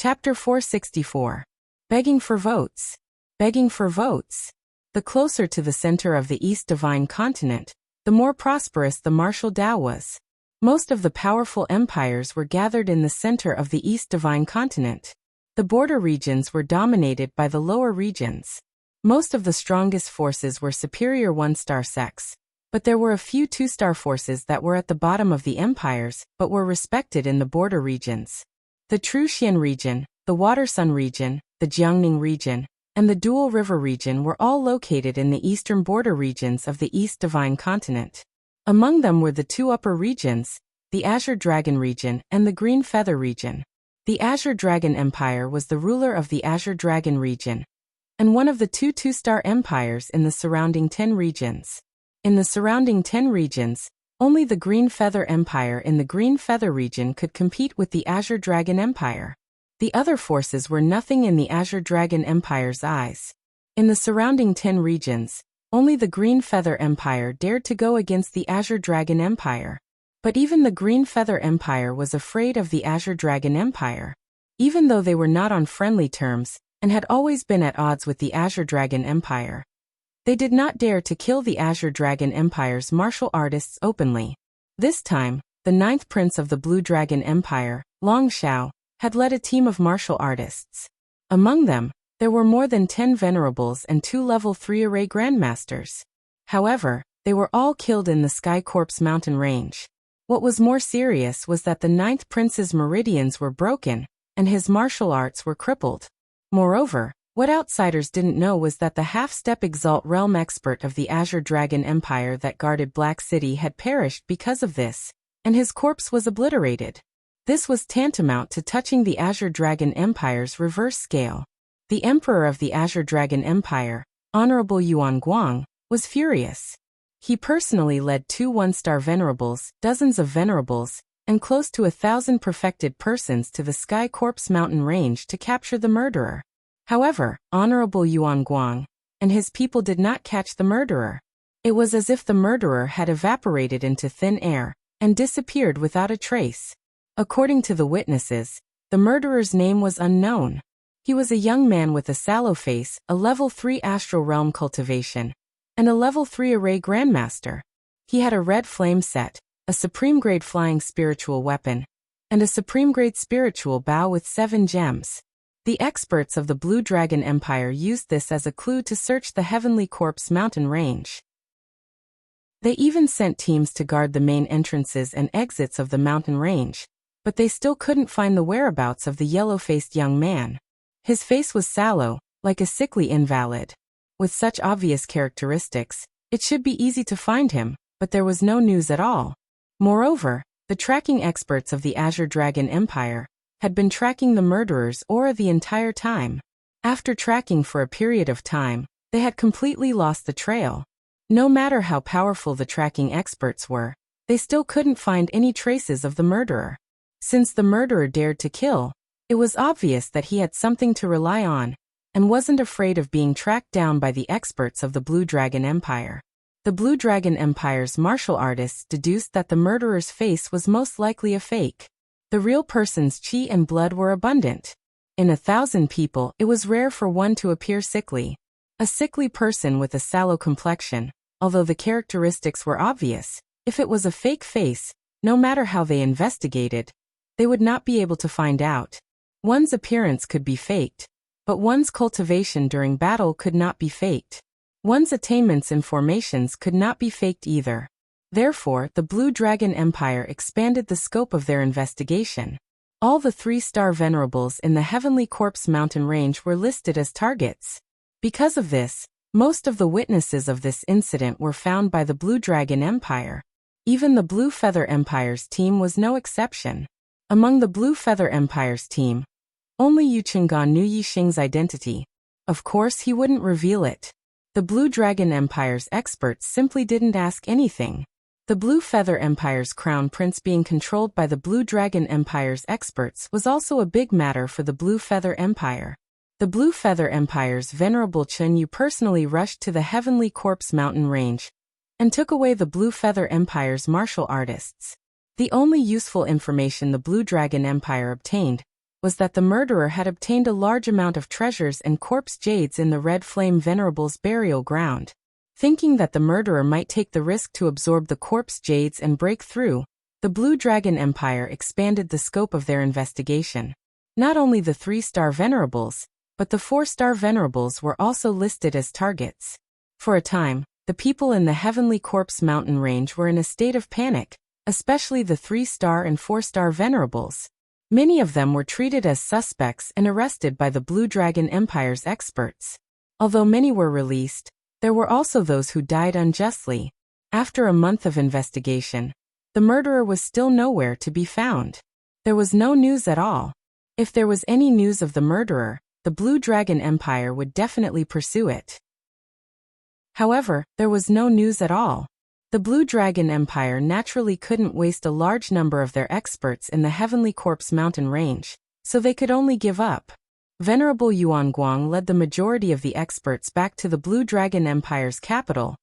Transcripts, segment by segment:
Chapter 464. Begging for Votes. Begging for votes. The closer to the center of the East Divine Continent, the more prosperous the martial Tao was. Most of the powerful empires were gathered in the center of the East Divine Continent. The border regions were dominated by the lower regions. Most of the strongest forces were superior one-star sects, but there were a few two-star forces that were at the bottom of the empires but were respected in the border regions. The Truxian region, the Watersun region, the Jiangning region, and the Dual River region were all located in the eastern border regions of the East Divine Continent. Among them were the two upper regions, the Azure Dragon region and the Green Feather region. The Azure Dragon Empire was the ruler of the Azure Dragon region, and one of the two-star empires in the surrounding 10 regions. In the surrounding 10 regions, only the Green Feather Empire in the Green Feather region could compete with the Azure Dragon Empire. The other forces were nothing in the Azure Dragon Empire's eyes. In the surrounding 10 regions, only the Green Feather Empire dared to go against the Azure Dragon Empire. But even the Green Feather Empire was afraid of the Azure Dragon Empire. Even though they were not on friendly terms, and had always been at odds with the Azure Dragon Empire, they did not dare to kill the Azure Dragon Empire's martial artists openly. This time, the 9th Prince of the Blue Dragon Empire, Long Xiao, had led a team of martial artists. Among them, there were more than 10 venerables and 2 level 3 array grandmasters. However, they were all killed in the Sky Corpse mountain range. What was more serious was that the 9th Prince's meridians were broken, and his martial arts were crippled. Moreover, what outsiders didn't know was that the half-step Exalt Realm expert of the Azure Dragon Empire that guarded Black City had perished because of this, and his corpse was obliterated. This was tantamount to touching the Azure Dragon Empire's reverse scale. The Emperor of the Azure Dragon Empire, Honorable Yuan Guang, was furious. He personally led 2 one-star venerables, dozens of venerables, and close to 1,000 perfected persons to the Sky Corpse mountain range to capture the murderer. However, Honorable Yuan Guang and his people did not catch the murderer. It was as if the murderer had evaporated into thin air and disappeared without a trace. According to the witnesses, the murderer's name was unknown. He was a young man with a sallow face, a level 3 astral realm cultivation, and a level 3 array grandmaster. He had a red flame set, a supreme grade flying spiritual weapon, and a supreme grade spiritual bow with 7 gems. The experts of the Blue Dragon Empire used this as a clue to search the Heavenly Corpse mountain range. They even sent teams to guard the main entrances and exits of the mountain range, but they still couldn't find the whereabouts of the yellow-faced young man. His face was sallow, like a sickly invalid. With such obvious characteristics, it should be easy to find him, but there was no news at all. Moreover, the tracking experts of the Azure Dragon Empire had been tracking the murderer's aura the entire time. After tracking for a period of time, they had completely lost the trail. No matter how powerful the tracking experts were, they still couldn't find any traces of the murderer. Since the murderer dared to kill, it was obvious that he had something to rely on, and wasn't afraid of being tracked down by the experts of the Blue Dragon Empire. The Blue Dragon Empire's martial artists deduced that the murderer's face was most likely a fake. The real person's chi and blood were abundant. In 1,000 people, it was rare for one to appear sickly. A sickly person with a sallow complexion, although the characteristics were obvious, if it was a fake face, no matter how they investigated, they would not be able to find out. One's appearance could be faked, but one's cultivation during battle could not be faked. One's attainments and formations could not be faked either. Therefore, the Blue Dragon Empire expanded the scope of their investigation. All the 3-star venerables in the Heavenly Corpse mountain range were listed as targets. Because of this, most of the witnesses of this incident were found by the Blue Dragon Empire. Even the Blue Feather Empire's team was no exception. Among the Blue Feather Empire's team, only Yu Chenggan knew Yi Xing's identity. Of course, he wouldn't reveal it. The Blue Dragon Empire's experts simply didn't ask anything. The Blue Feather Empire's crown prince being controlled by the Blue Dragon Empire's experts was also a big matter for the Blue Feather Empire. The Blue Feather Empire's venerable Chen Yu personally rushed to the Heavenly Corpse mountain range and took away the Blue Feather Empire's martial artists. The only useful information the Blue Dragon Empire obtained was that the murderer had obtained a large amount of treasures and corpse jades in the Red Flame Venerable's burial ground. Thinking that the murderer might take the risk to absorb the corpse jades and break through, the Blue Dragon Empire expanded the scope of their investigation. Not only the 3-star Venerables, but the 4-star Venerables were also listed as targets. For a time, the people in the Heavenly Corpse mountain range were in a state of panic, especially the 3-star and 4-star Venerables. Many of them were treated as suspects and arrested by the Blue Dragon Empire's experts. Although many were released, there were also those who died unjustly. After a month of investigation, the murderer was still nowhere to be found. There was no news at all. If there was any news of the murderer, the Blue Dragon Empire would definitely pursue it. However, there was no news at all. The Blue Dragon Empire naturally couldn't waste a large number of their experts in the Heavenly Corpse mountain range, so they could only give up. Venerable Yuan Guang led the majority of the experts back to the Blue Dragon Empire's capital,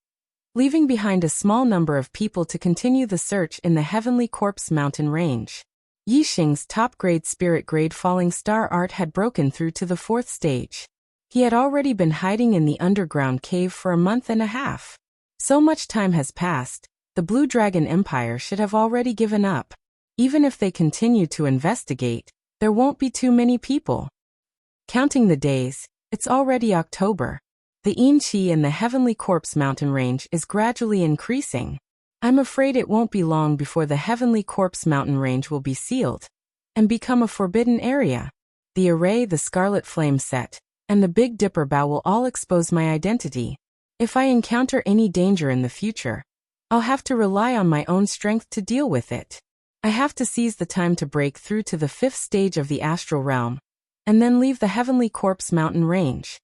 leaving behind a small number of people to continue the search in the Heavenly Corpse mountain range. Yixing's top-grade spirit grade falling star art had broken through to the 4th stage. He had already been hiding in the underground cave for a month and a half. So much time has passed, the Blue Dragon Empire should have already given up. Even if they continue to investigate, there won't be too many people. Counting the days, it's already October. The Yin-Chi in the Heavenly Corpse mountain range is gradually increasing. I'm afraid it won't be long before the Heavenly Corpse mountain range will be sealed and become a forbidden area. The Array, the Scarlet Flame set, and the Big Dipper Bow will all expose my identity. If I encounter any danger in the future, I'll have to rely on my own strength to deal with it. I have to seize the time to break through to the 5th stage of the astral realm, and then leave the Heavenly Corpse mountain range.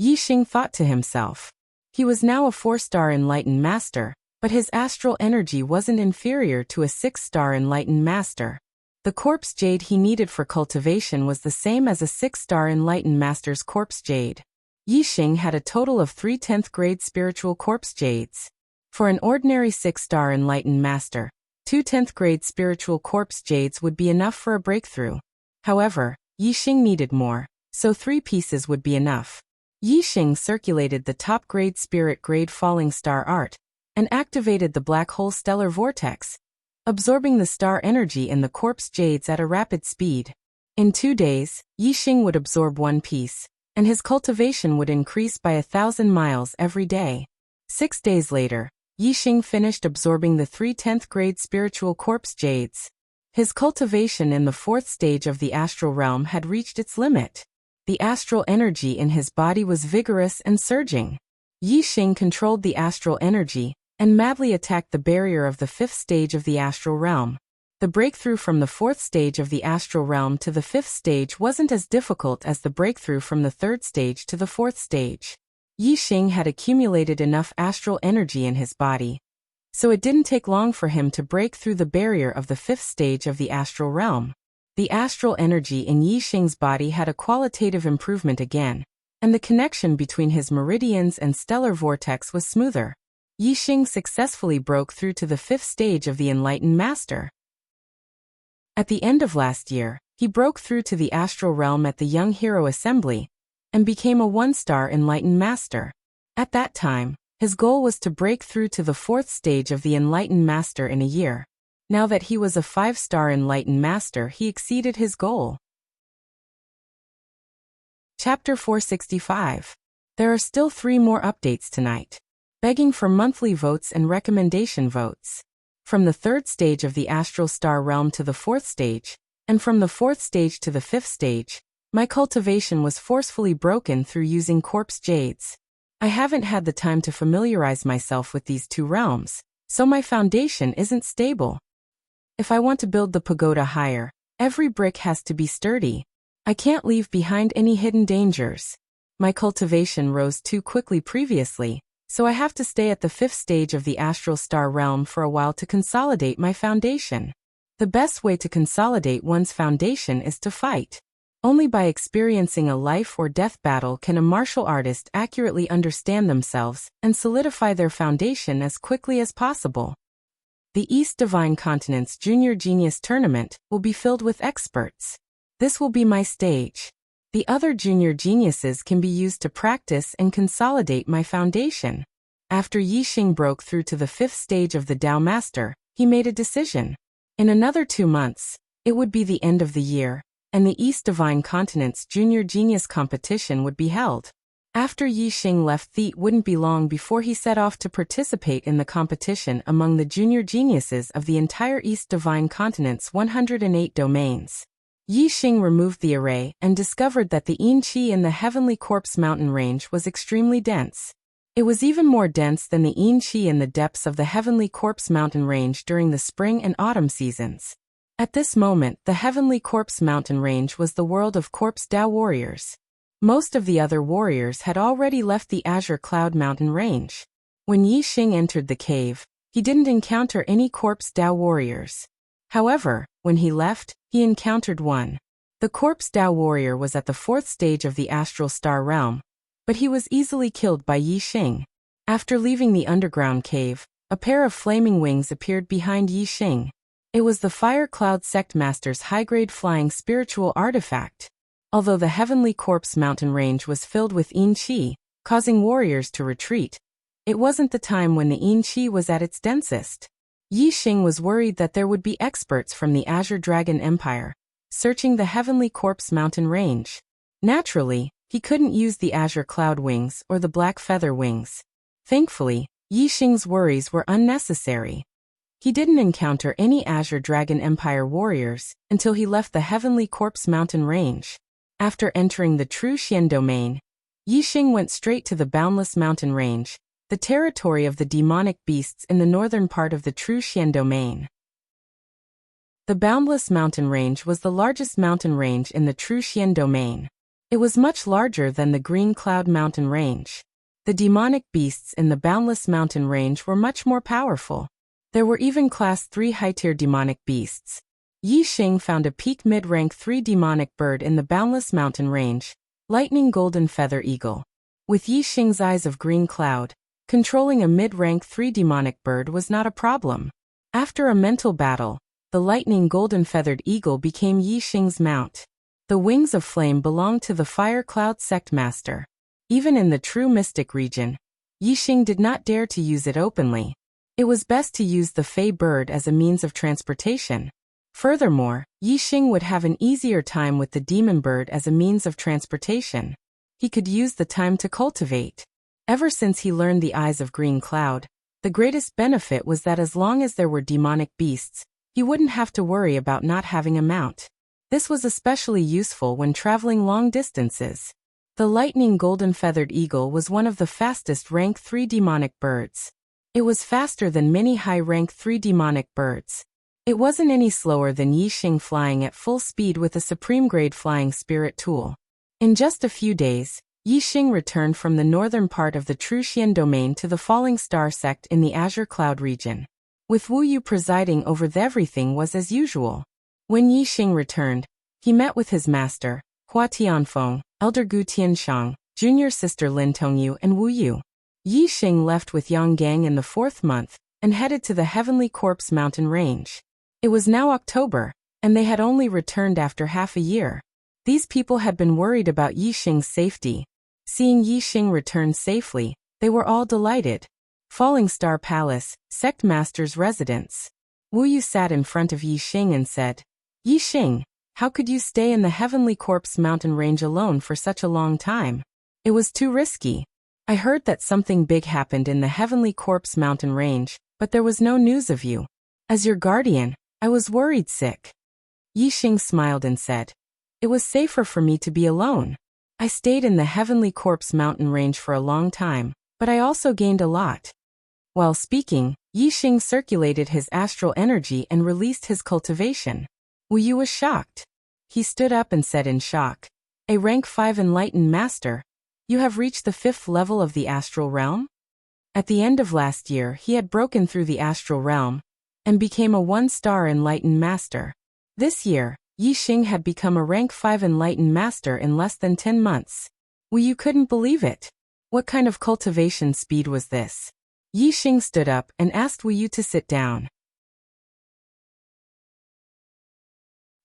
Yixing thought to himself. He was now a 4-star enlightened master, but his astral energy wasn't inferior to a 6-star enlightened master. The corpse jade he needed for cultivation was the same as a 6-star enlightened master's corpse jade. Yixing had a total of 3 10th grade spiritual corpse jades. For an ordinary 6-star enlightened master, 2 10th grade spiritual corpse jades would be enough for a breakthrough. However, Yixing needed more, so 3 pieces would be enough. Yixing circulated the top-grade spirit grade falling star art and activated the black hole stellar vortex, absorbing the star energy in the corpse jades at a rapid speed. In 2 days, Yixing would absorb 1 piece, and his cultivation would increase by 1,000 miles every day. 6 days later, Yixing finished absorbing the 3 10th grade spiritual corpse jades. His cultivation in the 4th stage of the astral realm had reached its limit. The astral energy in his body was vigorous and surging. Yixing controlled the astral energy and madly attacked the barrier of the 5th stage of the astral realm. The breakthrough from the 4th stage of the astral realm to the 5th stage wasn't as difficult as the breakthrough from the 3rd stage to the 4th stage. Yixing had accumulated enough astral energy in his body, so it didn't take long for him to break through the barrier of the 5th stage of the astral realm. The astral energy in Yixing's body had a qualitative improvement again, and the connection between his meridians and stellar vortex was smoother. Yixing successfully broke through to the 5th stage of the enlightened master. At the end of last year, he broke through to the astral realm at the Young Hero Assembly and became a 1-star enlightened master. At that time, his goal was to break through to the 4th stage of the enlightened master in a year. Now that he was a 5-star enlightened master, he exceeded his goal. Chapter 465. There are still 3 more updates tonight. Begging for monthly votes and recommendation votes. From the 3rd stage of the astral star realm to the 4th stage, and from the 4th stage to the 5th stage, my cultivation was forcefully broken through using corpse jades. I haven't had the time to familiarize myself with these 2 realms, so my foundation isn't stable. If I want to build the pagoda higher, every brick has to be sturdy. I can't leave behind any hidden dangers. My cultivation rose too quickly previously, so I have to stay at the 5th stage of the astral star realm for a while to consolidate my foundation. The best way to consolidate one's foundation is to fight. Only by experiencing a life or death battle can a martial artist accurately understand themselves and solidify their foundation as quickly as possible. The East Divine Continent's Junior Genius Tournament will be filled with experts. This will be my stage. The other junior geniuses can be used to practice and consolidate my foundation. After Yixing broke through to the 5th stage of the Tao Master, he made a decision. In another 2 months, it would be the end of the year, and the East Divine Continent's Junior Genius competition would be held. After Yixing left, it wouldn't be long before he set off to participate in the competition among the junior geniuses of the entire East Divine Continent's 108 domains. Yixing removed the array and discovered that the Yin Qi in the Heavenly Corpse mountain range was extremely dense. It was even more dense than the Yin Qi in the depths of the Heavenly Corpse mountain range during the spring and autumn seasons. At this moment, the Heavenly Corpse mountain range was the world of Corpse Tao warriors. Most of the other warriors had already left the Azure Cloud mountain range. When Yixing entered the cave, he didn't encounter any Corpse Tao warriors. However, when he left, he encountered one. The Corpse Tao warrior was at the 4th stage of the Astral Star realm, but he was easily killed by Yixing. After leaving the underground cave, a pair of flaming wings appeared behind Yixing. It was the Fire Cloud Sect Master's high-grade flying spiritual artifact. Although the Heavenly Corpse mountain range was filled with Yin Qi, causing warriors to retreat, it wasn't the time when the Yin Qi was at its densest. Yixing was worried that there would be experts from the Azure Dragon Empire searching the Heavenly Corpse mountain range. Naturally, he couldn't use the Azure Cloud wings or the Black Feather wings. Thankfully, Yixing's worries were unnecessary. He didn't encounter any Azure Dragon Empire warriors until he left the Heavenly Corpse mountain range. After entering the True Xian domain, Yixing went straight to the Boundless mountain range, the territory of the demonic beasts in the northern part of the True Xian domain. The Boundless mountain range was the largest mountain range in the True Xian domain. It was much larger than the Green Cloud mountain range. The demonic beasts in the Boundless mountain range were much more powerful. There were even Class 3 high-tier demonic beasts. Yixing found a peak mid-rank 3 demonic bird in the Boundless mountain range, Lightning Golden Feather Eagle. With Yixing's eyes of Green Cloud, controlling a mid-rank 3 demonic bird was not a problem. After a mental battle, the Lightning Golden Feathered Eagle became Yixing's mount. The wings of flame belonged to the Fire Cloud Sect Master. Even in the true mystic region, Yixing did not dare to use it openly. It was best to use the Fey bird as a means of transportation. Furthermore, Yixing would have an easier time with the demon bird as a means of transportation. He could use the time to cultivate. Ever since he learned the Eyes of Green Cloud, the greatest benefit was that as long as there were demonic beasts, he wouldn't have to worry about not having a mount. This was especially useful when traveling long distances. The Lightning Golden Feathered Eagle was one of the fastest rank 3 demonic birds. It was faster than many high rank 3 demonic birds. It wasn't any slower than Yixing flying at full speed with a supreme grade flying spirit tool. In just a few days, Yixing returned from the northern part of the True Xian domain to the Falling Star sect in the Azure Cloud region. With Wu Yu presiding over everything was as usual. When Yixing returned, he met with his master, Hua Tianfeng, Elder Gu Tianshang, junior sister Lin Tongyu and Wu Yu. Yixing left with Yang Gang in the 4th month and headed to the Heavenly Corpse mountain range. It was now October, and they had only returned after half a year. These people had been worried about Yixing's safety. Seeing Yixing return safely, they were all delighted. Falling Star Palace, Sect Master's residence. Wu Yu sat in front of Yixing and said, "Yixing, how could you stay in the Heavenly Corpse mountain range alone for such a long time? It was too risky. I heard that something big happened in the Heavenly Corpse mountain range, but there was no news of you. As your guardian, I was worried sick." Yixing smiled and said, "It was safer for me to be alone. I stayed in the Heavenly Corpse mountain range for a long time, but I also gained a lot." While speaking, Yixing circulated his astral energy and released his cultivation. Wu Yu was shocked. He stood up and said in shock, "A rank 5 enlightened master, you have reached the 5th level of the astral realm?" At the end of last year he had broken through the astral realm and became a 1-star enlightened master. This year, Yixing had become a rank 5 enlightened master in less than 10 months. Wu Yu couldn't believe it. What kind of cultivation speed was this? Yixing stood up and asked Wu Yu to sit down.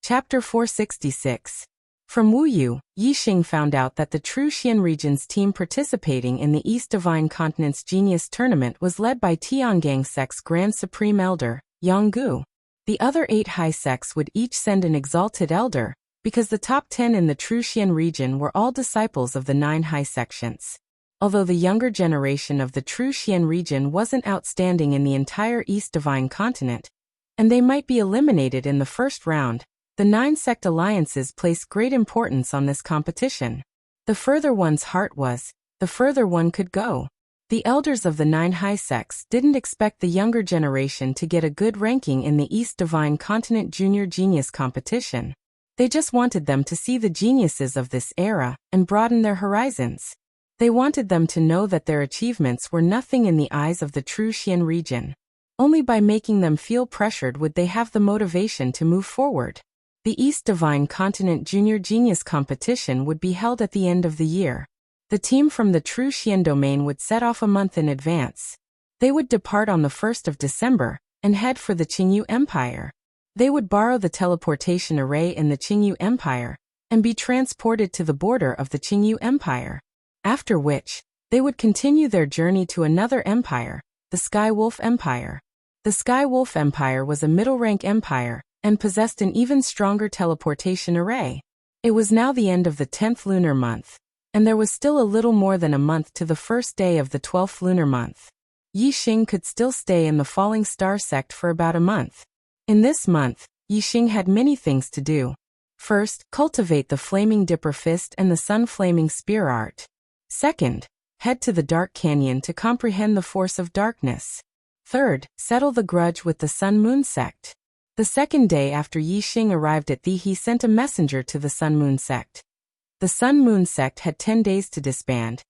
Chapter 466. From Wu Yu, Yixing found out that the True Xian region's team participating in the East Divine Continent's Genius Tournament was led by Tiangang Sect's Grand Supreme Elder, Yang Gu. The other 8 high sects would each send an exalted elder, because the top 10 in the True Xian region were all disciples of the 9 high sections. Although the younger generation of the True Xian region wasn't outstanding in the entire East Divine Continent, and they might be eliminated in the first round, the 9 sect alliances placed great importance on this competition. The further one's heart was, the further one could go. The elders of the 9 high sects didn't expect the younger generation to get a good ranking in the East Divine Continent Junior Genius competition. They just wanted them to see the geniuses of this era and broaden their horizons. They wanted them to know that their achievements were nothing in the eyes of the True Xian region. Only by making them feel pressured would they have the motivation to move forward. The East Divine Continent Junior Genius competition would be held at the end of the year. The team from the True Xian domain would set off a month in advance. They would depart on the 1st of December and head for the Qingyu Empire. They would borrow the teleportation array in the Qingyu Empire and be transported to the border of the Qingyu Empire. After which, they would continue their journey to another empire, the Sky Wolf Empire. The Sky Wolf Empire was a middle-rank empire and possessed an even stronger teleportation array. It was now the end of the 10th lunar month, and there was still a little more than a month to the first day of the 12th lunar month. Yixing could still stay in the Falling Star sect for about a month. In this month, Yixing had many things to do. First, cultivate the Flaming Dipper Fist and the Sun Flaming Spear art. Second, head to the Dark Canyon to comprehend the force of darkness. Third, settle the grudge with the Sun Moon sect. The second day after Yixing arrived at Thie, he sent a messenger to the Sun Moon sect. The Sun Moon sect had 10 days to disband,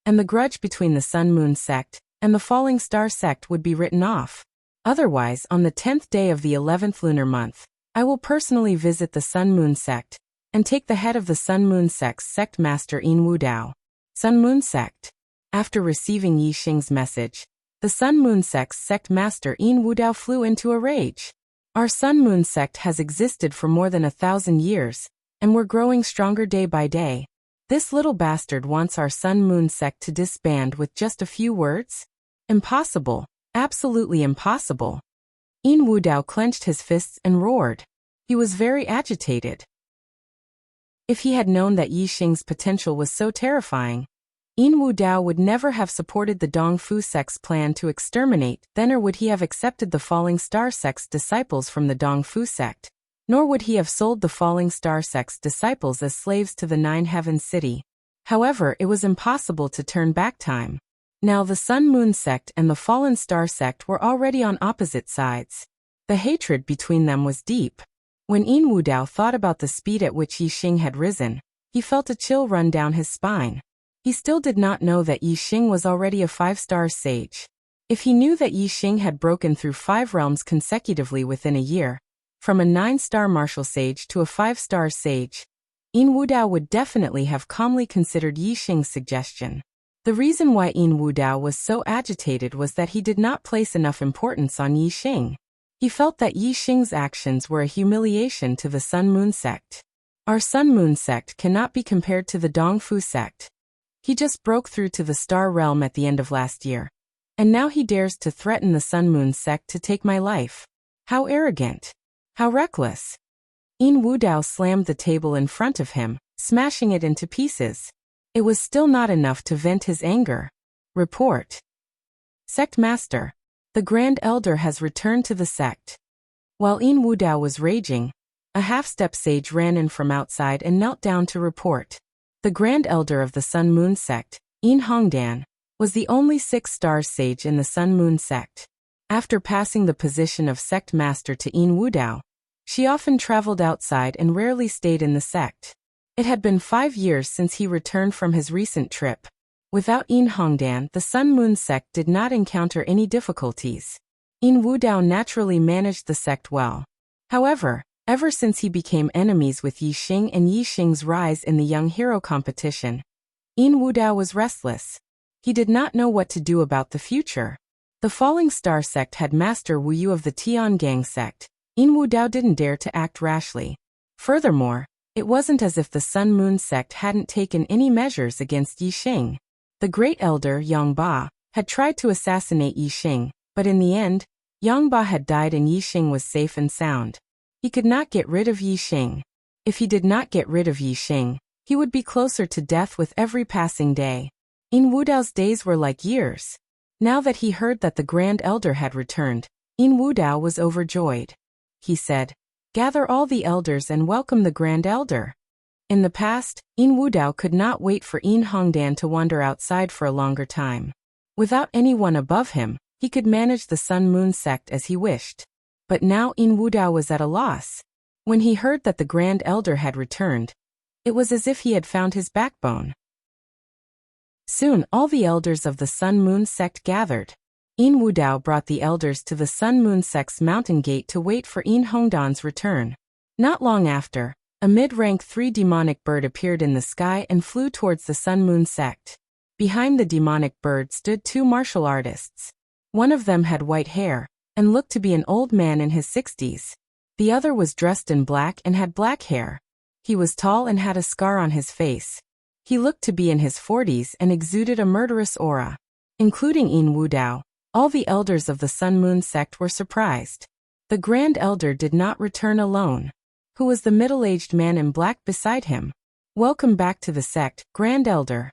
and the grudge between the Sun Moon sect and the Falling Star sect would be written off. Otherwise, on the 10th day of the 11th lunar month, I will personally visit the Sun Moon sect and take the head of the Sun Moon sect's sect master Yin Wudao. Sun Moon sect. After receiving Yixing's message, the Sun Moon sect's sect master Yin Wudao flew into a rage. Our Sun Moon sect has existed for more than 1,000 years, and we're growing stronger day by day. This little bastard wants our Sun Moon sect to disband with just a few words? Impossible. Absolutely impossible. Yin Wudao clenched his fists and roared. He was very agitated. If he had known that Yixing's potential was so terrifying, Yin Wudao would never have supported the Dongfu sect's plan to exterminate, then, or would he have accepted the Falling Star sect's disciples from the Dongfu sect, nor would he have sold the Falling Star sect's disciples as slaves to the Nine Heavens City. However, it was impossible to turn back time. Now the Sun Moon sect and the Fallen Star sect were already on opposite sides. The hatred between them was deep. When Yin Wudao thought about the speed at which Yixing had risen, he felt a chill run down his spine. He still did not know that Yixing was already a 5-star sage. If he knew that Yixing had broken through 5 realms consecutively within a year, from a 9-star martial sage to a 5-star sage, Yin Wudao would definitely have calmly considered Yixing's suggestion. The reason why Yin Wudao was so agitated was that he did not place enough importance on Yixing. He felt that Yixing's actions were a humiliation to the Sun Moon sect. Our Sun Moon sect cannot be compared to the Dongfu sect. He just broke through to the Star Realm at the end of last year, and now he dares to threaten the Sun Moon sect to take my life. How arrogant! How reckless! Yin Wudao slammed the table in front of him, smashing it into pieces. It was still not enough to vent his anger. Report. Sect Master. The Grand Elder has returned to the sect. While Yin Wudao was raging, a half-step sage ran in from outside and knelt down to report. The Grand Elder of the Sun Moon sect, Yin Hongdan, was the only 6-star sage in the Sun Moon sect. After passing the position of sect master to Yin Wudao, she often traveled outside and rarely stayed in the sect. It had been 5 years since he returned from his recent trip. Without Yin Hongdan, the Sun Moon sect did not encounter any difficulties. Yin Wudao naturally managed the sect well. However, ever since he became enemies with Yixing and Yixing's rise in the Young Hero competition, Yin Wudao was restless. He did not know what to do about the future. The Falling Star sect had Master Wu Yu of the Tiangang sect. Yin Wudao didn't dare to act rashly. Furthermore, it wasn't as if the Sun Moon sect hadn't taken any measures against Yixing. The great elder, Yang Ba, had tried to assassinate Yixing, but in the end, Yang Ba had died and Yixing was safe and sound. He could not get rid of Yixing. If he did not get rid of Yixing, he would be closer to death with every passing day. In Wudao's days were like years. Now that he heard that the Grand Elder had returned, In Wudao was overjoyed. He said, "Gather all the elders and welcome the Grand Elder." In the past, In Wudao could not wait for In Hongdan to wander outside for a longer time. Without anyone above him, he could manage the Sun Moon sect as he wished. But now In Wudao was at a loss. When he heard that the Grand Elder had returned, it was as if he had found his backbone. Soon all the elders of the Sun Moon sect gathered. In Wudao brought the elders to the Sun Moon sect's mountain gate to wait for In Hongdan's return. Not long after, a mid-rank 3 demonic bird appeared in the sky and flew towards the Sun Moon sect. Behind the demonic bird stood 2 martial artists. One of them had white hair, and looked to be an old man in his 60s. The other was dressed in black and had black hair. He was tall and had a scar on his face. He looked to be in his 40s and exuded a murderous aura. Including In Wudao, all the elders of the Sun Moon sect were surprised. The Grand Elder did not return alone. Who was the middle-aged man in black beside him? "Welcome back to the sect, Grand Elder."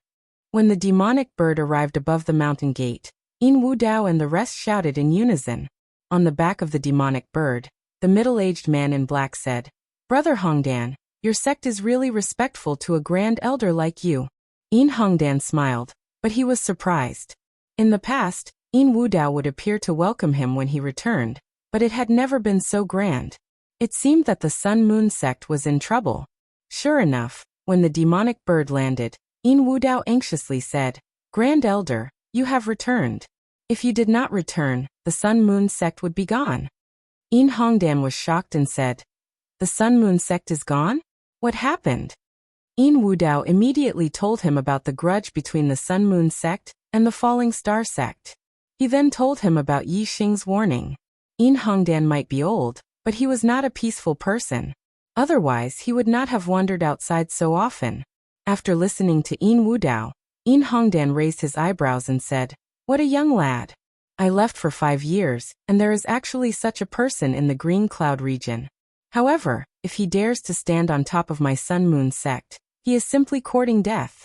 When the demonic bird arrived above the mountain gate, In Wudao and the rest shouted in unison. On the back of the demonic bird, the middle-aged man in black said, "Brother Hongdan, your sect is really respectful to a Grand Elder like you." In Hongdan smiled, but he was surprised. In the past, In Wudao would appear to welcome him when he returned, but it had never been so grand. It seemed that the Sun Moon sect was in trouble. Sure enough, when the demonic bird landed, In Wudao anxiously said, "Grand Elder, you have returned. If you did not return, the Sun Moon sect would be gone." In Hongdan was shocked and said, "The Sun Moon sect is gone? What happened?" In Wudao immediately told him about the grudge between the Sun Moon sect and the Falling Star sect. He then told him about Yixing's warning. In Hongdan might be old, but he was not a peaceful person. Otherwise he would not have wandered outside so often. After listening to In Wudao, In Hongdan raised his eyebrows and said, "What a young lad. I left for 5 years, and there is actually such a person in the Green Cloud region. However, if he dares to stand on top of my Sun Moon sect, he is simply courting death."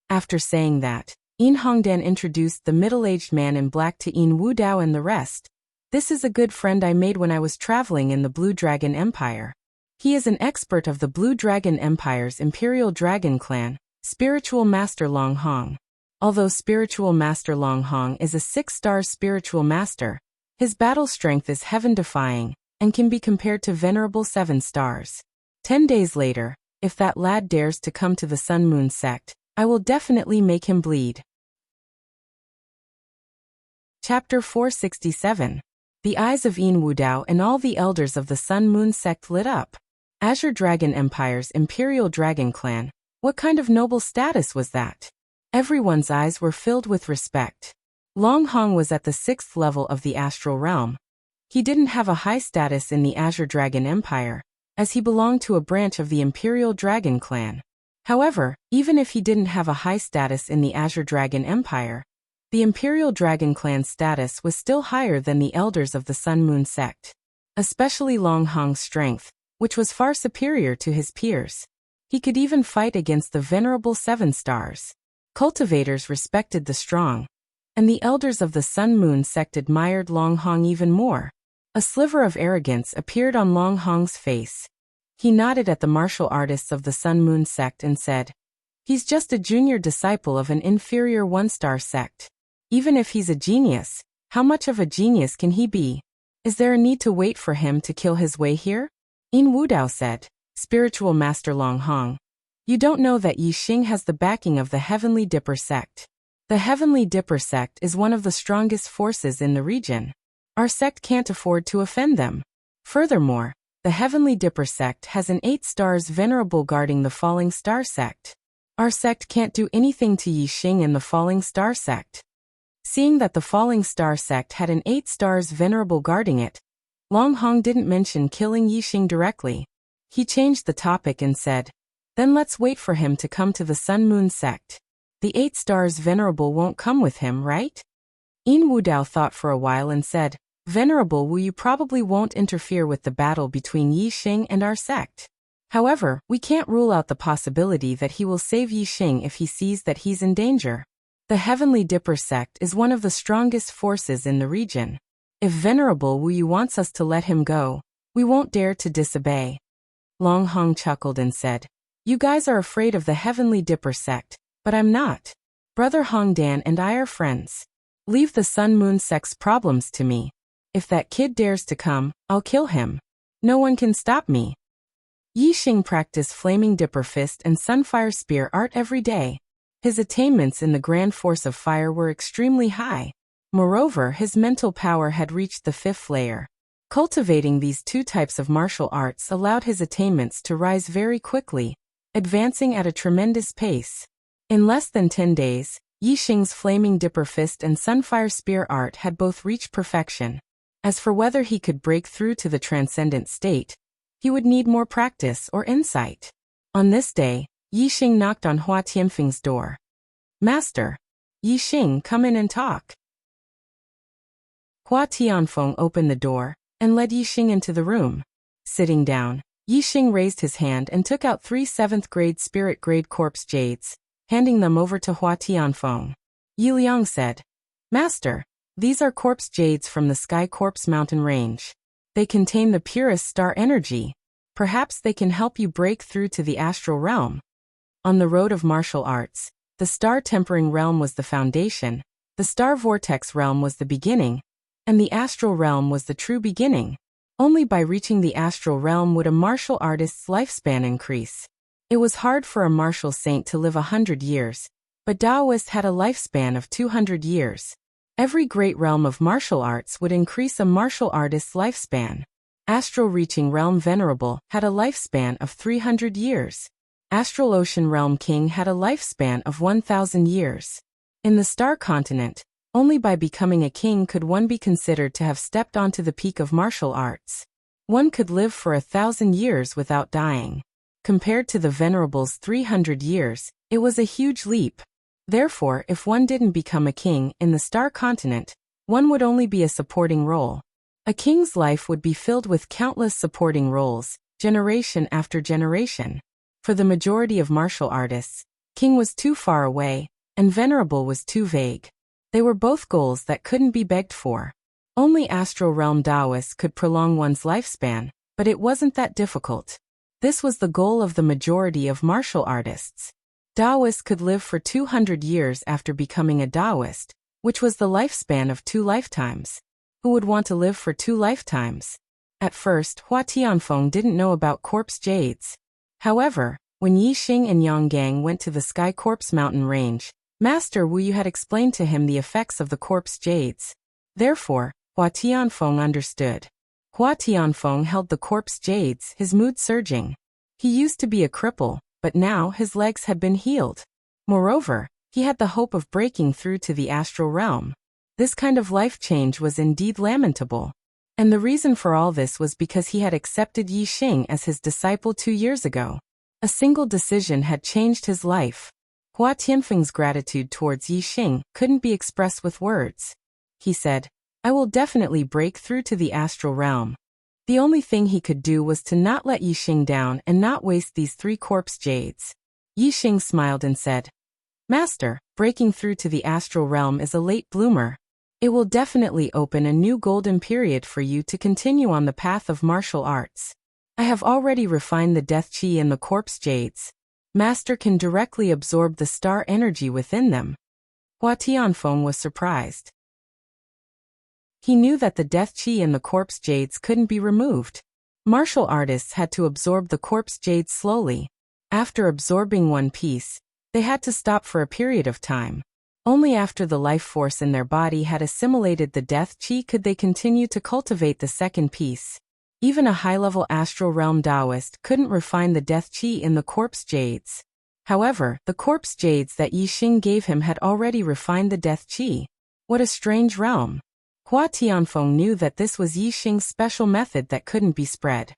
After saying that, In Hongdan introduced the middle-aged man in black to In Wudao and the rest. "This is a good friend I made when I was traveling in the Blue Dragon Empire. He is an expert of the Blue Dragon Empire's Imperial Dragon Clan, Spiritual Master Long Hong. Although Spiritual Master Long Hong is a 6-star spiritual master, his battle strength is heaven-defying and can be compared to venerable 7 stars. 10 days later, if that lad dares to come to the Sun Moon sect, I will definitely make him bleed." Chapter 467. The eyes of In Wudao and all the elders of the Sun Moon sect lit up. Azure Dragon Empire's Imperial Dragon Clan. What kind of noble status was that? Everyone's eyes were filled with respect. Long Hong was at the 6th level of the astral realm. He didn't have a high status in the Azure Dragon Empire, as he belonged to a branch of the Imperial Dragon Clan. However, even if he didn't have a high status in the Azure Dragon Empire, the Imperial Dragon Clan's status was still higher than the elders of the Sun Moon sect. Especially Long Hong's strength, which was far superior to his peers. He could even fight against the venerable 7 stars. Cultivators respected the strong, and the elders of the Sun Moon sect admired Long Hong even more. A sliver of arrogance appeared on Long Hong's face. He nodded at the martial artists of the Sun Moon sect and said, "He's just a junior disciple of an inferior 1-star sect. Even if he's a genius, how much of a genius can he be? Is there a need to wait for him to kill his way here?" In Wudao said, "Spiritual Master Long Hong, you don't know that Yixing has the backing of the Heavenly Dipper sect. The Heavenly Dipper sect is one of the strongest forces in the region. Our sect can't afford to offend them. Furthermore, the Heavenly Dipper sect has an 8 stars venerable guarding the Falling Star sect. Our sect can't do anything to Yixing and the Falling Star sect." Seeing that the Falling Star sect had an 8 stars venerable guarding it, Long Hong didn't mention killing Yixing directly. He changed the topic and said, "Then let's wait for him to come to the Sun-Moon sect. The 8 stars Venerable won't come with him, right?" Yin Wudao thought for a while and said, "Venerable Wu Yu probably won't interfere with the battle between Yi Xing and our sect. However, we can't rule out the possibility that he will save Yi Xing if he sees that he's in danger. The Heavenly Dipper sect is one of the strongest forces in the region. If Venerable Wu Yu wants us to let him go, we won't dare to disobey." Long Hong chuckled and said, "You guys are afraid of the Heavenly Dipper sect, but I'm not. Brother Hong Dan and I are friends. Leave the Sun-Moon sect's problems to me. If that kid dares to come, I'll kill him. No one can stop me." Yi Xing practiced Flaming Dipper Fist and Sunfire Spear art every day. His attainments in the Grand Force of Fire were extremely high. Moreover, his mental power had reached the 5th layer. Cultivating these 2 types of martial arts allowed his attainments to rise very quickly, advancing at a tremendous pace. In less than 10 days, Yi Xing's Flaming Dipper Fist and Sunfire Spear art had both reached perfection. As for whether he could break through to the transcendent state, he would need more practice or insight. On this day, Yi Xing knocked on Hua Tianfeng's door. "Master." "Yi Xing, come in and talk." Hua Tianfeng opened the door and led Yi Xing into the room. Sitting down, Yi Xing raised his hand and took out 3 7th-grade spirit-grade corpse jades, handing them over to Hua Tianfeng. Yi Liang said, "Master, these are corpse jades from the Sky Corpse Mountain Range. They contain the purest star energy. Perhaps they can help you break through to the astral realm." On the road of martial arts, the star-tempering realm was the foundation, the star vortex realm was the beginning, and the astral realm was the true beginning. Only by reaching the astral realm would a martial artist's lifespan increase. It was hard for a martial saint to live 100 years, but Taoists had a lifespan of 200 years. Every great realm of martial arts would increase a martial artist's lifespan. Astral Reaching Realm Venerable had a lifespan of 300 years. Astral Ocean Realm King had a lifespan of 1,000 years. In the Star Continent, only by becoming a king could one be considered to have stepped onto the peak of martial arts. One could live for 1,000 years without dying. Compared to the Venerable's 300 years, it was a huge leap. Therefore, if one didn't become a king in the Star Continent, one would only be a supporting role. A king's life would be filled with countless supporting roles, generation after generation. For the majority of martial artists, king was too far away, and venerable was too vague. They were both goals that couldn't be begged for. Only astral realm Taoists could prolong one's lifespan, but it wasn't that difficult. This was the goal of the majority of martial artists. Taoists could live for 200 years after becoming a Taoist, which was the lifespan of 2 lifetimes. Who would want to live for 2 lifetimes? At first, Hua Tianfeng didn't know about corpse jades. However, when Yi Xing and Yang Gang went to the Sky Corpse Mountain Range, Master Wu Yu had explained to him the effects of the corpse jades. Therefore, Hua Tianfeng understood. Hua Tianfeng held the corpse jades, his mood surging. He used to be a cripple, but now his legs had been healed. Moreover, he had the hope of breaking through to the astral realm. This kind of life change was indeed lamentable. And the reason for all this was because he had accepted Yi Xing as his disciple 2 years ago. A single decision had changed his life. Hua Tianfeng's gratitude towards Yi Xing couldn't be expressed with words. He said, "I will definitely break through to the astral realm." The only thing he could do was to not let Yi Xing down and not waste these 3 corpse jades. Yi Xing smiled and said, "Master, breaking through to the astral realm is a late bloomer. It will definitely open a new golden period for you to continue on the path of martial arts. I have already refined the death chi in the corpse jades. Master can directly absorb the star energy within them." Hua Tianfeng was surprised. He knew that the death chi in the corpse jades couldn't be removed. Martial artists had to absorb the corpse jades slowly. After absorbing one piece, they had to stop for a period of time. Only after the life force in their body had assimilated the death chi could they continue to cultivate the second piece. Even a high-level astral realm Taoist couldn't refine the death chi in the corpse jades. However, the corpse jades that Yi Xing gave him had already refined the death chi. What a strange realm. Hua Tianfeng knew that this was Yi Xing's special method that couldn't be spread.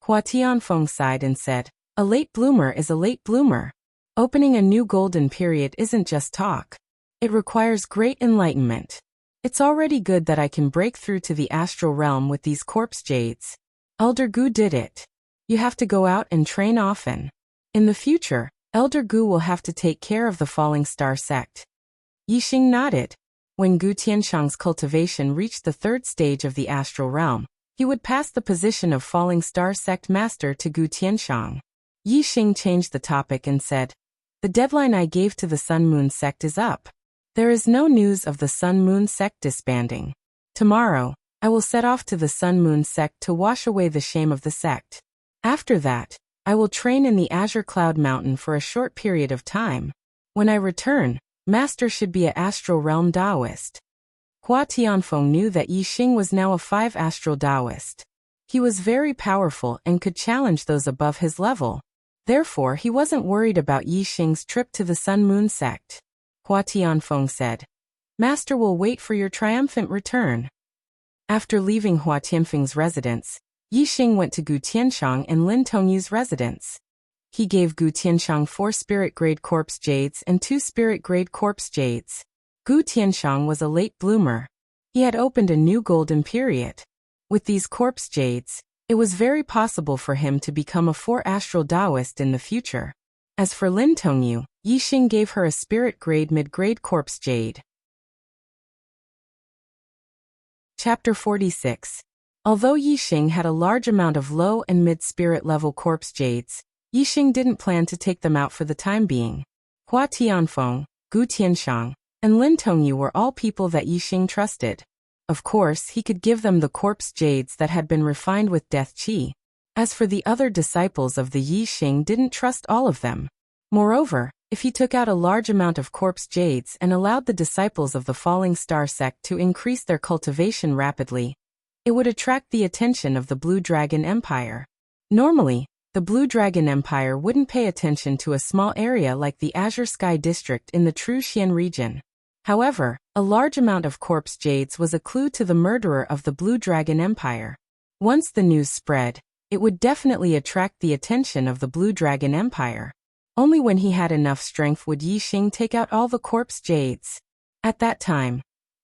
Hua Tianfeng sighed and said, "A late bloomer is a late bloomer. Opening a new golden period isn't just talk. It requires great enlightenment. It's already good that I can break through to the astral realm with these corpse jades. Elder Gu did it. You have to go out and train often. In the future, Elder Gu will have to take care of the falling star sect." Yixing nodded. When Gu Tianshang's cultivation reached the third stage of the astral realm, he would pass the position of falling star sect master to Gu Tianshang. Yixing changed the topic and said, "The deadline I gave to the Sun Moon sect is up. There is no news of the Sun Moon sect disbanding. Tomorrow, I will set off to the Sun Moon sect to wash away the shame of the sect. After that, I will train in the Azure Cloud Mountain for a short period of time. When I return, Master should be a astral realm Taoist." Hua Tianfeng knew that Yixing was now a 5 astral Taoist. He was very powerful and could challenge those above his level. Therefore, he wasn't worried about Yixing's trip to the Sun Moon sect. Hua Tianfeng said, "Master will wait for your triumphant return." After leaving Hua Tianfeng's residence, Yixing went to Gu Tianshang and Lin Tongyu's residence. He gave Gu Tianshang 4 spirit-grade corpse jades and 2 spirit-grade corpse jades. Gu Tianshang was a late bloomer. He had opened a new golden period. With these corpse jades, it was very possible for him to become a 4 astral Taoist in the future. As for Lin Tongyu, Yixing gave her a spirit-grade mid-grade corpse jade. Chapter 46. Although Yixing had a large amount of low and mid-spirit level corpse jades, Yixing didn't plan to take them out for the time being. Hua Tianfeng, Gu Tianshang, and Lin Tongyu were all people that Yixing trusted. Of course, he could give them the corpse jades that had been refined with death qi. As for the other disciples of the Yixing didn't trust all of them. Moreover, if he took out a large amount of corpse jades and allowed the disciples of the Falling Star sect to increase their cultivation rapidly, it would attract the attention of the Blue Dragon Empire. Normally, the Blue Dragon Empire wouldn't pay attention to a small area like the Azure Sky District in the True Xian region. However, a large amount of corpse jades was a clue to the murderer of the Blue Dragon Empire. Once the news spread, it would definitely attract the attention of the Blue Dragon Empire. Only when he had enough strength would Yixing take out all the corpse jades. At that time,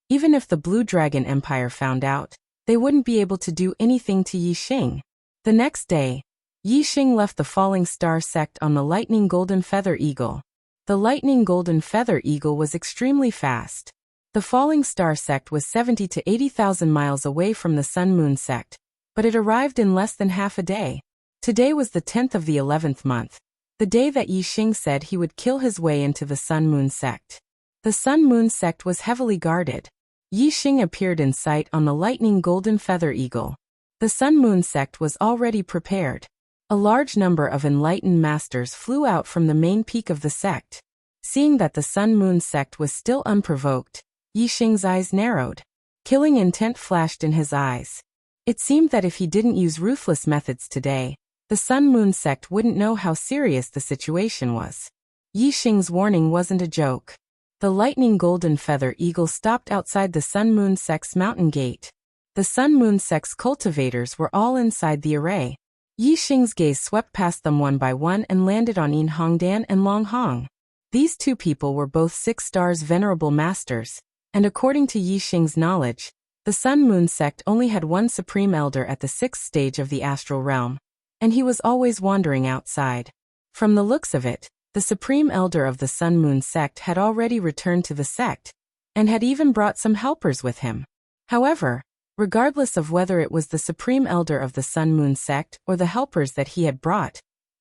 even if the Blue Dragon Empire found out, they wouldn't be able to do anything to Yixing. The next day, Yixing left the Falling Star sect on the Lightning Golden Feather Eagle. The Lightning Golden Feather Eagle was extremely fast. The Falling Star sect was 70 to 80,000 miles away from the Sun Moon sect, but it arrived in less than half a day. Today was the 10th of the 11th month, the day that Yixing said he would kill his way into the Sun Moon sect. The Sun Moon sect was heavily guarded. Yixing appeared in sight on the Lightning Golden Feather Eagle. The Sun Moon sect was already prepared. A large number of enlightened masters flew out from the main peak of the sect. Seeing that the Sun Moon sect was still unprovoked, Yixing's eyes narrowed. Killing intent flashed in his eyes. It seemed that if he didn't use ruthless methods today, the Sun Moon sect wouldn't know how serious the situation was. Yixing's warning wasn't a joke. The Lightning Golden Feather Eagle stopped outside the Sun Moon sect's mountain gate. The Sun Moon sect's cultivators were all inside the array. Yixing's gaze swept past them one by one and landed on Yin Hongdan and Long Hong. These two people were both 6 stars venerable masters, and according to Yixing's knowledge, the Sun Moon sect only had one supreme elder at the 6th stage of the astral realm, and he was always wandering outside. From the looks of it, the supreme elder of the Sun Moon sect had already returned to the sect, and had even brought some helpers with him. However, regardless of whether it was the supreme elder of the Sun Moon sect or the helpers that he had brought,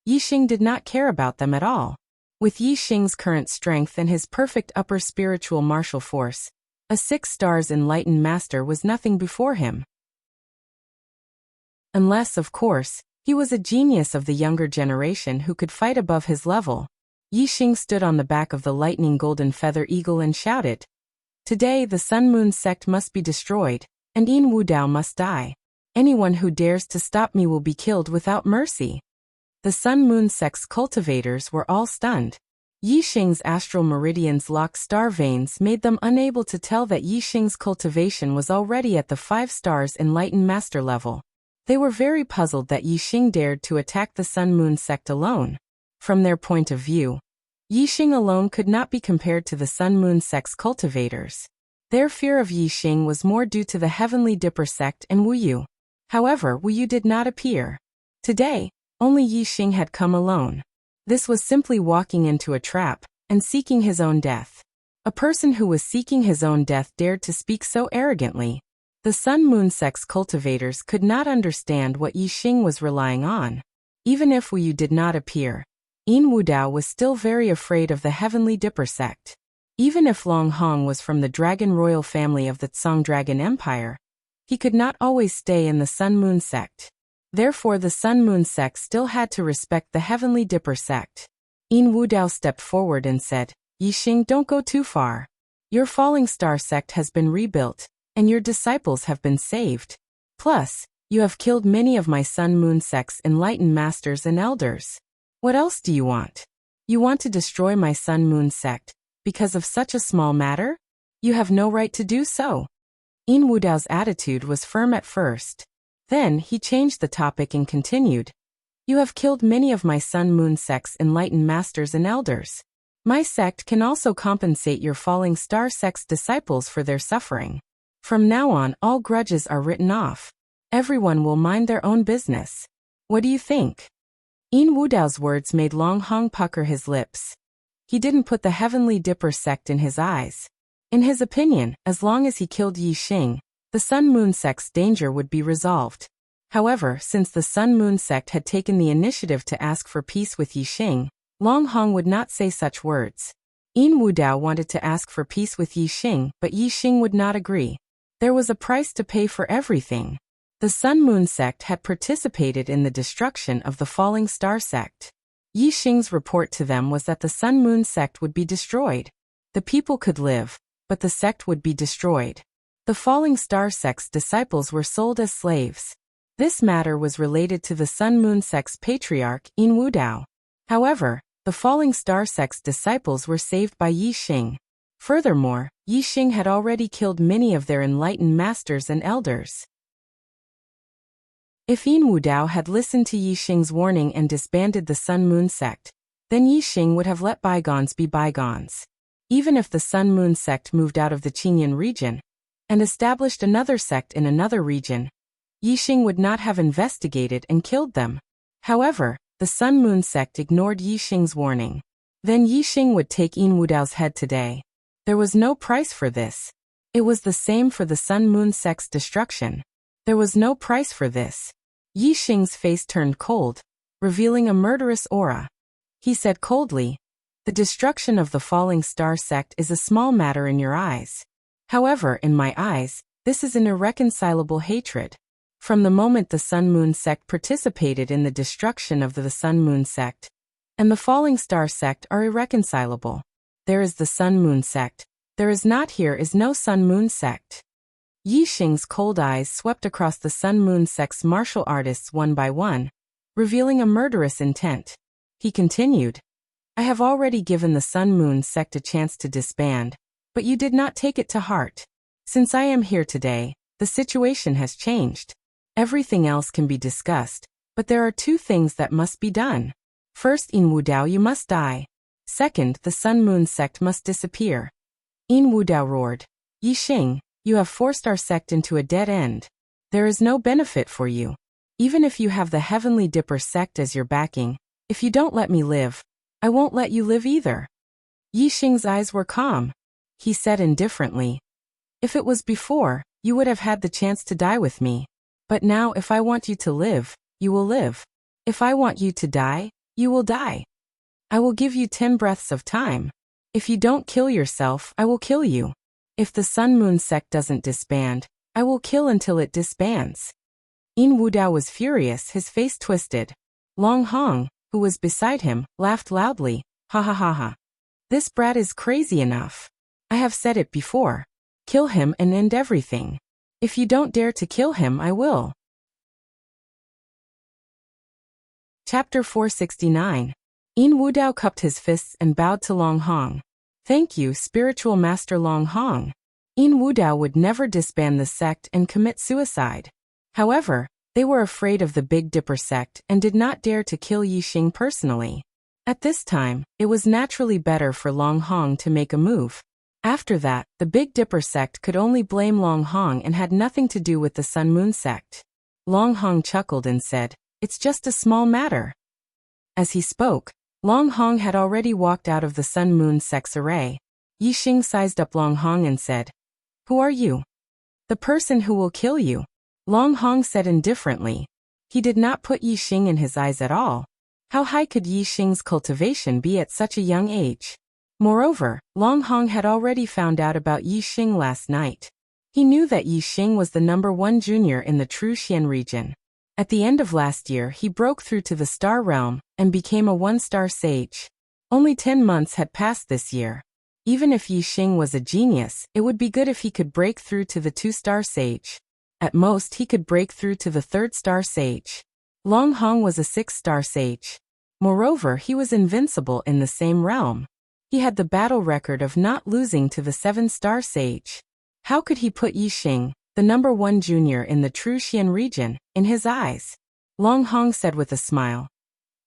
Yixing did not care about them at all. With Yixing's current strength and his perfect upper spiritual martial force, a 6 stars enlightened master was nothing before him. Unless, of course, he was a genius of the younger generation who could fight above his level. Yixing stood on the back of the Lightning Golden Feather Eagle and shouted, "Today the Sun Moon sect must be destroyed, and Yin Wudao must die. Anyone who dares to stop me will be killed without mercy." The Sun Moon sect's cultivators were all stunned. Yixing's astral meridians locked star veins made them unable to tell that Yixing's cultivation was already at the 5 stars enlightened master level. They were very puzzled that Yixing dared to attack the Sun Moon sect alone. From their point of view, Yixing alone could not be compared to the Sun Moon sect's cultivators. Their fear of Yixing was more due to the Heavenly Dipper sect and Wu Yu. However, Wu Yu did not appear. Today, only Yixing had come alone. This was simply walking into a trap and seeking his own death. A person who was seeking his own death dared to speak so arrogantly. The Sun Moon sect's cultivators could not understand what Yixing was relying on. Even if Wu Yu did not appear, Yin Wudao was still very afraid of the Heavenly Dipper sect. Even if Long Hong was from the Dragon Royal family of the Tsang Dragon Empire, he could not always stay in the Sun Moon sect. Therefore the Sun Moon sect still had to respect the Heavenly Dipper sect. Yin Wudao stepped forward and said, Yixing, don't go too far. Your Falling Star sect has been rebuilt, and your disciples have been saved. Plus, you have killed many of my Sun Moon sect's enlightened masters and elders. What else do you want? You want to destroy my Sun Moon sect because of such a small matter? You have no right to do so. Yin Wudao's attitude was firm at first. Then he changed the topic and continued. You have killed many of my Sun Moon sect's enlightened masters and elders. My sect can also compensate your Falling Star sect's disciples for their suffering. From now on, all grudges are written off. Everyone will mind their own business. What do you think? Yin Wudao's words made Long Hong pucker his lips. He didn't put the Heavenly Dipper sect in his eyes. In his opinion, as long as he killed Yixing, the Sun Moon sect's danger would be resolved. However, since the Sun Moon sect had taken the initiative to ask for peace with Yixing, Long Hong would not say such words. Yin Wudao wanted to ask for peace with Yixing, but Yixing would not agree. There was a price to pay for everything. The Sun Moon sect had participated in the destruction of the Falling Star sect. Yixing's report to them was that the Sun Moon sect would be destroyed. The people could live, but the sect would be destroyed. The Falling Star sect's disciples were sold as slaves. This matter was related to the Sun Moon sect's patriarch, Yin Wudao. However, the Falling Star sect's disciples were saved by Yixing. Furthermore, Yixing had already killed many of their enlightened masters and elders. If Yin Wudao had listened to Yixing's warning and disbanded the Sun Moon sect, then Yixing would have let bygones be bygones. Even if the Sun Moon sect moved out of the Qingyan region and established another sect in another region, Yixing would not have investigated and killed them. However, the Sun Moon sect ignored Yixing's warning. Then Yixing would take Yin Wudao's head today. There was no price for this. It was the same for the Sun Moon sect's destruction. There was no price for this. Yixing's face turned cold, revealing a murderous aura. He said coldly, the destruction of the Falling Star sect is a small matter in your eyes. However, in my eyes, this is an irreconcilable hatred. From the moment the Sun Moon sect participated in the destruction of the Sun Moon sect, and the Falling Star sect are irreconcilable. There is the Sun Moon sect. There is not here is no Sun Moon sect. Yixing's cold eyes swept across the Sun Moon sect's martial artists one by one, revealing a murderous intent. He continued, I have already given the Sun Moon sect a chance to disband, but you did not take it to heart. Since I am here today, the situation has changed. Everything else can be discussed, but there are two things that must be done. First, Yin Wudao, you must die. Second, the Sun Moon sect must disappear. Yin Wudao roared, Yixing, you have forced our sect into a dead end. There is no benefit for you. Even if you have the Heavenly Dipper sect as your backing, if you don't let me live, I won't let you live either. Yixing's eyes were calm. He said indifferently, if it was before, you would have had the chance to die with me. But now if I want you to live, you will live. If I want you to die, you will die. I will give you 10 breaths of time. If you don't kill yourself, I will kill you. If the Sun Moon sect doesn't disband, I will kill until it disbands. Yin Wudao was furious, his face twisted. Long Hong, who was beside him, laughed loudly, ha ha ha ha. This brat is crazy enough. I have said it before. Kill him and end everything. If you don't dare to kill him, I will. Chapter 469. Yin Wudao cupped his fists and bowed to Long Hong. Thank you, spiritual master Long Hong. Yin Wudao would never disband the sect and commit suicide. However, They were afraid of the Big Dipper sect and did not dare to kill Yixing personally. At this time, it was naturally better for Long Hong to make a move. After that, the Big Dipper sect could only blame Long Hong and had nothing to do with the Sun Moon sect. Long Hong chuckled and said, "It's just a small matter." As he spoke, Long Hong had already walked out of the Sun Moon sect's array. Yixing sized up Long Hong and said, "Who are you?" "The person who will kill you," Long Hong said indifferently. He did not put Yixing in his eyes at all. How high could Yixing's cultivation be at such a young age? Moreover, Long Hong had already found out about Yixing last night. He knew that Yixing was the #1 junior in the True Xian region. At the end of last year he broke through to the Star Realm and became a 1-star sage. Only 10 months had passed this year. Even if Yixing was a genius, it would be good if he could break through to the 2-star sage. At most he could break through to the 3rd-star sage. Long Hong was a 6-star sage. Moreover, he was invincible in the same realm. He had the battle record of not losing to the 7-star sage. How could he put Yixing, the #1 junior in the True Xian region, in his eyes? Long Hong said with a smile,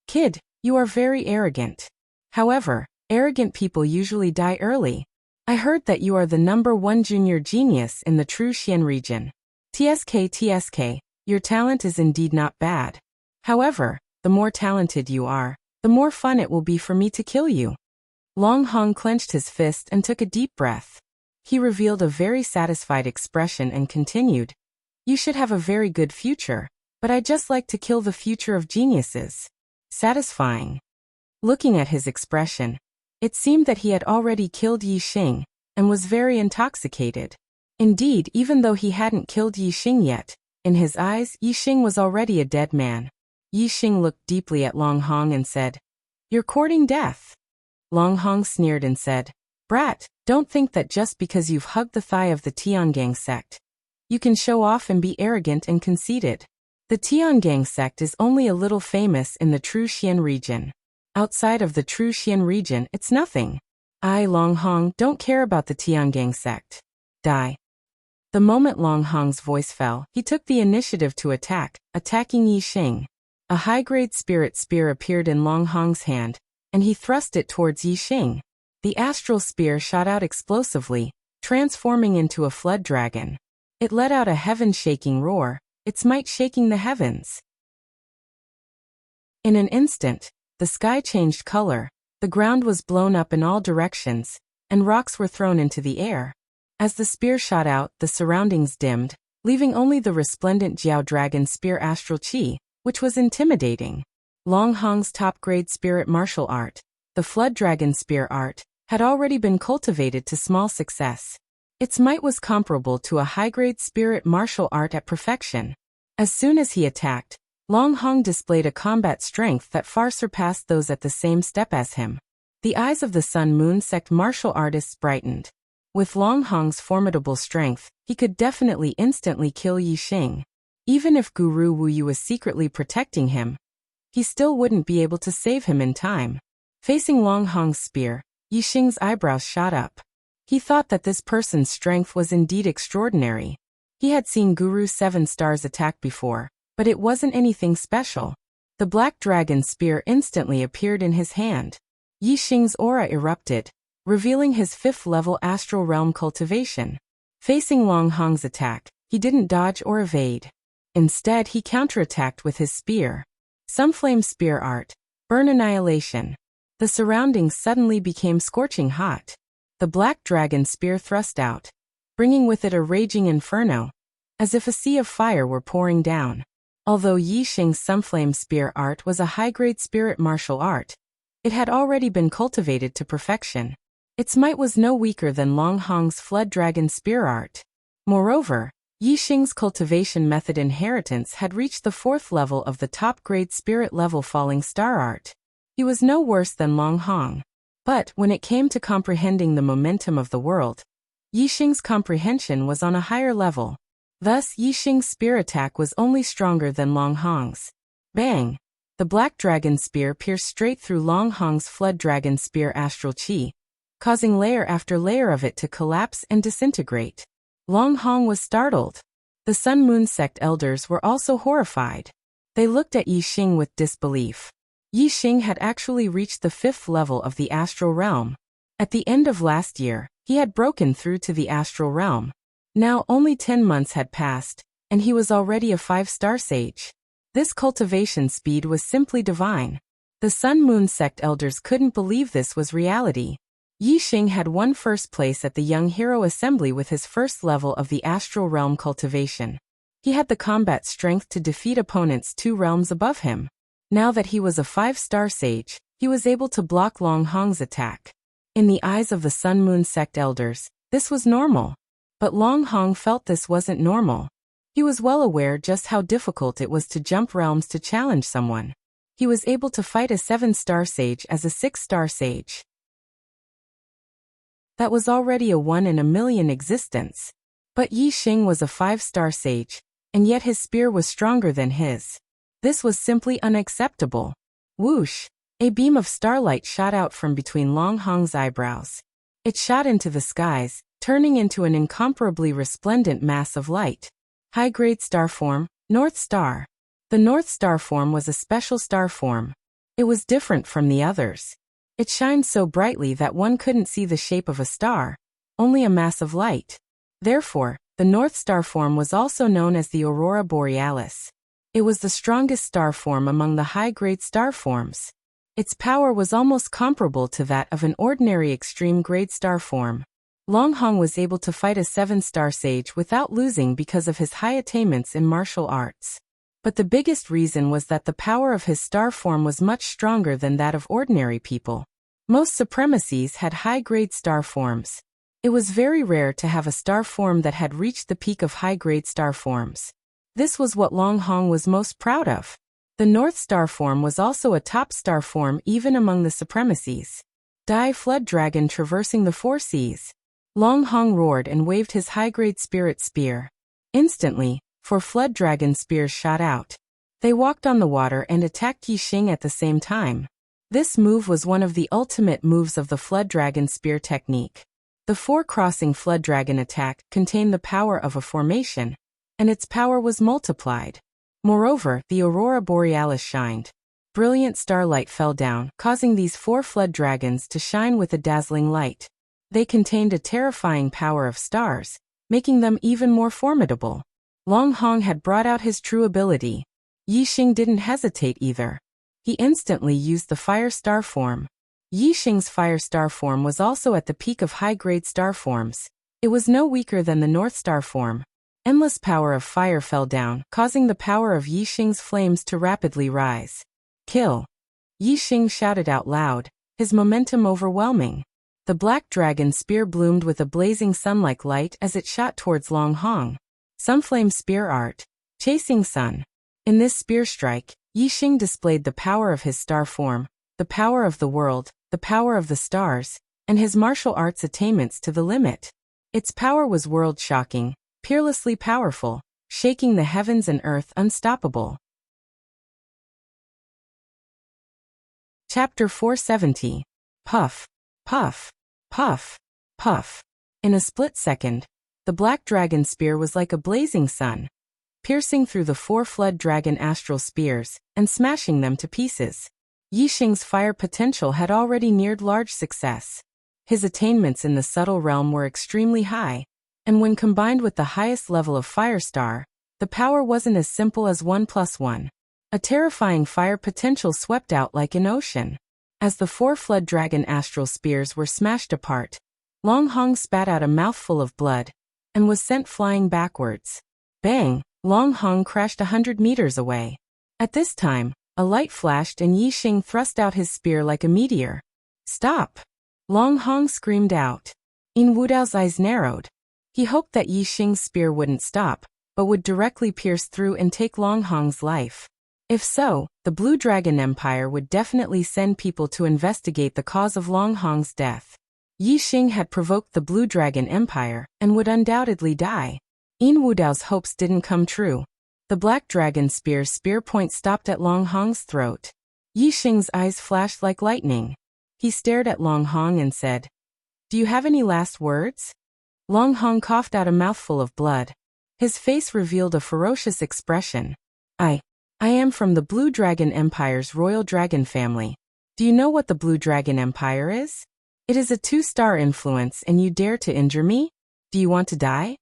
"Kid, you are very arrogant. However, arrogant people usually die early. I heard that you are the #1 junior genius in the True Xian region. TSK, your talent is indeed not bad. However, the more talented you are, the more fun it will be for me to kill you." Long Hong clenched his fist and took a deep breath. He revealed a very satisfied expression and continued, "You should have a very good future, but I just like to kill the future of geniuses." Satisfying. Looking at his expression, it seemed that he had already killed Yixing and was very intoxicated. Indeed, even though he hadn't killed Yixing yet, in his eyes Yixing was already a dead man. Yixing looked deeply at Long Hong and said, "You're courting death." Long Hong sneered and said, "Brat, don't think that just because you've hugged the thigh of the Tiangang sect, you can show off and be arrogant and conceited. The Tiangang sect is only a little famous in the True Xian region. Outside of the True Xian region, it's nothing. I, Long Hong, don't care about the Tiangang sect. Die." The moment Long Hong's voice fell, he took the initiative to attacking Yixing. A high-grade spirit spear appeared in Long Hong's hand, and he thrust it towards Yixing. The astral spear shot out explosively, transforming into a flood dragon. It let out a heaven-shaking roar, its might shaking the heavens. In an instant, the sky changed color, the ground was blown up in all directions, and rocks were thrown into the air. As the spear shot out, the surroundings dimmed, leaving only the resplendent Jiao Dragon Spear Astral Chi, which was intimidating. Long Hong's top-grade spirit martial art, the Flood Dragon Spear art, had already been cultivated to small success. Its might was comparable to a high-grade spirit martial art at perfection. As soon as he attacked, Long Hong displayed a combat strength that far surpassed those at the same step as him. The eyes of the Sun Moon sect martial artists brightened. With Long Hong's formidable strength, he could definitely instantly kill Yixing. Even if Guru Wu Yu was secretly protecting him, he still wouldn't be able to save him in time. Facing Long Hong's spear, Yixing's eyebrows shot up. He thought that this person's strength was indeed extraordinary. He had seen Guru's 7 stars attack before, but it wasn't anything special. The Black Dragon Spear instantly appeared in his hand. Yixing's aura erupted, revealing his 5th-level astral realm cultivation. Facing Long Hong's attack, he didn't dodge or evade. Instead, he counterattacked with his spear. Sunflame Spear Art, Burn Annihilation. The surroundings suddenly became scorching hot. The Black Dragon Spear thrust out, bringing with it a raging inferno, as if a sea of fire were pouring down. Although Yixing's Sunflame Spear Art was a high-grade spirit martial art, it had already been cultivated to perfection. Its might was no weaker than Long Hong's Flood Dragon Spear Art. Moreover, Yixing's cultivation method inheritance had reached the 4th level of the top-grade spirit level Falling Star Art. He was no worse than Long Hong. But when it came to comprehending the momentum of the world, Yixing's comprehension was on a higher level. Thus, Yixing's spear attack was only stronger than Long Hong's. Bang! The Black Dragon Spear pierced straight through Long Hong's Flood Dragon Spear Astral Chi, causing layer after layer of it to collapse and disintegrate. Long Hong was startled. The Sun Moon sect elders were also horrified. They looked at Yi Xing with disbelief. Yi Xing had actually reached the 5th level of the astral realm. At the end of last year, he had broken through to the astral realm. Now only 10 months had passed, and he was already a 5-star sage. This cultivation speed was simply divine. The Sun Moon sect elders couldn't believe this was reality. Yi Xing had won first place at the Young Hero Assembly with his 1st level of the astral realm cultivation. He had the combat strength to defeat opponents 2 realms above him. Now that he was a 5-star sage, he was able to block Long Hong's attack. In the eyes of the Sun Moon sect elders, this was normal. But Long Hong felt this wasn't normal. He was well aware just how difficult it was to jump realms to challenge someone. He was able to fight a 7-star sage as a 6-star sage. That was already a 1 in a million existence. But Yi Xing was a 5-star sage, and yet his spear was stronger than his. This was simply unacceptable. Whoosh! A beam of starlight shot out from between Long Hong's eyebrows. It shot into the skies, turning into an incomparably resplendent mass of light. High-grade star form, North Star. The North Star form was a special star form. It was different from the others. It shined so brightly that one couldn't see the shape of a star, only a mass of light. Therefore, the North Star form was also known as the Aurora Borealis. It was the strongest star form among the high-grade star forms. Its power was almost comparable to that of an ordinary extreme-grade star form. Long Hong was able to fight a 7-star sage without losing because of his high attainments in martial arts. But the biggest reason was that the power of his star form was much stronger than that of ordinary people. Most supremacies had high-grade star forms. It was very rare to have a star form that had reached the peak of high-grade star forms. This was what Long Hong was most proud of. The North Star form was also a top star form even among the supremacies. Die Flood Dragon traversing the 4 seas. Long Hong roared and waved his high-grade spirit spear. Instantly, 4 Flood Dragon spears shot out. They walked on the water and attacked Yi Xing at the same time. This move was one of the ultimate moves of the Flood Dragon spear technique. The 4-crossing Flood Dragon attack contained the power of a formation, and its power was multiplied. Moreover, the Aurora Borealis shined. Brilliant starlight fell down, causing these 4 Flood Dragons to shine with a dazzling light. They contained a terrifying power of stars, making them even more formidable. Long Hong had brought out his true ability. Yi Xing didn't hesitate either. He instantly used the Fire Star form. Yi Xing's Fire Star form was also at the peak of high-grade star forms. It was no weaker than the North Star form. Endless power of fire fell down, causing the power of Yi Xing's flames to rapidly rise. Kill! Yi Xing shouted out loud, his momentum overwhelming. The Black Dragon spear bloomed with a blazing sun-like light as it shot towards Long Hong. Sunflame spear art. Chasing sun. In this spear strike, Yi Xing displayed the power of his star form, the power of the world, the power of the stars, and his martial arts attainments to the limit. Its power was world-shocking, peerlessly powerful, shaking the heavens and earth unstoppable. Chapter 470. Puff, puff, puff, puff. In a split second, the Black Dragon spear was like a blazing sun, piercing through the 4 Flood Dragon astral spears and smashing them to pieces. Yi Xing's fire potential had already neared large success. His attainments in the subtle realm were extremely high, and when combined with the highest level of Fire Star, the power wasn't as simple as 1 + 1. A terrifying fire potential swept out like an ocean. As the 4 Flood Dragon astral spears were smashed apart, Long Hong spat out a mouthful of blood and was sent flying backwards. Bang! Long Hong crashed 100 meters away. At this time, a light flashed and Yi Xing thrust out his spear like a meteor. Stop! Long Hong screamed out. In Wudao's eyes narrowed. He hoped that Yi Xing's spear wouldn't stop, but would directly pierce through and take Long Hong's life. If so, the Blue Dragon Empire would definitely send people to investigate the cause of Long Hong's death. Yi Xing had provoked the Blue Dragon Empire and would undoubtedly die. In Wudao's hopes didn't come true. The Black Dragon spear's spear point stopped at Long Hong's throat. Yi Xing's eyes flashed like lightning. He stared at Long Hong and said, "Do you have any last words?" Long Hong coughed out a mouthful of blood. His face revealed a ferocious expression. I am from the Blue Dragon Empire's royal dragon family. Do you know what the Blue Dragon Empire is? It is a 2-star influence and you dare to injure me? Do you want to die?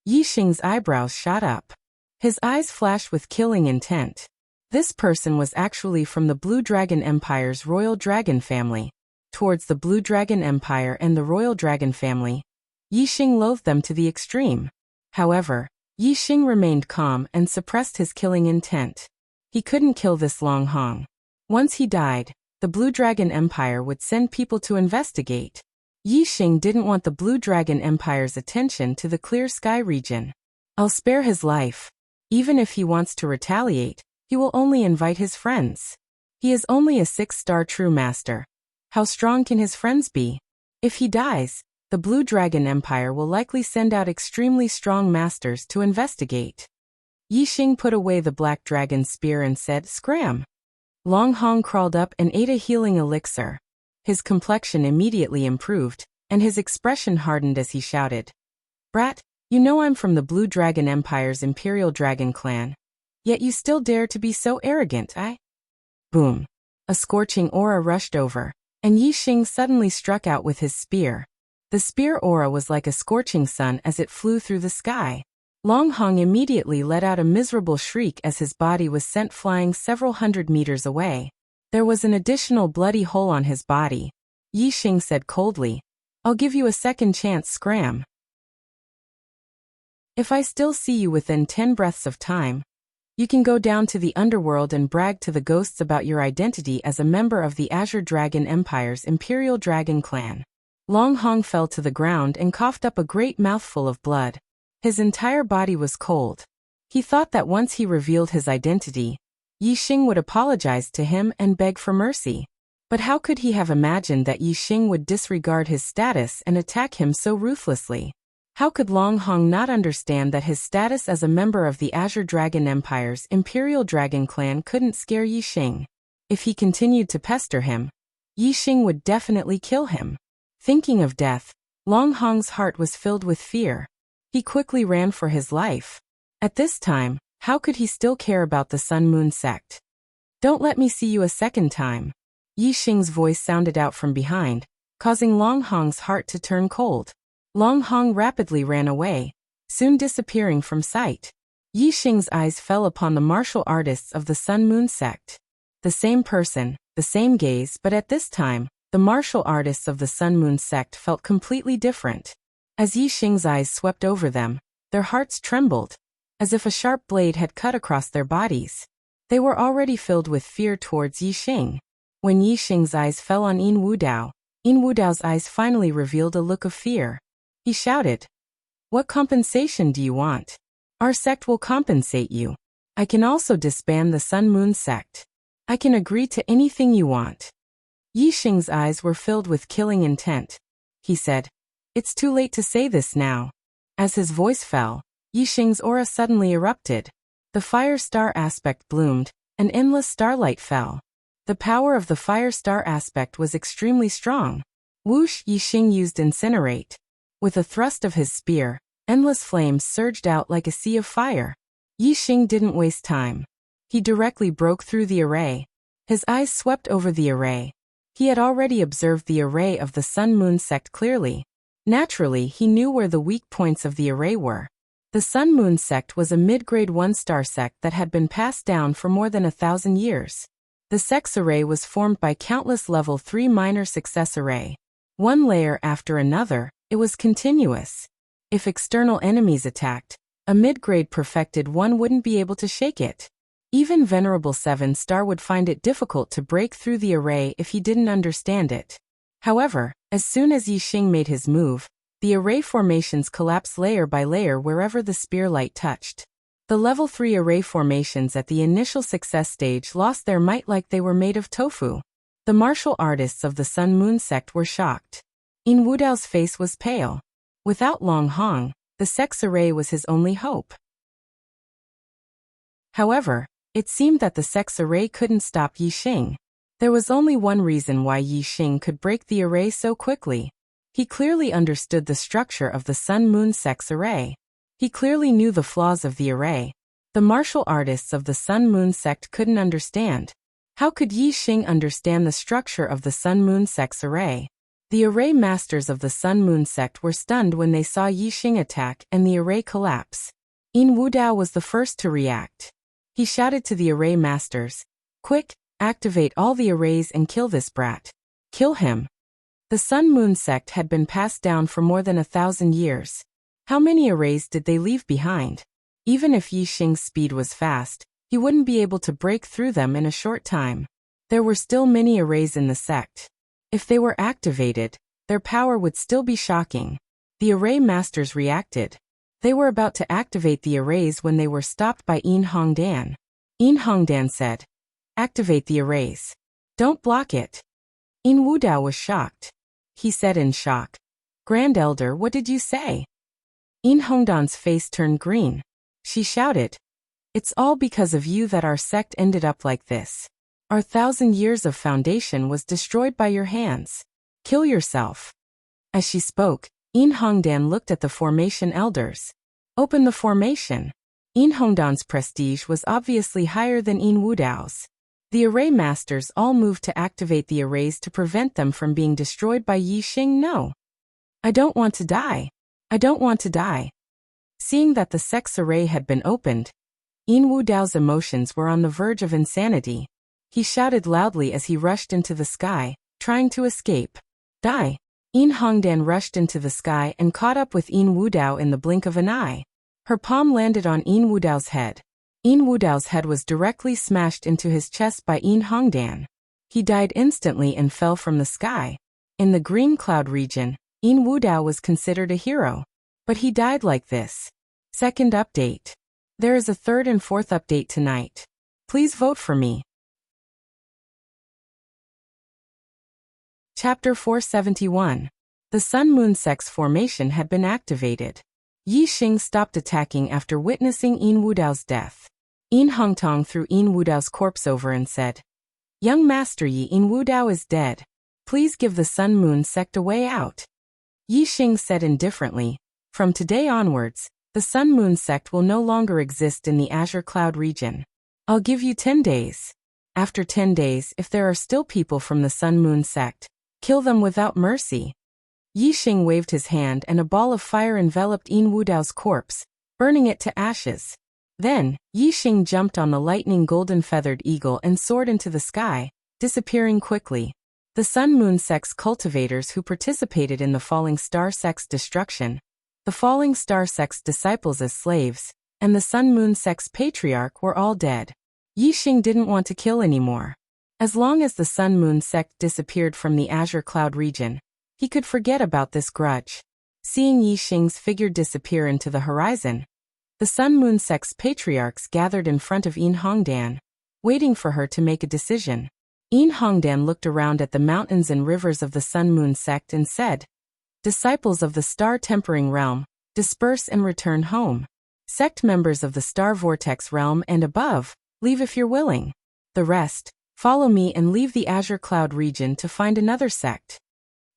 Yi Xing's eyebrows shot up. His eyes flashed with killing intent. This person was actually from the Blue Dragon Empire's royal dragon family. Towards the Blue Dragon Empire and the royal dragon family, Yi Xing loathed them to the extreme. However, Yi Xing remained calm and suppressed his killing intent. He couldn't kill this Long Hong. Once he died, the Blue Dragon Empire would send people to investigate. Yi Xing didn't want the Blue Dragon Empire's attention to the Clear Sky region. I'll spare his life. Even if he wants to retaliate, he will only invite his friends. He is only a 6-star true master. How strong can his friends be? If he dies, the Blue Dragon Empire will likely send out extremely strong masters to investigate. Yi Xing put away the black dragon's spear and said, "Scram." Long Hong crawled up and ate a healing elixir. His complexion immediately improved, and his expression hardened as he shouted, "Brat, you know I'm from the Blue Dragon Empire's Imperial Dragon Clan. Yet you still dare to be so arrogant, Boom. A scorching aura rushed over, and Yi Xing suddenly struck out with his spear. The spear aura was like a scorching sun as it flew through the sky. Long Hong immediately let out a miserable shriek as his body was sent flying several hundred meters away. There was an additional bloody hole on his body. Yi Xing said coldly, "I'll give you a second chance, Scram. If I still see you within 10 breaths of time, you can go down to the underworld and brag to the ghosts about your identity as a member of the Azure Dragon Empire's Imperial Dragon Clan." Long Hong fell to the ground and coughed up a great mouthful of blood. His entire body was cold. He thought that once he revealed his identity, Yi Xing would apologize to him and beg for mercy. But how could he have imagined that Yi Xing would disregard his status and attack him so ruthlessly? How could Long Hong not understand that his status as a member of the Azure Dragon Empire's Imperial Dragon Clan couldn't scare Yi Xing? If he continued to pester him, Yi Xing would definitely kill him. Thinking of death, Long Hong's heart was filled with fear. He quickly ran for his life. At this time, how could he still care about the Sun Moon sect? "Don't let me see you a second time." Yi Xing's voice sounded out from behind, causing Long Hong's heart to turn cold. Long Hong rapidly ran away, soon disappearing from sight. Yi Xing's eyes fell upon the martial artists of the Sun Moon sect. The same person, the same gaze, but at this time, the martial artists of the Sun Moon sect felt completely different. As Yi Xing's eyes swept over them, their hearts trembled, as if a sharp blade had cut across their bodies. They were already filled with fear towards Yi Xing. When Yi Xing's eyes fell on Yin Wudao's eyes finally revealed a look of fear. He shouted, "What compensation do you want? Our sect will compensate you. I can also disband the Sun Moon sect. I can agree to anything you want." Yi Xing's eyes were filled with killing intent. He said, "It's too late to say this now." As his voice fell, Yi Xing's aura suddenly erupted. The fire star aspect bloomed, and endless starlight fell. The power of the fire star aspect was extremely strong. Whoosh! Yi Xing used incinerate. With a thrust of his spear, endless flames surged out like a sea of fire. Yi Xing didn't waste time. He directly broke through the array. His eyes swept over the array. He had already observed the array of the Sun Moon sect clearly. Naturally, he knew where the weak points of the array were. The Sun Moon sect was a mid-grade 1-star sect that had been passed down for more than 1,000 years. The sect's array was formed by countless level 3 minor success array. One layer after another, it was continuous. If external enemies attacked, a mid-grade perfected one wouldn't be able to shake it. Even Venerable 7-star would find it difficult to break through the array if he didn't understand it. However, as soon as Yi Xing made his move, the array formations collapsed layer by layer wherever the spear light touched. The level 3 array formations at the initial success stage lost their might like they were made of tofu. The martial artists of the Sun Moon sect were shocked. Yin Wudao's face was pale. Without Long Hong, the sect's array was his only hope. However, it seemed that the sect's array couldn't stop Yi Xing. There was only one reason why Yi Xing could break the array so quickly. He clearly understood the structure of the Sun Moon sect's array. He clearly knew the flaws of the array. The martial artists of the Sun Moon sect couldn't understand. How could Yi Xing understand the structure of the Sun Moon sect's array? The array masters of the Sun Moon sect were stunned when they saw Yi Xing attack and the array collapse. Yin Wudao was the first to react. He shouted to the array masters, "Quick, activate all the arrays and kill this brat. Kill him." The Sun Moon sect had been passed down for more than 1,000 years. How many arrays did they leave behind? Even if Yi Xing's speed was fast, he wouldn't be able to break through them in a short time. There were still many arrays in the sect. If they were activated, their power would still be shocking. The array masters reacted. They were about to activate the arrays when they were stopped by Yin Hongdan. Yin Hongdan said, "Activate the arrays. Don't block it." Yin Wudao was shocked. He said in shock, "Grand Elder, what did you say?" Yin Hongdan's face turned green. She shouted, "It's all because of you that our sect ended up like this. Our 1,000 years of foundation was destroyed by your hands. Kill yourself." As she spoke, Yin Hongdan looked at the formation elders. Open the formation. Yin Hongdan's prestige was obviously higher than Yin Wudao's. The array masters all moved to activate the arrays to prevent them from being destroyed by Yi Xing. "No. I don't want to die. I don't want to die." Seeing that the sect's array had been opened, Yin Wudao's emotions were on the verge of insanity. He shouted loudly as he rushed into the sky, trying to escape. "Die!" Yin Hongdan rushed into the sky and caught up with Yin Wudao in the blink of an eye. Her palm landed on Yin Wudao's head. Yin Wudao's head was directly smashed into his chest by Yin Hongdan. He died instantly and fell from the sky. In the green cloud region, Yin Wudao was considered a hero. But he died like this. Second update. There is a third and fourth update tonight. Please vote for me. Chapter 471. The Sun Moon sect's formation had been activated. Yi Xing stopped attacking after witnessing Yin Wudao's death. Yin Hongtong threw Yin Wudao's corpse over and said, "Young Master Yi, Yin Wudao is dead. Please give the Sun Moon sect a way out." Yi Xing said indifferently, "From today onwards, the Sun Moon sect will no longer exist in the Azure Cloud region. I'll give you 10 days. After 10 days, if there are still people from the Sun Moon sect, kill them without mercy." Yi Xing waved his hand and a ball of fire enveloped Yin Wudao's corpse, burning it to ashes. Then, Yi Xing jumped on the lightning golden feathered eagle and soared into the sky, disappearing quickly. The Sun Moon sect's cultivators who participated in the Falling Star sect's destruction, the Falling Star sect's disciples as slaves, and the Sun Moon sect's patriarch were all dead. Yi Xing didn't want to kill anymore. As long as the Sun Moon sect disappeared from the Azure Cloud region, he could forget about this grudge. Seeing Yi Xing's figure disappear into the horizon, the Sun Moon sect's patriarchs gathered in front of Yin Hongdan, waiting for her to make a decision. Yin Hongdan looked around at the mountains and rivers of the Sun Moon sect and said, "Disciples of the Star-Tempering Realm, disperse and return home. Sect members of the Star Vortex Realm and above, leave if you're willing. The rest, follow me and leave the Azure Cloud region to find another sect."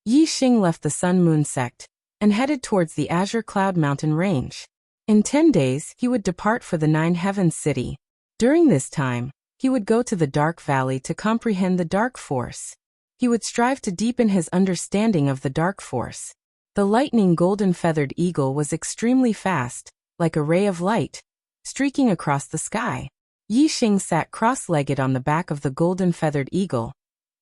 Yi Xing left the Sun Moon sect and headed towards the Azure Cloud mountain range. In 10 days, he would depart for the Nine Heavens city. During this time, he would go to the Dark Valley to comprehend the Dark Force. He would strive to deepen his understanding of the Dark Force. The lightning golden feathered eagle was extremely fast, like a ray of light, streaking across the sky. Yi Xing sat cross-legged on the back of the golden feathered eagle,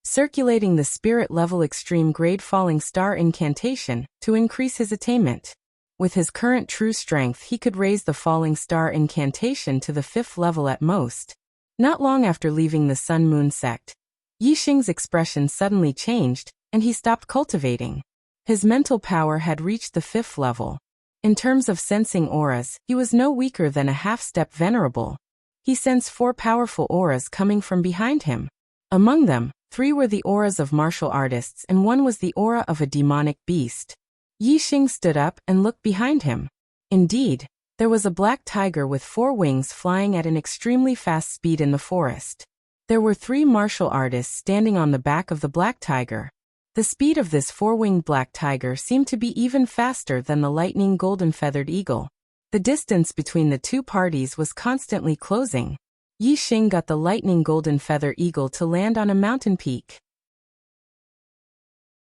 circulating the spirit-level extreme grade falling star incantation to increase his attainment. With his current true strength, he could raise the falling star incantation to the 5th level at most. Not long after leaving the Sun Moon sect, Yi Xing's expression suddenly changed, and he stopped cultivating. His mental power had reached the 5th level. In terms of sensing auras, he was no weaker than a half-step venerable. He sensed 4 powerful auras coming from behind him. Among them, 3 were the auras of martial artists and 1 was the aura of a demonic beast. Yi Xing stood up and looked behind him. Indeed, there was a black tiger with 4 wings flying at an extremely fast speed in the forest. There were 3 martial artists standing on the back of the black tiger. The speed of this 4-winged black tiger seemed to be even faster than the lightning golden feathered eagle. The distance between the two parties was constantly closing. Yi Xing got the lightning golden feather eagle to land on a mountain peak.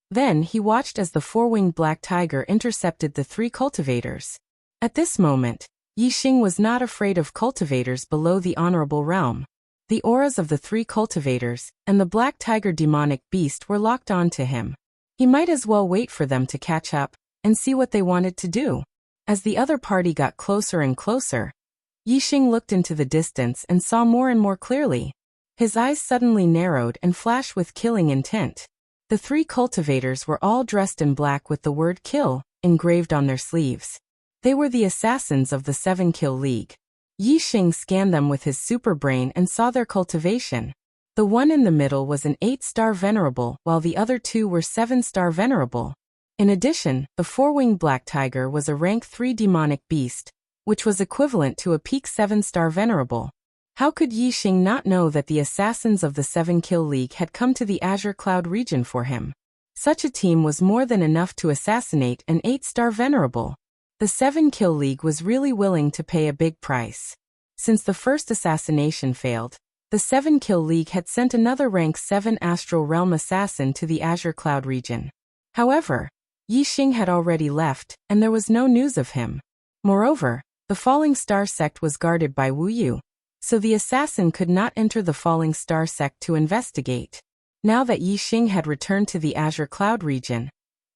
Then he watched as the four-winged black tiger intercepted the three cultivators. At this moment, Yi Xing was not afraid of cultivators below the honorable realm. The auras of the three cultivators and the black tiger demonic beast were locked onto him. He might as well wait for them to catch up and see what they wanted to do. As the other party got closer and closer, Yi Xing looked into the distance and saw more and more clearly. His eyes suddenly narrowed and flashed with killing intent. The three cultivators were all dressed in black with the word kill engraved on their sleeves. They were the assassins of the 7-Kill League. Yi Xing scanned them with his super brain and saw their cultivation. The one in the middle was an 8-star venerable, while the other two were 7-star venerable. In addition, the four-winged black tiger was a rank 3 demonic beast, which was equivalent to a peak 7-star venerable. How could Yi Xing not know that the assassins of the 7-Kill League had come to the Azure Cloud region for him? Such a team was more than enough to assassinate an 8-star venerable. The 7-Kill League was really willing to pay a big price. Since the first assassination failed, the 7-Kill League had sent another rank 7 Astral Realm assassin to the Azure Cloud region. However, Yi Xing had already left, and there was no news of him. Moreover, the Falling Star sect was guarded by Wu Yu, so the assassin could not enter the Falling Star sect to investigate. Now that Yi Xing had returned to the Azure Cloud region,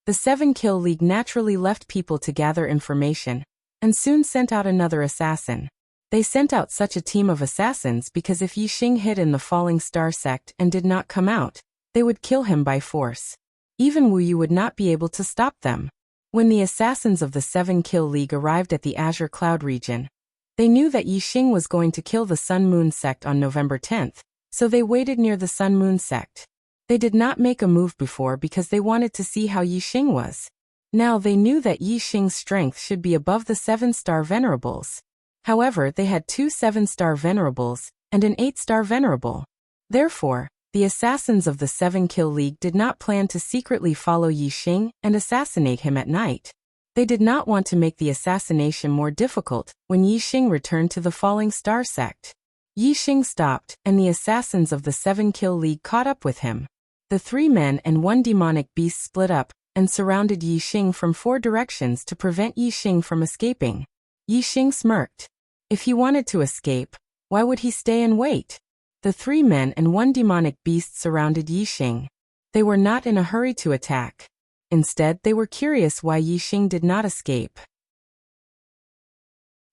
the 7-Kill League naturally left people to gather information, and soon sent out another assassin. They sent out such a team of assassins because if Yi Xing hid in the Falling Star sect and did not come out, they would kill him by force. Even Wu Yu would not be able to stop them. When the assassins of the 7-Kill League arrived at the Azure Cloud region, they knew that Yi Xing was going to kill the Sun Moon sect on November 10th, so they waited near the Sun Moon sect. They did not make a move before because they wanted to see how Yi Xing was. Now they knew that Yi Xing's strength should be above the 7-star venerables. However, they had 2 7-star venerables and an 8-star venerable. Therefore, the assassins of the 7-Kill League did not plan to secretly follow Yi Xing and assassinate him at night. They did not want to make the assassination more difficult when Yi Xing returned to the Falling Star sect. Yi Xing stopped, and the assassins of the 7-Kill League caught up with him. The 3 men and 1 demonic beast split up and surrounded Yi Xing from 4 directions to prevent Yi Xing from escaping. Yi Xing smirked. If he wanted to escape, why would he stay and wait? The 3 men and 1 demonic beast surrounded Yi Xing. They were not in a hurry to attack. Instead, they were curious why Yi Xing did not escape.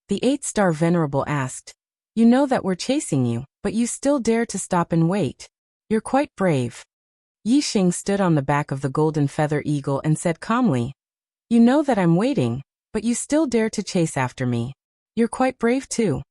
The 8-star venerable asked, "You know that we're chasing you, but you still dare to stop and wait. You're quite brave." Yi Xing stood on the back of the golden feather eagle and said calmly, "You know that I'm waiting, but you still dare to chase after me. You're quite brave too."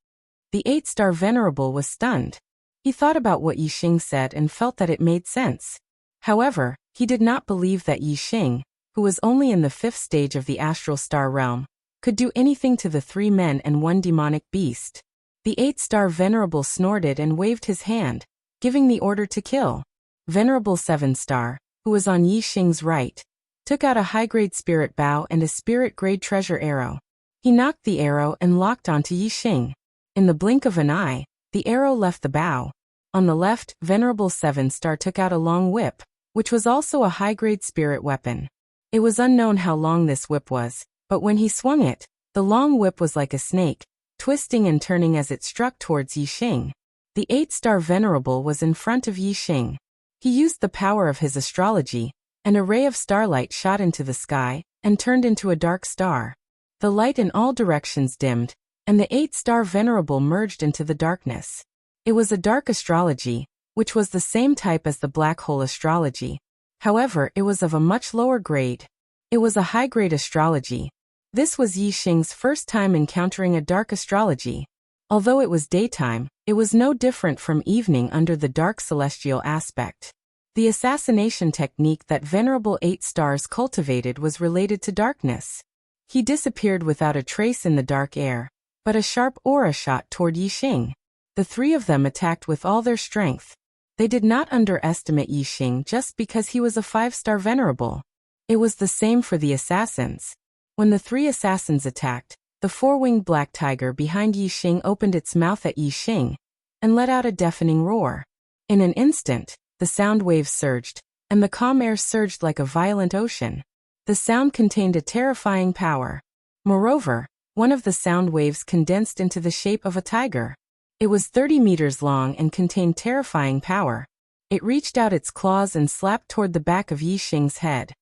The 8-star venerable was stunned. He thought about what Yi Xing said and felt that it made sense. However, he did not believe that Yi Xing, who was only in the 5th stage of the Astral Star Realm, could do anything to the 3 men and 1 demonic beast. The 8-star venerable snorted and waved his hand, giving the order to kill. Venerable 7-star, who was on Yi Xing's right, took out a high-grade spirit bow and a spirit-grade treasure arrow. He knocked the arrow and locked onto Yi Xing. In the blink of an eye, the arrow left the bow. On the left, Venerable 7-star took out a long whip, which was also a high-grade spirit weapon. It was unknown how long this whip was, but when he swung it, the long whip was like a snake, twisting and turning as it struck towards Yi Xing. The 8-star venerable was in front of Yi Xing. He used the power of his astrology, and a ray of starlight shot into the sky and turned into a dark star. The light in all directions dimmed, and the 8-star venerable merged into the darkness. It was a dark astrology, which was the same type as the black hole astrology. However, it was of a much lower grade. It was a high-grade astrology. This was Yi Xing's first time encountering a dark astrology. Although it was daytime, it was no different from evening under the dark celestial aspect. The assassination technique that Venerable 8 stars cultivated was related to darkness. He disappeared without a trace in the dark air, but a sharp aura shot toward Yi Xing. The 3 of them attacked with all their strength. They did not underestimate Yi Xing just because he was a 5-star venerable. It was the same for the assassins. When the 3 assassins attacked, The four-winged black tiger behind Yi Xing opened its mouth at Yi Xing and let out a deafening roar. In an instant, the sound waves surged, and the calm air surged like a violent ocean. The sound contained a terrifying power. Moreover, one of the sound waves condensed into the shape of a tiger. It was 30 meters long and contained terrifying power. It reached out its claws and slapped toward the back of Yi Xing's head.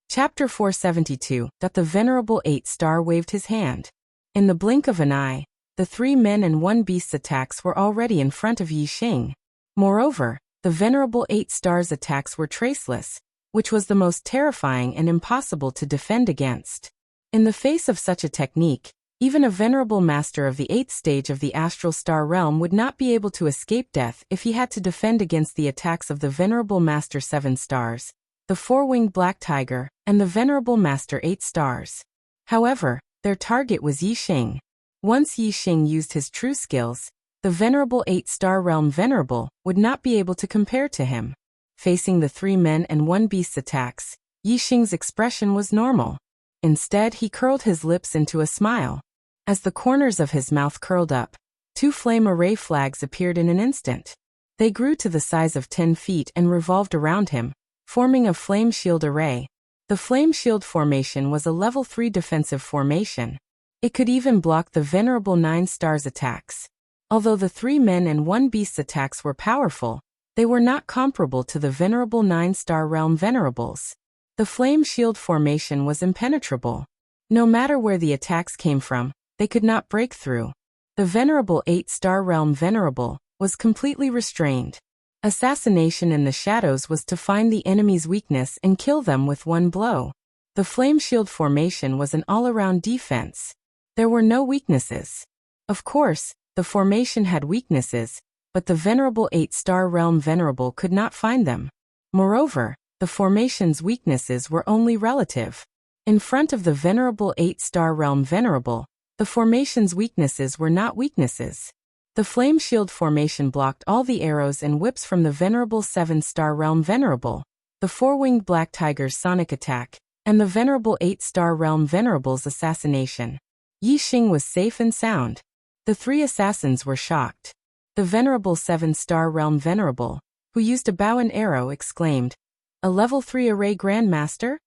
Chapter 472. The Venerable 8-Star waved his hand. In the blink of an eye, the 3 men and 1 beast's attacks were already in front of Yi Xing. Moreover, the Venerable 8-Star's attacks were traceless, which was the most terrifying and impossible to defend against. In the face of such a technique, even a venerable master of the 8th stage of the astral star realm would not be able to escape death if he had to defend against the attacks of the Venerable Master 7 Stars, the four-winged black tiger, and the Venerable Master 8 Stars. However, their target was Yi Xing. Once Yi Xing used his true skills, the Venerable 8-Star Realm Venerable would not be able to compare to him. Facing the 3 men and 1 beast's attacks, Yi Xing's expression was normal. Instead, he curled his lips into a smile. As the corners of his mouth curled up, 2 flame array flags appeared in an instant. They grew to the size of 10 feet and revolved around him, forming a flame shield array. The flame shield formation was a level 3 defensive formation. It could even block the Venerable 9 Stars' attacks. Although the 3 men and 1 beast's attacks were powerful, they were not comparable to the Venerable 9-Star Realm Venerables. The flame shield formation was impenetrable. No matter where the attacks came from, they could not break through. The Venerable 8-Star Realm Venerable was completely restrained. Assassination in the shadows was to find the enemy's weakness and kill them with one blow. The flame shield formation was an all-around defense. There were no weaknesses. Of course, the formation had weaknesses, but the Venerable 8-Star Realm Venerable could not find them. Moreover, the formation's weaknesses were only relative. In front of the Venerable 8-Star Realm Venerable, the formation's weaknesses were not weaknesses. The flame shield formation blocked all the arrows and whips from the Venerable 7-Star Realm Venerable, the four-winged black tiger's sonic attack, and the Venerable 8-Star Realm Venerable's assassination. Yi Xing was safe and sound. The 3 assassins were shocked. The Venerable 7-Star Realm Venerable, who used a bow and arrow, exclaimed, "A level 3 array Grandmaster?"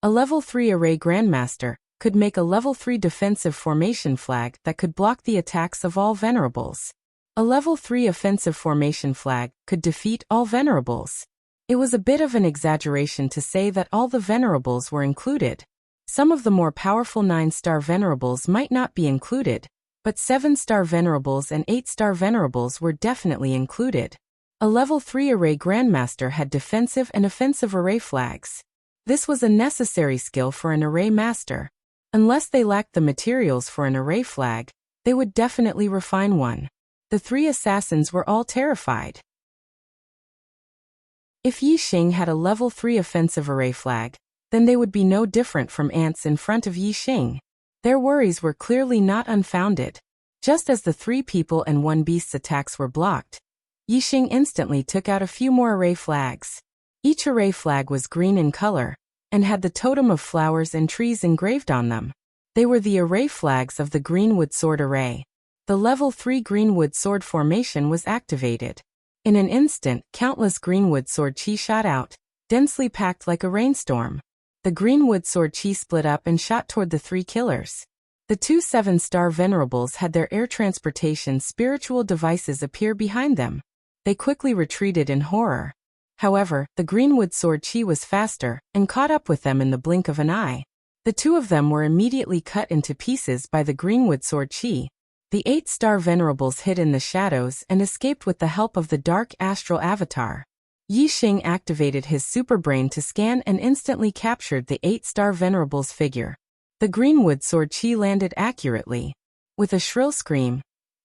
A level 3 array Grandmaster could make a level 3 defensive formation flag that could block the attacks of all Venerables. A level 3 offensive formation flag could defeat all Venerables. It was a bit of an exaggeration to say that all the Venerables were included. Some of the more powerful 9-Star Venerables might not be included, but 7-Star Venerables and 8-Star Venerables were definitely included. A level 3 array Grandmaster had defensive and offensive array flags. This was a necessary skill for an array master. Unless they lacked the materials for an array flag, they would definitely refine one. The 3 assassins were all terrified. If Yi Xing had a level 3 offensive array flag, then they would be no different from ants in front of Yi Xing. Their worries were clearly not unfounded. Just as the 3 people and 1 beast's attacks were blocked, Yi Xing instantly took out a few more array flags. Each array flag was green in color, and had the totem of flowers and trees engraved on them. They were the array flags of the Greenwood Sword Array. The level 3 Greenwood Sword formation was activated. In an instant, countless Greenwood Sword Chi shot out, densely packed like a rainstorm. The Greenwood Sword Chi split up and shot toward the 3 killers. The 2 7-Star Venerables had their air transportation spiritual devices appear behind them. They quickly retreated in horror. However, the Greenwood Sword Chi was faster, and caught up with them in the blink of an eye. The 2 of them were immediately cut into pieces by the Greenwood Sword Chi. The 8-Star Venerables hid in the shadows and escaped with the help of the Dark Astral Avatar. Yi Xing activated his superbrain to scan and instantly captured the 8-Star Venerable's figure. The Greenwood Sword Chi landed accurately. With a shrill scream,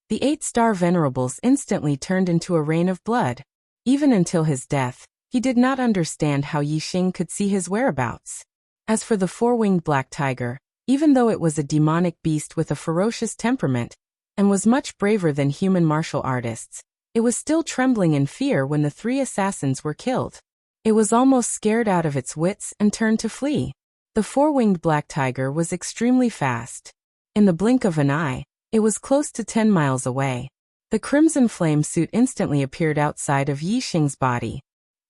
the 8-Star Venerables instantly turned into a rain of blood. Even until his death, he did not understand how Yi Xing could see his whereabouts. As for the 4-winged black tiger, even though it was a demonic beast with a ferocious temperament, and was much braver than human martial artists, it was still trembling in fear when the 3 assassins were killed. It was almost scared out of its wits and turned to flee. The four-winged black tiger was extremely fast. In the blink of an eye, it was close to 10 miles away. The crimson flame suit instantly appeared outside of Yi Xing's body.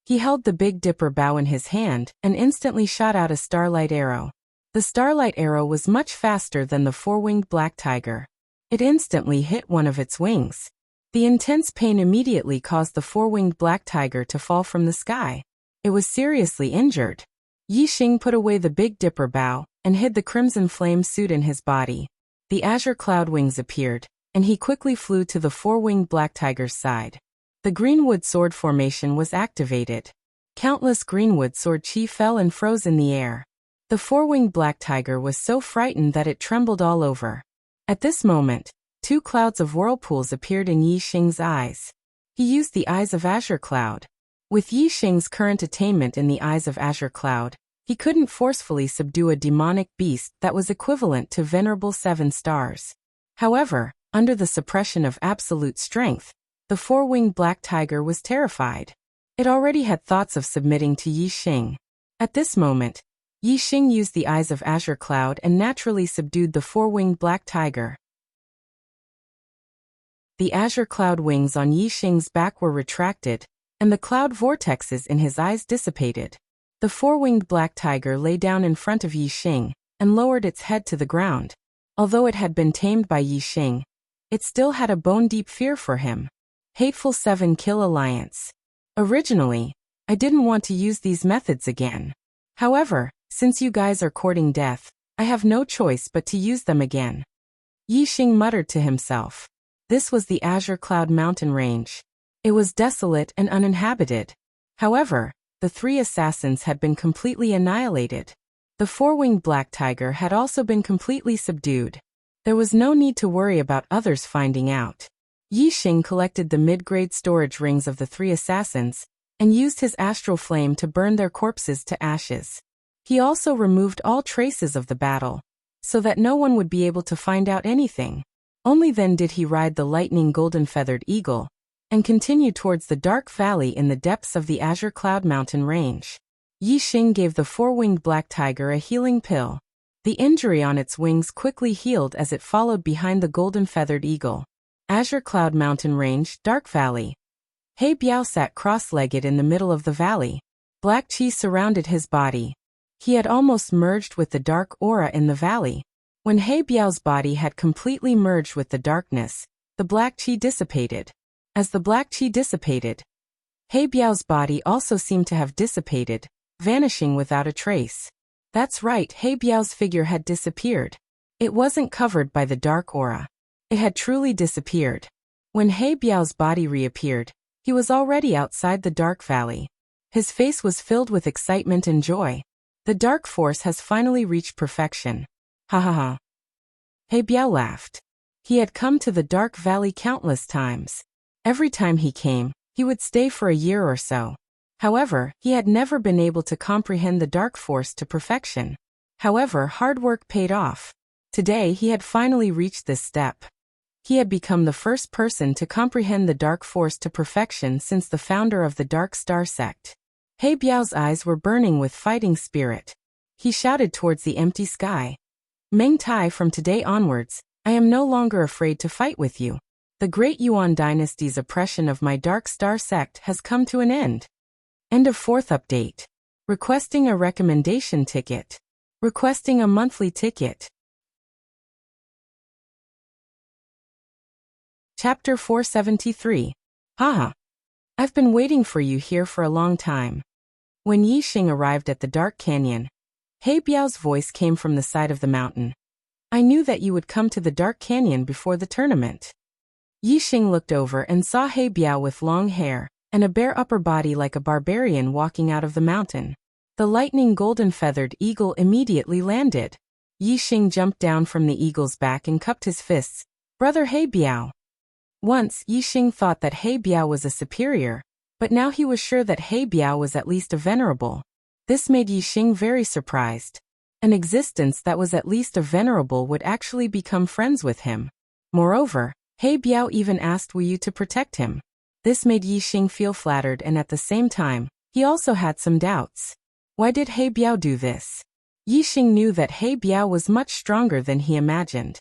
He held the Big Dipper bow in his hand and instantly shot out a starlight arrow. The starlight arrow was much faster than the four-winged black tiger. It instantly hit one of its wings. The intense pain immediately caused the four-winged black tiger to fall from the sky. It was seriously injured. Yi Xing put away the Big Dipper bow and hid the crimson flame suit in his body. The azure cloud wings appeared, and he quickly flew to the four-winged black tiger's side. The greenwood sword formation was activated. Countless greenwood sword chi fell and froze in the air. The four-winged black tiger was so frightened that it trembled all over. At this moment, 2 clouds of whirlpools appeared in Yi Xing's eyes. He used the Eyes of Azure Cloud. With Yi Xing's current attainment in the Eyes of Azure Cloud, he couldn't forcefully subdue a demonic beast that was equivalent to Venerable 7 stars. However, under the suppression of absolute strength, the four-winged black tiger was terrified. It already had thoughts of submitting to Yi Xing. At this moment, Yi Xing used the Eyes of Azure Cloud and naturally subdued the four-winged black tiger. The azure cloud wings on Yi Xing's back were retracted, and the cloud vortexes in his eyes dissipated. The four-winged black tiger lay down in front of Yi Xing and lowered its head to the ground. Although it had been tamed by Yi Xing, it still had a bone-deep fear for him. Hateful 7 Kill Alliance. Originally, I didn't want to use these methods again. However, since you guys are courting death, I have no choice but to use them again. Yi Xing muttered to himself. This was the Azure Cloud mountain range. It was desolate and uninhabited. However, the 3 assassins had been completely annihilated. The four-winged black tiger had also been completely subdued. There was no need to worry about others finding out. Yi Xing collected the mid-grade storage rings of the 3 assassins and used his astral flame to burn their corpses to ashes. He also removed all traces of the battle, so that no one would be able to find out anything. Only then did he ride the lightning golden-feathered eagle and continue towards the dark valley in the depths of the Azure Cloud mountain range. Yi Xing gave the four-winged black tiger a healing pill. The injury on its wings quickly healed as it followed behind the golden-feathered eagle. Azure Cloud mountain range, dark valley. He Biao sat cross-legged in the middle of the valley. Black chi surrounded his body. He had almost merged with the dark aura in the valley. When He Biao's body had completely merged with the darkness, the black chi dissipated. As the black chi dissipated, He Biao's body also seemed to have dissipated, vanishing without a trace. That's right, He Biao's figure had disappeared. It wasn't covered by the dark aura. It had truly disappeared. When He Biao's body reappeared, he was already outside the dark valley. His face was filled with excitement and joy. The dark force has finally reached perfection. Ha ha ha. He Biao laughed. He had come to the dark valley countless times. Every time he came, he would stay for a year or so. However, he had never been able to comprehend the dark force to perfection. However, hard work paid off. Today he had finally reached this step. He had become the first person to comprehend the dark force to perfection since the founder of the Dark Star sect. He Biao's eyes were burning with fighting spirit. He shouted towards the empty sky. Meng Tai, from today onwards, I am no longer afraid to fight with you. The great Yuan dynasty's oppression of my Dark Star sect has come to an end. End of 4th update. Requesting a recommendation ticket. Requesting a monthly ticket. Chapter 473. Haha. I've been waiting for you here for a long time. When Yi Xing arrived at the dark canyon, He Biao's voice came from the side of the mountain. I knew that you would come to the dark canyon before the tournament. Yi Xing looked over and saw He Biao with long hair and a bare upper body like a barbarian walking out of the mountain. The lightning golden-feathered eagle immediately landed. Yi Xing jumped down from the eagle's back and cupped his fists. Brother He Biao. Once, Yi Xing thought that He Biao was a superior, but now he was sure that He Biao was at least a venerable. This made Yi Xing very surprised. An existence that was at least a venerable would actually become friends with him. Moreover, He Biao even asked Wu Yu to protect him. This made Yi Xing feel flattered, and at the same time, he also had some doubts. Why did He Biao do this? Yixing knew that He Biao was much stronger than he imagined.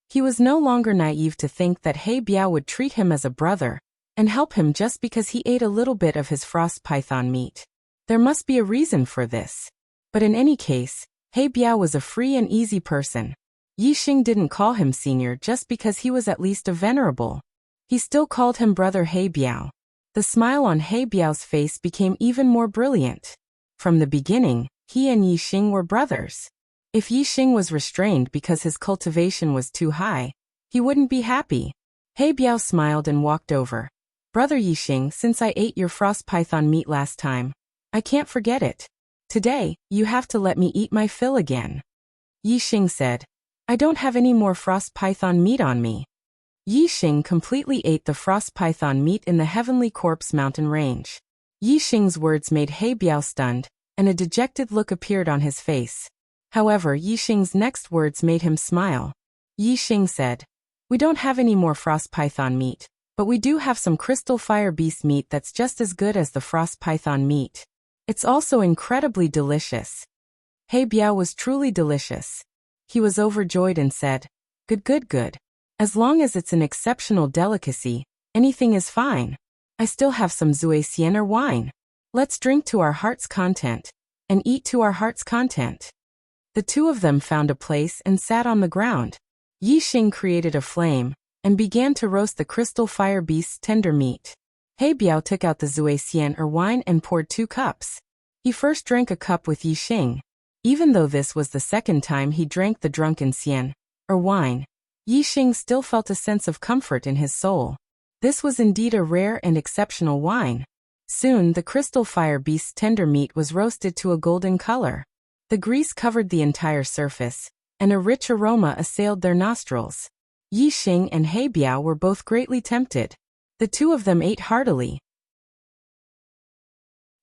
He was no longer naive to think that He Biao would treat him as a brother and help him just because he ate a little bit of his frost python meat. There must be a reason for this. But in any case, He Biao was a free and easy person. Yixing didn't call him senior just because he was at least a venerable. He still called him brother He Biao. The smile on He Biao's face became even more brilliant. From the beginning, he and Yixing were brothers. If Yixing was restrained because his cultivation was too high, he wouldn't be happy. He Biao smiled and walked over. Brother Yixing, since I ate your frost python meat last time, I can't forget it. Today, you have to let me eat my fill again. Yixing said, I don't have any more frost python meat on me. Yixing completely ate the frost python meat in the Heavenly Corpse mountain range. Yixing's words made He Biao stunned, and a dejected look appeared on his face. However, Yixing's next words made him smile. Yixing said, we don't have any more frost python meat, but we do have some crystal fire beast meat that's just as good as the frost python meat. It's also incredibly delicious. He Biao was truly delicious. He was overjoyed and said, good. As long as it's an exceptional delicacy, anything is fine. I still have some Zuixian or wine. Let's drink to our heart's content, and eat to our heart's content. The two of them found a place and sat on the ground. Yixing created a flame, and began to roast the crystal fire beast's tender meat. He Biao took out the Zuixian or wine and poured 2 cups. He first drank a cup with Yixing. Even though this was the second time he drank the drunken xian, or wine, Yixing still felt a sense of comfort in his soul. This was indeed a rare and exceptional wine. Soon the crystal fire beast's tender meat was roasted to a golden color. The grease covered the entire surface, and a rich aroma assailed their nostrils. Yixing and He Biao were both greatly tempted. The two of them ate heartily.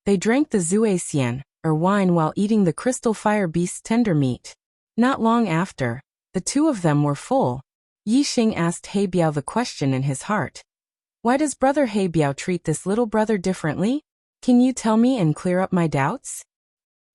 They drank the Zuixian, or wine, while eating the crystal fire beast's tender meat. Not long after, the two of them were full. Yixing asked He Biao the question in his heart. Why does brother He Biao treat this little brother differently? Can you tell me and clear up my doubts?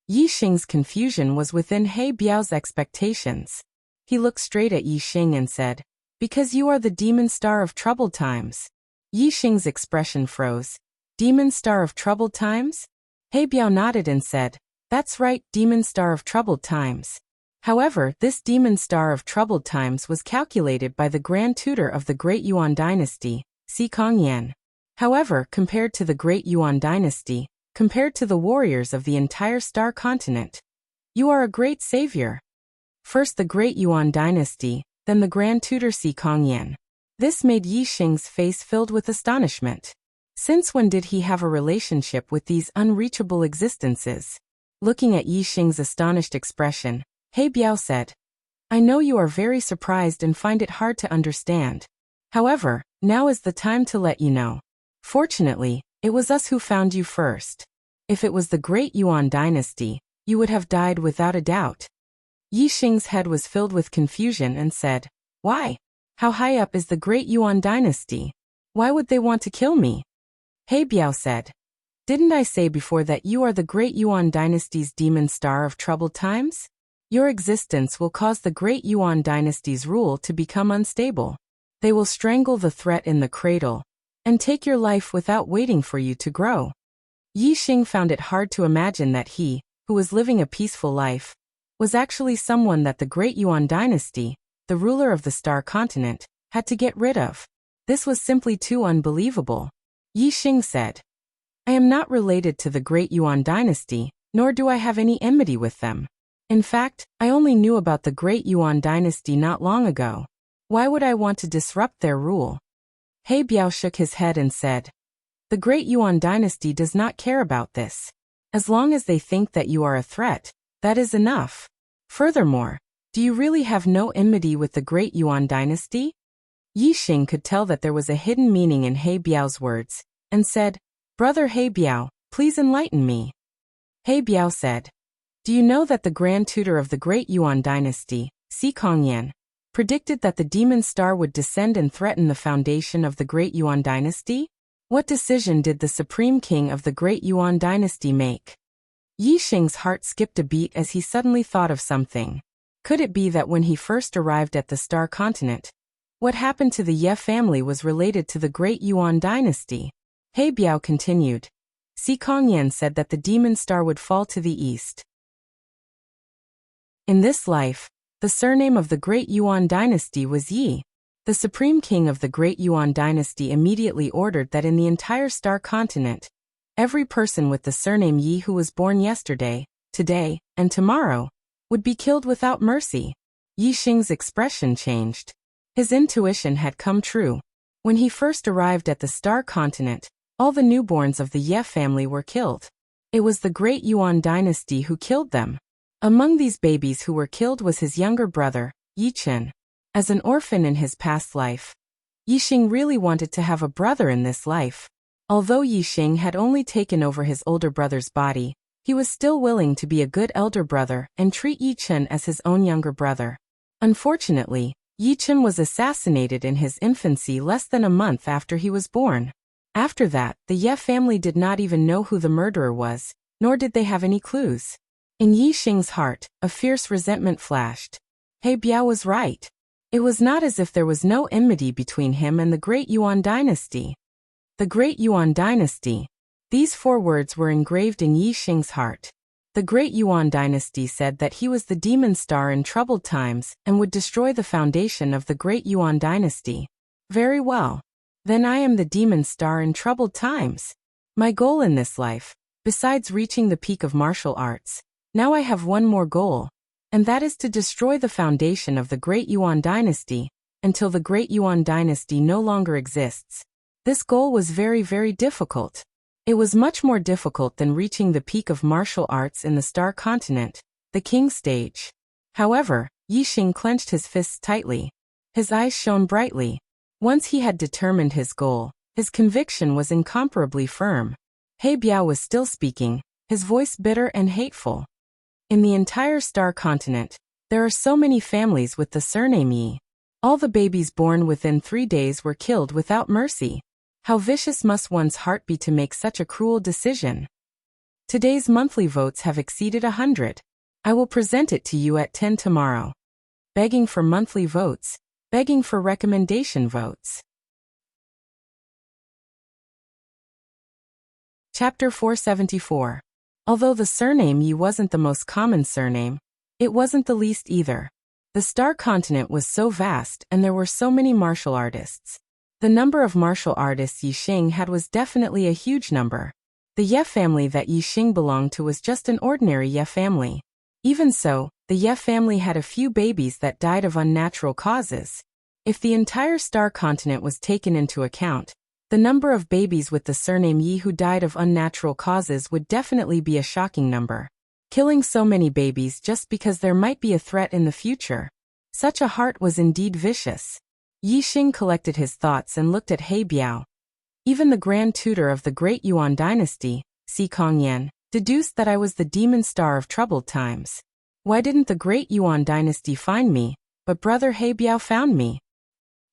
Yixing's confusion was within He Biao's expectations. He looked straight at Yixing and said, because you are the demon star of troubled times. Yixing's expression froze. Demon star of troubled times? He Biao nodded and said, that's right, demon star of troubled times. However, this demon star of troubled times was calculated by the grand tutor of the Great Yuan dynasty, Si Kongyan. However, compared to the Great Yuan dynasty, compared to the warriors of the entire star continent, you are a great savior. First the Great Yuan dynasty, then the grand tutor Si Kongyan. This made Yixing's face filled with astonishment. Since when did he have a relationship with these unreachable existences? Looking at Yixing's astonished expression, He Biao said, I know you are very surprised and find it hard to understand. However, now is the time to let you know. Fortunately, it was us who found you first. If it was the Great Yuan dynasty, you would have died without a doubt. Yixing's head was filled with confusion and said, why? How high up is the Great Yuan dynasty? Why would they want to kill me? He Biao said, didn't I say before that you are the Great Yuan dynasty's demon star of troubled times? Your existence will cause the Great Yuan dynasty's rule to become unstable. They will strangle the threat in the cradle, and take your life without waiting for you to grow. Yixing found it hard to imagine that he, who was living a peaceful life, was actually someone that the Great Yuan dynasty, the ruler of the star continent, had to get rid of. This was simply too unbelievable. Yixing said, I am not related to the Great Yuan dynasty, nor do I have any enmity with them. In fact, I only knew about the Great Yuan dynasty not long ago. Why would I want to disrupt their rule? He Biao shook his head and said, the Great Yuan dynasty does not care about this. As long as they think that you are a threat, that is enough. Furthermore, do you really have no enmity with the Great Yuan dynasty? Yixing could tell that there was a hidden meaning in He Biao's words, and said, Brother He Biao, please enlighten me. He Biao said, do you know that the grand tutor of the Great Yuan dynasty, Si Kongyan, predicted that the demon star would descend and threaten the foundation of the Great Yuan dynasty? What decision did the supreme king of the Great Yuan dynasty make? Yi Xing's heart skipped a beat as he suddenly thought of something. Could it be that when he first arrived at the Star Continent, what happened to the Ye family was related to the Great Yuan dynasty? He Biao continued. Si Kongyan said that the demon star would fall to the east. In this life, the surname of the Great Yuan dynasty was Yi. The supreme king of the Great Yuan dynasty immediately ordered that in the entire Star Continent, every person with the surname Yi who was born yesterday, today, and tomorrow, would be killed without mercy. Yi Xing's expression changed. His intuition had come true. When he first arrived at the Star Continent, all the newborns of the Ye family were killed. It was the Great Yuan dynasty who killed them. Among these babies who were killed was his younger brother, Yi Chen. As an orphan in his past life, Yi Xing really wanted to have a brother in this life. Although Yi Xing had only taken over his older brother's body, he was still willing to be a good elder brother and treat Yi Chen as his own younger brother. Unfortunately, Yi Chen was assassinated in his infancy less than a month after he was born. After that, the Ye family did not even know who the murderer was, nor did they have any clues. In Yi Xing's heart, a fierce resentment flashed. He Biao was right. It was not as if there was no enmity between him and the Great Yuan dynasty. The Great Yuan dynasty. These 4 words were engraved in Yi Xing's heart. The Great Yuan dynasty said that he was the demon star in troubled times and would destroy the foundation of the Great Yuan dynasty. Very well. Then I am the demon star in troubled times. My goal in this life, besides reaching the peak of martial arts, now I have one more goal, and that is to destroy the foundation of the Great Yuan dynasty, until the Great Yuan dynasty no longer exists. This goal was very, very difficult. It was much more difficult than reaching the peak of martial arts in the Star Continent, the King stage. However, Yi Xing clenched his fists tightly. His eyes shone brightly. Once he had determined his goal, his conviction was incomparably firm. He Biao was still speaking, his voice bitter and hateful. In the entire Star Continent, there are so many families with the surname Yi. All the babies born within 3 days were killed without mercy. How vicious must one's heart be to make such a cruel decision? Today's monthly votes have exceeded 100. I will present it to you at 10 tomorrow. Begging for monthly votes. Begging for recommendation votes. Chapter 474. Although the surname Yi wasn't the most common surname, it wasn't the least either. The Star Continent was so vast and there were so many martial artists. The number of martial artists Yi Xing had was definitely a huge number. The Ye family that Yi Xing belonged to was just an ordinary Ye family. Even so, the Ye family had a few babies that died of unnatural causes. If the entire Star Continent was taken into account, the number of babies with the surname Yi who died of unnatural causes would definitely be a shocking number. Killing so many babies just because there might be a threat in the future. Such a heart was indeed vicious. Yi Xing collected his thoughts and looked at He Biao. Even the Grand Tutor of the Great Yuan dynasty, Si Kongyan, deduced that I was the demon star of troubled times. Why didn't the Great Yuan dynasty find me, but brother He Biao found me?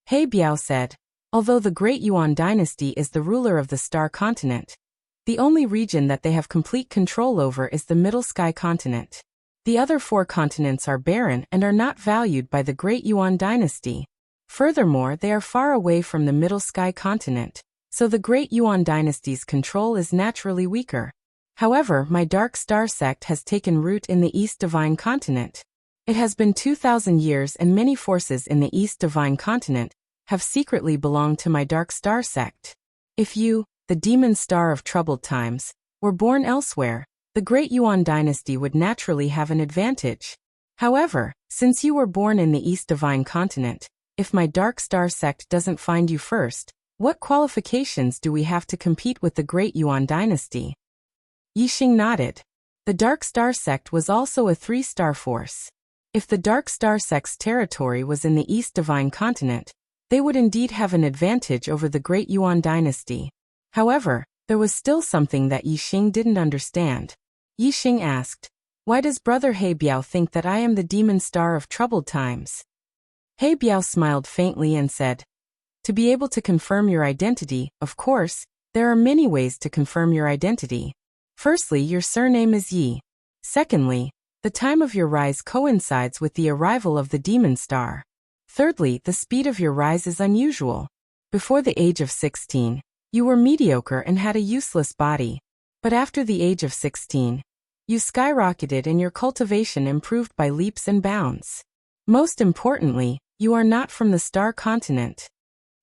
He Biao said, although the Great Yuan dynasty is the ruler of the Star Continent, the only region that they have complete control over is the Middle Sky Continent. The other 4 continents are barren and are not valued by the Great Yuan dynasty. Furthermore, they are far away from the Middle Sky Continent, so the Great Yuan dynasty's control is naturally weaker. However, my Dark Star sect has taken root in the East Divine Continent. It has been 2,000 years and many forces in the East Divine Continent have secretly belonged to my Dark Star sect. If you, the demon star of troubled times, were born elsewhere, the Great Yuan dynasty would naturally have an advantage. However, since you were born in the East Divine Continent, if my Dark Star sect doesn't find you first, what qualifications do we have to compete with the Great Yuan dynasty? Yi Xing nodded. The Dark Star sect was also a 3-star force. If the Dark Star sect's territory was in the East Divine Continent, they would indeed have an advantage over the Great Yuan dynasty. However, there was still something that Yi Xing didn't understand. Yi Xing asked, why does brother He Biao think that I am the demon star of troubled times? He Biao smiled faintly and said, to be able to confirm your identity, of course, there are many ways to confirm your identity. Firstly, your surname is Yi. Secondly, the time of your rise coincides with the arrival of the demon star. Thirdly, the speed of your rise is unusual. Before the age of 16, you were mediocre and had a useless body. But after the age of 16, you skyrocketed and your cultivation improved by leaps and bounds. Most importantly, you are not from the star continent.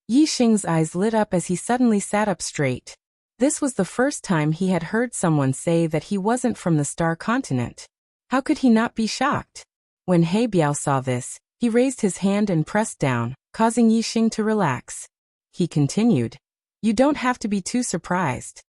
Yi Xing's eyes lit up as he suddenly sat up straight. This was the first time he had heard someone say that he wasn't from the star continent. How could he not be shocked? When He Biao saw this, he raised his hand and pressed down, causing Yi Xing to relax. He continued, "You don't have to be too surprised.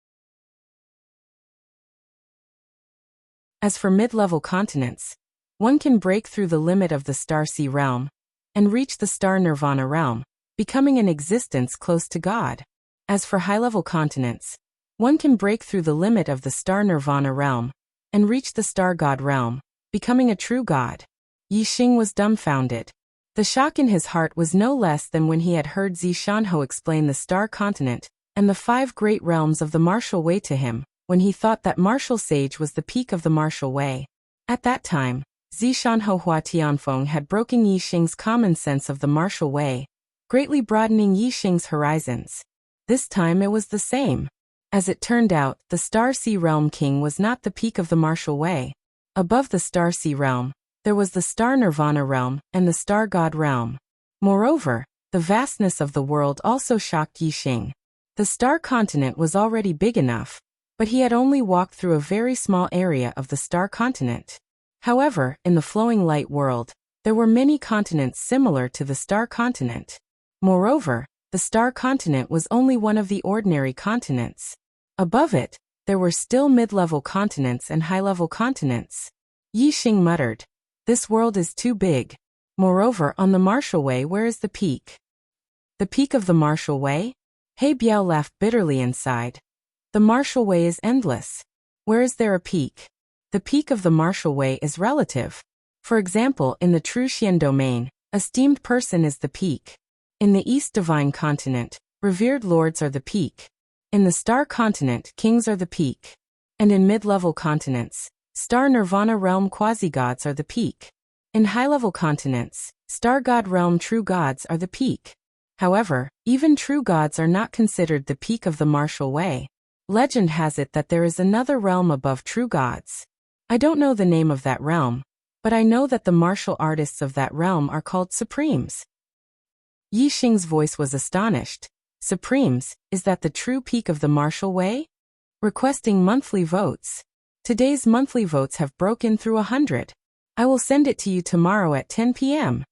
As for mid-level continents, one can break through the limit of the star sea realm and reach the star nirvana realm, becoming an existence close to God. As for high-level continents, one can break through the limit of the star nirvana realm and reach the star god realm, becoming a true god." Yi Xing was dumbfounded. The shock in his heart was no less than when he had heard Zi Shanhou explain the star continent and the 5 great realms of the martial way to him, when he thought that martial sage was the peak of the martial way. At that time, Zi Shanhou Hua Tianfeng had broken Yi Xing's common sense of the martial way, greatly broadening Yi Xing's horizons. This time it was the same. As it turned out, the Star Sea Realm King was not the peak of the martial way. Above the Star Sea Realm, there was the Star Nirvana Realm and the Star God Realm. Moreover, the vastness of the world also shocked Yi Xing. The star continent was already big enough, but he had only walked through a very small area of the star continent. However, in the flowing light world, there were many continents similar to the star continent. Moreover, the star continent was only one of the ordinary continents. Above it, there were still mid-level continents and high-level continents. Yi Xing muttered, "This world is too big. Moreover, on the martial way, where is the peak?" "The peak of the martial way?" He Biao laughed bitterly inside. "The martial way is endless. Where is there a peak? The peak of the martial way is relative. For example, in the true Xian domain, esteemed person is the peak. In the East Divine Continent, revered lords are the peak. In the Star Continent, kings are the peak. And in mid-level continents, Star Nirvana Realm quasi-gods are the peak. In high-level continents, Star God Realm true gods are the peak. However, even true gods are not considered the peak of the martial way. Legend has it that there is another realm above true gods. I don't know the name of that realm, but I know that the martial artists of that realm are called Supremes." Yi Xing's voice was astonished. "Supremes, is that the true peak of the martial way?" Requesting monthly votes. Today's monthly votes have broken through 100. I will send it to you tomorrow at 10 p.m.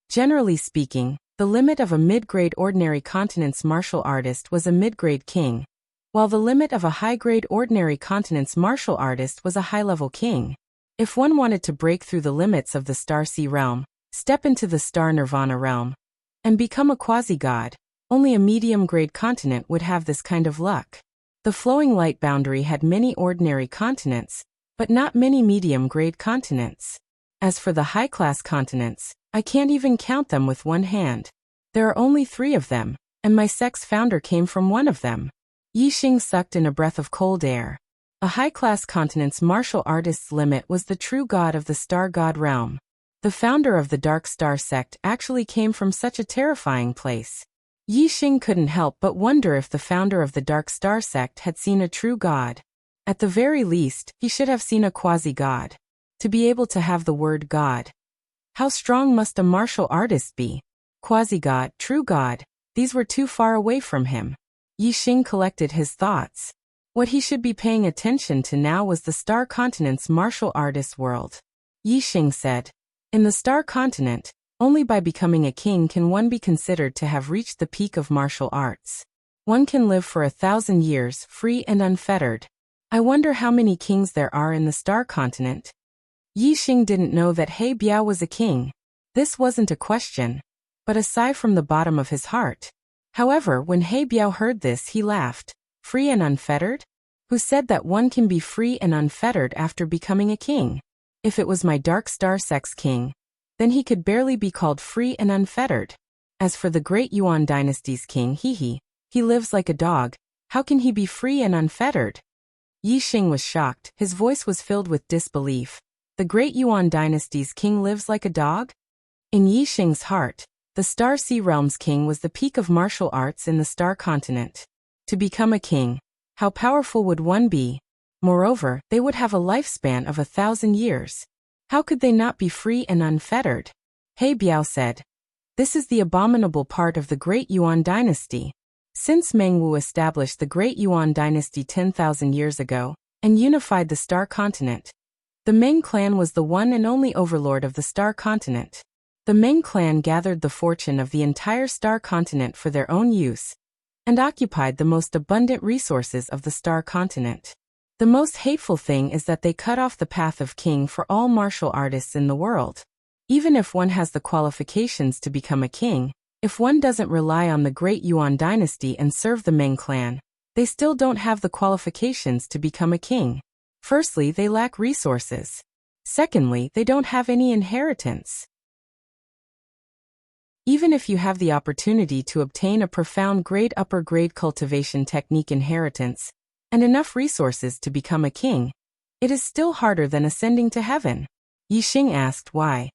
Generally speaking, the limit of a mid-grade ordinary continent's martial artist was a mid-grade king, while the limit of a high-grade ordinary continent's martial artist was a high-level king. If one wanted to break through the limits of the Star Sea realm, step into the Star Nirvana realm, and become a quasi-god, only a medium-grade continent would have this kind of luck. The flowing light boundary had many ordinary continents, but not many medium-grade continents. As for the high-class continents, I can't even count them with one hand. There are only 3 of them, and my sect's founder came from one of them. Yi Xing sucked in a breath of cold air. A high-class continent's martial artist's limit was the true god of the star god realm. The founder of the Dark Star sect actually came from such a terrifying place. Yi Xing couldn't help but wonder if the founder of the Dark Star sect had seen a true god. At the very least, he should have seen a quasi-god. To be able to have the word god. How strong must a martial artist be? Quasi-god, true god, these were too far away from him. Yi Xing collected his thoughts. What he should be paying attention to now was the Star Continent's martial artist world. Yi Xing said, "In the Star Continent, only by becoming a king can one be considered to have reached the peak of martial arts. One can live for 1,000 years, free and unfettered. I wonder how many kings there are in the Star Continent." Yi Xing didn't know that He Biao was a king. This wasn't a question, but a sigh from the bottom of his heart. However, when He Biao heard this, he laughed. "Free and unfettered? Who said that one can be free and unfettered after becoming a king? If it was my Dark Star Sect's king, then he could barely be called free and unfettered. As for the great Yuan dynasty's king, he lives like a dog. How can he be free and unfettered? Yi Xing was shocked. His voice was filled with disbelief. The great Yuan dynasty's king lives like a dog? In Yi Xing's heart, the Star Sea Realm's king was the peak of martial arts in the Star Continent. To become a king, how powerful would one be? Moreover, they would have a lifespan of 1,000 years. How could they not be free and unfettered? He Biao said. This is the abominable part of the Great Yuan dynasty. Since Meng Wu established the Great Yuan dynasty 10,000 years ago and unified the Star Continent, the Meng clan was the one and only overlord of the Star Continent. The Meng clan gathered the fortune of the entire Star Continent for their own use and occupied the most abundant resources of the Star Continent. The most hateful thing is that they cut off the path of king for all martial artists in the world. Even if one has the qualifications to become a king, if one doesn't rely on the Great Yuan dynasty and serve the Meng clan, they still don't have the qualifications to become a king. Firstly, they lack resources. Secondly, they don't have any inheritance. Even if you have the opportunity to obtain a profound grade upper grade cultivation technique inheritance, and enough resources to become a king, it is still harder than ascending to heaven. Yi Xing asked why.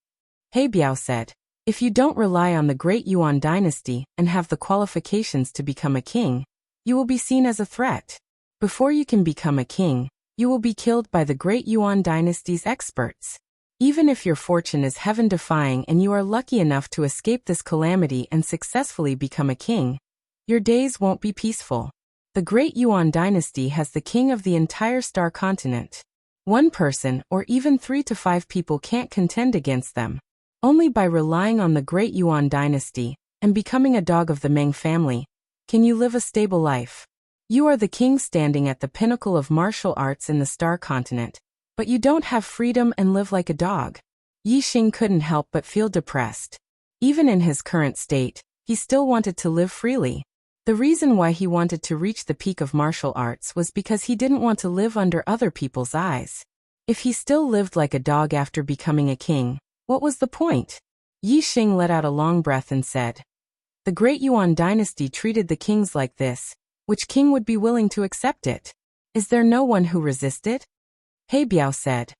He Biao said, if you don't rely on the Great Yuan dynasty and have the qualifications to become a king, you will be seen as a threat. Before you can become a king, you will be killed by the Great Yuan dynasty's experts. Even if your fortune is heaven-defying and you are lucky enough to escape this calamity and successfully become a king, your days won't be peaceful. The Great Yuan dynasty has the king of the entire Star Continent. One person or even 3 to 5 people can't contend against them. Only by relying on the Great Yuan dynasty and becoming a dog of the Meng family can you live a stable life. You are the king standing at the pinnacle of martial arts in the Star Continent, but you don't have freedom and live like a dog. Yi Xing couldn't help but feel depressed. Even in his current state, he still wanted to live freely. The reason why he wanted to reach the peak of martial arts was because he didn't want to live under other people's eyes. If he still lived like a dog after becoming a king, what was the point? Yi Xing let out a long breath and said, the Great Yuan dynasty treated the kings like this. Which king would be willing to accept it? Is there no one who resisted? He Biao said.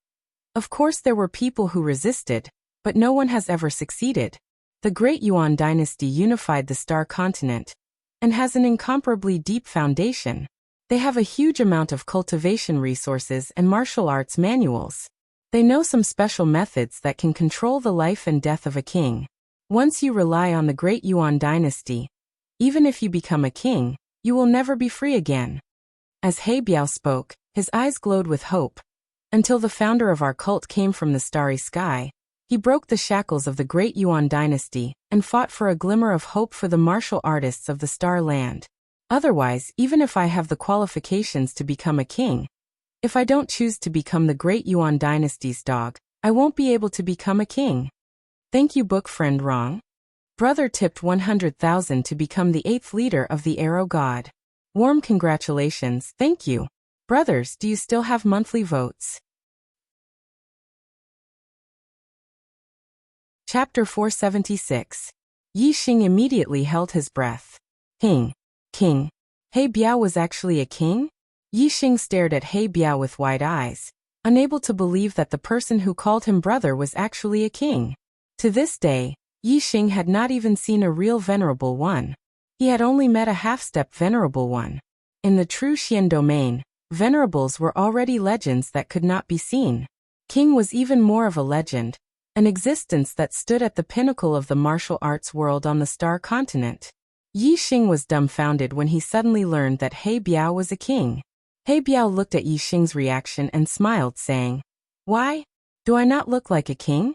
Of course there were people who resisted, but no one has ever succeeded. The Great Yuan dynasty unified the Star Continent and has an incomparably deep foundation. They have a huge amount of cultivation resources and martial arts manuals. They know some special methods that can control the life and death of a king. Once you rely on the Great Yuan dynasty, even if you become a king, you will never be free again. As He Biao spoke, his eyes glowed with hope. Until the founder of our cult came from the starry sky, he broke the shackles of the Great Yuan dynasty and fought for a glimmer of hope for the martial artists of the Star Land. Otherwise, even if I have the qualifications to become a king, if I don't choose to become the Great Yuan dynasty's dog, I won't be able to become a king. Thank you, book friend Rong. Brother tipped 100,000 to become the 8th leader of the Arrow God. Warm congratulations, thank you. Brothers, do you still have monthly votes? Chapter 476. Yi Xing immediately held his breath. King. He Biao was actually a king? Yi Xing stared at He Biao with wide eyes, unable to believe that the person who called him brother was actually a king. To this day, Yi Xing had not even seen a real venerable one. He had only met a half-step venerable one. In the true Xian domain, venerables were already legends that could not be seen. King was even more of a legend, an existence that stood at the pinnacle of the martial arts world on the Star Continent. Yi Xing was dumbfounded when he suddenly learned that He Biao was a king. He Biao looked at Yi Xing's reaction and smiled, saying, why? Do I not look like a king?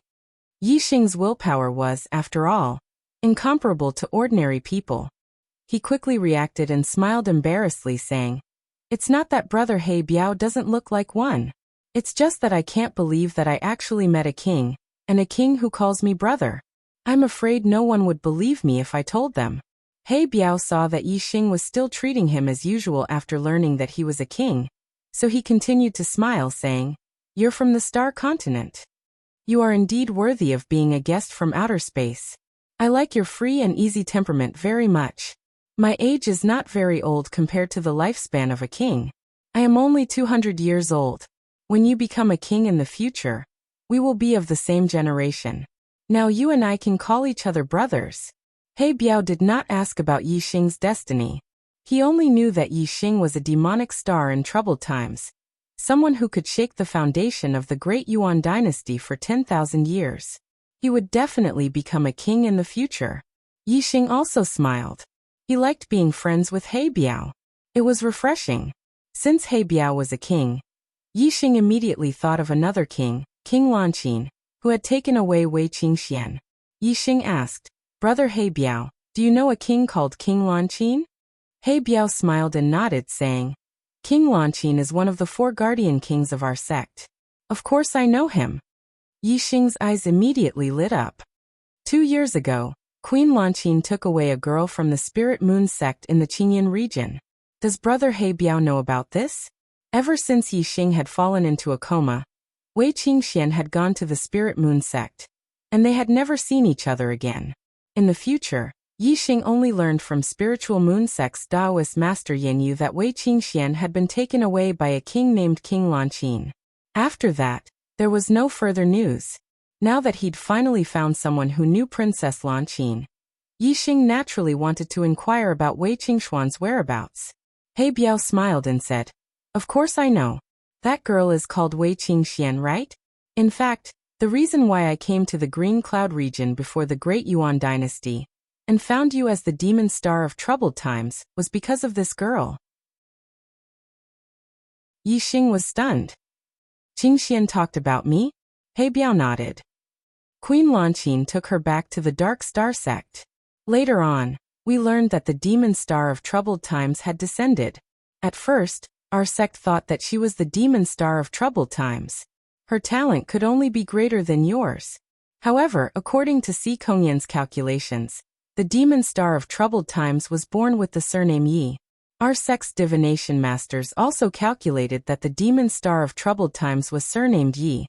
Yi Xing's willpower was, after all, incomparable to ordinary people. He quickly reacted and smiled embarrassedly, saying, it's not that brother He Biao doesn't look like one. It's just that I can't believe that I actually met a king, and a king who calls me brother. I'm afraid no one would believe me if I told them. He Biao saw that Yi Xing was still treating him as usual after learning that he was a king, so he continued to smile, saying, you're from the Star Continent. You are indeed worthy of being a guest from outer space. I like your free and easy temperament very much. My age is not very old compared to the lifespan of a king. I am only 200 years old. When you become a king in the future, we will be of the same generation. Now you and I can call each other brothers. He Biao did not ask about Yi Xing's destiny. He only knew that Yi Xing was a demonic star in troubled times, someone who could shake the foundation of the great Yuan dynasty for 10,000 years. He would definitely become a king in the future. Yi Xing also smiled. He liked being friends with He Biao. It was refreshing. Since He Biao was a king, Yi Xing immediately thought of another king, King Lanqin, who had taken away Wei Qingxian. Yi Xing asked, Brother He Biao, do you know a king called King Lanqin? He Biao smiled and nodded, saying, King Lanqin is one of the 4 guardian kings of our sect. Of course I know him. Yi Xing's eyes immediately lit up. 2 years ago, Queen Lanqin took away a girl from the Spirit Moon sect in the Qingyan region. Does Brother He Biao know about this? Ever since Yi Xing had fallen into a coma, Wei Qingxian had gone to the Spirit Moon sect, and they had never seen each other again. In the future, Yi Xing only learned from Spiritual Moon sect's Taoist master Yanyu that Wei Qingxian had been taken away by a king named King Lanqin. After that, there was no further news. Now that he'd finally found someone who knew Princess Lanqin, Yi Xing naturally wanted to inquire about Wei Qingxuan's whereabouts. He Biao smiled and said, Of course I know. That girl is called Wei Qingxian, right? In fact, the reason why I came to the Green Cloud region before the Great Yuan dynasty, and found you as the demon star of troubled times, was because of this girl. Yi Xing was stunned. Qingxian talked about me? He Biao nodded. Queen Lanqin took her back to the Dark Star sect. Later on, we learned that the demon star of troubled times had descended. At first, our sect thought that she was the demon star of troubled times. Her talent could only be greater than yours. However, according to Si Kongyan's calculations, the demon star of troubled times was born with the surname Yi. Our sect's divination masters also calculated that the demon star of troubled times was surnamed Yi.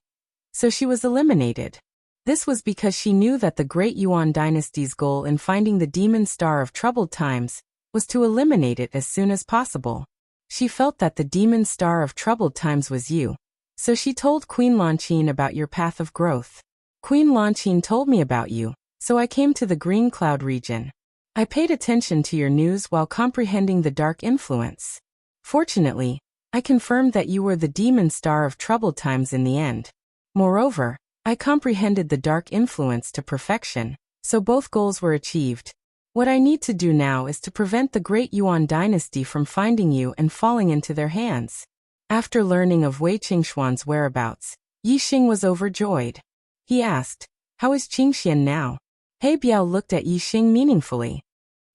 So she was eliminated. This was because she knew that the Great Yuan dynasty's goal in finding the demon star of troubled times was to eliminate it as soon as possible. She felt that the demon star of troubled times was you. So she told Queen Lanqin about your path of growth. Queen Lanqin told me about you, so I came to the Green Cloud region. I paid attention to your news while comprehending the dark influence. Fortunately, I confirmed that you were the demon star of troubled times in the end. Moreover, I comprehended the dark influence to perfection, so both goals were achieved. What I need to do now is to prevent the Great Yuan dynasty from finding you and falling into their hands. After learning of Wei Qingxuan's whereabouts, Yi Xing was overjoyed. He asked, How is Qingxian now? He Biao looked at Yi Xing meaningfully.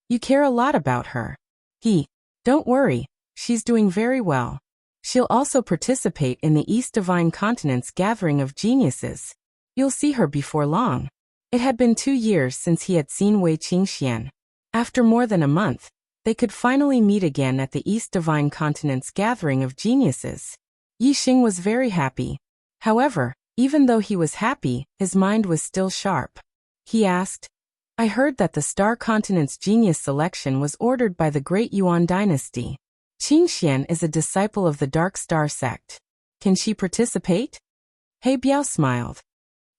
You care a lot about her. Don't worry, she's doing very well. She'll also participate in the East Divine Continent's gathering of geniuses. You'll see her before long. It had been 2 years since he had seen Wei Qingxian. After more than a month, they could finally meet again at the East Divine Continent's gathering of geniuses. Yi Xing was very happy. However, even though he was happy, his mind was still sharp. He asked, I heard that the Star Continent's genius selection was ordered by the Great Yuan dynasty. Qingxian is a disciple of the Dark Star sect. Can she participate? He Biao smiled.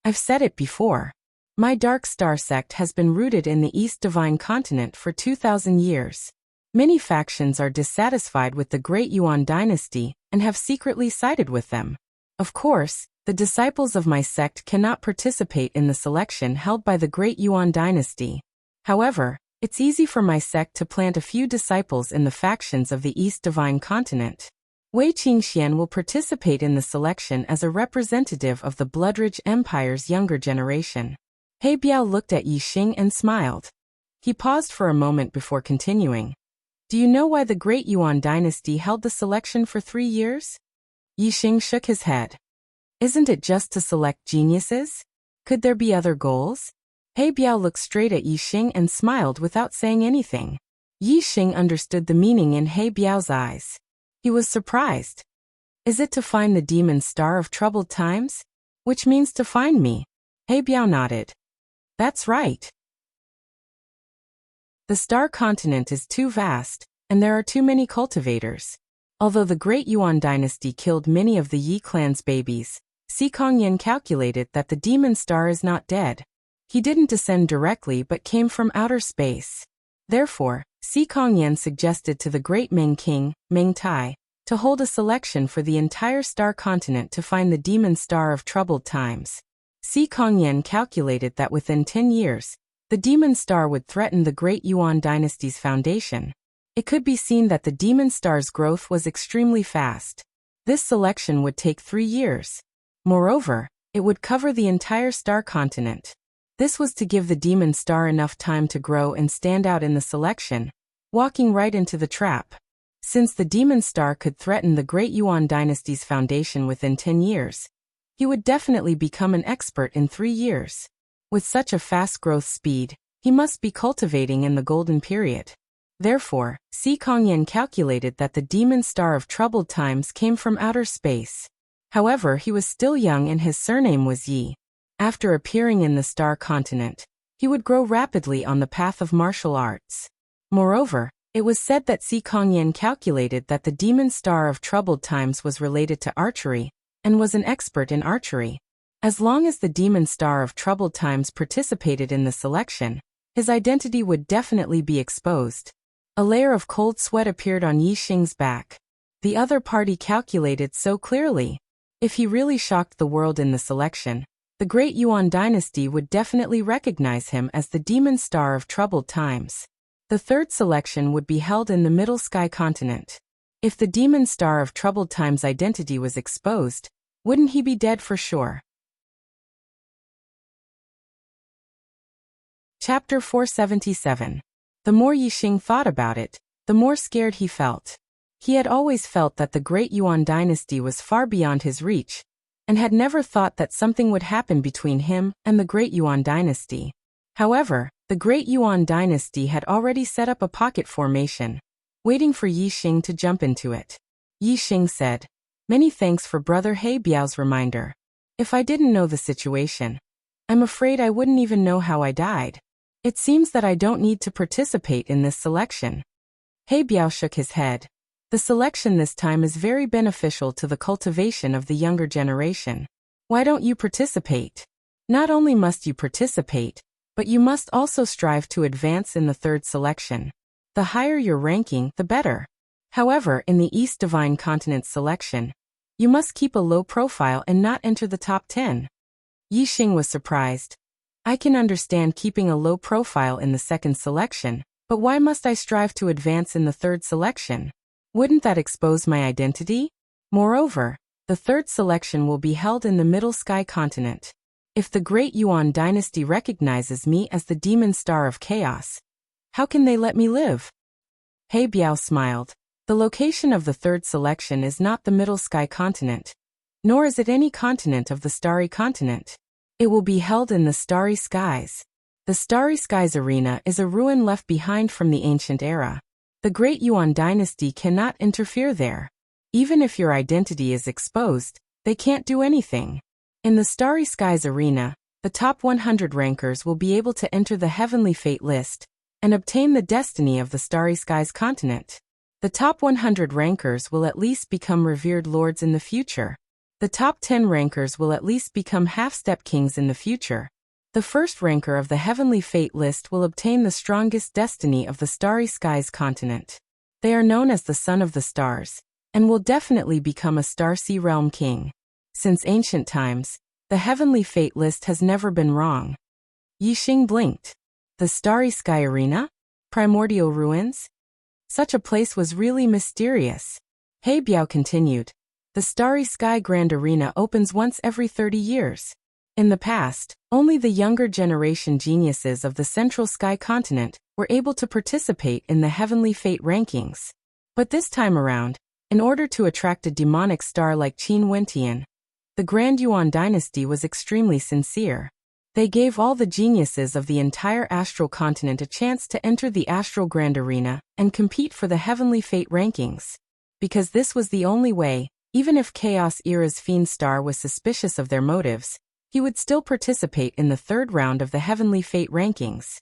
I've said it before. My Dark Star sect has been rooted in the East Divine Continent for 2,000 years. Many factions are dissatisfied with the Great Yuan dynasty and have secretly sided with them. Of course, the disciples of my sect cannot participate in the selection held by the Great Yuan dynasty. However, it's easy for my sect to plant a few disciples in the factions of the East Divine Continent. Wei Qingxian will participate in the selection as a representative of the Bloodridge Empire's younger generation. He Biao looked at Yi Xing and smiled. He paused for a moment before continuing. Do you know why the Great Yuan dynasty held the selection for 3 years? Yi Xing shook his head. Isn't it just to select geniuses? Could there be other goals? He Biao looked straight at Yi Xing and smiled without saying anything. Yi Xing understood the meaning in He Biao's eyes. He was surprised. Is it to find the demon star of troubled times? Which means to find me. He Biao nodded. That's right. The star continent is too vast, and there are too many cultivators. Although the Great Yuan dynasty killed many of the Yi clan's babies, Si Kongyan calculated that the demon star is not dead. He didn't descend directly but came from outer space. Therefore, Si Kongyan suggested to the great Ming king, Ming Tai, to hold a selection for the entire star continent to find the demon star of troubled times. Si Kongyan calculated that within 10 years, the demon star would threaten the Great Yuan dynasty's foundation. It could be seen that the demon star's growth was extremely fast. This selection would take 3 years. Moreover, it would cover the entire star continent. This was to give the demon star enough time to grow and stand out in the selection, walking right into the trap. Since the demon star could threaten the Great Yuan dynasty's foundation within 10 years, he would definitely become an expert in 3 years. With such a fast growth speed, he must be cultivating in the golden period. Therefore, Si Kongyan calculated that the demon star of troubled times came from outer space. However, he was still young and his surname was Yi. After appearing in the star continent, he would grow rapidly on the path of martial arts. Moreover, it was said that Si Kongyan calculated that the demon star of troubled times was related to archery, and was an expert in archery. As long as the demon star of troubled times participated in the selection, his identity would definitely be exposed. A layer of cold sweat appeared on Yi Xing's back. The other party calculated so clearly. If he really shocked the world in the selection, the Great Yuan dynasty would definitely recognize him as the demon star of troubled times. The third selection would be held in the Middle Sky continent. If the demon star of troubled times' identity was exposed, wouldn't he be dead for sure? Chapter 477. The more Yi Xing thought about it, the more scared he felt. He had always felt that the Great Yuan dynasty was far beyond his reach, and had never thought that something would happen between him and the Great Yuan dynasty. However, the Great Yuan dynasty had already set up a pocket formation, waiting for Yi Xing to jump into it. Yi Xing said, "Many thanks for Brother He Biao's reminder. If I didn't know the situation, I'm afraid I wouldn't even know how I died. It seems that I don't need to participate in this selection." He Biao shook his head. The selection this time is very beneficial to the cultivation of the younger generation. Why don't you participate? Not only must you participate, but you must also strive to advance in the third selection. The higher your ranking, the better. However, in the East Divine Continent selection, you must keep a low profile and not enter the top 10. Yi Xing was surprised. I can understand keeping a low profile in the second selection, but why must I strive to advance in the third selection? Wouldn't that expose my identity? Moreover, the third selection will be held in the Middle Sky continent. If the Great Yuan dynasty recognizes me as the demon star of chaos, how can they let me live? He Biao smiled. The location of the third selection is not the Middle Sky continent, nor is it any continent of the Starry Continent. It will be held in the Starry Skies. The Starry Skies arena is a ruin left behind from the ancient era. The Great Yuan dynasty cannot interfere there. Even if your identity is exposed, they can't do anything. In the Starry Skies arena, the top 100 rankers will be able to enter the Heavenly Fate list and obtain the destiny of the Starry Skies continent. The top 100 rankers will at least become revered lords in the future. The top 10 rankers will at least become half-step kings in the future. The first ranker of the Heavenly Fate list will obtain the strongest destiny of the Starry Skies continent. They are known as the Son of the Stars, and will definitely become a Starsea Realm king. Since ancient times, the Heavenly Fate list has never been wrong. Yi Xing blinked. The Starry Sky Arena? Primordial ruins? Such a place was really mysterious. He Biao continued. The Starry Sky Grand Arena opens once every 30 years. In the past, only the younger generation geniuses of the Central Sky Continent were able to participate in the Heavenly Fate rankings. But this time around, in order to attract a demonic star like Qin Wentian, the Grand Yuan dynasty was extremely sincere. They gave all the geniuses of the entire astral continent a chance to enter the Astral Grand Arena and compete for the Heavenly Fate rankings. Because this was the only way, even if Chaos Era's Fiend Star was suspicious of their motives, he would still participate in the third round of the Heavenly Fate rankings.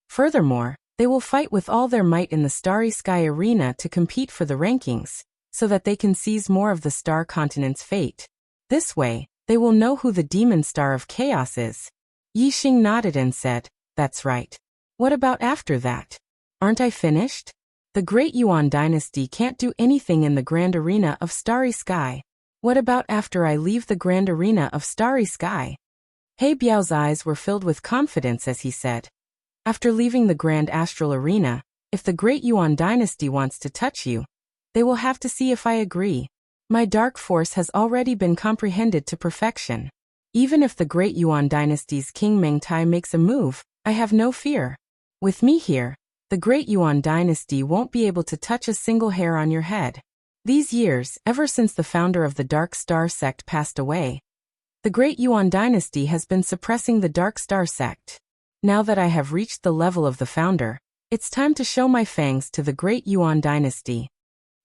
Furthermore, they will fight with all their might in the Starry Sky arena to compete for the rankings, so that they can seize more of the star continent's fate. This way, they will know who the demon star of chaos is. Yixing nodded and said, "That's right. What about after that? Aren't I finished? The Great Yuan dynasty can't do anything in the Grand Arena of Starry Sky. What about after I leave the Grand Arena of Starry Sky?" He Biao's eyes were filled with confidence as he said, "After leaving the Grand Astral Arena, if the Great Yuan dynasty wants to touch you, they will have to see if I agree. My dark force has already been comprehended to perfection. Even if the Great Yuan dynasty's King Mengtai makes a move, I have no fear. With me here, the Great Yuan dynasty won't be able to touch a single hair on your head." These years, ever since the founder of the Dark Star sect passed away, the Great Yuan dynasty has been suppressing the Dark Star sect. Now that I have reached the level of the founder, it's time to show my fangs to the Great Yuan dynasty.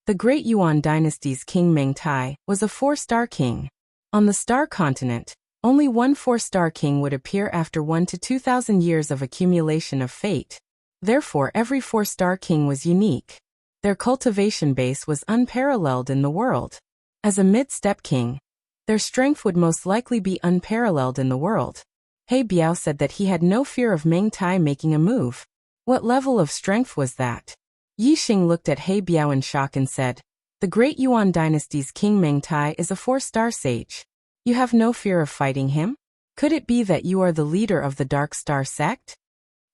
The Great Yuan dynasty's King Mengtai was a 4-star king. On the Star Continent, only one 4-star king would appear after 1 to 2,000 years of accumulation of fate. Therefore, every 4-star king was unique. Their cultivation base was unparalleled in the world. As a mid-step king, their strength would most likely be unparalleled in the world. He Biao said that he had no fear of Mengtai making a move. What level of strength was that? Yixing looked at He Biao in shock and said, "The Great Yuan dynasty's King Mengtai is a 4-star sage. You have no fear of fighting him? Could it be that you are the leader of the Dark Star sect?"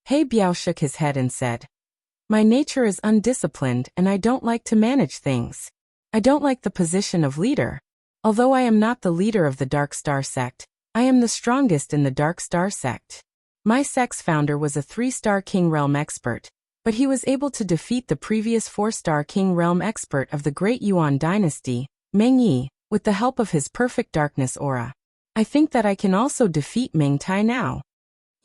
He Biao shook his head and said, "My nature is undisciplined and I don't like to manage things. I don't like the position of leader. Although I am not the leader of the Dark Star sect, I am the strongest in the Dark Star sect. My sect's founder was a 3-star King Realm expert, but he was able to defeat the previous 4-star King Realm expert of the Great Yuan dynasty, Meng Yi, with the help of his perfect darkness aura. I think that I can also defeat Mengtai now."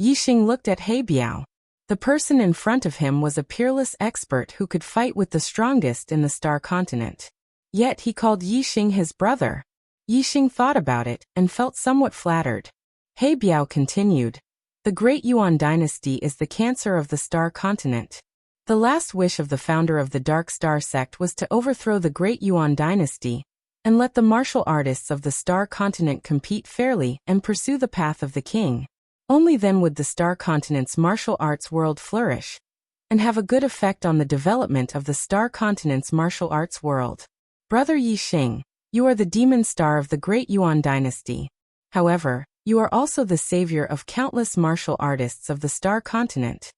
Yixing looked at He Biao. The person in front of him was a peerless expert who could fight with the strongest in the Star Continent. Yet he called Yixing his brother. Yixing thought about it and felt somewhat flattered. He Biao continued, "The Great Yuan dynasty is the cancer of the Star Continent. The last wish of the founder of the Dark Star sect was to overthrow the Great Yuan dynasty and let the martial artists of the Star Continent compete fairly and pursue the path of the king. Only then would the Star Continent's martial arts world flourish and have a good effect on the development of the Star Continent's martial arts world. Brother Yixing, you are the demon star of the Great Yuan dynasty. However, you are also the savior of countless martial artists of the Star Continent.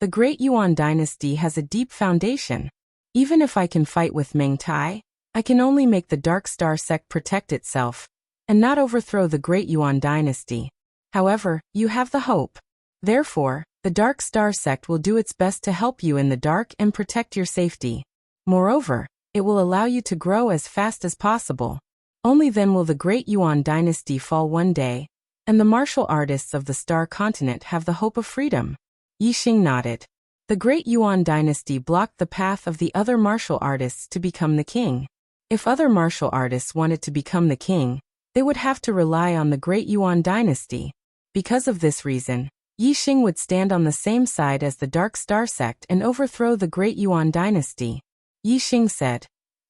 The Great Yuan dynasty has a deep foundation. Even if I can fight with Mengtai, I can only make the Dark Star sect protect itself and not overthrow the Great Yuan dynasty. However, you have the hope. Therefore, the Dark Star sect will do its best to help you in the dark and protect your safety. Moreover, it will allow you to grow as fast as possible. Only then will the Great Yuan dynasty fall one day, and the martial artists of the Star Continent have the hope of freedom." Yixing nodded. The Great Yuan dynasty blocked the path of the other martial artists to become the king. If other martial artists wanted to become the king, they would have to rely on the Great Yuan dynasty. Because of this reason, Yixing would stand on the same side as the Dark Star sect and overthrow the Great Yuan dynasty. Yixing said,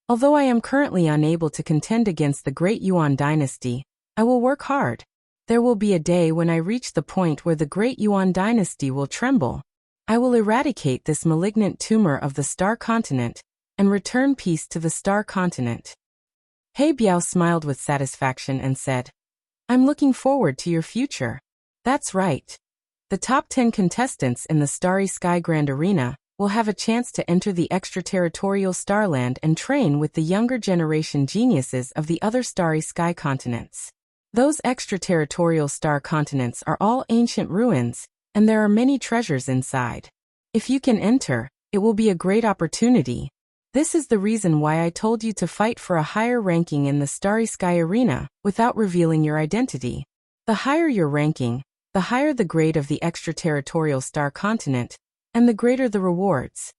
"Although I am currently unable to contend against the Great Yuan dynasty, I will work hard. There will be a day when I reach the point where the Great Yuan dynasty will tremble. I will eradicate this malignant tumor of the Star Continent and return peace to the Star Continent." He Biao smiled with satisfaction and said, "I'm looking forward to your future." That's right. The top 10 contestants in the Starry Sky Grand Arena will have a chance to enter the extraterritorial Starland and train with the younger generation geniuses of the other Starry Sky continents. Those extraterritorial star continents are all ancient ruins, and there are many treasures inside. If you can enter, it will be a great opportunity. This is the reason why I told you to fight for a higher ranking in the Starry Sky Arena without revealing your identity. The higher your ranking, the higher the grade of the extraterritorial star continent, and the greater the rewards.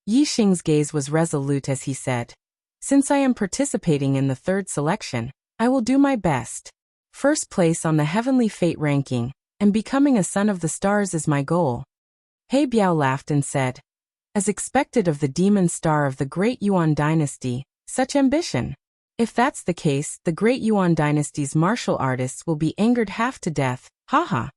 Yixing's gaze was resolute as he said, "Since I am participating in the 3rd selection, I will do my best. First place on the Heavenly Fate ranking, and becoming a son of the stars is my goal. He Biao laughed and said, as expected of the demon star of the great Yuan dynasty, such ambition. If that's the case, the great Yuan dynasty's martial artists will be angered half to death, haha.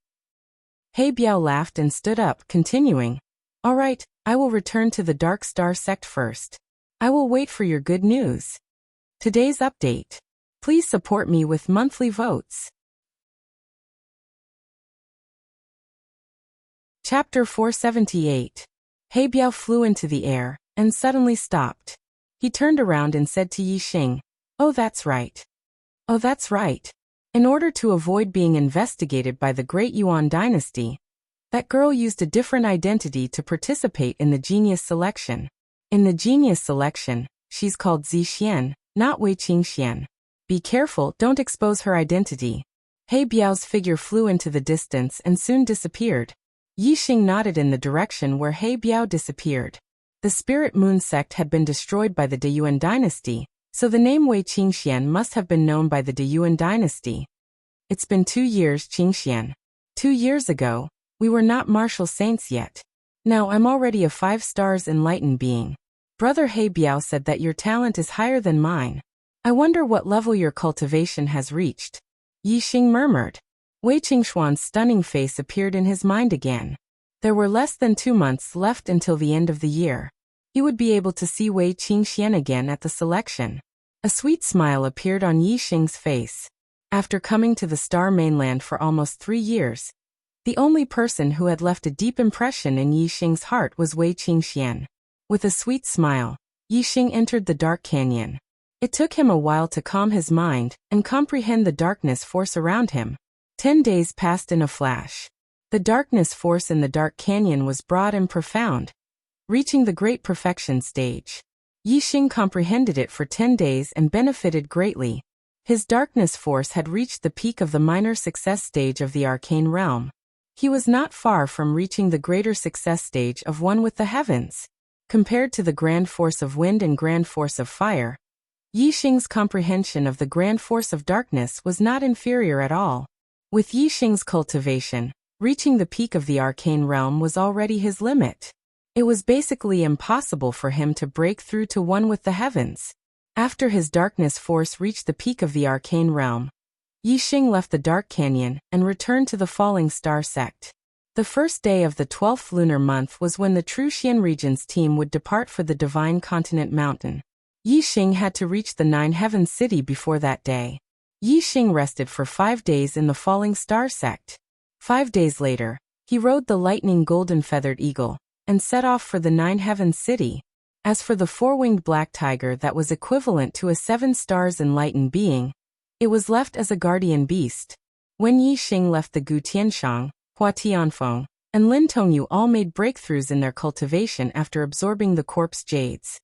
He Biao laughed and stood up, continuing, all right, I will return to the Dark Star sect first. I will wait for your good news. Today's update. Please support me with monthly votes. Chapter 478. He Biao flew into the air, and suddenly stopped. He turned around and said to Yixing, oh that's right. Oh that's right. In order to avoid being investigated by the Great Yuan dynasty, that girl used a different identity to participate in the genius selection. In the genius selection, she's called Zixian, not Wei Qingxian. Be careful, don't expose her identity. He Biao's figure flew into the distance and soon disappeared. Yixing nodded in the direction where He Biao disappeared. The Spirit Moon sect had been destroyed by the Deyuan dynasty, so the name Wei Qingxian must have been known by the Deyuan dynasty. It's been 2 years, Qingxian. 2 years ago, we were not martial saints yet. Now I'm already a 5 stars enlightened being. Brother He Biao said that your talent is higher than mine. I wonder what level your cultivation has reached. Yixing murmured. Wei Qingshuan's stunning face appeared in his mind again. There were less than 2 months left until the end of the year. He would be able to see Wei Qingxian again at the selection. A sweet smile appeared on Yixing's face. After coming to the Star Mainland for almost 3 years, the only person who had left a deep impression in Yixing's heart was Wei Qingxian. With a sweet smile, Yixing entered the dark canyon. It took him a while to calm his mind and comprehend the darkness force around him. 10 days passed in a flash. The darkness force in the dark canyon was broad and profound, reaching the great perfection stage. Yixing comprehended it for 10 days and benefited greatly. His darkness force had reached the peak of the minor success stage of the arcane realm. He was not far from reaching the greater success stage of one with the heavens. Compared to the grand force of wind and grand force of fire, Yixing's comprehension of the grand force of darkness was not inferior at all. With Yixing's cultivation, reaching the peak of the arcane realm was already his limit. It was basically impossible for him to break through to one with the heavens. After his darkness force reached the peak of the arcane realm, Yixing left the dark canyon and returned to the falling star sect. The first day of the 12th lunar month was when the True Xian Region's team would depart for the Divine Continent Mountain. Yixing had to reach the 9 Heavens City before that day. Yixing rested for 5 days in the falling star sect. 5 days later, he rode the lightning golden feathered eagle and set off for the 9 Heavens City. As for the 4-winged black tiger that was equivalent to a 7 stars enlightened being, it was left as a guardian beast. When Yixing left the Gu Tianshang, Hua Tianfeng, and Lin Tongyu all made breakthroughs in their cultivation after absorbing the corpse jades.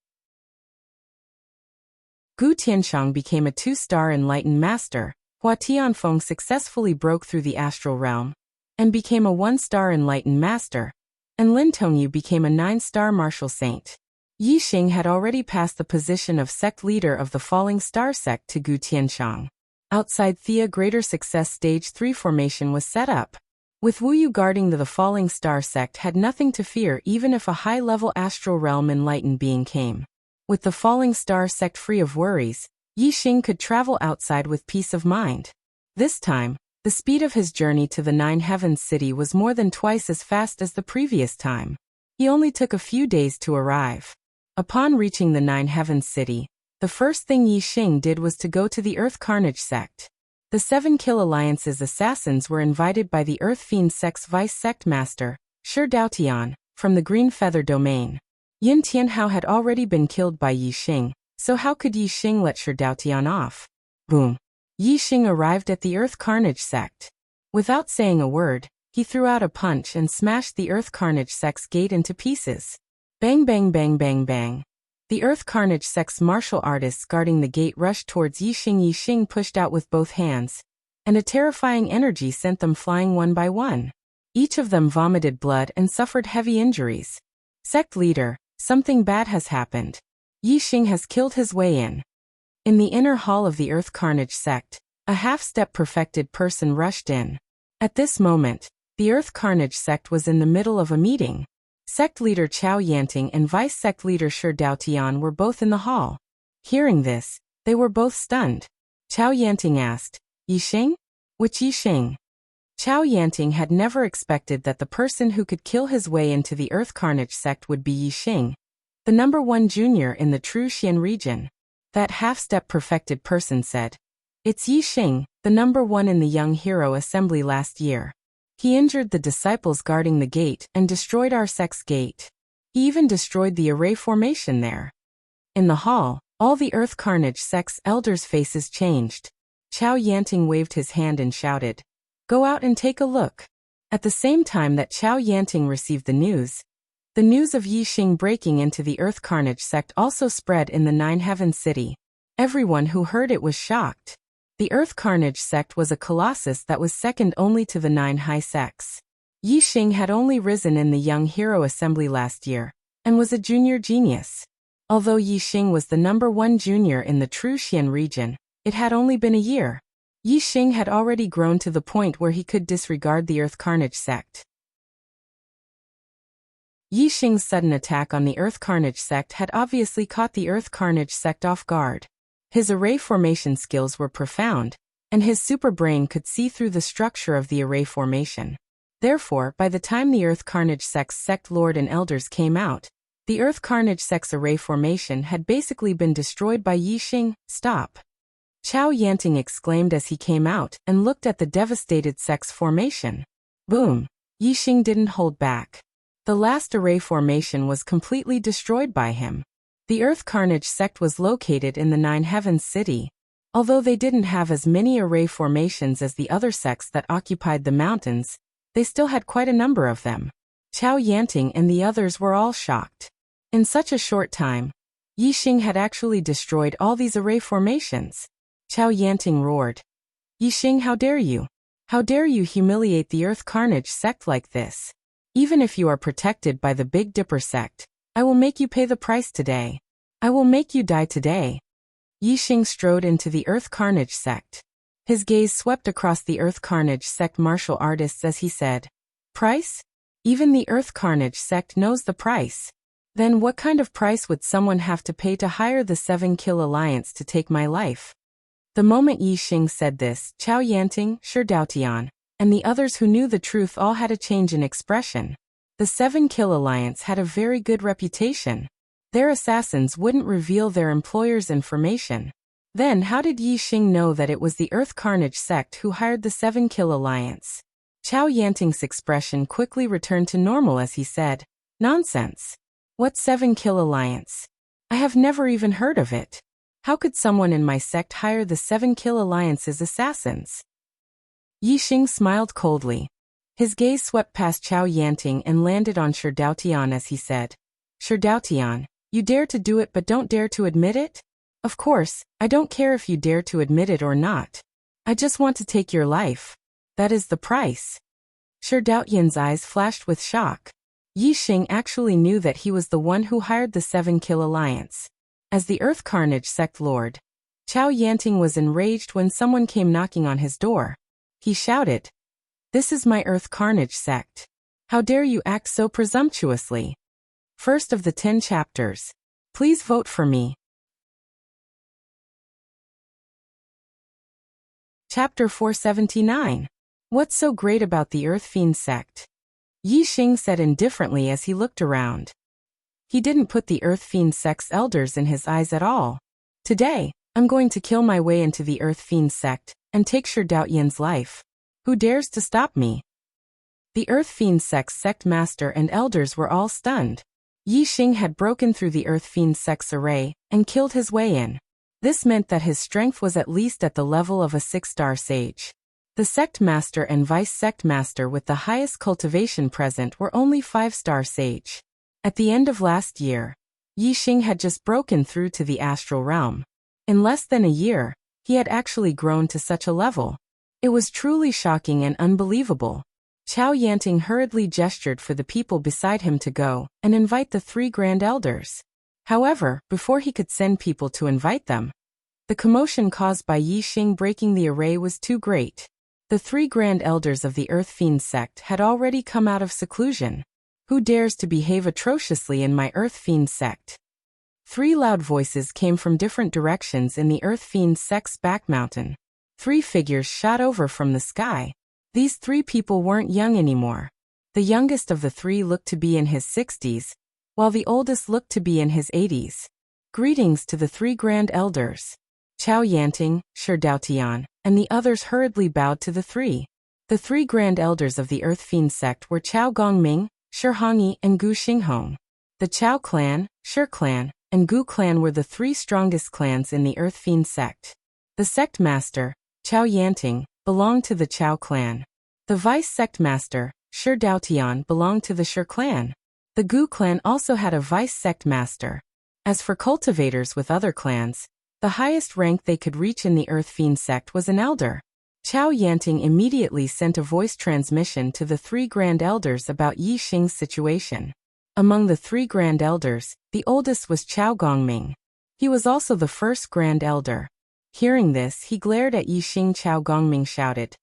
Gu Tianshang became a 2-star enlightened master, Hua Tianfeng successfully broke through the astral realm and became a 1-star enlightened master, and Lin Tongyu became a 9-star martial saint. Yixing had already passed the position of sect leader of the falling star sect to Gu Tianshang. Outside Thea, greater success stage 3 formation was set up. With Wu Yu guarding the falling star sect had nothing to fear even if a high-level astral realm enlightened being came. With the falling star sect free of worries, Yixing could travel outside with peace of mind. This time, the speed of his journey to the 9 Heavens City was more than twice as fast as the previous time. He only took a few days to arrive. Upon reaching the 9 Heavens City, the first thing Yixing did was to go to the Earth Carnage sect. The 7 Kill Alliance's assassins were invited by the Earth Fiend sect's vice sect master, Shi Daotian, from the Green Feather domain. Yin Tianhao had already been killed by Yixing, so how could Yixing let Shi Daotian off? Boom! Yixing arrived at the Earth Carnage sect. Without saying a word, he threw out a punch and smashed the Earth Carnage sect's gate into pieces. Bang bang bang bang bang. The Earth Carnage sect's martial artists guarding the gate rushed towards Yixing. Yixing pushed out with both hands, and a terrifying energy sent them flying one by one. Each of them vomited blood and suffered heavy injuries. Sect leader, something bad has happened. Yixing has killed his way in. In the inner hall of the Earth Carnage sect, a half-step perfected person rushed in. At this moment, the Earth Carnage sect was in the middle of a meeting. Sect leader Chao Yanting and vice sect leader Shi Daotian were both in the hall. Hearing this, they were both stunned. Chao Yanting asked, Yixing? Which Yixing? Chao Yanting had never expected that the person who could kill his way into the Earth Carnage sect would be Yixing, the number 1 junior in the true Xian region. That half-step perfected person said, It's Yixing, the number 1 in the Young Hero Assembly last year. He injured the disciples guarding the gate and destroyed our sect's gate. He even destroyed the array formation there. In the hall, all the Earth Carnage sect's elders' faces changed. Chao Yanting waved his hand and shouted, Go out and take a look. At the same time that Chao Yanting received the news of Yixing breaking into the Earth Carnage sect also spread in the Nine Heavens city. Everyone who heard it was shocked. The Earth Carnage sect was a colossus that was second only to the 9 high sects. Yixing had only risen in the Young Hero Assembly last year, and was a junior genius. Although Yixing was the number 1 junior in the true Xian region, it had only been a year. Yixing had already grown to the point where he could disregard the Earth Carnage sect. Yixing's sudden attack on the Earth Carnage sect had obviously caught the Earth Carnage sect off guard. His array formation skills were profound, and his super brain could see through the structure of the array formation. Therefore, by the time the Earth Carnage sect's sect lord and elders came out, the Earth Carnage sect's array formation had basically been destroyed by Yixing. Stop! Chao Yanting exclaimed as he came out and looked at the devastated sect's formation. Boom! Yixing didn't hold back. The last array formation was completely destroyed by him. The Earth Carnage sect was located in the Nine Heavens city. Although they didn't have as many array formations as the other sects that occupied the mountains, they still had quite a number of them. Chao Yanting and the others were all shocked. In such a short time, Yixing had actually destroyed all these array formations. Chao Yanting roared, Yixing, how dare you? How dare you humiliate the Earth Carnage sect like this? Even if you are protected by the Big Dipper sect, I will make you pay the price today. I will make you die today. Yixing strode into the Earth Carnage sect. His gaze swept across the Earth Carnage sect martial artists as he said, Price? Even the Earth Carnage sect knows the price. Then what kind of price would someone have to pay to hire the 7 Kill Alliance to take my life? The moment Yixing said this, Chao Yanting, Shi Daotian, and the others who knew the truth all had a change in expression. The 7 Kill Alliance had a very good reputation. Their assassins wouldn't reveal their employer's information. Then how did Yixing know that it was the Earth Carnage sect who hired the 7 Kill Alliance? Chao Yanting's expression quickly returned to normal as he said, Nonsense. What 7 Kill Alliance? I have never even heard of it. How could someone in my sect hire the 7 Kill Alliance's assassins? Yixing smiled coldly. His gaze swept past Chao Yanting and landed on Shi Daotian as he said, Shi Daotian, you dare to do it but don't dare to admit it? Of course, I don't care if you dare to admit it or not. I just want to take your life. That is the price. Shi Daotian's eyes flashed with shock. Yixing actually knew that he was the one who hired the 7 Kill Alliance. As the Earth Carnage sect lord, Chao Yanting was enraged when someone came knocking on his door. He shouted, This is my Earth Carnage sect. How dare you act so presumptuously? First of the 10 chapters. Please vote for me. Chapter 479. What's so great about the Earth Fiend sect? Yixing said indifferently as he looked around. He didn't put the Earth Fiend sect's elders in his eyes at all. Today, I'm going to kill my way into the Earth Fiend sect and take Shi Daotian's life. Who dares to stop me? The Earth Fiend sect's sect master and elders were all stunned. Yixing had broken through the Earth Fiend sect's array and killed his way in. This meant that his strength was at least at the level of a 6-star sage. The sect master and vice sect master with the highest cultivation present were only 5-star sage. At the end of last year, Yixing had just broken through to the astral realm. In less than a year, he had actually grown to such a level. It was truly shocking and unbelievable. Chao Yanting hurriedly gestured for the people beside him to go and invite the 3 Grand Elders. However, before he could send people to invite them, the commotion caused by Yixing breaking the array was too great. The 3 grand elders of the Earth Fiend sect had already come out of seclusion. Who dares to behave atrociously in my Earth Fiend sect? 3 loud voices came from different directions in the Earth Fiend sect's back mountain. 3 figures shot over from the sky. These 3 people weren't young anymore. The youngest of the 3 looked to be in his 60s, while the oldest looked to be in his 80s. Greetings to the 3 grand elders. Chao Yanting, Shi Daotian, and the others hurriedly bowed to the 3. The 3 grand elders of the Earth Fiend sect were Chao Gongming, Shi Hongyi, and Gu Xinghong. The Chao clan, Shi clan, and Gu clan were the 3 strongest clans in the Earth Fiend sect. The sect master, Chao Yanting, belonged to the Chao clan. The vice sect master, Shi Daotian, belonged to the Shi clan. The Gu clan also had a vice sect master. As for cultivators with other clans, the highest rank they could reach in the Earth Fiend sect was an elder. Chao Yanting immediately sent a voice transmission to the 3 grand elders about Yi Xing's situation. Among the 3 grand elders, the oldest was Chao Gongming. He was also the first grand elder. Hearing this, he glared at Yi Xing. Chao Gongming shouted,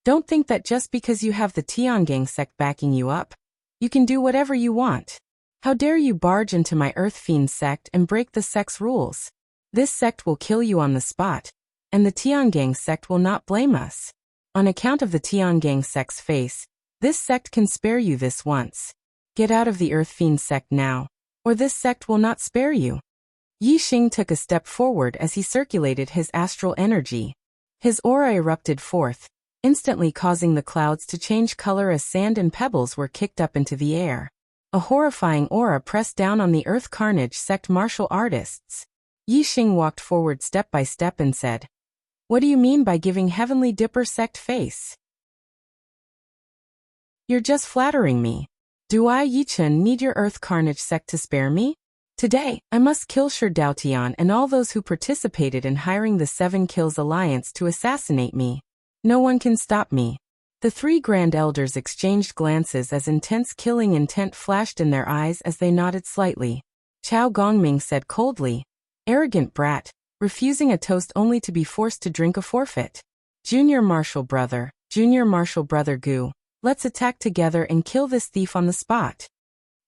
"Don't think that just because you have the Tiangang sect backing you up, you can do whatever you want. How dare you barge into my Earth Fiend sect and break the sect's rules? This sect will kill you on the spot, and the Tiangang sect will not blame us. On account of the Tiangang sect's face, this sect can spare you this once. Get out of the Earth Fiend sect now, or this sect will not spare you." Yi Xing took a step forward as he circulated his astral energy. His aura erupted forth, instantly causing the clouds to change color as sand and pebbles were kicked up into the air. A horrifying aura pressed down on the Earth Carnage sect martial artists. Yi Xing walked forward step by step and said, "What do you mean by giving Heavenly Dipper sect face? You're just flattering me. Do I, Yi Chen, need your Earth Carnage sect to spare me? Today, I must kill Shi Daotian and all those who participated in hiring the 7 Kills Alliance to assassinate me. No one can stop me." The 3 grand elders exchanged glances as intense killing intent flashed in their eyes as they nodded slightly. Chao Gongming said coldly, "Arrogant brat, refusing a toast only to be forced to drink a forfeit. Junior Martial Brother Gu, let's attack together and kill this thief on the spot."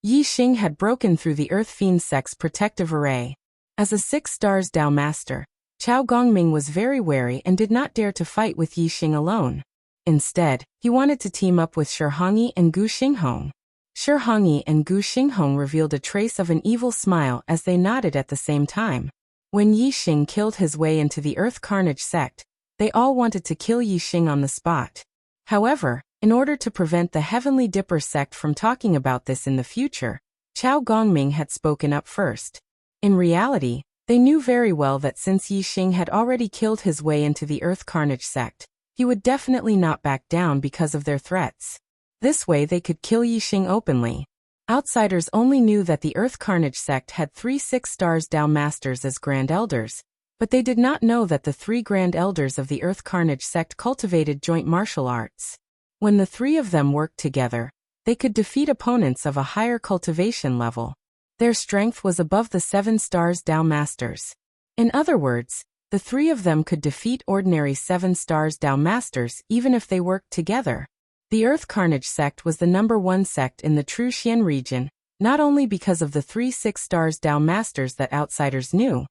Yi Xing had broken through the Earth Fiend sect's protective array. As a 6 stars Dao master, Chao Gongming was very wary and did not dare to fight with Yi Xing alone. Instead, he wanted to team up with Shi Hongyi and Gu Xinghong. Shi Hongyi and Gu Xinghong revealed a trace of an evil smile as they nodded at the same time. When Yi Xing killed his way into the Earth Carnage sect, they all wanted to kill Yi Xing on the spot. However, in order to prevent the Heavenly Dipper sect from talking about this in the future, Chao Gongming had spoken up first. In reality, they knew very well that since Yi Xing had already killed his way into the Earth Carnage sect, he would definitely not back down because of their threats. This way they could kill Yi Xing openly. Outsiders only knew that the Earth Carnage sect had 3 6 stars Dao masters as grand elders, but they did not know that the 3 grand elders of the Earth Carnage sect cultivated joint martial arts. When the 3 of them worked together, they could defeat opponents of a higher cultivation level. Their strength was above the 7 stars Dao masters. In other words, the 3 of them could defeat ordinary 7 stars Dao masters even if they worked together. The Earth Carnage sect was the #1 sect in the True Xian region, not only because of the 3 6 stars Dao masters that outsiders knew,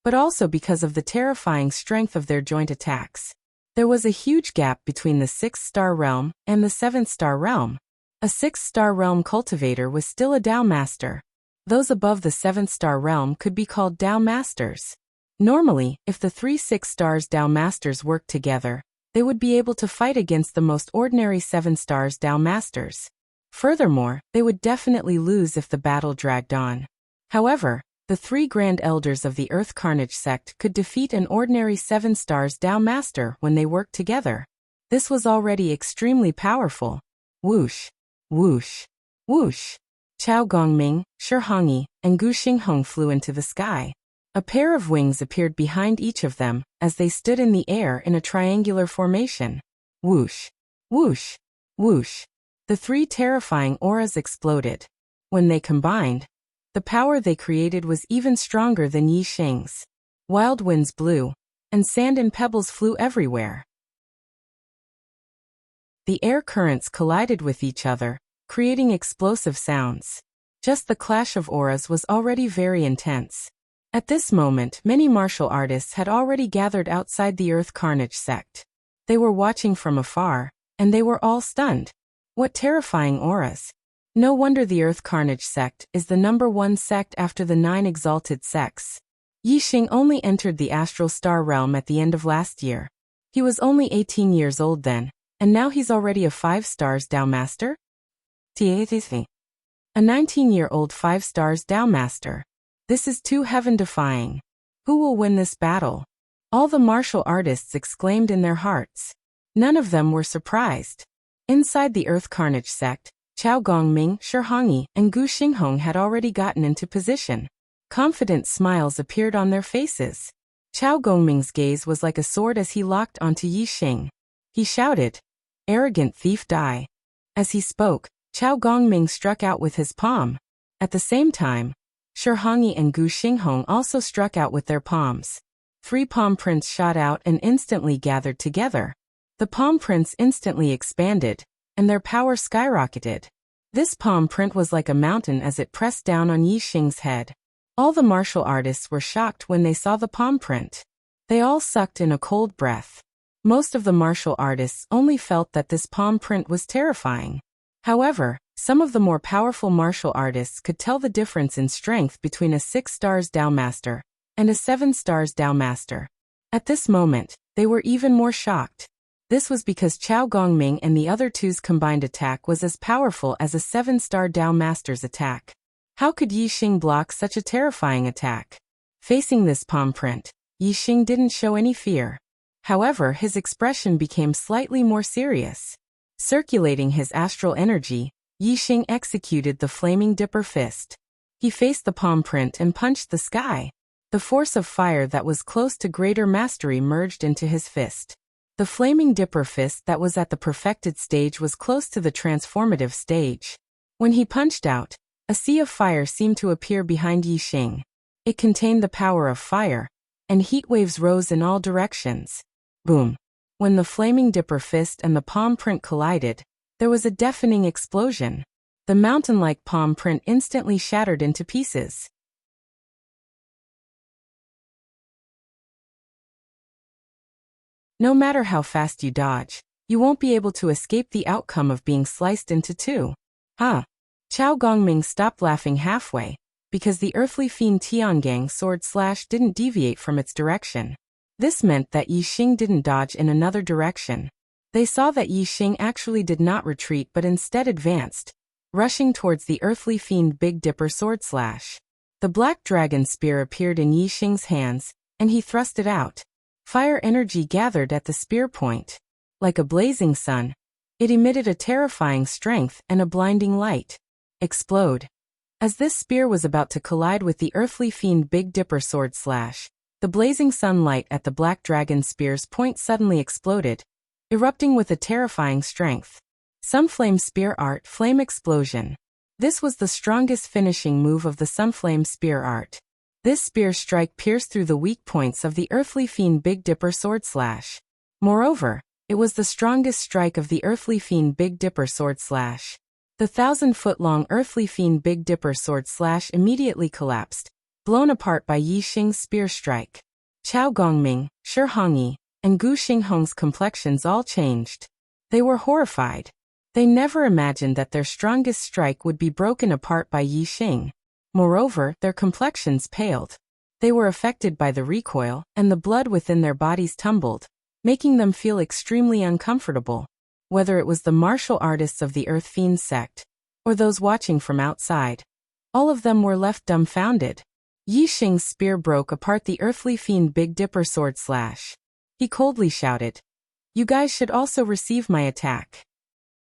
but also because of the terrifying strength of their joint attacks. There was a huge gap between the 6-star realm and the 7-star realm. A 6-star realm cultivator was still a Dao master. Those above the 7-star realm could be called Dao masters. Normally, if the 3 6 stars Dao masters worked together, they would be able to fight against the most ordinary 7 stars Dao masters. Furthermore, they would definitely lose if the battle dragged on. However, the 3 grand elders of the Earth Carnage sect could defeat an ordinary 7 stars Dao master when they worked together. This was already extremely powerful. Whoosh, whoosh, whoosh. Chao Gongming, Shi Hongyi, and Gu Xinghong flew into the sky. A pair of wings appeared behind each of them as they stood in the air in a triangular formation. Whoosh, whoosh, whoosh. The 3 terrifying auras exploded. When they combined, the power they created was even stronger than Yi Xing's. Wild winds blew, and sand and pebbles flew everywhere. The air currents collided with each other, creating explosive sounds. Just the clash of auras was already very intense. At this moment, many martial artists had already gathered outside the Earth Carnage sect. They were watching from afar, and they were all stunned. What terrifying auras! No wonder the Earth Carnage sect is the #1 sect after the 9 exalted sects. Yixing only entered the astral star realm at the end of last year. He was only 18 years old then, and now he's already a 5 stars Dao Master? A 19-year-old 5 stars Dao Master. This is too heaven-defying. Who will win this battle? All the martial artists exclaimed in their hearts. None of them were surprised. Inside the Earth Carnage sect, Chao Gongming, Shi Hongyi, and Gu Xinghong had already gotten into position. Confident smiles appeared on their faces. Chao Gongming's gaze was like a sword as he locked onto Yixing. He shouted, "Arrogant thief, die." As he spoke, Chao Gongming struck out with his palm. At the same time, Shi Hongyi and Gu Xinghong also struck out with their palms. 3 palm prints shot out and instantly gathered together. The palm prints instantly expanded, and their power skyrocketed. This palm print was like a mountain as it pressed down on Yixing's head. All the martial artists were shocked when they saw the palm print. They all sucked in a cold breath. Most of the martial artists only felt that this palm print was terrifying. However, some of the more powerful martial artists could tell the difference in strength between a 6 stars Dao Master and a 7 stars Dao Master. At this moment, they were even more shocked. This was because Chao Gongming and the other two's combined attack was as powerful as a 7-star Dao Master's attack. How could Yixing block such a terrifying attack? Facing this palm print, Yixing didn't show any fear. However, his expression became slightly more serious. Circulating his astral energy, Yixing executed the flaming dipper fist. He faced the palm print and punched the sky. The force of fire that was close to greater mastery merged into his fist. The flaming dipper fist that was at the perfected stage was close to the transformative stage. When he punched out, a sea of fire seemed to appear behind Yixing. It contained the power of fire, and heat waves rose in all directions. Boom! When the flaming dipper fist and the palm print collided, there was a deafening explosion. The mountain-like palm print instantly shattered into pieces. No matter how fast you dodge, you won't be able to escape the outcome of being sliced into 2. Huh? Chao Gongming stopped laughing halfway, because the earthly fiend Tiangang sword slash didn't deviate from its direction. This meant that Yixing didn't dodge in another direction. They saw that Yixing actually did not retreat but instead advanced, rushing towards the earthly fiend Big Dipper sword slash. The black dragon spear appeared in Yixing's hands, and he thrust it out. Fire energy gathered at the spear point. Like a blazing sun, it emitted a terrifying strength and a blinding light. Explode. As this spear was about to collide with the earthly fiend Big Dipper sword slash, the blazing sunlight at the black dragon spear's point suddenly exploded, erupting with a terrifying strength. Sunflame spear art flame explosion. This was the strongest finishing move of the Sunflame spear art. This spear strike pierced through the weak points of the earthly fiend Big Dipper sword slash. Moreover, it was the strongest strike of the earthly fiend Big Dipper sword slash. The 1,000-foot-long earthly fiend Big Dipper sword slash immediately collapsed, blown apart by Yixing's spear strike. Chao Gongming, Shi Hongyi, and Gu Xinghong's complexions all changed. They were horrified. They never imagined that their strongest strike would be broken apart by Yixing. Moreover, their complexions paled. They were affected by the recoil, and the blood within their bodies tumbled, making them feel extremely uncomfortable. Whether it was the martial artists of the Earth Fiend sect, or those watching from outside, all of them were left dumbfounded. Yixing's spear broke apart the earthly fiend Big Dipper sword slash. He coldly shouted, "You guys should also receive my attack."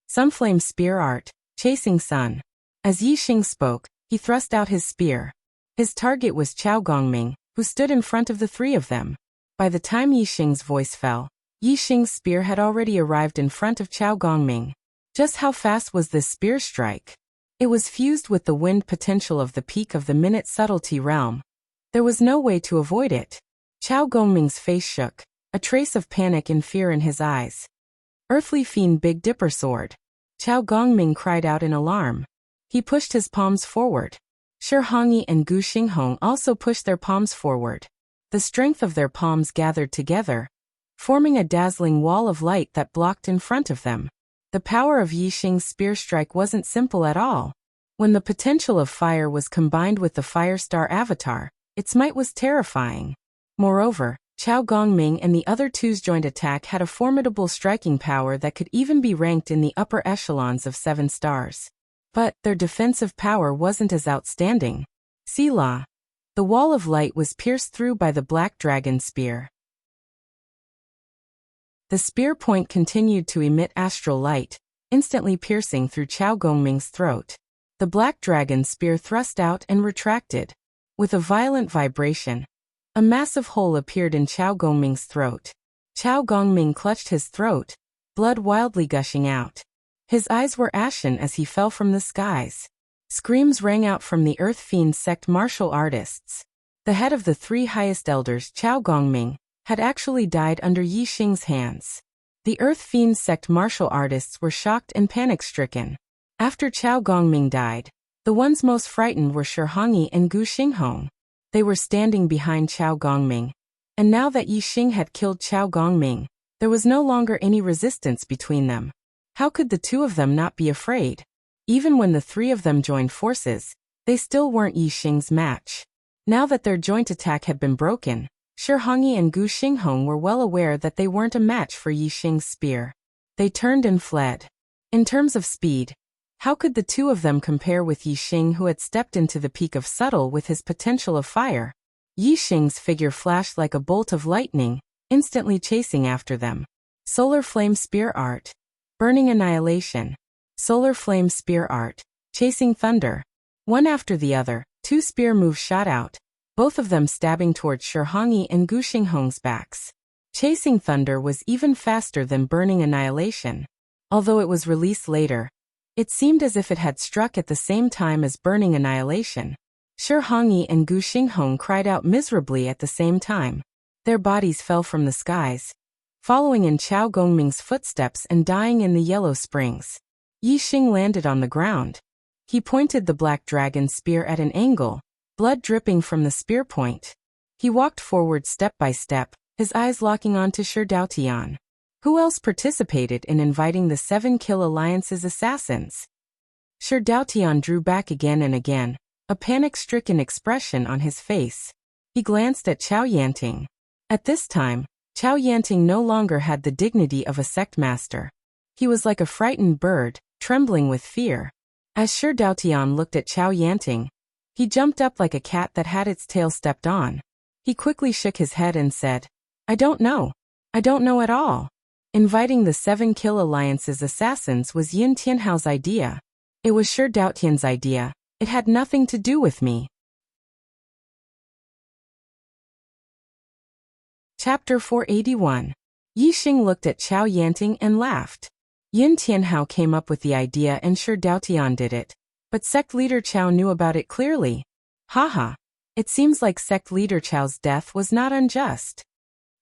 Sunflame spear art, chasing sun. As Yixing spoke, he thrust out his spear. His target was Chao Gongming, who stood in front of the 3 of them. By the time Yixing's voice fell, Yixing's spear had already arrived in front of Chao Gongming. Just how fast was this spear strike? It was fused with the wind potential of the peak of the minute subtlety realm. There was no way to avoid it. Chao Gongming's face shook, a trace of panic and fear in his eyes. Earthly Fiend Big Dipper Sword. Chao Gongming cried out in alarm. He pushed his palms forward. Shi Hongyi and Gu Xinghong also pushed their palms forward. The strength of their palms gathered together, forming a dazzling wall of light that blocked in front of them. The power of Yi Xing's spear strike wasn't simple at all. When the potential of fire was combined with the Firestar avatar, its might was terrifying. Moreover, Chao Gongming and the other two's joint attack had a formidable striking power that could even be ranked in the upper echelons of 7 stars. But their defensive power wasn't as outstanding. Selah. The wall of light was pierced through by the Black Dragon Spear. The spear point continued to emit astral light, instantly piercing through Chao Gongming's throat. The Black Dragon Spear thrust out and retracted. With a violent vibration, a massive hole appeared in Chao Gongming's throat. Chao Gongming clutched his throat, blood wildly gushing out. His eyes were ashen as he fell from the skies. Screams rang out from the Earth Fiend sect martial artists. The head of the 3 highest elders, Chao Gongming, had actually died under Yi Xing's hands. The Earth Fiend sect martial artists were shocked and panic-stricken. After Chao Gongming died, the ones most frightened were Shi Hongyi and Gu Xinghong. They were standing behind Chao Gongming. And now that Yi Xing had killed Chao Gongming, there was no longer any resistance between them. How could the 2 of them not be afraid? Even when the 3 of them joined forces, they still weren't Yi Xing's match. Now that their joint attack had been broken, Shi Hongyi and Gu Xinghong were well aware that they weren't a match for Yi Xing's spear. They turned and fled. In terms of speed, how could the 2 of them compare with Yi Xing, who had stepped into the peak of subtle with his potential of fire? Yi Xing's figure flashed like a bolt of lightning, instantly chasing after them. Solar Flame Spear Art. Burning Annihilation. Solar Flame Spear Art. Chasing Thunder. One after the other, 2 spear moves shot out, both of them stabbing towards Shi Hongyi and Gu Xinghong's backs. Chasing Thunder was even faster than Burning Annihilation. Although it was released later, it seemed as if it had struck at the same time as Burning Annihilation. Shi Hongyi and Gu Xinghong cried out miserably at the same time. Their bodies fell from the skies, following in Chao Gongming's footsteps and dying in the Yellow Springs. Yi Xing landed on the ground. He pointed the Black Dragon Spear at an angle, blood dripping from the spear point. He walked forward step by step, his eyes locking onto Shi Daotian. Who else participated in inviting the 7 Kill Alliance's assassins? Shi Daotian drew back again and again, a panic-stricken expression on his face. He glanced at Chao Yanting. At this time, Chao Yanting no longer had the dignity of a sect master. He was like a frightened bird, trembling with fear. As Shi Daotian looked at Chao Yanting, he jumped up like a cat that had its tail stepped on. He quickly shook his head and said, "I don't know. I don't know at all." Inviting the 7 Kill Alliance's assassins was Yin Tianhao's idea. It was Shi Daotian's idea. It had nothing to do with me. Chapter 481. Yi Xing looked at Chao Yanting and laughed. Yin Tianhao came up with the idea and Shi Daotian did it. But sect leader Chao knew about it clearly. Haha. It seems like sect leader Chao's death was not unjust.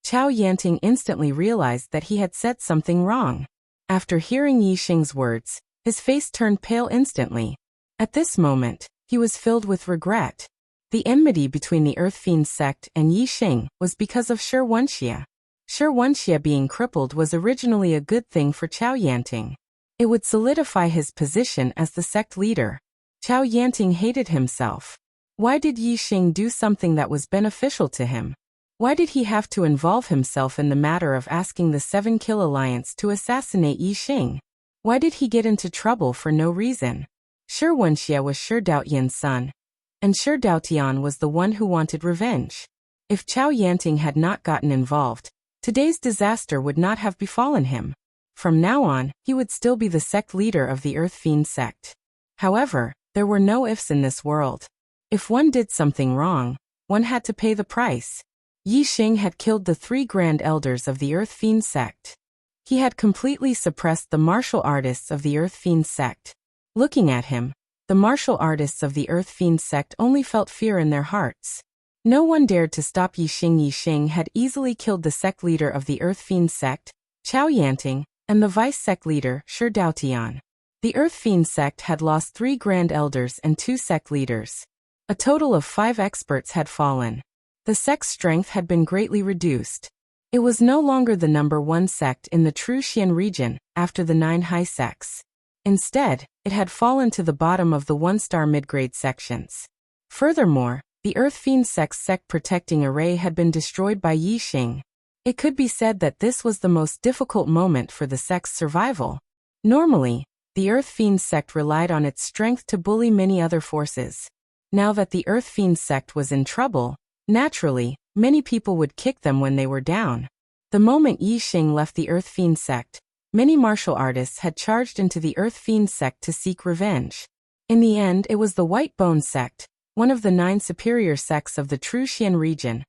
Chao Yanting instantly realized that he had said something wrong. After hearing Yi Xing's words, his face turned pale instantly. At this moment, he was filled with regret. The enmity between the Earth Fiend sect and Yi Xing was because of Shi Wenxia. Shi Wenxia being crippled was originally a good thing for Chao Yanting. It would solidify his position as the sect leader. Chao Yanting hated himself. Why did Yi Xing do something that was beneficial to him? Why did he have to involve himself in the matter of asking the 7 Kill Alliance to assassinate Yi Xing? Why did he get into trouble for no reason? Shi Wenxia was Shi Daotian's son, and Shi Daotian was the one who wanted revenge. If Chao Yanting had not gotten involved, today's disaster would not have befallen him. From now on, he would still be the sect leader of the Earth Fiend sect. However, there were no ifs in this world. If one did something wrong, one had to pay the price. Yi Xing had killed the 3 Grand Elders of the Earth Fiend sect. He had completely suppressed the martial artists of the Earth Fiend sect. Looking at him, the martial artists of the Earth Fiend sect only felt fear in their hearts. No one dared to stop Yi Xing. Yi Xing had easily killed the sect leader of the Earth Fiend sect, Chao Yanting, and the vice-sect leader, Shi Daotian. The Earth Fiend sect had lost 3 Grand Elders and 2 sect leaders. A total of 5 experts had fallen. The sect's strength had been greatly reduced. It was no longer the number 1 sect in the true Xian region, after the 9 high sects. Instead, it had fallen to the bottom of the 1-star mid-grade sections. Furthermore, the Earth Fiend sect's sect protecting array had been destroyed by Yi Xing. It could be said that this was the most difficult moment for the sect's survival. Normally, the Earth Fiend sect relied on its strength to bully many other forces. Now that the Earth Fiend sect was in trouble, naturally, many people would kick them when they were down. The moment Yi Xing left the Earth Fiend sect, many martial artists had charged into the Earth Fiend sect to seek revenge. In the end, it was the White Bone sect, one of the 9 superior sects of the true Xian region,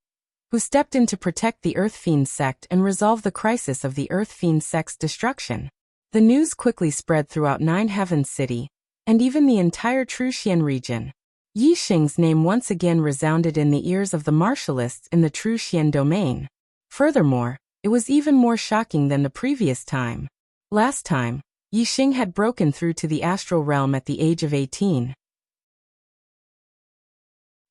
who stepped in to protect the Earth Fiend sect and resolve the crisis of the Earth Fiend sect's destruction. The news quickly spread throughout 9 Heavens City, and even the entire true Xian region. Yi Xing's name once again resounded in the ears of the martialists in the true Xian domain. Furthermore, it was even more shocking than the previous time. Last time, Yi Xing had broken through to the astral realm at the age of 18.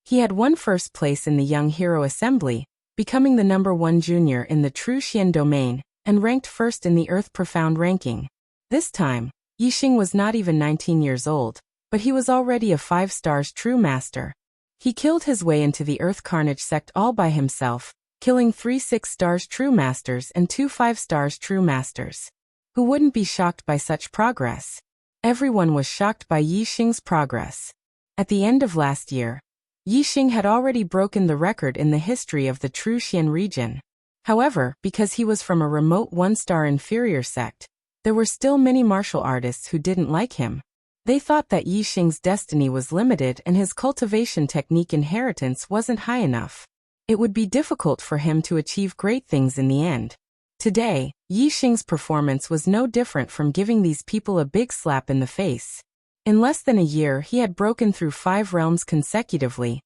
He had won first place in the Young Hero Assembly, becoming the number 1 junior in the true Xian domain, and ranked first in the Earth Profound ranking. This time, Yi Xing was not even 19 years old, but he was already a 5 stars true master. He killed his way into the Earth Carnage sect all by himself, killing 3 6 stars true masters and 2 5 stars true masters. Who wouldn't be shocked by such progress? Everyone was shocked by Yi Xing's progress. At the end of last year, Yi Xing had already broken the record in the history of the true Xian region. However, because he was from a remote 1-star inferior sect, there were still many martial artists who didn't like him. They thought that Yi Xing's destiny was limited and his cultivation technique inheritance wasn't high enough. It would be difficult for him to achieve great things in the end. Today, Yi Xing's performance was no different from giving these people a big slap in the face. In less than a year he had broken through 5 realms consecutively,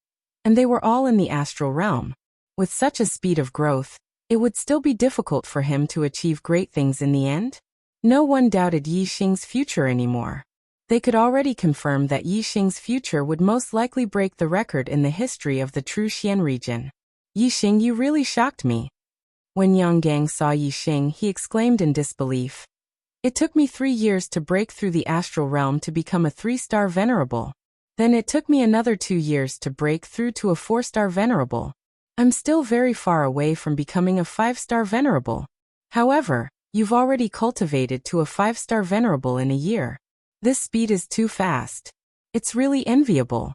and they were all in the astral realm. With such a speed of growth, it would still be difficult for him to achieve great things in the end. No one doubted Yi Xing's future anymore. They could already confirm that Yi Xing's future would most likely break the record in the history of the true Xian region. Yi Xing, you really shocked me. When Yang Gang saw Yi Xing, he exclaimed in disbelief. It took me 3 years to break through the astral realm to become a 3-star venerable. Then it took me another 2 years to break through to a 4-star venerable. I'm still very far away from becoming a 5-star venerable. However, you've already cultivated to a 5-star venerable in a year. This speed is too fast. It's really enviable.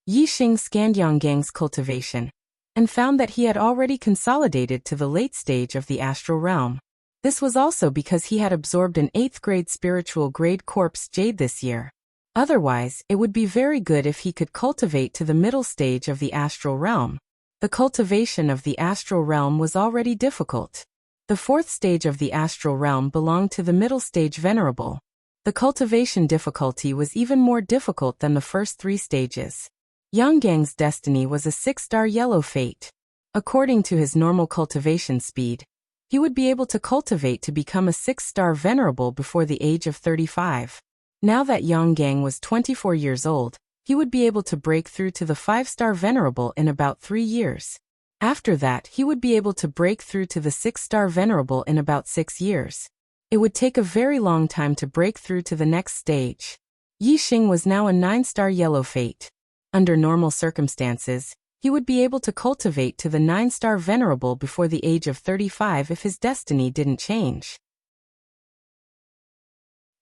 Yi Xing scanned Yang Gang's cultivation, and found that he had already consolidated to the late stage of the astral realm. This was also because he had absorbed an 8th grade spiritual grade corpse jade this year. Otherwise, it would be very good if he could cultivate to the middle stage of the astral realm. The cultivation of the astral realm was already difficult. The 4th stage of the astral realm belonged to the middle stage venerable. The cultivation difficulty was even more difficult than the first 3 stages. Yang Gang's destiny was a 6-star yellow fate. According to his normal cultivation speed, he would be able to cultivate to become a 6-star venerable before the age of 35. Now that Yang Gang was 24 years old, he would be able to break through to the 5-star venerable in about 3 years. After that, he would be able to break through to the 6-star venerable in about 6 years. It would take a very long time to break through to the next stage. Yi Xing was now a 9-star yellow fate. Under normal circumstances, he would be able to cultivate to the 9-star venerable before the age of 35 if his destiny didn't change.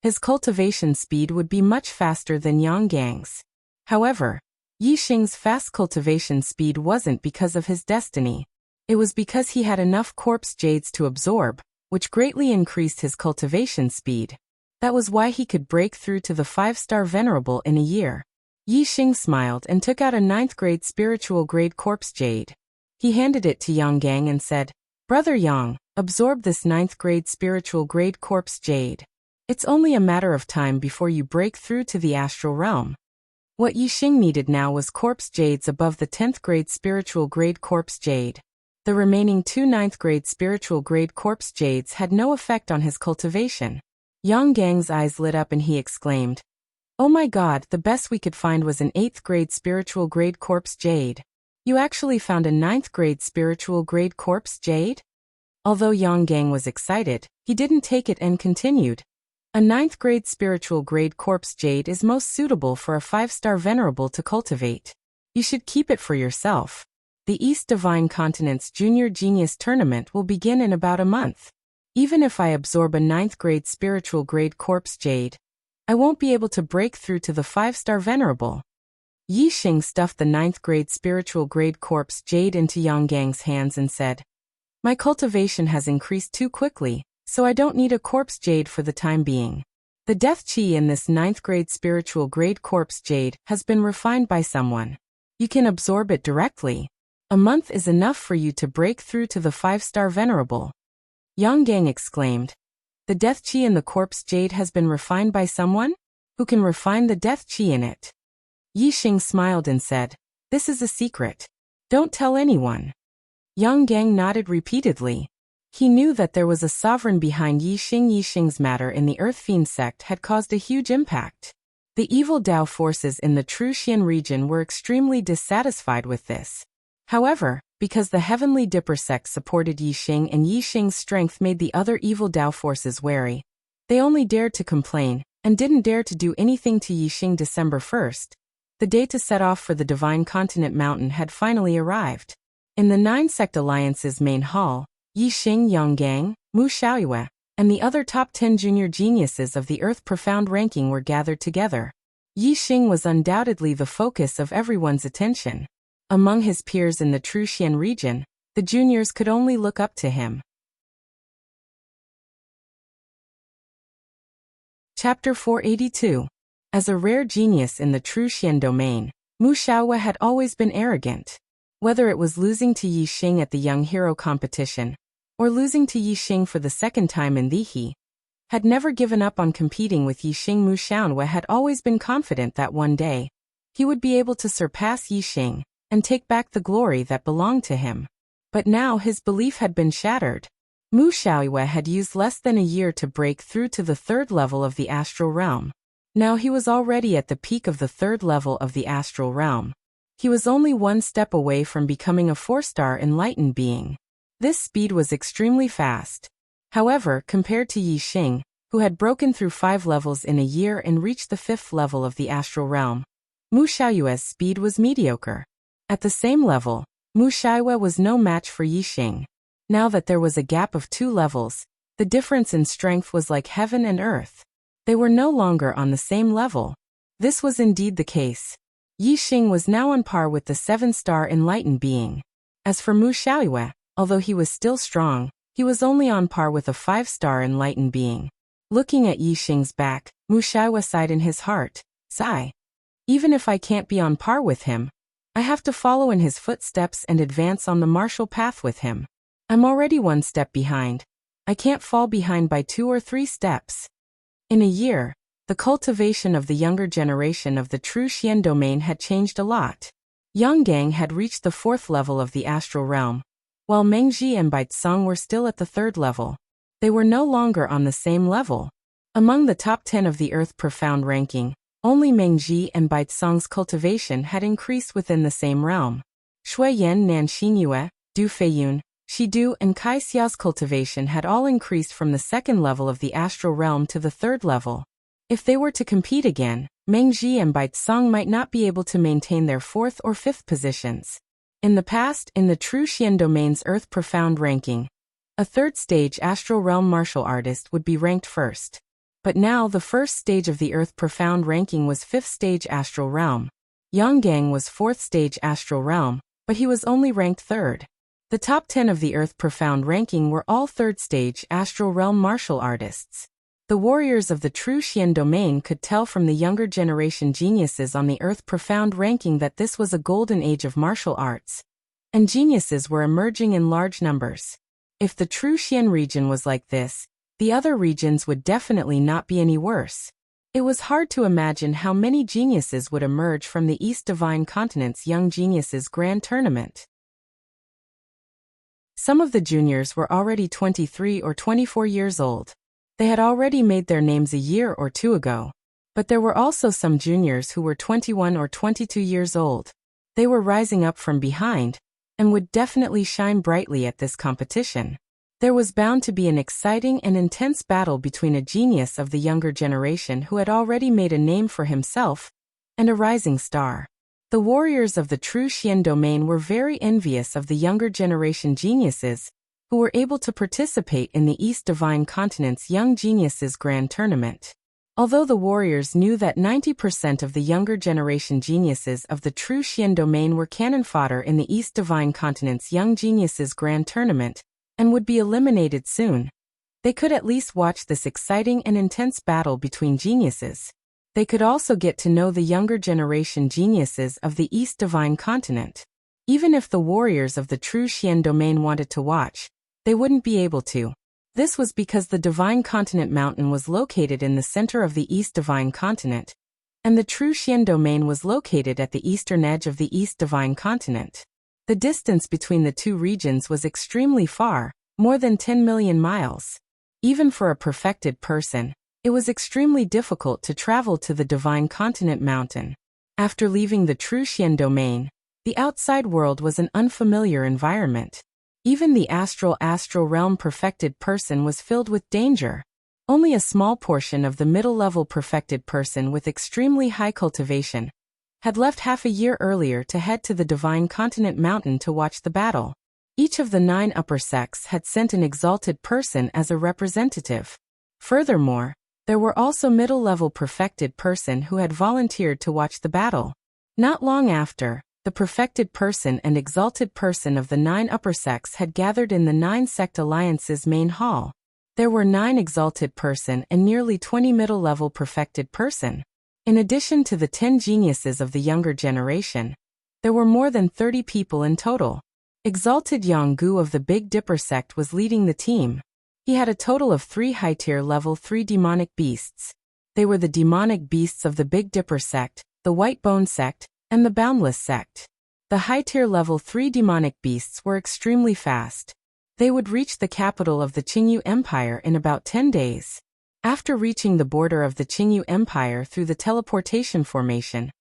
His cultivation speed would be much faster than Yang Gang's. However, Yi Xing's fast cultivation speed wasn't because of his destiny. It was because he had enough corpse jades to absorb, which greatly increased his cultivation speed. That was why he could break through to the 5-star venerable in a year. Yi Xing smiled and took out a 9th grade spiritual grade corpse jade. He handed it to Yang Gang and said, "Brother Yang, absorb this 9th grade spiritual grade corpse jade. It's only a matter of time before you break through to the astral realm." What Yi Xing needed now was corpse jades above the 10th grade spiritual grade corpse jade. The remaining 2 ninth-grade spiritual grade corpse jades had no effect on his cultivation. Yang Gang's eyes lit up and he exclaimed, "Oh my God, the best we could find was an 8th grade spiritual grade corpse jade. You actually found a 9th grade spiritual grade corpse jade?" Although Yang Gang was excited, he didn't take it and continued, "A 9th grade spiritual grade corpse jade is most suitable for a 5-star venerable to cultivate. You should keep it for yourself. The East Divine Continent's Junior Genius Tournament will begin in about a month. Even if I absorb a 9th grade spiritual grade corpse jade, I won't be able to break through to the 5-star venerable." Yi Xing stuffed the 9th grade spiritual grade corpse jade into Yang Gang's hands and said, "My cultivation has increased too quickly, so I don't need a corpse jade for the time being. The death chi in this 9th grade spiritual grade corpse jade has been refined by someone. You can absorb it directly. A month is enough for you to break through to the 5-star venerable." Yang Gang exclaimed, "The death chi in the corpse jade has been refined by someone? Who can refine the death chi in it?" Yi Xing smiled and said, "This is a secret. Don't tell anyone." Yang Gang nodded repeatedly. He knew that there was a sovereign behind Yi Xing. Yi Xing's matter in the Earth Fiend sect had caused a huge impact. The evil Tao forces in the True Xian region were extremely dissatisfied with this. However, because the Heavenly Dipper sect supported Yi Xing and Yi Xing's strength made the other evil Tao forces wary, they only dared to complain and didn't dare to do anything to Yi Xing. December 1st, the day to set off for the Divine Continent Mountain had finally arrived. In the 9-sect alliance's main hall, Yi Xing, Yang Gang, Mu Xiaoyue, and the other top 10 junior geniuses of the Earth Profound ranking were gathered together. Yi Xing was undoubtedly the focus of everyone's attention. Among his peers in the True Xian region, the juniors could only look up to him. Chapter 482. As a rare genius in the True Xian domain, Mu Xiaoyue had always been arrogant. Whether it was losing to Yi Xing at the Young Hero competition, or losing to Yi Xing for the second time in the He, had never given up on competing with Yi Xing. Mu Xiaoyue had always been confident that one day, he would be able to surpass Yi Xing and take back the glory that belonged to him. But now his belief had been shattered. Mu Xiaoyue had used less than a year to break through to the 3rd level of the astral realm. Now he was already at the peak of the 3rd level of the astral realm. He was only 1 step away from becoming a 4-star enlightened being. This speed was extremely fast. However, compared to Yi Xing, who had broken through 5 levels in a year and reached the 5th level of the astral realm, Mu Xiaoyue's speed was mediocre. At the same level, Mu Xiaoyue was no match for Yi Xing. Now that there was a gap of 2 levels, the difference in strength was like heaven and earth. They were no longer on the same level. This was indeed the case. Yi Xing was now on par with the 7-star enlightened being. As for Mu Xiaoyue, although he was still strong, he was only on par with a 5-star enlightened being. Looking at Yi Xing's back, Mu Xiaoyue sighed in his heart, "Sigh. Even if I can't be on par with him, I have to follow in his footsteps and advance on the martial path with him. I'm already 1 step behind. I can't fall behind by 2 or 3 steps." In a year, the cultivation of the younger generation of the True Xian domain had changed a lot. Yang Gang had reached the 4th level of the astral realm, while Mengji and Baitsong were still at the 3rd level. They were no longer on the same level. Among the top 10 of the Earth Profound ranking, only Mengji and Baitsong's cultivation had increased within the same realm. Shui Yan, Nan Xinyue, Du Feiyun, Shidu and Kai Xiao's cultivation had all increased from the 2nd level of the astral realm to the 3rd level. If they were to compete again, Mengji and Baitsong might not be able to maintain their 4th or 5th positions. In the past, in the True Xian domain's Earth Profound ranking, a 3rd stage astral realm martial artist would be ranked first. But now the 1st stage of the Earth Profound ranking was 5th stage astral realm. Yang Gang was 4th stage astral realm, but he was only ranked 3rd. The top 10 of the Earth Profound ranking were all 3rd stage astral realm martial artists. The warriors of the True Xian domain could tell from the younger generation geniuses on the Earth Profound ranking that this was a golden age of martial arts, and geniuses were emerging in large numbers. If the True Xian region was like this, the other regions would definitely not be any worse. It was hard to imagine how many geniuses would emerge from the East Divine Continent's Young Geniuses Grand Tournament. Some of the juniors were already 23 or 24 years old. They had already made their names a year or two ago. But there were also some juniors who were 21 or 22 years old. They were rising up from behind, and would definitely shine brightly at this competition. There was bound to be an exciting and intense battle between a genius of the younger generation who had already made a name for himself, and a rising star. The warriors of the true Xian domain were very envious of the younger generation geniuses, who were able to participate in the East Divine Continent's Young Geniuses Grand Tournament. Although the warriors knew that 90% of the younger generation geniuses of the true Xian domain were cannon fodder in the East Divine Continent's Young Geniuses Grand Tournament, and would be eliminated soon, they could at least watch this exciting and intense battle between geniuses. They could also get to know the younger generation geniuses of the East Divine Continent. Even if the warriors of the true Xian domain wanted to watch, they wouldn't be able to. This was because the Divine Continent Mountain was located in the center of the East Divine Continent, and the true Xian domain was located at the eastern edge of the East Divine Continent. The distance between the two regions was extremely far, more than 10 million miles. Even for a perfected person, it was extremely difficult to travel to the Divine Continent Mountain. After leaving the true Xian domain, the outside world was an unfamiliar environment. Even the astral realm perfected person was filled with danger. Only a small portion of the middle-level perfected person with extremely high cultivation had left half a year earlier to head to the Divine Continent Mountain to watch the battle. Each of the 9 upper sects had sent an exalted person as a representative. Furthermore, there were also middle-level perfected person who had volunteered to watch the battle. Not long after, the perfected person and exalted person of the 9 upper sects had gathered in the 9 sect alliance's main hall. There were 9 exalted person and nearly 20 middle-level perfected person. In addition to the 10 geniuses of the younger generation, there were more than 30 people in total. Exalted Yanggu of the Big Dipper sect was leading the team. He had a total of 3 high-tier level 3 demonic beasts. They were the demonic beasts of the Big Dipper sect, the White Bone sect, and the Boundless sect. The high-tier level 3 demonic beasts were extremely fast. They would reach the capital of the Qingyu Empire in about 10 days. After reaching the border of the Qingyu Empire through the teleportation formation,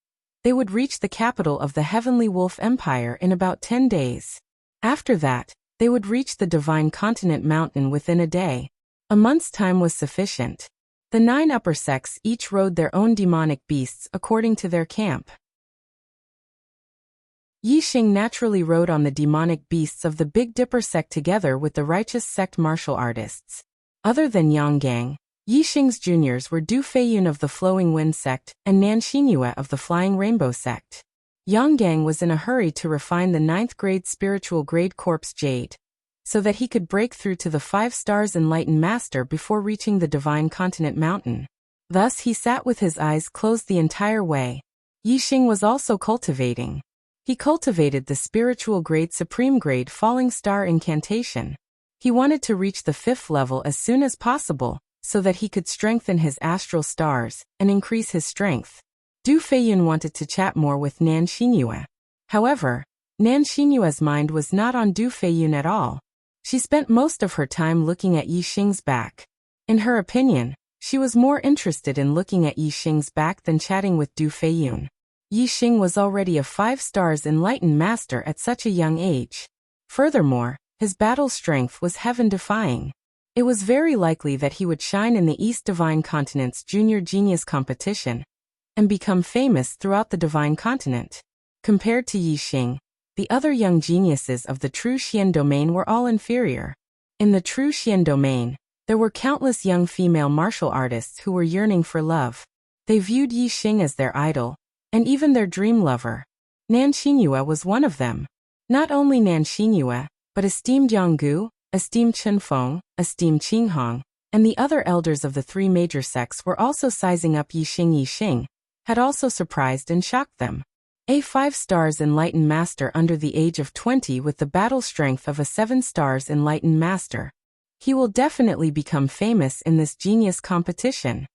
they would reach the capital of the Heavenly Wolf Empire in about 10 days. After that, they would reach the Divine Continent Mountain within a day. A month's time was sufficient. The 9 upper sects each rode their own demonic beasts according to their camp. Yixing naturally rode on the demonic beasts of the Big Dipper sect together with the righteous sect martial artists. Other than Yanggang, Yixing's juniors were Du Feiyun of the Flowing Wind sect and Nan Xinyue of the Flying Rainbow sect. Yanggang was in a hurry to refine the 9th grade spiritual grade corpse jade, so that he could break through to the 5 stars enlightened master before reaching the Divine Continent Mountain. Thus he sat with his eyes closed the entire way. Yixing was also cultivating. He cultivated the spiritual grade supreme grade falling star incantation. He wanted to reach the 5th level as soon as possible, so that he could strengthen his astral stars and increase his strength. Du Feiyun wanted to chat more with Nan Xinyue. However, Nan Xinyue's mind was not on Du Feiyun at all. She spent most of her time looking at Yixing's back. In her opinion, she was more interested in looking at Yixing's back than chatting with Du Feiyun. Yixing was already a 5 stars enlightened master at such a young age. Furthermore, his battle strength was heaven-defying. It was very likely that he would shine in the East Divine Continent's Junior Genius competition and become famous throughout the Divine Continent. Compared to Yixing, the other young geniuses of the true Xian domain were all inferior. In the true Xian domain, there were countless young female martial artists who were yearning for love. They viewed Yixing as their idol, and even their dream lover. Nan Xinyue was one of them. Not only Nan Xinyue, but esteemed Yanggu, esteemed Chenfeng, esteemed Qinghong, and the other elders of the 3 major sects were also sizing up Yixing had also surprised and shocked them. A 5 stars enlightened master under the age of 20 with the battle strength of a 7 stars enlightened master. He will definitely become famous in this genius competition.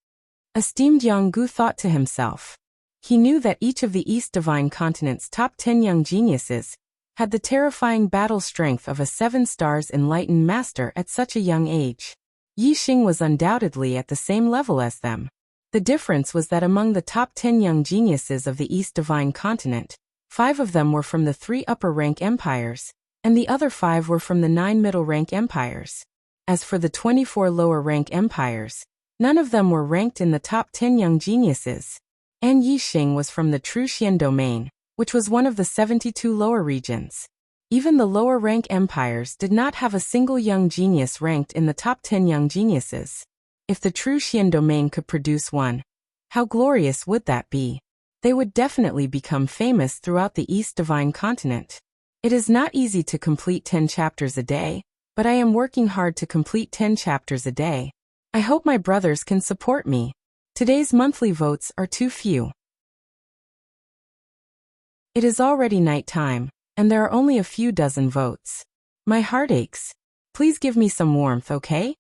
Esteemed Yanggu thought to himself. He knew that each of the East Divine Continent's top 10 young geniuses had the terrifying battle strength of a 7 stars enlightened master at such a young age. Yi Xing was undoubtedly at the same level as them. The difference was that among the top 10 young geniuses of the East Divine Continent, 5 of them were from the 3 upper-rank empires, and the other 5 were from the 9 middle-rank empires. As for the 24 lower-rank empires, none of them were ranked in the top 10 young geniuses. And Yi Xing was from the True Xian domain, which was one of the 72 lower regions. Even the lower-rank empires did not have a single young genius ranked in the top 10 young geniuses. If the True Xian domain could produce one, how glorious would that be? They would definitely become famous throughout the East Divine Continent. It is not easy to complete 10 chapters a day, but I am working hard to complete 10 chapters a day. I hope my brothers can support me. Today's monthly votes are too few. It is already night time, and there are only a few dozen votes. My heart aches. Please give me some warmth, okay?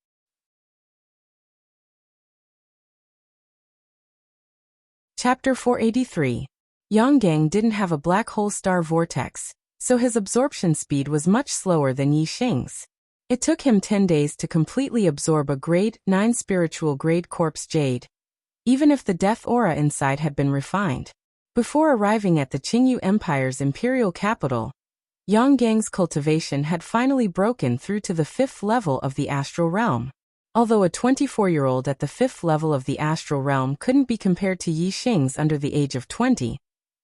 Chapter 483. Yonggang didn't have a black hole star vortex, so his absorption speed was much slower than Yi Xing's. It took him 10 days to completely absorb a grade 9 spiritual grade corpse jade, even if the death aura inside had been refined. Before arriving at the Qingyu Empire's imperial capital, Yonggang's cultivation had finally broken through to the 5th level of the astral realm. Although a 24-year-old at the 5th level of the astral realm couldn't be compared to Yi Xing's under the age of 20,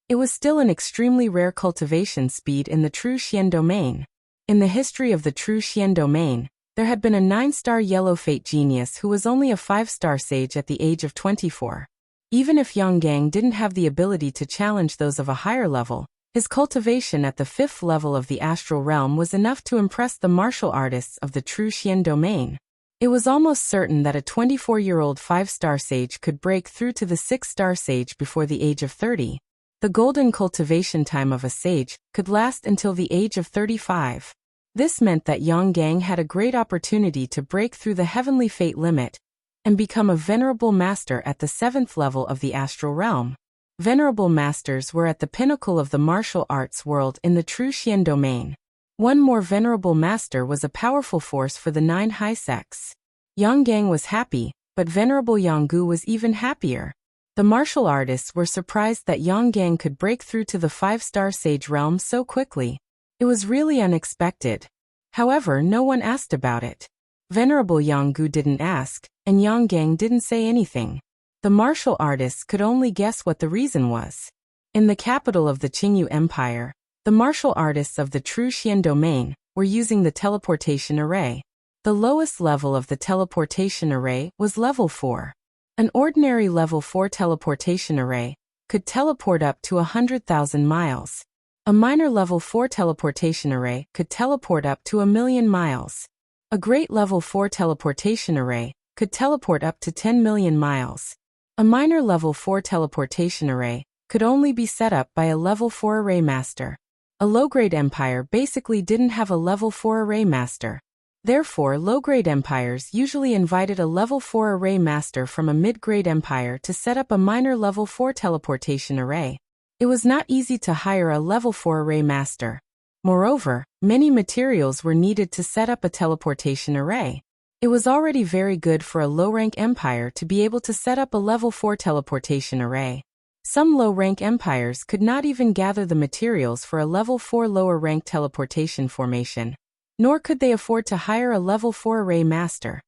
it was still an extremely rare cultivation speed in the True Xian domain. In the history of the True Xian domain, there had been a 9-star yellow fate genius who was only a 5-star sage at the age of 24. Even if Yonggang didn't have the ability to challenge those of a higher level, his cultivation at the 5th level of the astral realm was enough to impress the martial artists of the True Xian domain. It was almost certain that a 24-year-old 5-star sage could break through to the 6-star sage before the age of 30. The golden cultivation time of a sage could last until the age of 35. This meant that Yonggang had a great opportunity to break through the heavenly fate limit and become a venerable master at the 7th level of the astral realm. Venerable masters were at the pinnacle of the martial arts world in the True Xian domain. One more venerable master was a powerful force for the 9 high sects. Yonggang was happy, but Venerable Yonggu was even happier. The martial artists were surprised that Yonggang could break through to the 5-star sage realm so quickly. It was really unexpected. However, no one asked about it. Venerable Yonggu didn't ask, and Yonggang didn't say anything. The martial artists could only guess what the reason was. In the capital of the Qingyu Empire, the martial artists of the True Xian domain were using the teleportation array. The lowest level of the teleportation array was level 4. An ordinary level 4 teleportation array could teleport up to 100,000 miles. A minor level 4 teleportation array could teleport up to 1,000,000 miles. A great level 4 teleportation array could teleport up to 10 million miles. A minor level 4 teleportation array could only be set up by a level 4 array master. A low-grade empire basically didn't have a level 4 array master. Therefore, low-grade empires usually invited a level 4 array master from a mid-grade empire to set up a minor level 4 teleportation array. It was not easy to hire a level 4 array master. Moreover, many materials were needed to set up a teleportation array. It was already very good for a low-rank empire to be able to set up a level 4 teleportation array. Some low-rank empires could not even gather the materials for a level 4 lower-rank teleportation formation, nor could they afford to hire a level 4 array master.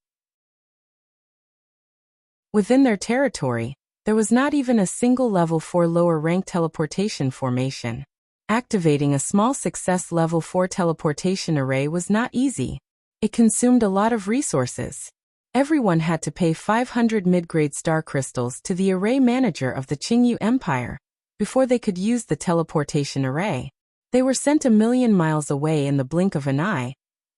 Within their territory, there was not even a single level 4 lower-rank teleportation formation. Activating a small success level 4 teleportation array was not easy. It consumed a lot of resources. Everyone had to pay 500 mid-grade star crystals to the array manager of the Qingyu Empire before they could use the teleportation array. They were sent 1,000,000 miles away in the blink of an eye,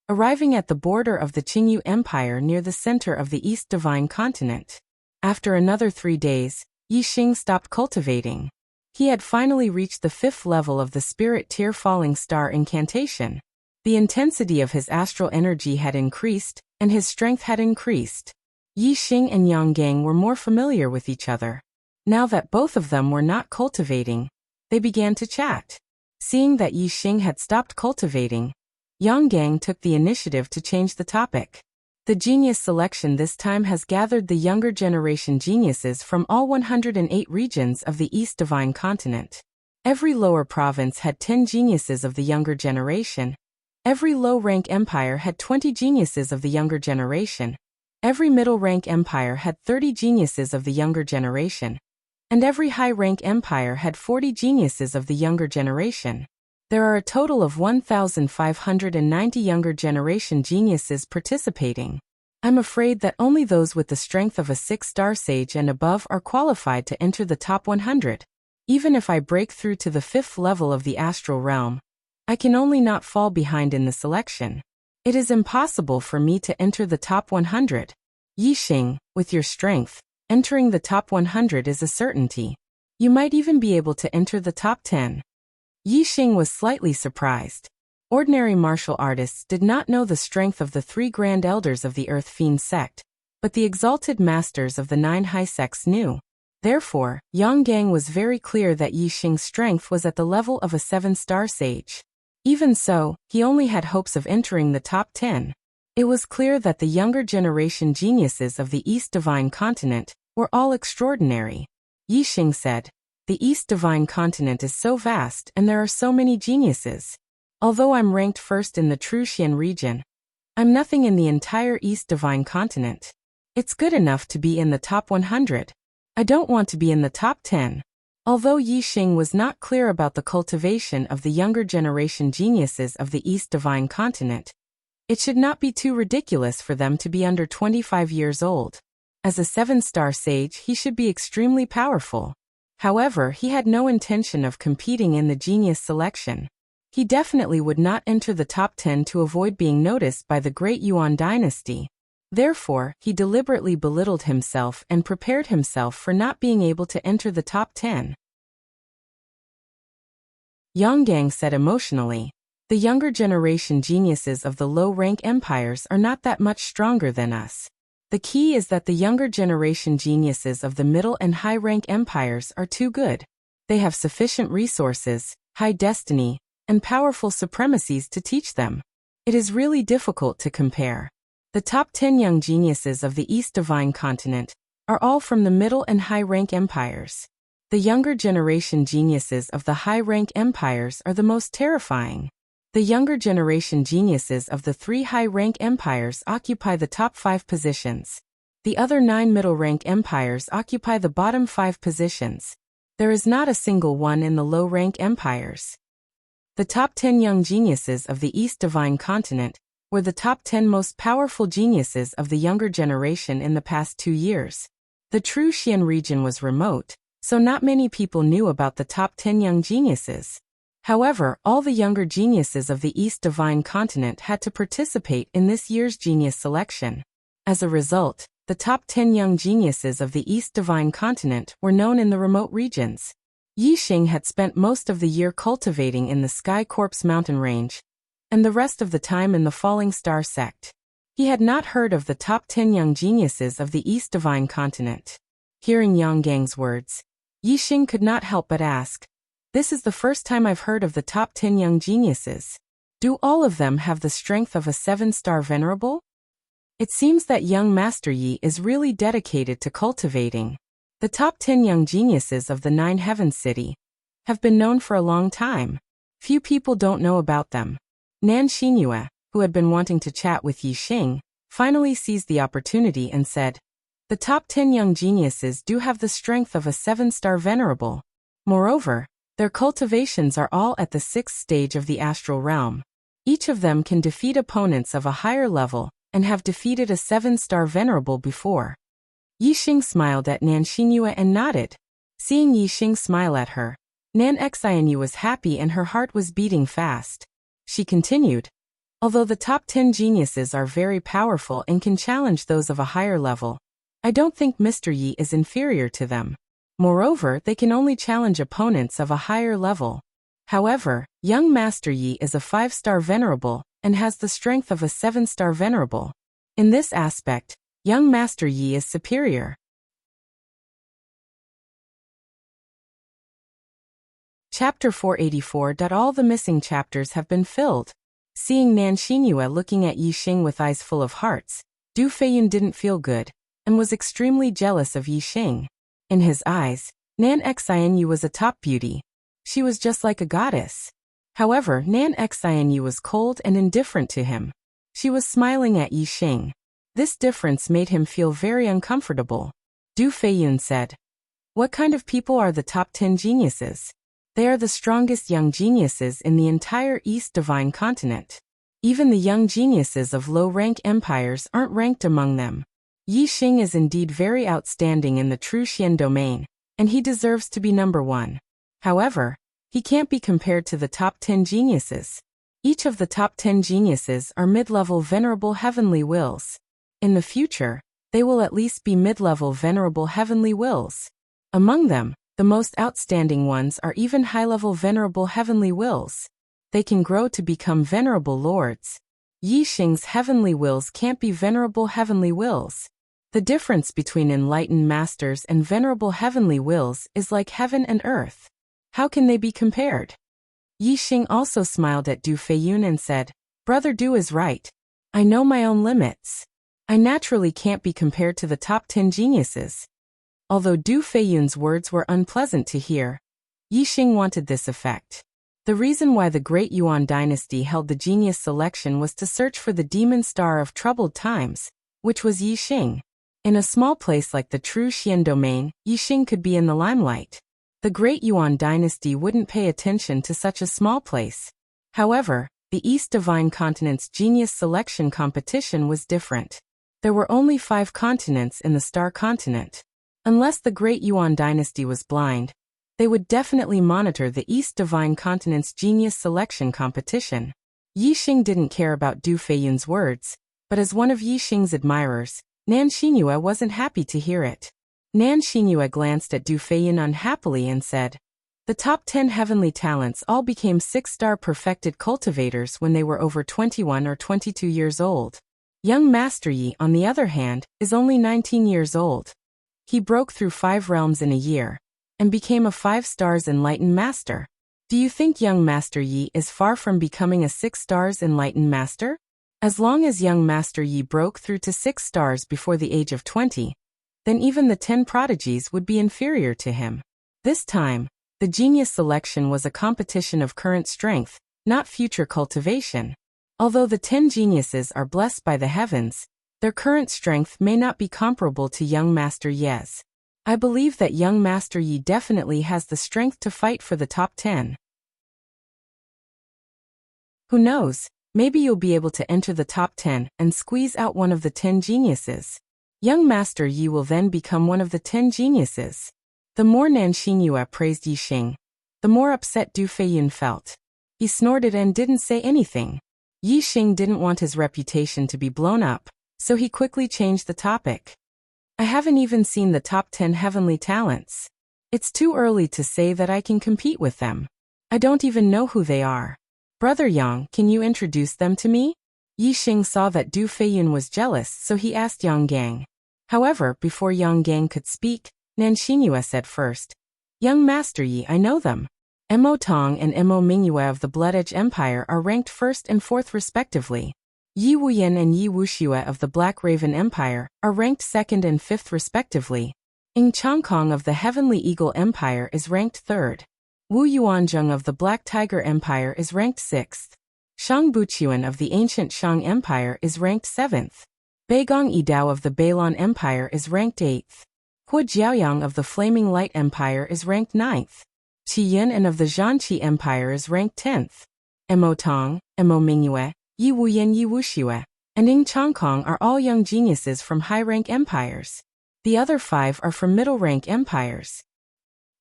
arriving at the border of the Qingyu Empire near the center of the East Divine Continent. After another 3 days, Yi Xing stopped cultivating. He had finally reached the 5th level of the Spirit Tier Falling Star incantation. The intensity of his astral energy had increased, and his strength had increased. Yi Xing and Yonggang were more familiar with each other. Now that both of them were not cultivating, they began to chat. Seeing that Yi Xing had stopped cultivating, Yang Gang took the initiative to change the topic. The genius selection this time has gathered the younger generation geniuses from all 108 regions of the East Divine Continent. Every lower province had 10 geniuses of the younger generation. Every low-rank empire had 20 geniuses of the younger generation. Every middle-rank empire had 30 geniuses of the younger generation. And every high-rank empire had 40 geniuses of the younger generation. There are a total of 1,590 younger generation geniuses participating. I'm afraid that only those with the strength of a 6-star sage and above are qualified to enter the top 100. Even if I break through to the 5th level of the astral realm, I can only not fall behind in the selection. It is impossible for me to enter the top 100. Yi Xing, with your strength, entering the top 100 is a certainty. You might even be able to enter the top 10. Yi Xing was slightly surprised. Ordinary martial artists did not know the strength of the 3 grand elders of the Earth Fiend sect, but the exalted masters of the 9 high sects knew. Therefore, Yang Gang was very clear that Yi Xing's strength was at the level of a 7-star sage. Even so, he only had hopes of entering the top 10. It was clear that the younger generation geniuses of the East Divine Continent were all extraordinary. Yi Xing said, "The East Divine Continent is so vast and there are so many geniuses. Although I'm ranked first in the True Xian region, I'm nothing in the entire East Divine Continent. It's good enough to be in the top 100. I don't want to be in the top 10. Although Yi Xing was not clear about the cultivation of the younger generation geniuses of the East Divine Continent, it should not be too ridiculous for them to be under 25 years old. As a 7-star sage, he should be extremely powerful. However, he had no intention of competing in the genius selection. He definitely would not enter the top 10 to avoid being noticed by the Great Yuan dynasty. Therefore, he deliberately belittled himself and prepared himself for not being able to enter the top 10. Yang Gang said emotionally, "The younger generation geniuses of the low-rank empires are not that much stronger than us. The key is that the younger generation geniuses of the middle and high-rank empires are too good. They have sufficient resources, high destiny, and powerful supremacies to teach them. It is really difficult to compare. The top 10 young geniuses of the East Divine Continent are all from the middle and high-rank empires. The younger generation geniuses of the high-rank empires are the most terrifying. The younger generation geniuses of the 3 high-rank empires occupy the top 5 positions. The other 9 middle-rank empires occupy the bottom 5 positions. There is not a single one in the low-rank empires. The top 10 young geniuses of the East Divine Continent were the top 10 most powerful geniuses of the younger generation in the past 2 years. The True Xian region was remote, so not many people knew about the top 10 young geniuses. However, all the younger geniuses of the East Divine Continent had to participate in this year's genius selection. As a result, the top 10 young geniuses of the East Divine Continent were known in the remote regions. Yi Xing had spent most of the year cultivating in the Sky Corpse mountain range, and the rest of the time in the Falling Star sect. He had not heard of the top 10 young geniuses of the East Divine Continent. Hearing Yang Gang's words, Yi Xing could not help but ask, "This is the first time I've heard of the top 10 young geniuses. Do all of them have the strength of a 7-star venerable?" It seems that young Master Yi is really dedicated to cultivating. The top 10 young geniuses of the 9 Heaven City have been known for a long time. Few people don't know about them. Nan Xinyue, who had been wanting to chat with Yi Xing, finally seized the opportunity and said, "The top 10 young geniuses do have the strength of a 7-star venerable. Moreover, their cultivations are all at the 6th stage of the astral realm. Each of them can defeat opponents of a higher level and have defeated a 7-star venerable before." Yi Xing smiled at Nan Xinyue and nodded. Seeing Yi Xing smile at her, Nan Xinyue was happy and her heart was beating fast. She continued, "Although the top 10 geniuses are very powerful and can challenge those of a higher level, I don't think Mr. Yi is inferior to them. Moreover, they can only challenge opponents of a higher level. However, young Master Yi is a 5-star venerable and has the strength of a 7-star venerable. In this aspect, young Master Yi is superior." Chapter 484. All the missing chapters have been filled. Seeing Nan Xingyue looking at Yi Xing with eyes full of hearts, Du Feiyun didn't feel good, and was extremely jealous of Yi Xing. In his eyes, Nan Xinyu was a top beauty. She was just like a goddess. However, Nan Xinyu was cold and indifferent to him. She was smiling at Yi Xing. This difference made him feel very uncomfortable. Du Feiyun said, "What kind of people are the top 10 geniuses? They are the strongest young geniuses in the entire East Divine Continent. Even the young geniuses of low-rank empires aren't ranked among them. Yi Xing is indeed very outstanding in the true Xian domain, and he deserves to be number 1. However, he can't be compared to the top 10 geniuses. Each of the top 10 geniuses are mid-level venerable heavenly wills. In the future, they will at least be mid-level venerable heavenly wills. Among them, the most outstanding ones are even high-level venerable heavenly wills. They can grow to become venerable lords. Yi Xing's heavenly wills can't be venerable heavenly wills. The difference between enlightened masters and venerable heavenly wills is like heaven and earth. How can they be compared?" Yi Xing also smiled at Du Feiyun and said, "Brother Du is right. I know my own limits. I naturally can't be compared to the top 10 geniuses." Although Du Feiyun's words were unpleasant to hear, Yi Xing wanted this effect. The reason why the Great Yuan dynasty held the genius selection was to search for the demon star of troubled times, which was Yi Xing. In a small place like the true Xian domain, Yi Xing could be in the limelight. The Great Yuan dynasty wouldn't pay attention to such a small place. However, the East Divine Continent's genius selection competition was different. There were only 5 continents in the Star Continent. Unless the Great Yuan dynasty was blind, they would definitely monitor the East Divine Continent's genius selection competition. Yi Xing didn't care about Du Feiyun's words, but as one of Yi Xing's admirers, Nan Xingyue wasn't happy to hear it. Nan Xingyue glanced at Du Feiyun unhappily and said, "The top 10 heavenly talents all became 6-star perfected cultivators when they were over 21 or 22 years old. Young Master Yi, on the other hand, is only 19 years old. He broke through 5 realms in a year, and became a 5 stars enlightened master. Do you think young Master Yi is far from becoming a 6 stars enlightened master? As long as young Master Yi broke through to 6 stars before the age of 20, then even the 10 prodigies would be inferior to him." This time, the genius selection was a competition of current strength, not future cultivation. Although the 10 geniuses are blessed by the heavens, their current strength may not be comparable to young Master Yi's. I believe that young Master Yi definitely has the strength to fight for the top 10. Who knows, maybe you'll be able to enter the top 10 and squeeze out one of the 10 geniuses. Young Master Yi will then become one of the 10 geniuses. The more Nan Xingyue praised Yi Xing, the more upset Du Feiyun felt. He snorted and didn't say anything. Yi Xing didn't want his reputation to be blown up, so he quickly changed the topic. "I haven't even seen the top 10 heavenly talents. It's too early to say that I can compete with them. I don't even know who they are. Brother Yang, can you introduce them to me?" Yi Xing saw that Du Feiyun was jealous, so he asked Yang Gang. However, before Yang Gang could speak, Nan Xingyue said first, "Young Master Yi, I know them. Mo Tong and Mo Mingyue of the Blood Edge Empire are ranked 1st and 4th respectively. Yi Wuyan and Yi Wuxue of the Black Raven Empire are ranked 2nd and 5th respectively. Ng Chongkong of the Heavenly Eagle Empire is ranked 3rd. Wu Yuanzheng of the Black Tiger Empire is ranked 6th. Shang Buchuan of the Ancient Shang Empire is ranked 7th. Beigong Yidao of the Beilon Empire is ranked 8th. Hu Jiaoyang of the Flaming Light Empire is ranked 9th. Qi Yin of the Zhanqi Empire is ranked 10th. Mo Tong, Mo Mingyue, Yi Wuyan, Yi Wuxue, and Ng Chongkong are all young geniuses from high-rank empires. The other 5 are from middle-rank empires."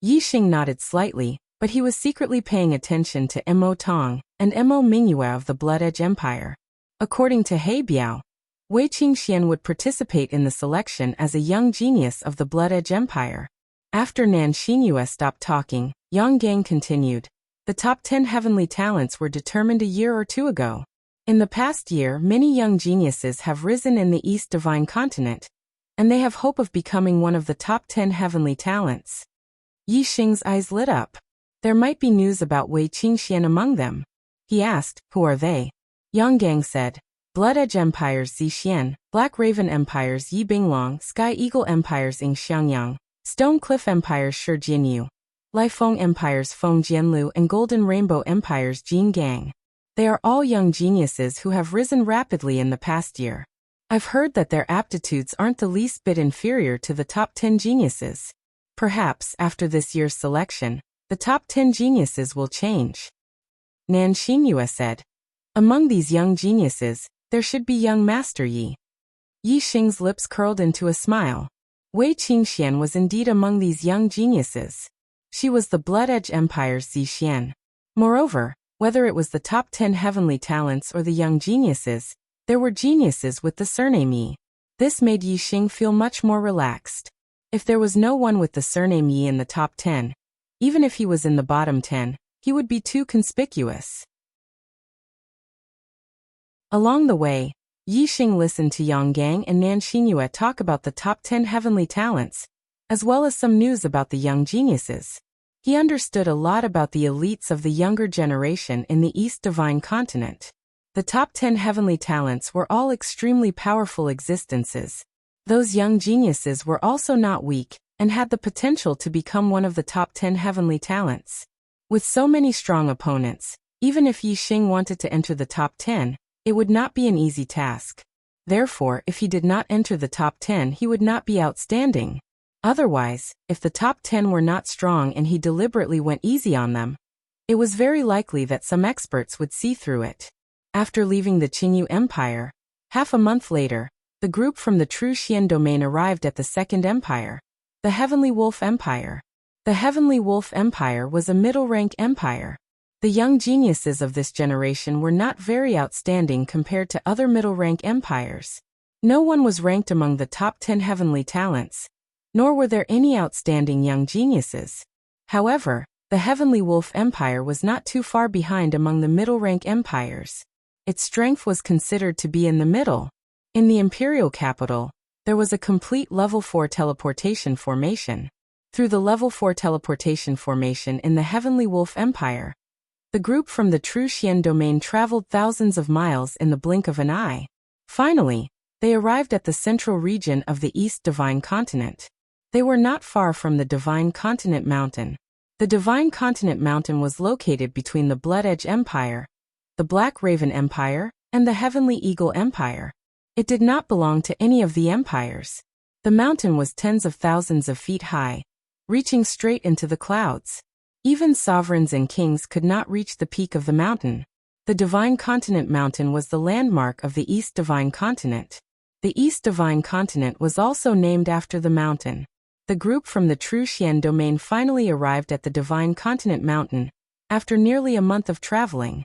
Yi Xing nodded slightly, but he was secretly paying attention to Mo Tong and Mo Mingyue of the Blood Edge Empire. According to He Biao, Wei Qingxian would participate in the selection as a young genius of the Blood Edge Empire. After Nan Xingyue stopped talking, Yang Gang continued, "The top 10 heavenly talents were determined a year or 2 ago. In the past year, many young geniuses have risen in the East Divine Continent, and they have hope of becoming one of the top 10 heavenly talents." Yi Xing's eyes lit up. There might be news about Wei Qingxian among them. He asked, "Who are they?" Yang Gang said, "Blood Edge Empires Zixian, Black Raven Empires Yi Binglong, Sky Eagle Empires Ing Xiangyang, Stone Cliff Empires Shi Jianyu, Lifeng Empires Feng Jianlu, and Golden Rainbow Empires Jin Gang. They are all young geniuses who have risen rapidly in the past year. I've heard that their aptitudes aren't the least bit inferior to the top 10 geniuses. Perhaps, after this year's selection, the top 10 geniuses will change." Nan Xingyue said. "Among these young geniuses, there should be young Master Yi." Yi Xing's lips curled into a smile. Wei Qingxian was indeed among these young geniuses. She was the Blood Edge Empire's Zixian. Moreover, whether it was the top 10 heavenly talents or the young geniuses, there were geniuses with the surname Yi. This made Yi Xing feel much more relaxed. If there was no one with the surname Yi in the top 10, even if he was in the bottom 10, he would be too conspicuous. Along the way, Yi Xing listened to Yang Gang and Nan Xingyue talk about the top 10 heavenly talents, as well as some news about the young geniuses. He understood a lot about the elites of the younger generation in the East Divine Continent. The top 10 heavenly talents were all extremely powerful existences. Those young geniuses were also not weak, and had the potential to become one of the top 10 heavenly talents. With so many strong opponents, even if Yi Xing wanted to enter the top 10, it would not be an easy task. Therefore, if he did not enter the top 10, he would not be outstanding. Otherwise, if the top 10 were not strong and he deliberately went easy on them, it was very likely that some experts would see through it. After leaving the Qingyu Empire, half a month later, the group from the True Xian domain arrived at the Second Empire, the Heavenly Wolf Empire. The Heavenly Wolf Empire was a middle-rank empire. The young geniuses of this generation were not very outstanding compared to other middle-rank empires. No one was ranked among the top 10 heavenly talents, nor were there any outstanding young geniuses. However, the Heavenly Wolf Empire was not too far behind among the middle-rank empires. Its strength was considered to be in the middle. In the imperial capital, there was a complete level 4 teleportation formation. Through the level 4 teleportation formation in the Heavenly Wolf Empire, the group from the True Xian domain traveled thousands of miles in the blink of an eye. Finally, they arrived at the central region of the East Divine Continent. They were not far from the Divine Continent Mountain. The Divine Continent Mountain was located between the Blood Edge Empire, the Black Raven Empire, and the Heavenly Eagle Empire. It did not belong to any of the empires. The mountain was tens of thousands of feet high, reaching straight into the clouds. Even sovereigns and kings could not reach the peak of the mountain. The Divine Continent Mountain was the landmark of the East Divine Continent. The East Divine Continent was also named after the mountain. The group from the True Xian domain finally arrived at the Divine Continent Mountain, after nearly a month of traveling.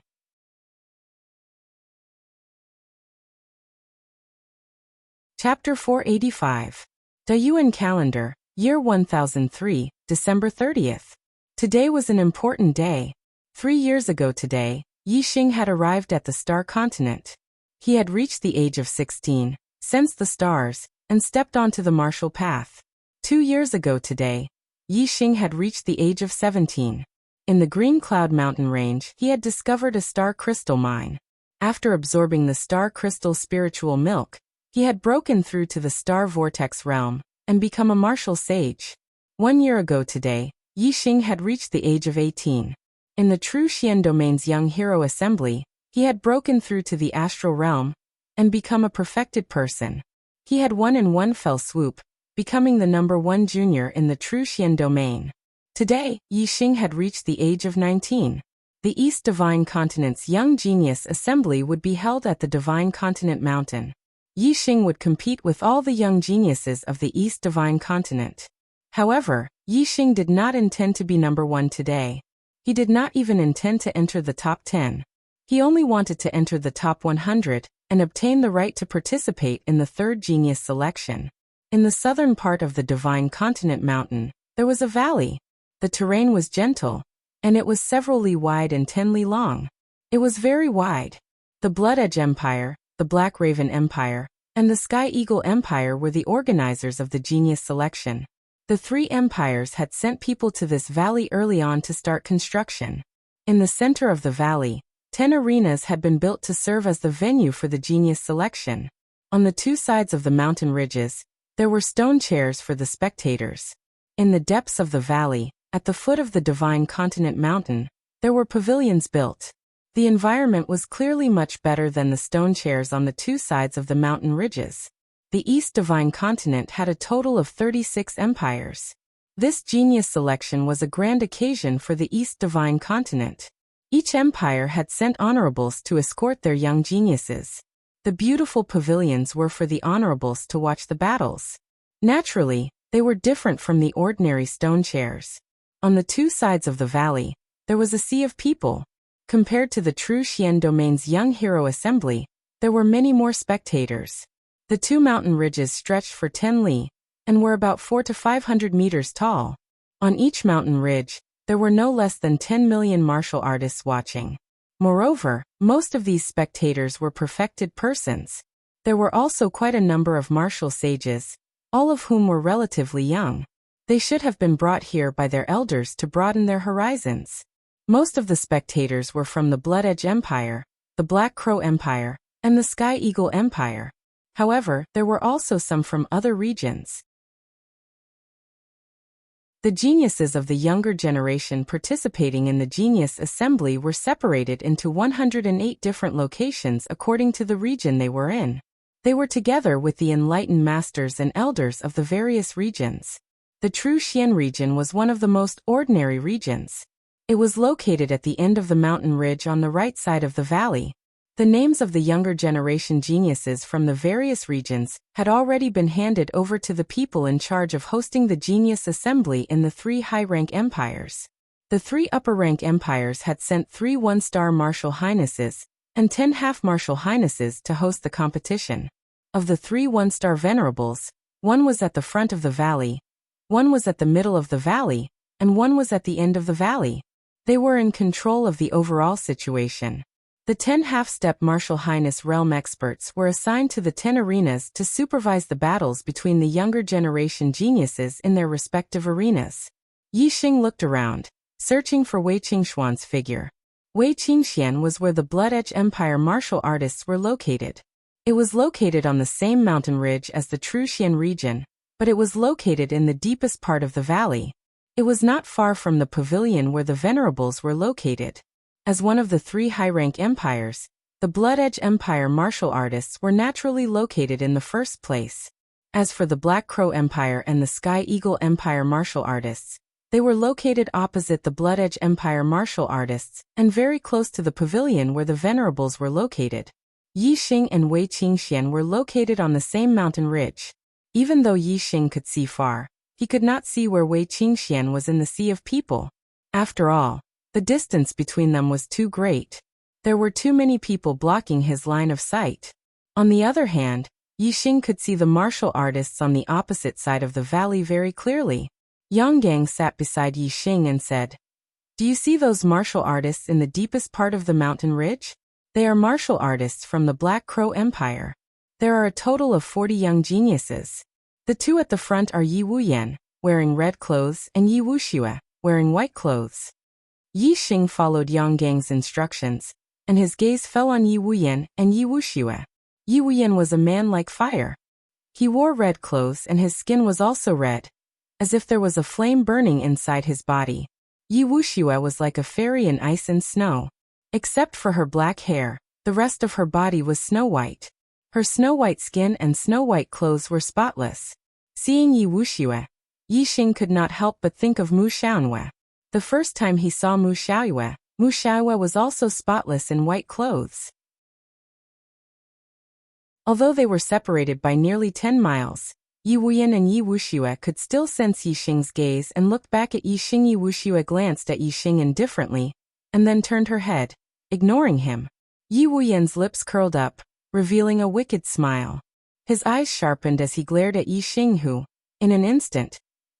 Chapter 485. Dayuan Calendar, Year 1003, December 30th. Today was an important day. 3 years ago today, Yi Xing had arrived at the Star Continent. He had reached the age of 16, sensed the stars, and stepped onto the martial path. 2 years ago today, Yi Xing had reached the age of 17. In the Green Cloud Mountain Range, he had discovered a star crystal mine. After absorbing the star crystal spiritual milk, he had broken through to the star vortex realm and become a martial sage. 1 year ago today, Yi Xing had reached the age of 18. In the True Xian domain's Young Hero Assembly, he had broken through to the astral realm and become a perfected person. He had won in one fell swoop, becoming the number 1 junior in the True Xian domain. Today, Yi Xing had reached the age of 19. The East Divine Continent's Young Genius Assembly would be held at the Divine Continent Mountain. Yi Xing would compete with all the young geniuses of the East Divine Continent. However, Yi Xing did not intend to be number 1 today. He did not even intend to enter the top 10. He only wanted to enter the top 100 and obtain the right to participate in the third genius selection. In the southern part of the Divine Continent Mountain, there was a valley. The terrain was gentle, and it was several li wide and 10 li long. It was very wide. The Blood Edge Empire, the Black Raven Empire, and the Sky Eagle Empire were the organizers of the genius selection. The three empires had sent people to this valley early on to start construction. In the center of the valley, 10 arenas had been built to serve as the venue for the genius selection. On the two sides of the mountain ridges, there were stone chairs for the spectators. In the depths of the valley, at the foot of the Divine Continent Mountain, there were pavilions built. The environment was clearly much better than the stone chairs on the two sides of the mountain ridges. The East Divine Continent had a total of 36 empires. This genius selection was a grand occasion for the East Divine Continent. Each empire had sent honorables to escort their young geniuses. The beautiful pavilions were for the honorables to watch the battles. Naturally, they were different from the ordinary stone chairs. On the two sides of the valley, there was a sea of people. Compared to the True Xian Domain's Young Hero Assembly, there were many more spectators. The two mountain ridges stretched for 10 li, and were about 400 to 500 meters tall. On each mountain ridge, there were no less than 10 million martial artists watching. Moreover, most of these spectators were perfected persons. There were also quite a number of martial sages, all of whom were relatively young. They should have been brought here by their elders to broaden their horizons. Most of the spectators were from the Blood Edge Empire, the Black Crow Empire, and the Sky Eagle Empire. However, there were also some from other regions. The geniuses of the younger generation participating in the Genius Assembly were separated into 108 different locations according to the region they were in. They were together with the enlightened masters and elders of the various regions. The True Xian region was one of the most ordinary regions. It was located at the end of the mountain ridge on the right side of the valley. The names of the younger generation geniuses from the various regions had already been handed over to the people in charge of hosting the Genius Assembly in the 3 high-rank empires. The 3 upper-rank empires had sent 3 one-star martial highnesses and 10 half-martial highnesses to host the competition. Of the 3 one-star venerables, 1 was at the front of the valley, 1 was at the middle of the valley, and 1 was at the end of the valley. They were in control of the overall situation. The 10 half-step martial highness realm experts were assigned to the 10 arenas to supervise the battles between the younger generation geniuses in their respective arenas. Yi Xing looked around, searching for Wei Qingxuan's figure. Wei Qingxian was where the Blood Edge Empire martial artists were located. It was located on the same mountain ridge as the True Xian region, but it was located in the deepest part of the valley. It was not far from the pavilion where the venerables were located. As one of the 3 high-rank empires, the Blood Edge Empire martial artists were naturally located in the first place. As for the Black Crow Empire and the Sky Eagle Empire martial artists, they were located opposite the Blood Edge Empire martial artists and very close to the pavilion where the venerables were located. Yi Xing and Wei Qingxian were located on the same mountain ridge. Even though Yi Xing could see far, he could not see where Wei Qingxian was in the sea of people. After all, the distance between them was too great. There were too many people blocking his line of sight. On the other hand, Yi Xing could see the martial artists on the opposite side of the valley very clearly. Yang Gang sat beside Yi Xing and said, "Do you see those martial artists in the deepest part of the mountain ridge? They are martial artists from the Black Crow Empire. There are a total of 40 young geniuses. The 2 at the front are Yi Wuyan, wearing red clothes, and Yi Wuxue, wearing white clothes." Yi Xing followed Yang Gang's instructions, and his gaze fell on Yi Wuyan and Yi Wuxue. Yi Wuyan was a man like fire. He wore red clothes and his skin was also red, as if there was a flame burning inside his body. Yi Wuxue was like a fairy in ice and snow. Except for her black hair, the rest of her body was snow-white. Her snow-white skin and snow-white clothes were spotless. Seeing Yi Wuxue, Yi Xing could not help but think of Mu Xiaoyue. The first time he saw Mu Xiaoyue was also spotless in white clothes. Although they were separated by nearly 10 miles, Yi Wuyan and Yi Wuxue could still sense Yi Xing's gaze and looked back at Yi Xing. Yi Wuxue glanced at Yi Xing indifferently, and then turned her head, ignoring him. Yi Wuyan's lips curled up, revealing a wicked smile. His eyes sharpened as he glared at Yi Xing who, in an instant,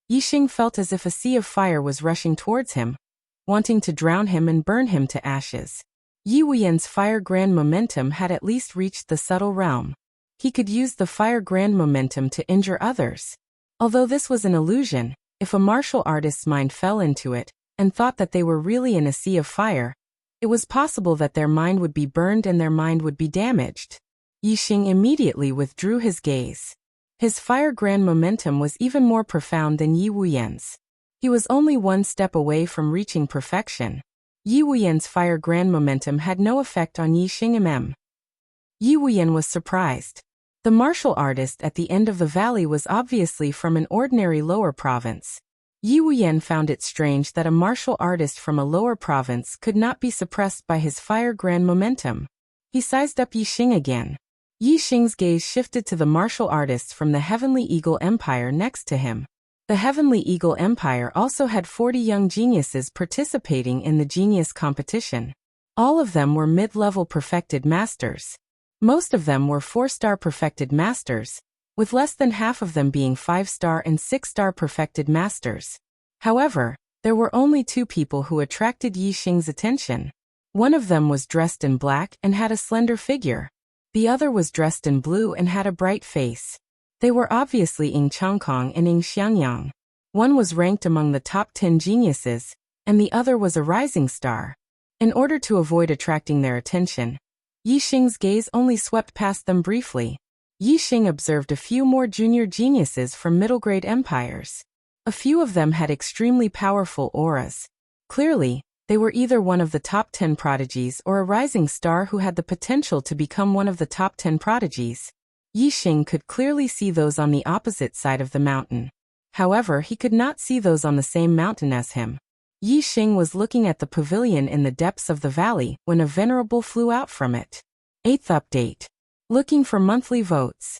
Yi Xing felt as if a sea of fire was rushing towards him, wanting to drown him and burn him to ashes. Yi Wuyan's fire grand momentum had at least reached the subtle realm. He could use the fire grand momentum to injure others. Although this was an illusion, if a martial artist's mind fell into it and thought that they were really in a sea of fire, it was possible that their mind would be burned and their mind would be damaged. Yixing immediately withdrew his gaze. His fire grand momentum was even more profound than Yi Wuyan's. He was only one step away from reaching perfection. Yi Wuyan's fire grand momentum had no effect on Yixing. Yi Wuyan was surprised. The martial artist at the end of the valley was obviously from an ordinary lower province. Yi Wuyan found it strange that a martial artist from a lower province could not be suppressed by his fire grand momentum. He sized up Yixing again. Yixing's gaze shifted to the martial artists from the Heavenly Eagle Empire next to him. The Heavenly Eagle Empire also had 40 young geniuses participating in the genius competition. All of them were mid-level perfected masters. Most of them were 4-star perfected masters, with less than half of them being 5-star and 6-star perfected masters. However, there were only 2 people who attracted Yixing's attention. One of them was dressed in black and had a slender figure. The other was dressed in blue and had a bright face. They were obviously Ying Changkong and Ying Xiangyang. One was ranked among the top 10 geniuses, and the other was a rising star. In order to avoid attracting their attention, Yixing's gaze only swept past them briefly. Yixing observed a few more junior geniuses from middle-grade empires. A few of them had extremely powerful auras. Clearly, they were either one of the top 10 prodigies or a rising star who had the potential to become one of the top 10 prodigies. Yixing could clearly see those on the opposite side of the mountain. However, he could not see those on the same mountain as him. Yixing was looking at the pavilion in the depths of the valley when a venerable flew out from it. 8th update. Looking for monthly votes.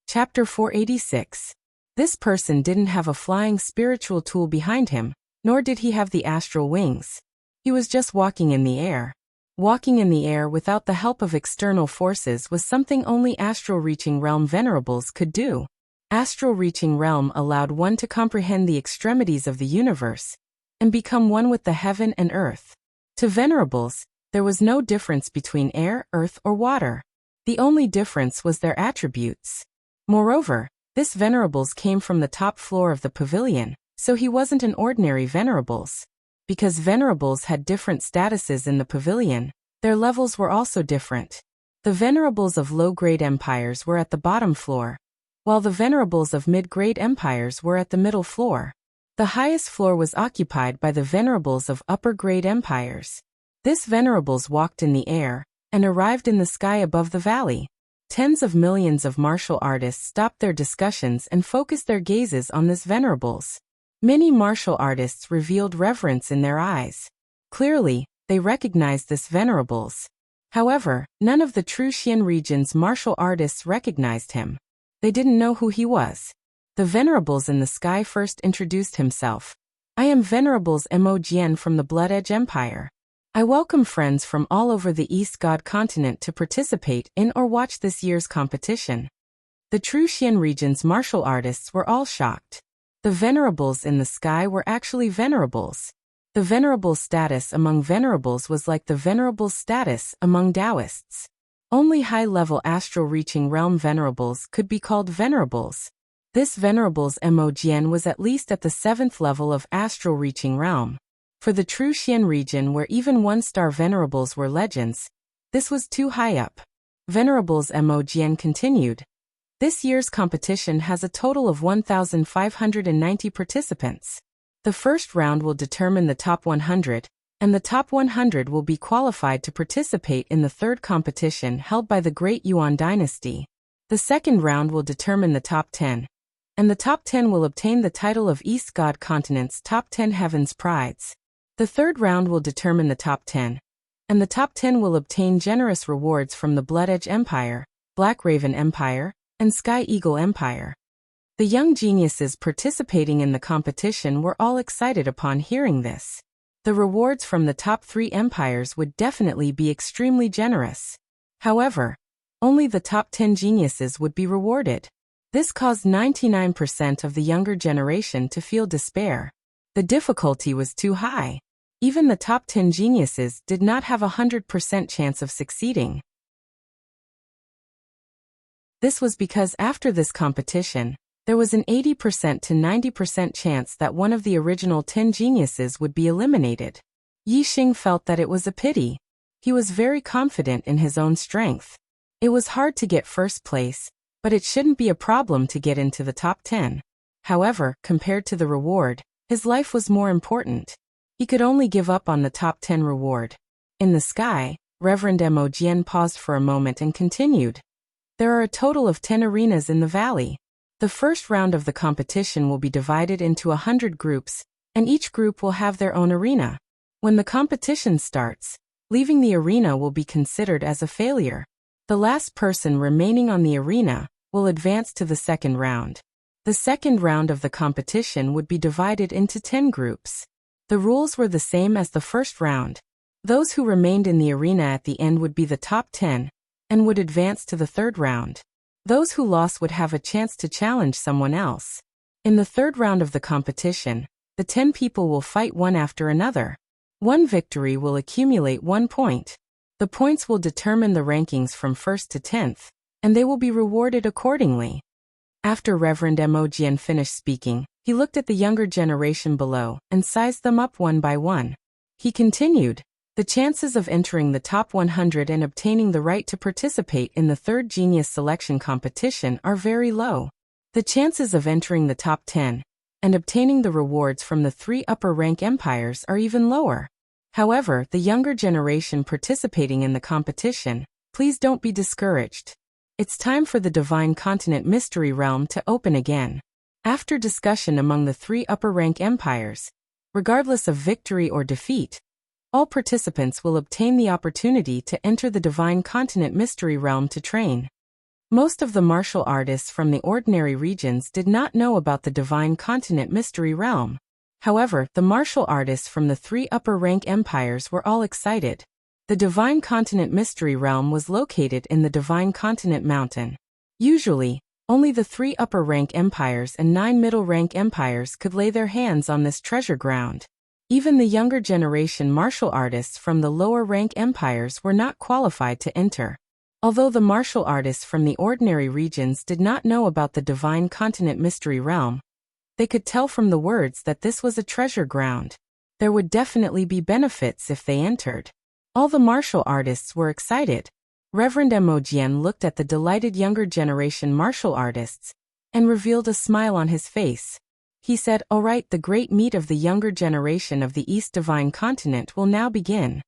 Chapter 486. This person didn't have a flying spiritual tool behind him, nor did he have the astral wings. He was just walking in the air. Walking in the air without the help of external forces was something only astral reaching realm venerables could do. Astral reaching realm allowed one to comprehend the extremities of the universe and become one with the heaven and earth. To venerables, there was no difference between air, earth, or water. The only difference was their attributes. Moreover, this venerables came from the top floor of the pavilion, so he wasn't an ordinary venerables. Because venerables had different statuses in the pavilion, their levels were also different. The venerables of low-grade empires were at the bottom floor, while the venerables of mid-grade empires were at the middle floor. The highest floor was occupied by the venerables of upper-grade empires. This venerables walked in the air and arrived in the sky above the valley. Tens of millions of martial artists stopped their discussions and focused their gazes on this venerables. Many martial artists revealed reverence in their eyes. Clearly, they recognized this venerables. However, none of the true Xian region's martial artists recognized him. They didn't know who he was. The venerables in the sky first introduced himself. I am Venerables Mo Jian from the Blood Edge Empire. I welcome friends from all over the East God continent to participate in or watch this year's competition. The true Xian region's martial artists were all shocked. The venerables in the sky were actually venerables. The venerable status among venerables was like the venerable status among Taoists. Only high-level astral-reaching realm venerables could be called venerables. This venerables Mo Jian was at least at the 7th level of astral-reaching realm. For the true Xian region where even 1-star venerables were legends, this was too high up. Venerables Mo Jian continued. This year's competition has a total of 1,590 participants. The first round will determine the top 100, and the top 100 will be qualified to participate in the third competition held by the Great Yuan Dynasty. The second round will determine the top 10, and the top 10 will obtain the title of East God Continent's top 10 Heavens Prides. The third round will determine the top 10, and the top 10 will obtain generous rewards from the Blood Edge Empire, Black Raven Empire, and Sky Eagle Empire. The young geniuses participating in the competition were all excited upon hearing this. The rewards from the top 3 empires would definitely be extremely generous. However, only the top 10 geniuses would be rewarded. This caused 99% of the younger generation to feel despair. The difficulty was too high. Even the top 10 geniuses did not have a 100% chance of succeeding. This was because after this competition, there was an 80% to 90% chance that one of the original 10 geniuses would be eliminated. Yi Xing felt that it was a pity. He was very confident in his own strength. It was hard to get first place, but it shouldn't be a problem to get into the top 10. However, compared to the reward, his life was more important. He could only give up on the top 10 reward. In the sky, Reverend Mo Jian paused for a moment and continued. There are a total of 10 arenas in the valley. The first round of the competition will be divided into 100 groups, and each group will have their own arena. When the competition starts, leaving the arena will be considered as a failure. The last person remaining on the arena will advance to the second round. The second round of the competition would be divided into 10 groups. The rules were the same as the first round. Those who remained in the arena at the end would be the top 10 and would advance to the third round. Those who lost would have a chance to challenge someone else. In the third round of the competition, the 10 people will fight one after another. One victory will accumulate 1 point. The points will determine the rankings from 1st to 10th, and they will be rewarded accordingly. After Reverend Mo Jian finished speaking, he looked at the younger generation below and sized them up one by one. He continued, the chances of entering the top 100 and obtaining the right to participate in the third genius selection competition are very low. The chances of entering the top 10 and obtaining the rewards from the 3 upper rank empires are even lower. However, the younger generation participating in the competition, please don't be discouraged. It's time for the Divine Continent Mystery Realm to open again. After discussion among the 3 upper rank empires, regardless of victory or defeat, all participants will obtain the opportunity to enter the Divine Continent Mystery Realm to train. Most of the martial artists from the ordinary regions did not know about the Divine Continent Mystery Realm. However, the martial artists from the 3 upper rank empires were all excited. The Divine Continent Mystery Realm was located in the Divine Continent Mountain. Usually, only the 3 upper rank empires and 9 middle rank empires could lay their hands on this treasure ground. Even the younger generation martial artists from the lower rank empires were not qualified to enter. Although the martial artists from the ordinary regions did not know about the Divine Continent Mystery Realm, they could tell from the words that this was a treasure ground. There would definitely be benefits if they entered. All the martial artists were excited. Reverend Mo Jian looked at the delighted younger generation martial artists and revealed a smile on his face. He said, "All right, the great meet of the younger generation of the East Divine Continent will now begin.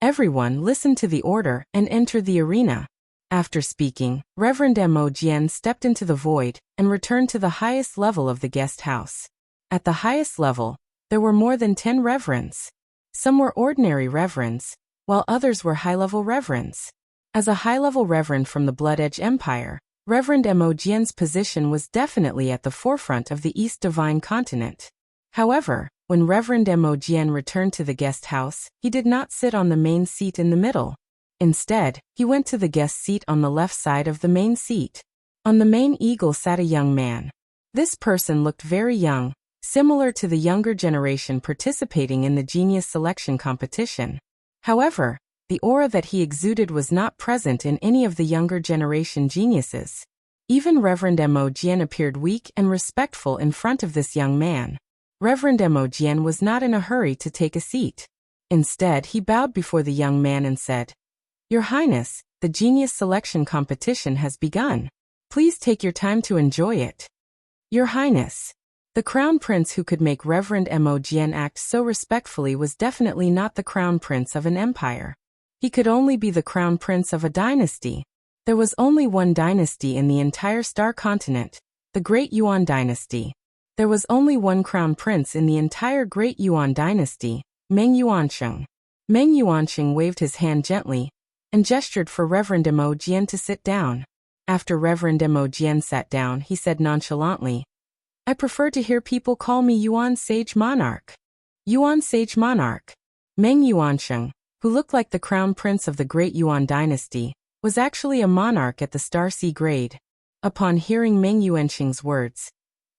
Everyone listen to the order and enter the arena." After speaking, Reverend Mo Jian stepped into the void and returned to the highest level of the guest house. At the highest level, there were more than 10 reverends. Some were ordinary reverends, while others were high-level reverends. As a high-level reverend from the Blood Edge Empire, Reverend Mo Jian's position was definitely at the forefront of the East Divine Continent. However, when Reverend Mo Jian returned to the guest house, he did not sit on the main seat in the middle. Instead, he went to the guest seat on the left side of the main seat. On the main eagle sat a young man. This person looked very young, similar to the younger generation participating in the genius selection competition. However, the aura that he exuded was not present in any of the younger generation geniuses. Even Reverend Mo Jian appeared weak and respectful in front of this young man. Reverend Mo Jian was not in a hurry to take a seat. Instead, he bowed before the young man and said, "Your Highness, the genius selection competition has begun. Please take your time to enjoy it." "Your Highness." The crown prince who could make Reverend Mo Jian act so respectfully was definitely not the crown prince of an empire. He could only be the crown prince of a dynasty. There was only one dynasty in the entire Star Continent, the Great Yuan Dynasty. There was only one crown prince in the entire Great Yuan Dynasty, Meng Yuansheng. Meng Yuansheng waved his hand gently and gestured for Reverend Mo Jian to sit down. After Reverend Mo Jian sat down, he said nonchalantly, "I prefer to hear people call me Yuan Sage Monarch." Yuan Sage Monarch. Meng Yuansheng, who looked like the crown prince of the Great Yuan Dynasty, was actually a monarch at the Star Sea grade. Upon hearing Meng Yuansheng's words,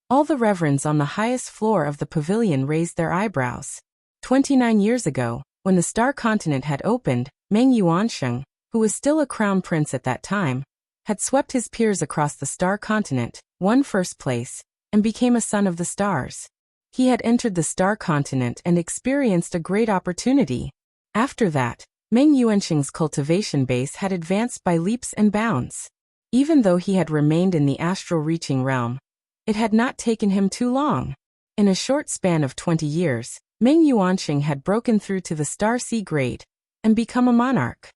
all the reverends on the highest floor of the pavilion raised their eyebrows. 29 years ago, when the Star Continent had opened, Meng Yuansheng, who was still a crown prince at that time, had swept his peers across the star continent, won first place, and became a son of the stars. He had entered the star continent and experienced a great opportunity. After that, Meng Yuanxing's cultivation base had advanced by leaps and bounds. Even though he had remained in the astral reaching realm, it had not taken him too long. In a short span of 20 years, Meng Yuanxing had broken through to the star sea grade and become a monarch.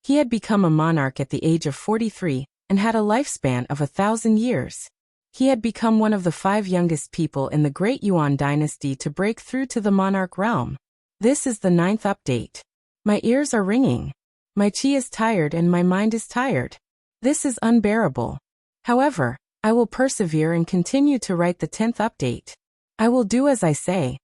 He had become a monarch at the age of 43 and had a lifespan of 1,000 years. He had become one of the 5 youngest people in the Great Yuan dynasty to break through to the monarch realm. This is the 9th update. My ears are ringing. My chi is tired and my mind is tired. This is unbearable. However, I will persevere and continue to write the 10th update. I will do as I say.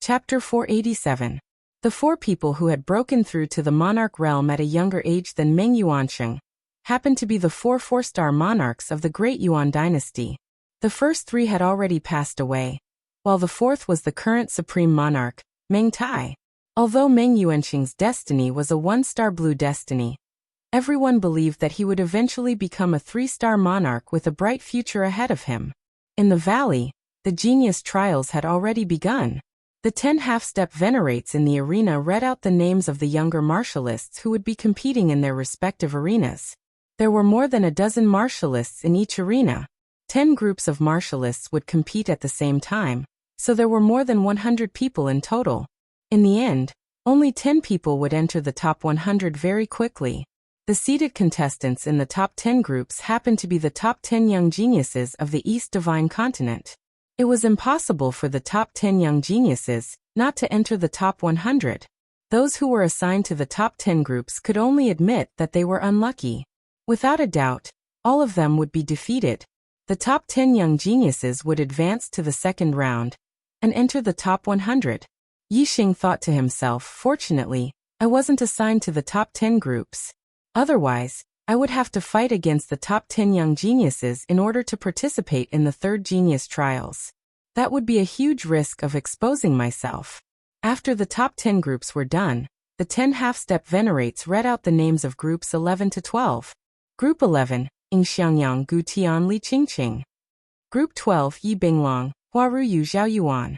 Chapter 487. The 4 people who had broken through to the monarch realm at a younger age than Meng Yuanxing happened to be the 4 4-star monarchs of the Great Yuan dynasty. The first 3 had already passed away, while the 4th was the current supreme monarch, Meng Tai. Although Meng Yuanxing's destiny was a 1-star blue destiny, everyone believed that he would eventually become a 3-star monarch with a bright future ahead of him. In the valley, the genius trials had already begun. The 10 half-step venerates in the arena read out the names of the younger martialists who would be competing in their respective arenas. There were more than a dozen martialists in each arena. 10 groups of martialists would compete at the same time, so there were more than 100 people in total. In the end, only 10 people would enter the top 100 very quickly. The seeded contestants in the top 10 groups happened to be the top 10 young geniuses of the East Divine Continent. It was impossible for the top 10 young geniuses not to enter the top 100. Those who were assigned to the top 10 groups could only admit that they were unlucky. Without a doubt, all of them would be defeated. The top 10 young geniuses would advance to the second round and enter the top 100. Yixing thought to himself, fortunately, I wasn't assigned to the top 10 groups. Otherwise, I would have to fight against the top 10 young geniuses in order to participate in the 3rd genius trials. That would be a huge risk of exposing myself. After the top 10 groups were done, the 10 half-step venerates read out the names of groups 11 to 12. Group 11, Ing Xiangyang Gu Tian Li Qingqing. Group 12, Yi Binglong, Huaru Yu Zhao Yuan.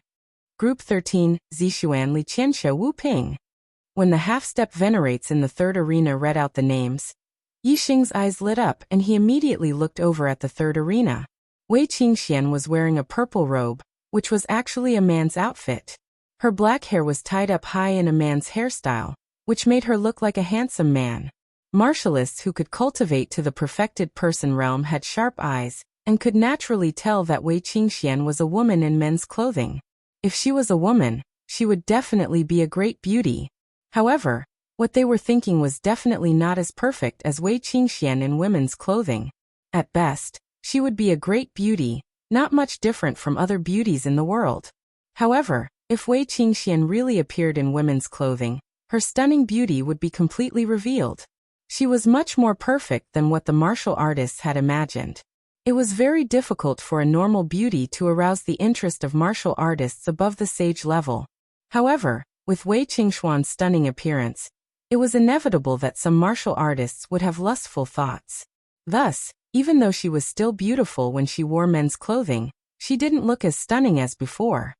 Group 13, Zixuan Li Qianxia Wu Ping. When the half-step venerates in the 3rd arena read out the names, Yixing's eyes lit up and he immediately looked over at the 3rd arena. Wei Qingxian was wearing a purple robe, which was actually a man's outfit. Her black hair was tied up high in a man's hairstyle, which made her look like a handsome man. Martialists who could cultivate to the perfected person realm had sharp eyes and could naturally tell that Wei Qingxian was a woman in men's clothing. If she was a woman, she would definitely be a great beauty. However, what they were thinking was definitely not as perfect as Wei Qingxian in women's clothing. At best, she would be a great beauty, not much different from other beauties in the world. However, if Wei Qingxian really appeared in women's clothing, her stunning beauty would be completely revealed. She was much more perfect than what the martial artists had imagined. It was very difficult for a normal beauty to arouse the interest of martial artists above the sage level. However, with Wei Qingxuan's stunning appearance, it was inevitable that some martial artists would have lustful thoughts. Thus, even though she was still beautiful when she wore men's clothing, she didn't look as stunning as before.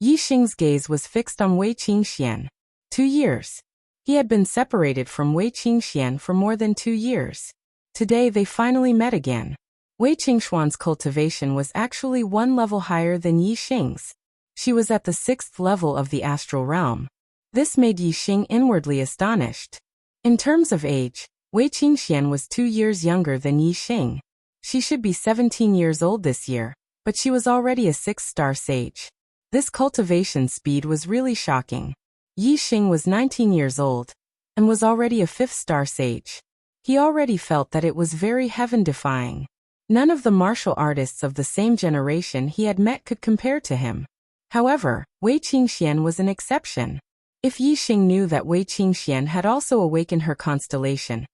Yixing's gaze was fixed on Wei Qingxian. 2 years. He had been separated from Wei Qingxian for more than 2 years. Today they finally met again. Wei Qingxuan's cultivation was actually 1 level higher than Yixing's. She was at the 6th level of the astral realm. This made Yixing inwardly astonished. In terms of age, Wei Qingxian was 2 years younger than Yixing. She should be 17 years old this year, but she was already a 6-star sage. This cultivation speed was really shocking. Yixing was 19 years old and was already a 5th-star sage. He already felt that it was very heaven-defying. None of the martial artists of the same generation he had met could compare to him. However, Wei Qingxian was an exception. If Yixing knew that Wei Qingxian had also awakened her constellation,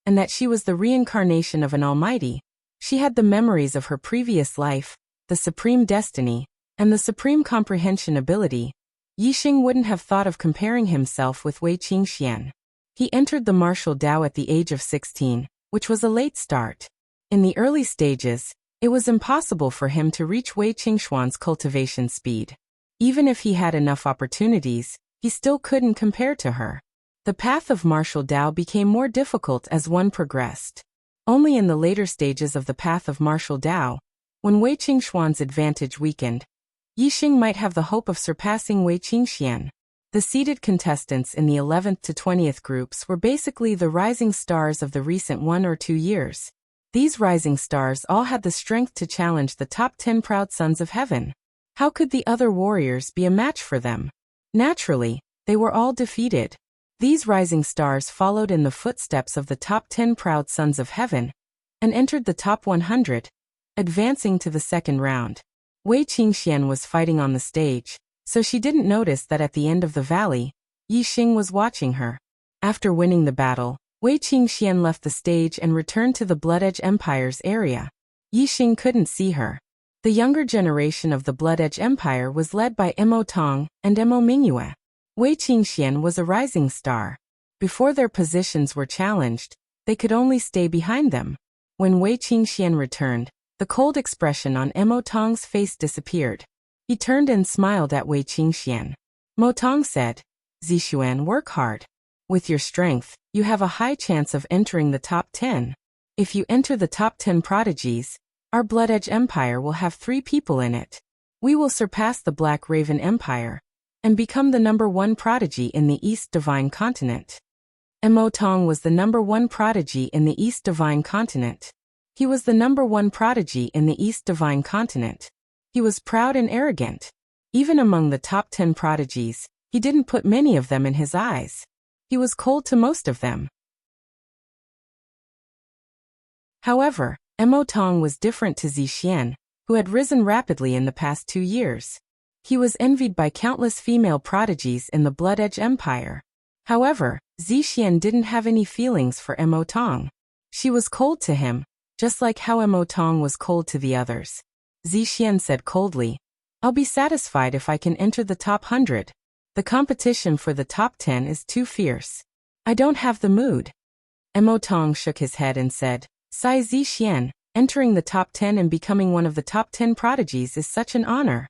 and that she was the reincarnation of an almighty, she had the memories of her previous life, the supreme destiny, and the supreme comprehension ability, Yixing wouldn't have thought of comparing himself with Wei Qingxian. He entered the martial Dao at the age of 16, which was a late start. In the early stages, it was impossible for him to reach Wei Qingxuan's cultivation speed. Even if he had enough opportunities, he still couldn't compare to her. The path of martial Dao became more difficult as one progressed. Only in the later stages of the path of martial Dao, when Wei Qingxuan's advantage weakened, Yixing might have the hope of surpassing Wei Qingxian. The seeded contestants in the 11th to 20th groups were basically the rising stars of the recent 1 or 2 years. These rising stars all had the strength to challenge the top 10 proud sons of heaven. How could the other warriors be a match for them? Naturally, they were all defeated. These rising stars followed in the footsteps of the top 10 proud sons of heaven and entered the top 100, advancing to the second round. Wei Qingxian was fighting on the stage, so she didn't notice that at the end of the valley, Yixing was watching her. After winning the battle, Wei Qingxian left the stage and returned to the Blood Edge Empire's area. Yixing couldn't see her. The younger generation of the Blood Edge Empire was led by Mo Tong and Mo Mingyue. Wei Qingxian was a rising star. Before their positions were challenged, they could only stay behind them. When Wei Qingxian returned, the cold expression on Mo Tong's face disappeared. He turned and smiled at Wei Qingxian. Mo Tong said, "Zixuan, work hard. With your strength, you have a high chance of entering the top 10. If you enter the top 10 prodigies, our Blood Edge Empire will have 3 people in it. We will surpass the Black Raven Empire and become the #1 prodigy in the East Divine Continent." Mo Tong was the #1 prodigy in the East Divine Continent. He was the #1 prodigy in the East Divine Continent. He was proud and arrogant. Even among the top 10 prodigies, he didn't put many of them in his eyes. He was cold to most of them. However, Mo Tong was different to Zixian, who had risen rapidly in the past 2 years. He was envied by countless female prodigies in the Blood Edge Empire. However, Zixian didn't have any feelings for Mo Tong. She was cold to him, just like how Mo Tong was cold to the others. Zixian said coldly, "I'll be satisfied if I can enter the top 100. The competition for the top 10 is too fierce. I don't have the mood." Mo Tong shook his head and said, "Sai Zixian, entering the top 10 and becoming one of the top 10 prodigies is such an honor."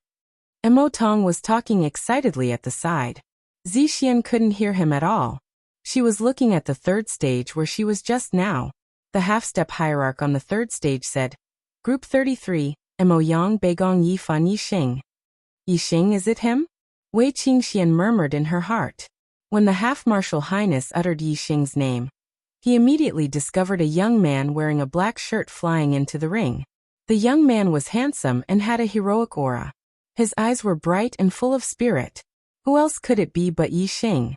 Mo Tong was talking excitedly at the side. Zixian couldn't hear him at all. She was looking at the third stage where she was just now. The half-step hierarch on the third stage said, "Group 33, Mo Yang Beigong Yifan Yixing." "Yixing, is it him?" Wei Qingxian murmured in her heart. When the half-martial highness uttered Yixing's name, he immediately discovered a young man wearing a black shirt flying into the ring. The young man was handsome and had a heroic aura. His eyes were bright and full of spirit. Who else could it be but Yixing?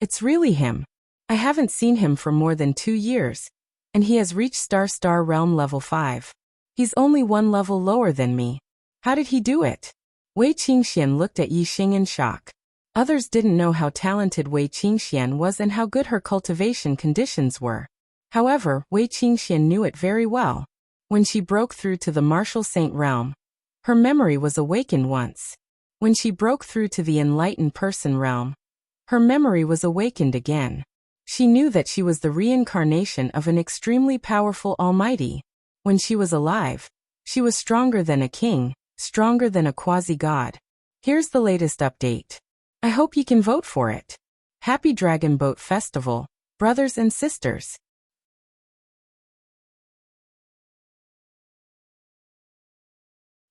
"It's really him. I haven't seen him for more than 2 years, and he has reached Star Realm level 5. He's only 1 level lower than me. How did he do it?" Wei Qingxian looked at Yixing in shock. Others didn't know how talented Wei Qingxian was and how good her cultivation conditions were. However, Wei Qingxian knew it very well. When she broke through to the Martial Saint realm, her memory was awakened once. When she broke through to the Enlightened Person realm, her memory was awakened again. She knew that she was the reincarnation of an extremely powerful Almighty. When she was alive, she was stronger than a king, stronger than a quasi-god. Here's the latest update. I hope you can vote for it. Happy Dragon Boat Festival, brothers and sisters.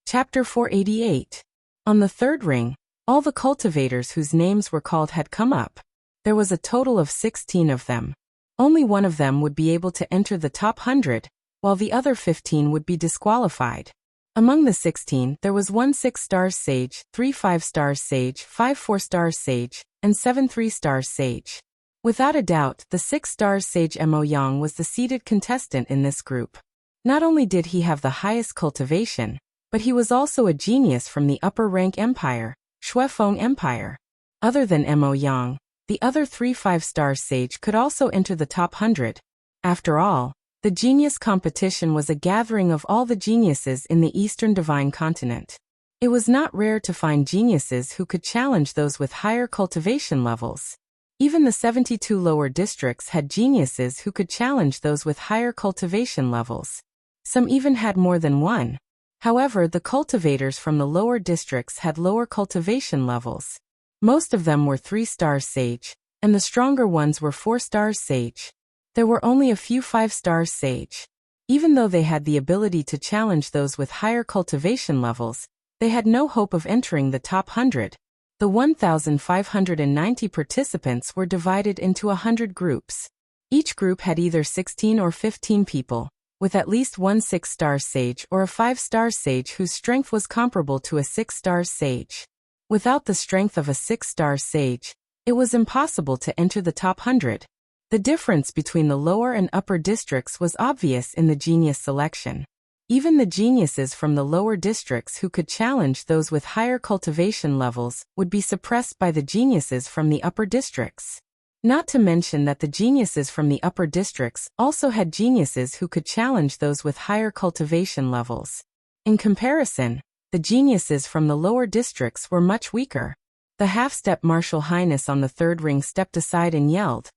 Chapter 488. On the third ring, all the cultivators whose names were called had come up. There was a total of 16 of them. Only one of them would be able to enter the top 100, while the other 15 would be disqualified. Among the 16, there was 1 6-star sage, 3 5-star sage, 5 4-star sage, and 7 3-star sage. Without a doubt, the 6-star sage Mo Yang was the seeded contestant in this group. Not only did he have the highest cultivation, but he was also a genius from the upper rank empire, Shuefeng Empire. Other than Mo Yang, the other 3 5-star sage could also enter the top 100. After all, the genius competition was a gathering of all the geniuses in the Eastern Divine Continent. It was not rare to find geniuses who could challenge those with higher cultivation levels. Even the 72 lower districts had geniuses who could challenge those with higher cultivation levels. Some even had more than one. However, the cultivators from the lower districts had lower cultivation levels. Most of them were 3 stars sage, and the stronger ones were 4 stars sage. There were only a few 5 stars sage. Even though they had the ability to challenge those with higher cultivation levels, they had no hope of entering the top 100. The 1,590 participants were divided into 100 groups. Each group had either 16 or 15 people, with at least one 6-star sage or a 5-star sage whose strength was comparable to a 6-star sage. Without the strength of a 6-star sage, it was impossible to enter the top 100. The difference between the lower and upper districts was obvious in the genius selection. Even the geniuses from the lower districts who could challenge those with higher cultivation levels would be suppressed by the geniuses from the upper districts. Not to mention that the geniuses from the upper districts also had geniuses who could challenge those with higher cultivation levels. In comparison, the geniuses from the lower districts were much weaker. The half-step Martial Highness on the third ring stepped aside and yelled,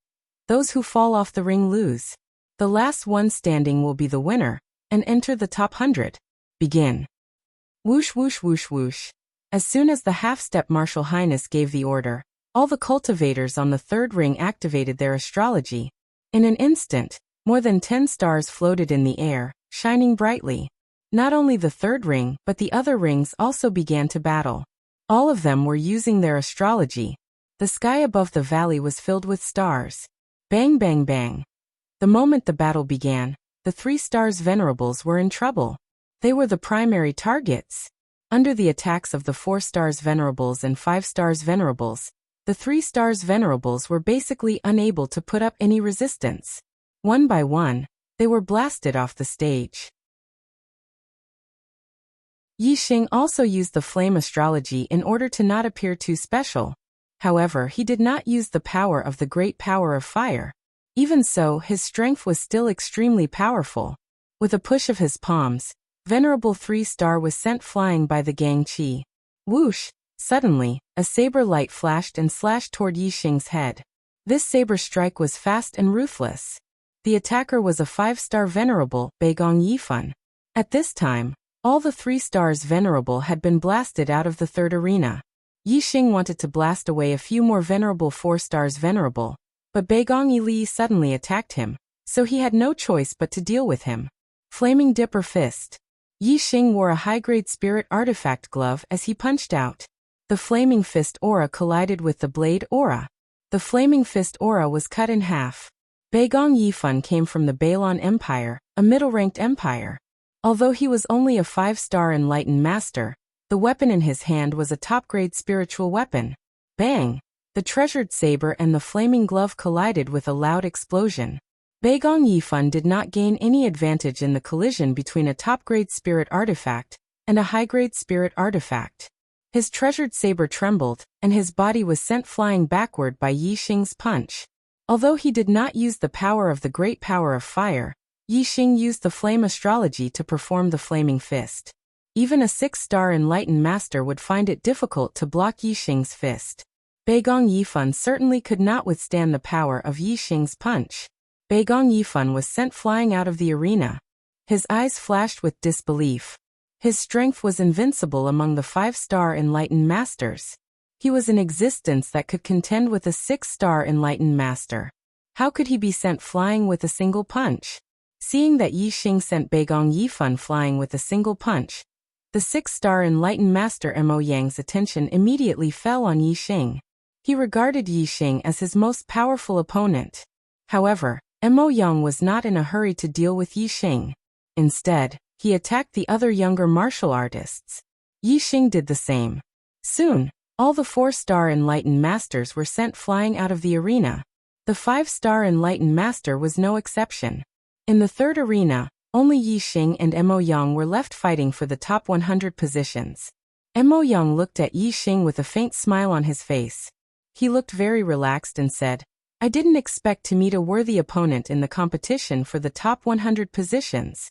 "Those who fall off the ring lose. The last one standing will be the winner and enter the top 100. Begin." Whoosh whoosh whoosh whoosh. As soon as the half-step Martial Highness gave the order, all the cultivators on the third ring activated their astrology. In an instant, more than 10 stars floated in the air, shining brightly. Not only the third ring, but the other rings also began to battle. All of them were using their astrology. The sky above the valley was filled with stars. Bang bang bang. The moment the battle began, the 3 stars venerables were in trouble. They were the primary targets. Under the attacks of the 4 stars venerables and 5 stars venerables, the 3 stars venerables were basically unable to put up any resistance. One by one, they were blasted off the stage. Yixing also used the flame astrology in order to not appear too special. However, he did not use the power of the great power of fire. Even so, his strength was still extremely powerful. With a push of his palms, Venerable 3-star was sent flying by the Gang Qi. Whoosh! Suddenly, a saber light flashed and slashed toward Yixing's head. This saber strike was fast and ruthless. The attacker was a 5-star Venerable, Beigong Yifan. At this time, all the 3 stars Venerable had been blasted out of the third arena. Yixing wanted to blast away a few more Venerable 4 stars Venerable, but Beigong Yili suddenly attacked him, so he had no choice but to deal with him. Flaming Dipper Fist. Yixing wore a high-grade spirit artifact glove as he punched out. The Flaming Fist aura collided with the Blade aura. The Flaming Fist aura was cut in half. Beigong Yifan came from the Balon Empire, a middle-ranked empire. Although he was only a 5-star enlightened master, the weapon in his hand was a top-grade spiritual weapon. Bang! The treasured saber and the flaming glove collided with a loud explosion. Beigong Yifan did not gain any advantage in the collision between a top-grade spirit artifact and a high-grade spirit artifact. His treasured saber trembled, and his body was sent flying backward by Yixing's punch. Although he did not use the power of the great power of fire, Yixing used the flame astrology to perform the flaming fist. Even a 6-star enlightened master would find it difficult to block Yixing's fist. Beigong Yifan certainly could not withstand the power of Yixing's punch. Beigong Yifan was sent flying out of the arena. His eyes flashed with disbelief. His strength was invincible among the 5-star enlightened masters. He was an existence that could contend with a 6-star enlightened master. How could he be sent flying with a single punch? Seeing that Yixing sent Beigong Yifan flying with a single punch, the 6-star enlightened master Mo Yang's attention immediately fell on Yixing. He regarded Yixing as his most powerful opponent. However, Mo Yang was not in a hurry to deal with Yixing. Instead, he attacked the other younger martial artists. Yixing did the same. Soon, all the 4-star enlightened masters were sent flying out of the arena. The 5-star enlightened master was no exception. In the third arena, only Yixing and Mo Yang were left fighting for the top 100 positions. Mo Yang looked at Yixing with a faint smile on his face. He looked very relaxed and said, "I didn't expect to meet a worthy opponent in the competition for the top 100 positions."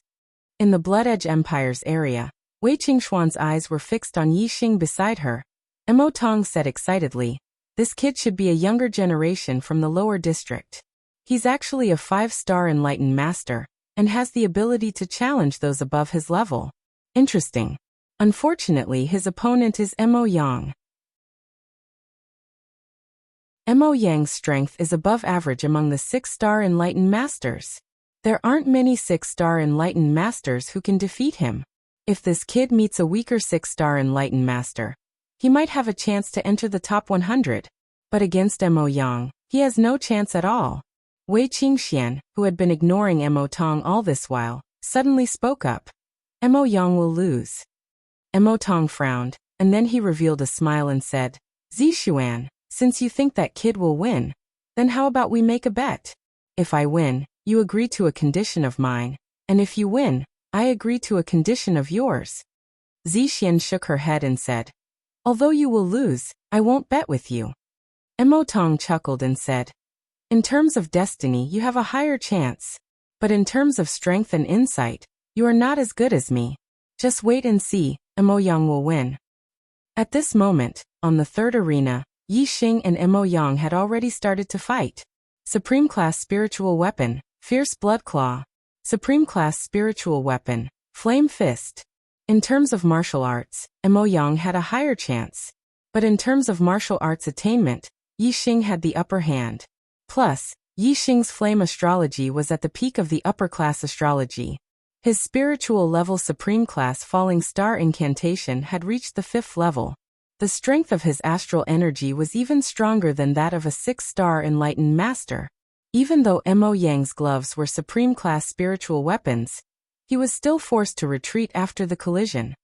In the Blood Edge Empire's area, Wei Qingxuan's eyes were fixed on Yixing beside her. Mo Tong said excitedly, "This kid should be a younger generation from the lower district. He's actually a 5-star enlightened master, and has the ability to challenge those above his level. Interesting. Unfortunately, his opponent is Mo Yang. Mo Yang's strength is above average among the 6-star enlightened masters. There aren't many 6-star enlightened masters who can defeat him. If this kid meets a weaker 6-star enlightened master, he might have a chance to enter the top 100, but against Mo Yang, he has no chance at all." Wei Qingxian, who had been ignoring Mo Tong all this while, suddenly spoke up. "Mo Yang will lose." Mo Tong frowned, and then he revealed a smile and said, "Zixuan, since you think that kid will win, then how about we make a bet? If I win, you agree to a condition of mine, and if you win, I agree to a condition of yours." Zixian shook her head and said, "Although you will lose, I won't bet with you." Mo Tong chuckled and said, "In terms of destiny, you have a higher chance, but in terms of strength and insight, you are not as good as me. Just wait and see, Mo Yang will win." At this moment, on the third arena, Yixing and Mo Yang had already started to fight. Supreme Class Spiritual Weapon, Fierce Blood Claw. Supreme Class Spiritual Weapon, Flame Fist. In terms of martial arts, Mo Yang had a higher chance. But in terms of martial arts attainment, Yixing had the upper hand. Plus, Yixing's flame astrology was at the peak of the upper class astrology. His spiritual level Supreme Class Falling Star incantation had reached the 5th level. The strength of his astral energy was even stronger than that of a 6-star enlightened master. Even though Mo Yang's gloves were Supreme Class spiritual weapons, he was still forced to retreat after the collision.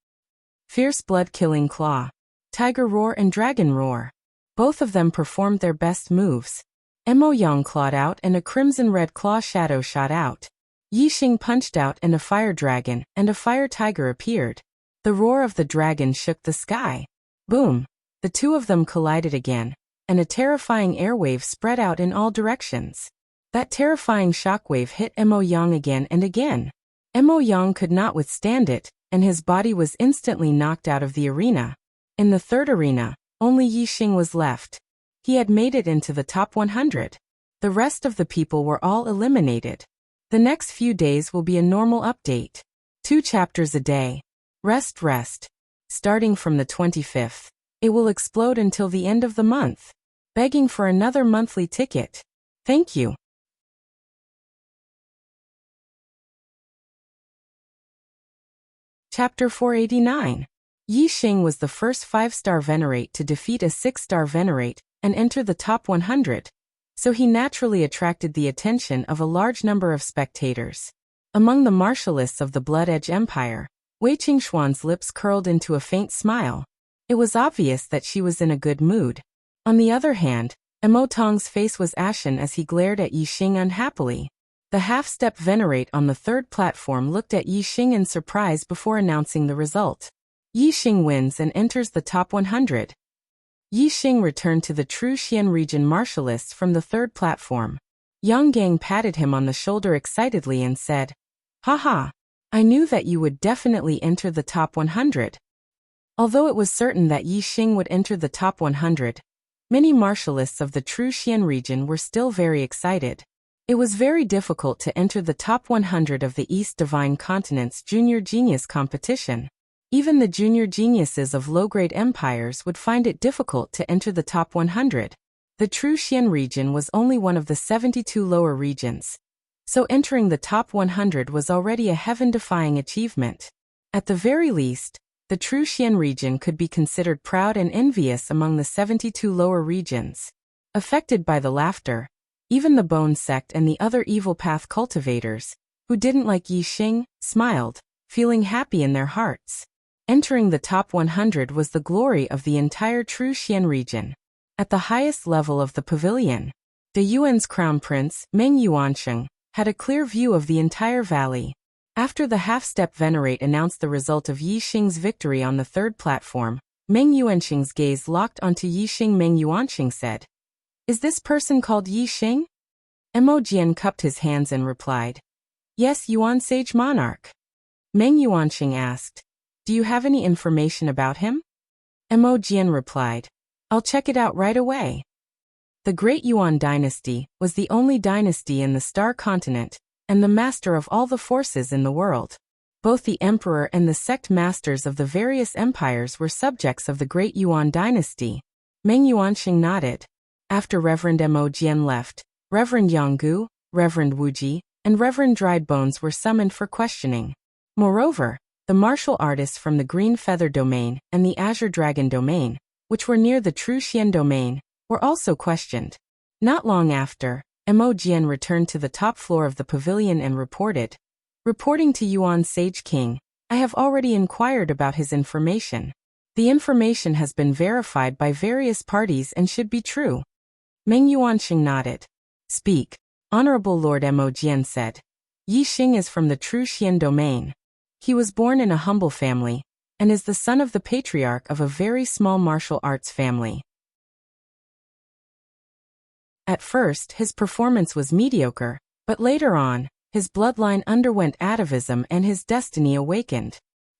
Fierce Blood-Killing Claw, Tiger Roar and Dragon Roar. Both of them performed their best moves. Mo Yang clawed out and a crimson-red claw shadow shot out. Yixing punched out and a fire dragon and a fire tiger appeared. The roar of the dragon shook the sky. Boom! The two of them collided again, and a terrifying airwave spread out in all directions. That terrifying shockwave hit Mo Yang again and again. Mo Yang could not withstand it, and his body was instantly knocked out of the arena. In the third arena, only Yixing was left. He had made it into the top 100. The rest of the people were all eliminated. The next few days will be a normal update. 2 chapters a day. Rest. Starting from the 25th. It will explode until the end of the month. Begging for another monthly ticket. Thank you. Chapter 489. Yixing was the first 5-star venerate to defeat a 6-star venerate and enter the top 100, so he naturally attracted the attention of a large number of spectators. Among the martialists of the Blood Edge Empire, Wei Qingxuan's lips curled into a faint smile. It was obvious that she was in a good mood. On the other hand, Mo Tong's face was ashen as he glared at Yixing unhappily. The half-step venerate on the third platform looked at Yixing in surprise before announcing the result. Yixing wins and enters the top 100. Yixing returned to the True Xian region martialists from the third platform. Yang Gang patted him on the shoulder excitedly and said, "Haha, I knew that you would definitely enter the top 100. Although it was certain that Yixing would enter the top 100, many martialists of the True Xian region were still very excited. It was very difficult to enter the top 100 of the East Divine Continent's Junior Genius competition. Even the junior geniuses of low-grade empires would find it difficult to enter the top 100. The True Xian region was only one of the 72 lower regions, so entering the top 100 was already a heaven-defying achievement. At the very least, the True Xian region could be considered proud and envious among the 72 lower regions. Affected by the laughter, even the Bone Sect and the other evil path cultivators, who didn't like Yixing, smiled, feeling happy in their hearts. Entering the top 100 was the glory of the entire True Xian region. At the highest level of the pavilion, the Yuan's crown prince, Meng Yuansheng, had a clear view of the entire valley. After the half-step venerate announced the result of Yixing's victory on the third platform, Meng Yuansheng's gaze locked onto Yixing. Meng Yuansheng said, "Is this person called Yixing?" Mo Jian cupped his hands and replied, "Yes, Yuan Sage Monarch." Meng Yuansheng asked, Do you have any information about him? Mo Jian replied. I'll check it out right away. The Great Yuan dynasty was the only dynasty in the Star Continent, and the master of all the forces in the world. Both the emperor and the sect masters of the various empires were subjects of the Great Yuan dynasty. Meng Yuanxing nodded. After Reverend Mo Jian left, Reverend Yanggu, Reverend Wuji, and Reverend Dried Bones were summoned for questioning. Moreover, the martial artists from the Green Feather Domain and the Azure Dragon Domain, which were near the True Xian Domain, were also questioned. Not long after, Mo Jian returned to the top floor of the pavilion and reported. Reporting to Yuan Sage King, I have already inquired about his information. The information has been verified by various parties and should be true. Meng Yuanxing nodded. Speak. Honorable Lord Mo Jian said. Yi Xing is from the True Xian Domain. He was born in a humble family, and is the son of the patriarch of a very small martial arts family. At first, his performance was mediocre, but later on, his bloodline underwent atavism and his destiny awakened.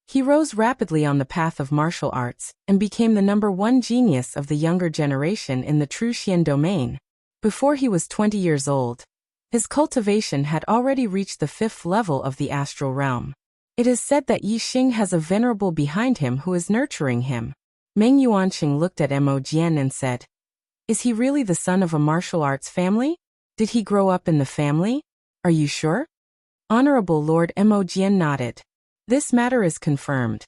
He rose rapidly on the path of martial arts, and became the #1 genius of the younger generation in the True Xian Domain. Before he was 20 years old, his cultivation had already reached the 5th level of the astral realm. It is said that Yi Xing has a venerable behind him who is nurturing him. Meng Yuanxing looked at Mo Jian and said, Is he really the son of a martial arts family? Did he grow up in the family? Are you sure? Honorable Lord Mo Jian nodded. This matter is confirmed.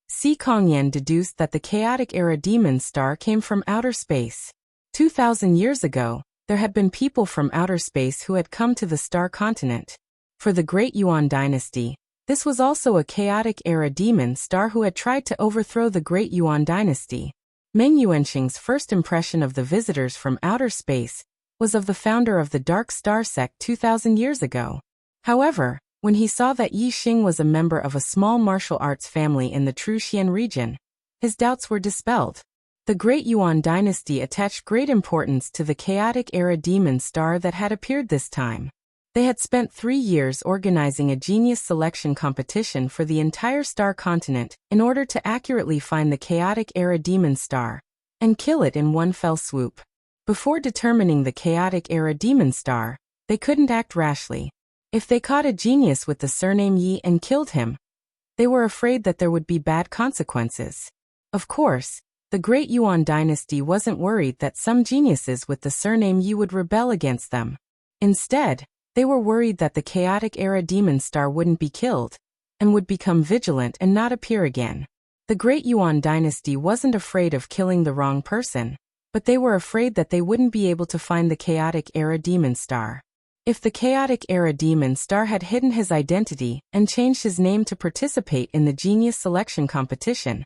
Si Kongyan deduced that the chaotic era demon star came from outer space. 2,000 years ago, there had been people from outer space who had come to the Star Continent. For the Great Yuan dynasty, this was also a chaotic era demon star who had tried to overthrow the Great Yuan dynasty. Meng Yuanxing's first impression of the visitors from outer space was of the founder of the Dark Star sect 2,000 years ago. However, when he saw that Yi Xing was a member of a small martial arts family in the True Xian region, his doubts were dispelled. The Great Yuan dynasty attached great importance to the chaotic era demon star that had appeared this time. They had spent 3 years organizing a genius selection competition for the entire Star Continent in order to accurately find the chaotic era demon star and kill it in one fell swoop. Before determining the chaotic era demon star, they couldn't act rashly. If they caught a genius with the surname Yi and killed him, they were afraid that there would be bad consequences. Of course, the Great Yuan dynasty wasn't worried that some geniuses with the surname Yi would rebel against them. Instead, they were worried that the chaotic era demon star wouldn't be killed, and would become vigilant and not appear again. The Great Yuan dynasty wasn't afraid of killing the wrong person, but they were afraid that they wouldn't be able to find the chaotic era demon star. If the chaotic era demon star had hidden his identity and changed his name to participate in the genius selection competition,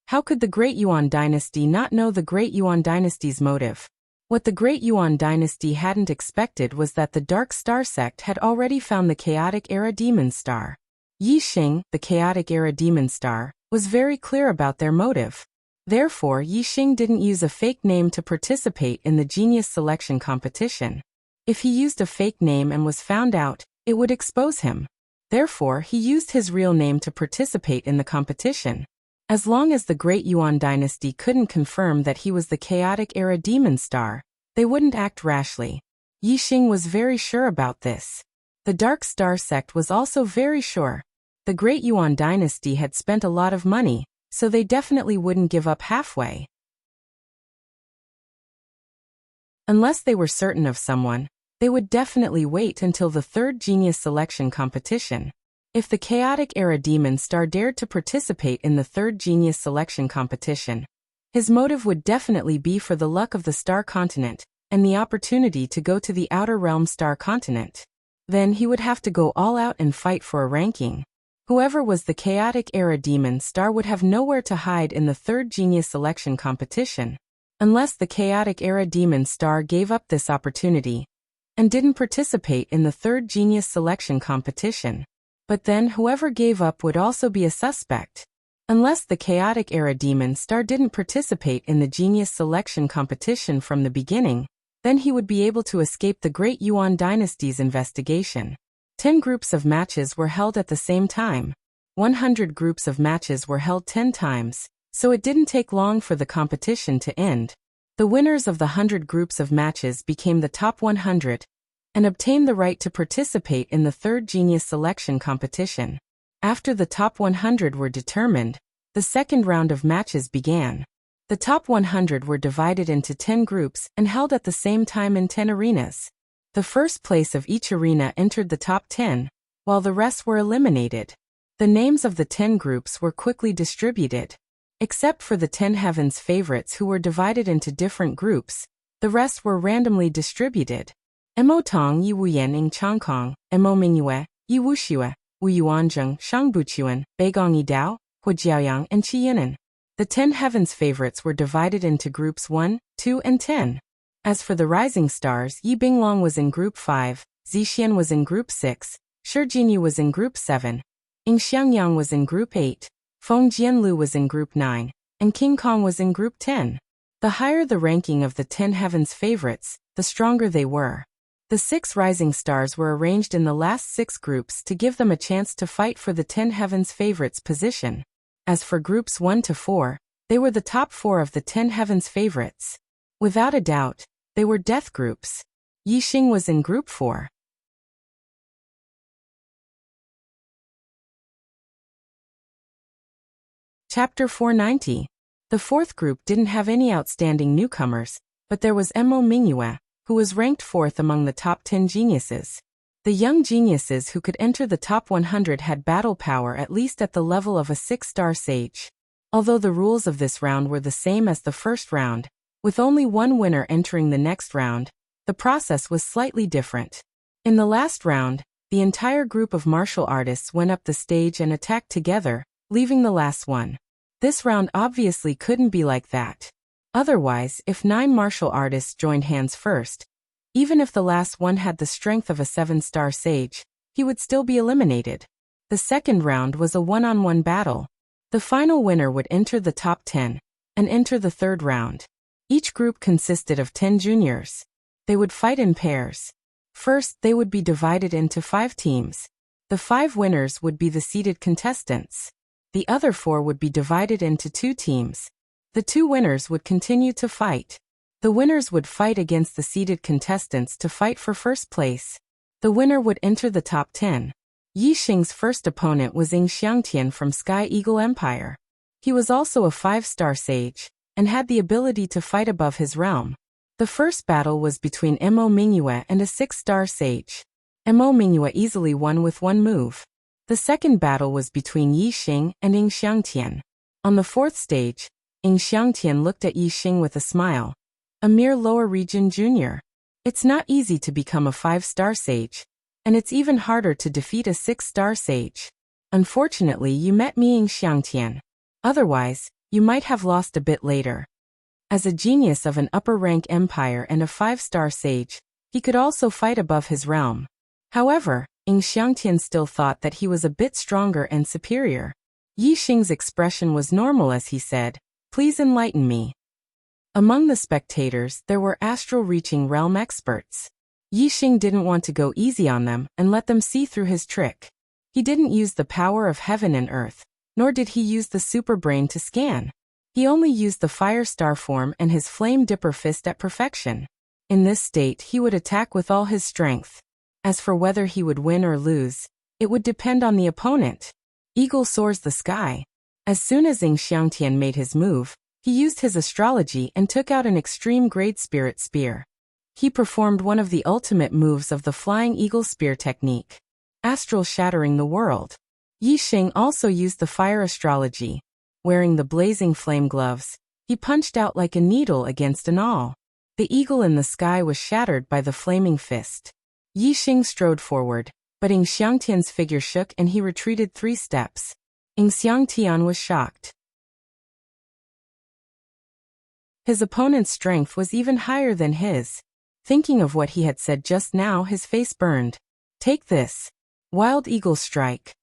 how could the Great Yuan dynasty not know the Great Yuan dynasty's motive? What the Great Yuan dynasty hadn't expected was that the Dark Star sect had already found the chaotic era demon star. Yi Xing, the chaotic era demon star, was very clear about their motive. Therefore, Yi Xing didn't use a fake name to participate in the genius selection competition. If he used a fake name and was found out, it would expose him. Therefore, he used his real name to participate in the competition. As long as the Great Yuan dynasty couldn't confirm that he was the chaotic era demon star, they wouldn't act rashly. Yi Xing was very sure about this. The Dark Star sect was also very sure. The Great Yuan dynasty had spent a lot of money, so they definitely wouldn't give up halfway. Unless they were certain of someone, they would definitely wait until the 3rd genius selection competition. If the chaotic era demon star dared to participate in the 3rd genius selection competition, his motive would definitely be for the luck of the Star Continent and the opportunity to go to the Outer Realm Star Continent. Then he would have to go all out and fight for a ranking. Whoever was the chaotic era demon star would have nowhere to hide in the 3rd genius selection competition, unless the chaotic era demon star gave up this opportunity and didn't participate in the 3rd genius selection competition. But then whoever gave up would also be a suspect. Unless the chaotic era demon star didn't participate in the genius selection competition from the beginning, then he would be able to escape the Great Yuan dynasty's investigation. 10 groups of matches were held at the same time. 100 groups of matches were held 10 times, so it didn't take long for the competition to end. The winners of the 100 groups of matches became the top 100 and obtained the right to participate in the third genius selection competition. After the top 100 were determined, the second round of matches began. The top 100 were divided into 10 groups and held at the same time in 10 arenas. The first place of each arena entered the top 10, while the rest were eliminated. The names of the 10 groups were quickly distributed. Except for the 10 Heaven's favorites who were divided into different groups, the rest were randomly distributed. Mo Tong Yi Wuyen Ing Changkong, Mo Mingyue, Yi Wuxue, Wu Yuanzheng, Shangbuchuan, Beigong Yi Dao, Hujiaoyang, and Qiyinan. The 10 Heaven's favorites were divided into groups 1, 2, and 10. As for the rising stars, Yi Binglong was in group 5, Zixian was in group 6, Shi Jinyu was in group 7, Ing Xiangyang was in group 8, Feng Jianlu was in group 9, and King Kong was in group 10. The higher the ranking of the 10 Heaven's favorites, the stronger they were. The 6 rising stars were arranged in the last 6 groups to give them a chance to fight for the 10 Heaven's favorites position. As for groups 1 to 4, they were the top 4 of the 10 Heaven's favorites. Without a doubt, they were death groups. Yi Xing was in group 4. Chapter 490. The fourth group didn't have any outstanding newcomers, but there was Mo Mingyue, who was ranked 4th among the top 10 geniuses. The young geniuses who could enter the top 100 had battle power at least at the level of a 6-star sage. Although the rules of this round were the same as the first round, with only one winner entering the next round, the process was slightly different. In the last round, the entire group of martial artists went up the stage and attacked together, leaving the last one. This round obviously couldn't be like that. Otherwise, if 9 martial artists joined hands first, even if the last one had the strength of a 7-star sage, he would still be eliminated. The second round was a one-on-one battle. The final winner would enter the top 10 and enter the third round. Each group consisted of 10 juniors. They would fight in pairs. First, they would be divided into 5 teams. The 5 winners would be the seeded contestants. The other 4 would be divided into 2 teams. The 2 winners would continue to fight. The winners would fight against the seeded contestants to fight for first place. The winner would enter the top 10. Yi Xing's first opponent was Ing Xiangtian from Sky Eagle Empire. He was also a 5-star sage, and had the ability to fight above his realm. The first battle was between Mo Mingyue and a 6-star sage. Mo Mingyue easily won with one move. The second battle was between Yi Xing and Ing Xiangtian. On the 4th stage, Ing Xiangtian looked at Yi Xing with a smile. A mere lower region junior. It's not easy to become a 5-star sage, and it's even harder to defeat a 6-star sage. Unfortunately, you met me, Ing Xiangtian. Otherwise, you might have lost a bit later. As a genius of an upper-rank empire and a 5-star sage, he could also fight above his realm. However, Ing Xiangtian still thought that he was a bit stronger and superior. Yi Xing's expression was normal as he said, "Please enlighten me." Among the spectators, there were astral-reaching realm experts. Yi Xing didn't want to go easy on them and let them see through his trick. He didn't use the power of heaven and earth, nor did he use the super brain to scan. He only used the fire star form and his flame dipper fist at perfection. In this state, he would attack with all his strength. As for whether he would win or lose, it would depend on the opponent. Eagle soars the sky. As soon as Ing Xiangtian made his move, he used his astrology and took out an extreme grade spirit spear. He performed one of the ultimate moves of the flying eagle spear technique, astral shattering the world. Yi Xing also used the fire astrology. Wearing the blazing flame gloves, he punched out like a needle against an awl. The eagle in the sky was shattered by the flaming fist. Yi Xing strode forward, but Ing Xiangtian's figure shook and he retreated 3 steps. Ing Xiangtian was shocked. His opponent's strength was even higher than his. Thinking of what he had said just now, his face burned. "Take this. Wild Eagle Strike."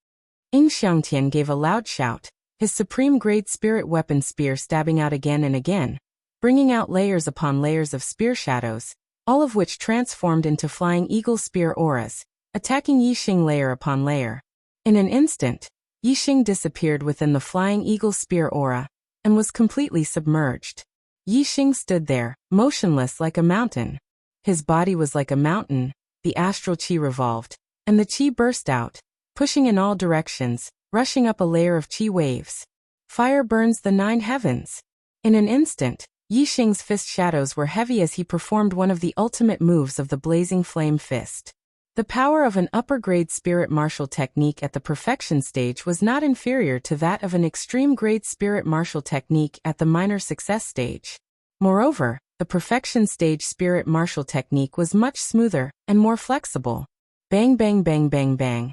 Ing Xiangtian gave a loud shout, his supreme grade spirit weapon spear stabbing out again and again, bringing out layers upon layers of spear shadows, all of which transformed into flying eagle spear auras, attacking Yi Xing layer upon layer. In an instant, Yixing disappeared within the flying eagle spear aura and was completely submerged. Yixing stood there, motionless like a mountain. His body was like a mountain, the astral qi revolved, and the qi burst out, pushing in all directions, rushing up a layer of qi waves. Fire burns the 9 heavens. In an instant, Yixing's fist shadows were heavy as he performed one of the ultimate moves of the blazing flame fist. The power of an upper-grade spirit martial technique at the perfection stage was not inferior to that of an extreme-grade spirit martial technique at the minor success stage. Moreover, the perfection stage spirit martial technique was much smoother and more flexible. Bang bang bang bang bang.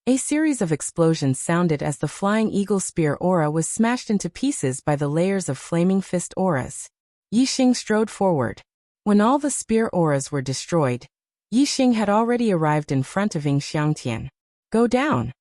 A series of explosions sounded as the flying eagle spear aura was smashed into pieces by the layers of flaming fist auras. Yixing strode forward. When all the spear auras were destroyed, Yixing had already arrived in front of Ying Xiangtian. Go down!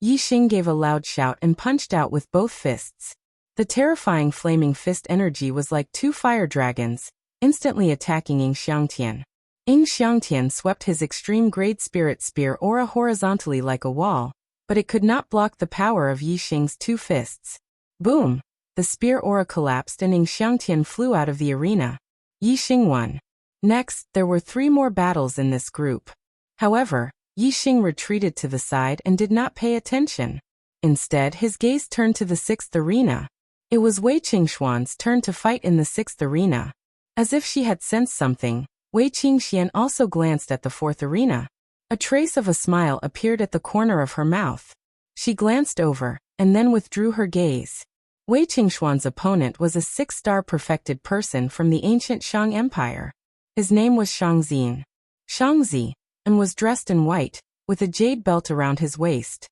Yixing gave a loud shout and punched out with both fists. The terrifying flaming fist energy was like 2 fire dragons, instantly attacking Ying Xiangtian. Ying Xiangtian swept his extreme-grade spirit spear aura horizontally like a wall, but it could not block the power of Yixing's 2 fists. Boom! The spear aura collapsed and Ying Xiangtian flew out of the arena. Yixing won. Next, there were 3 more battles in this group. However, Yixing retreated to the side and did not pay attention. Instead, his gaze turned to the 6th arena. It was Wei Qingxuan's turn to fight in the 6th arena. As if she had sensed something, Wei Qingxian also glanced at the 4th arena. A trace of a smile appeared at the corner of her mouth. She glanced over, and then withdrew her gaze. Wei Qingxuan's opponent was a 6-star perfected person from the ancient Shang Empire. His name was Shangzi, and was dressed in white, with a jade belt around his waist.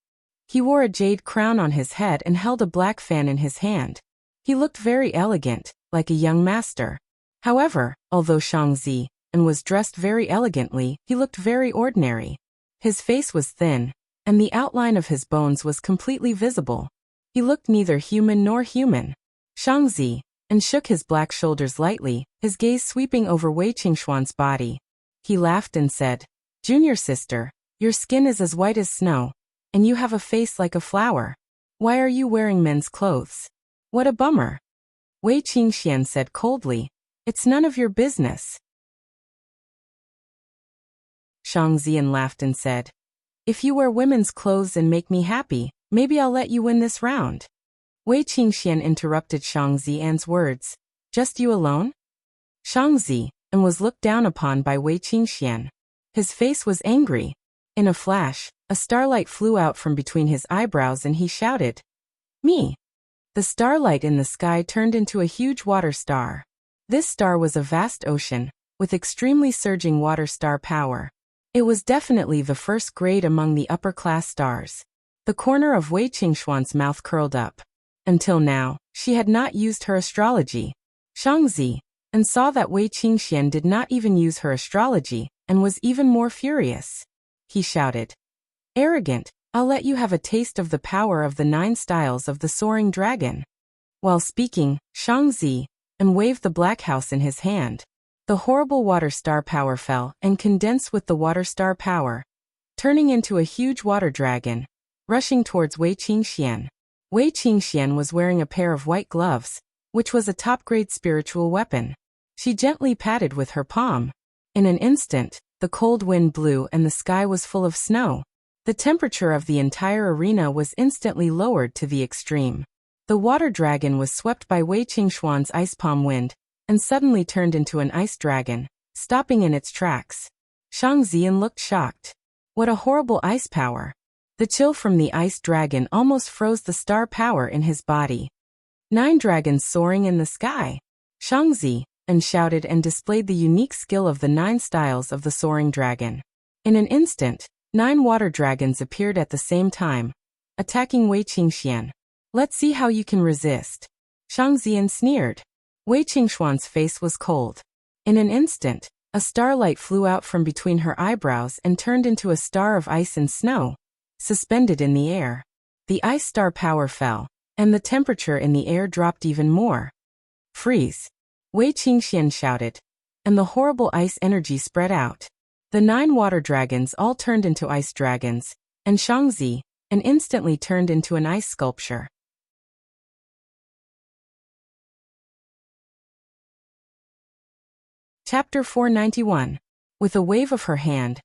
He wore a jade crown on his head and held a black fan in his hand. He looked very elegant, like a young master. However, although Shangzi was dressed very elegantly, he looked very ordinary. His face was thin, and the outline of his bones was completely visible. He looked neither human nor human. Shangzi shook his black shoulders lightly, his gaze sweeping over Wei Qingxuan's body. He laughed and said, "Junior sister, your skin is as white as snow, and you have a face like a flower. Why are you wearing men's clothes? What a bummer." Wei Qingxian said coldly, "It's none of your business." Shangzi laughed and said, "If you wear women's clothes and make me happy, maybe I'll let you win this round." Wei Qingxian interrupted Shangzi's words. "Just you alone?" Shangzi was looked down upon by Wei Qingxian. His face was angry. In a flash, a starlight flew out from between his eyebrows and he shouted, "Me!" The starlight in the sky turned into a huge water star. This star was a vast ocean, with extremely surging water star power. It was definitely the 1st grade among the upper-class stars. The corner of Wei Qingxuan's mouth curled up. Until now, she had not used her astrology. Shangzi saw that Wei Qingxian did not even use her astrology, and was even more furious. He shouted, "Arrogant, I'll let you have a taste of the power of the 9 styles of the soaring dragon." While speaking, Shangzi waved the black house in his hand. The horrible water star power fell and condensed with the water star power, turning into a huge water dragon, rushing towards Wei Qingxian. Wei Qingxian was wearing a pair of white gloves, which was a top-grade spiritual weapon. She gently patted with her palm. In an instant, the cold wind blew and the sky was full of snow. The temperature of the entire arena was instantly lowered to the extreme. The water dragon was swept by Wei Qingxuan's ice palm wind, and suddenly turned into an ice dragon, stopping in its tracks. Shangzi looked shocked. What a horrible ice power! The chill from the ice dragon almost froze the star power in his body. 9 dragons soaring in the sky! Shangzi shouted and displayed the unique skill of the 9 styles of the soaring dragon. In an instant, 9 water dragons appeared at the same time, attacking Wei Qingxian. "Let's see how you can resist." Shangzi sneered. Wei Qingxuan's face was cold. In an instant, a starlight flew out from between her eyebrows and turned into a star of ice and snow, suspended in the air. The ice star power fell, and the temperature in the air dropped even more. "Freeze!" Wei Qingxian shouted, and the horrible ice energy spread out. The 9 water dragons all turned into ice dragons, and Shangzi and instantly turned into an ice sculpture. Chapter 491. With a wave of her hand,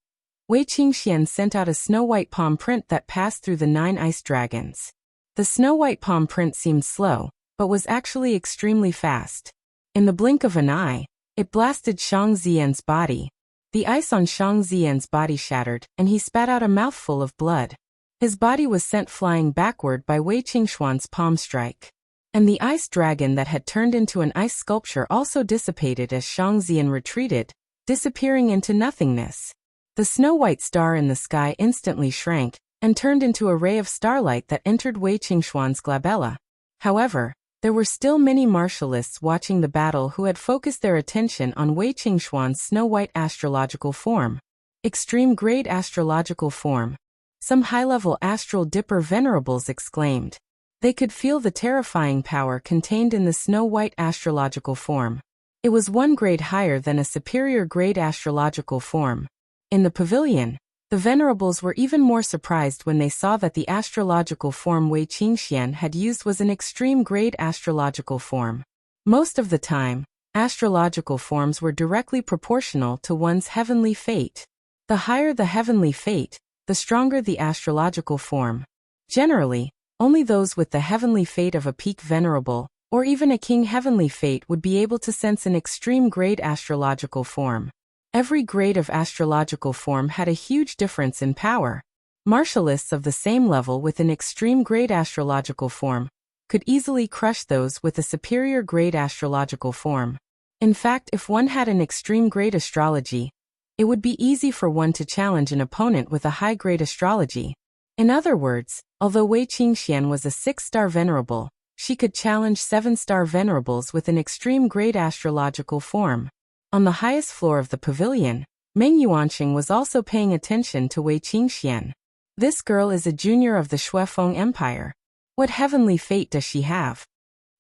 Wei Qingxian sent out a snow-white palm print that passed through the 9 ice dragons. The snow-white palm print seemed slow, but was actually extremely fast. In the blink of an eye, it blasted Shang Ziyan's body. The ice on Shang Ziyan's body shattered, and he spat out a mouthful of blood. His body was sent flying backward by Wei Qingxuan's palm strike. And the ice dragon that had turned into an ice sculpture also dissipated as Shang Ziyan retreated, disappearing into nothingness. The snow-white star in the sky instantly shrank, and turned into a ray of starlight that entered Wei Qingxuan's glabella. However, there were still many martialists watching the battle who had focused their attention on Wei Qingxuan's snow-white astrological form. Extreme-grade astrological form. Some high-level astral dipper venerables exclaimed. They could feel the terrifying power contained in the snow-white astrological form. It was 1 grade higher than a superior grade astrological form. In the pavilion, the venerables were even more surprised when they saw that the astrological form Wei Qingxian had used was an extreme-grade astrological form. Most of the time, astrological forms were directly proportional to one's heavenly fate. The higher the heavenly fate, the stronger the astrological form. Generally, only those with the heavenly fate of a peak venerable, or even a king heavenly fate would be able to sense an extreme-grade astrological form. Every grade of astrological form had a huge difference in power. Martialists of the same level with an extreme-grade astrological form could easily crush those with a superior-grade astrological form. In fact, if one had an extreme-grade astrology, it would be easy for one to challenge an opponent with a high-grade astrology. In other words, although Wei Qingxian was a 6-star venerable, she could challenge 7-star venerables with an extreme-grade astrological form. On the highest floor of the pavilion, Meng Yuanqing was also paying attention to Wei Qingxian. This girl is a junior of the Shuefeng Empire. What heavenly fate does she have?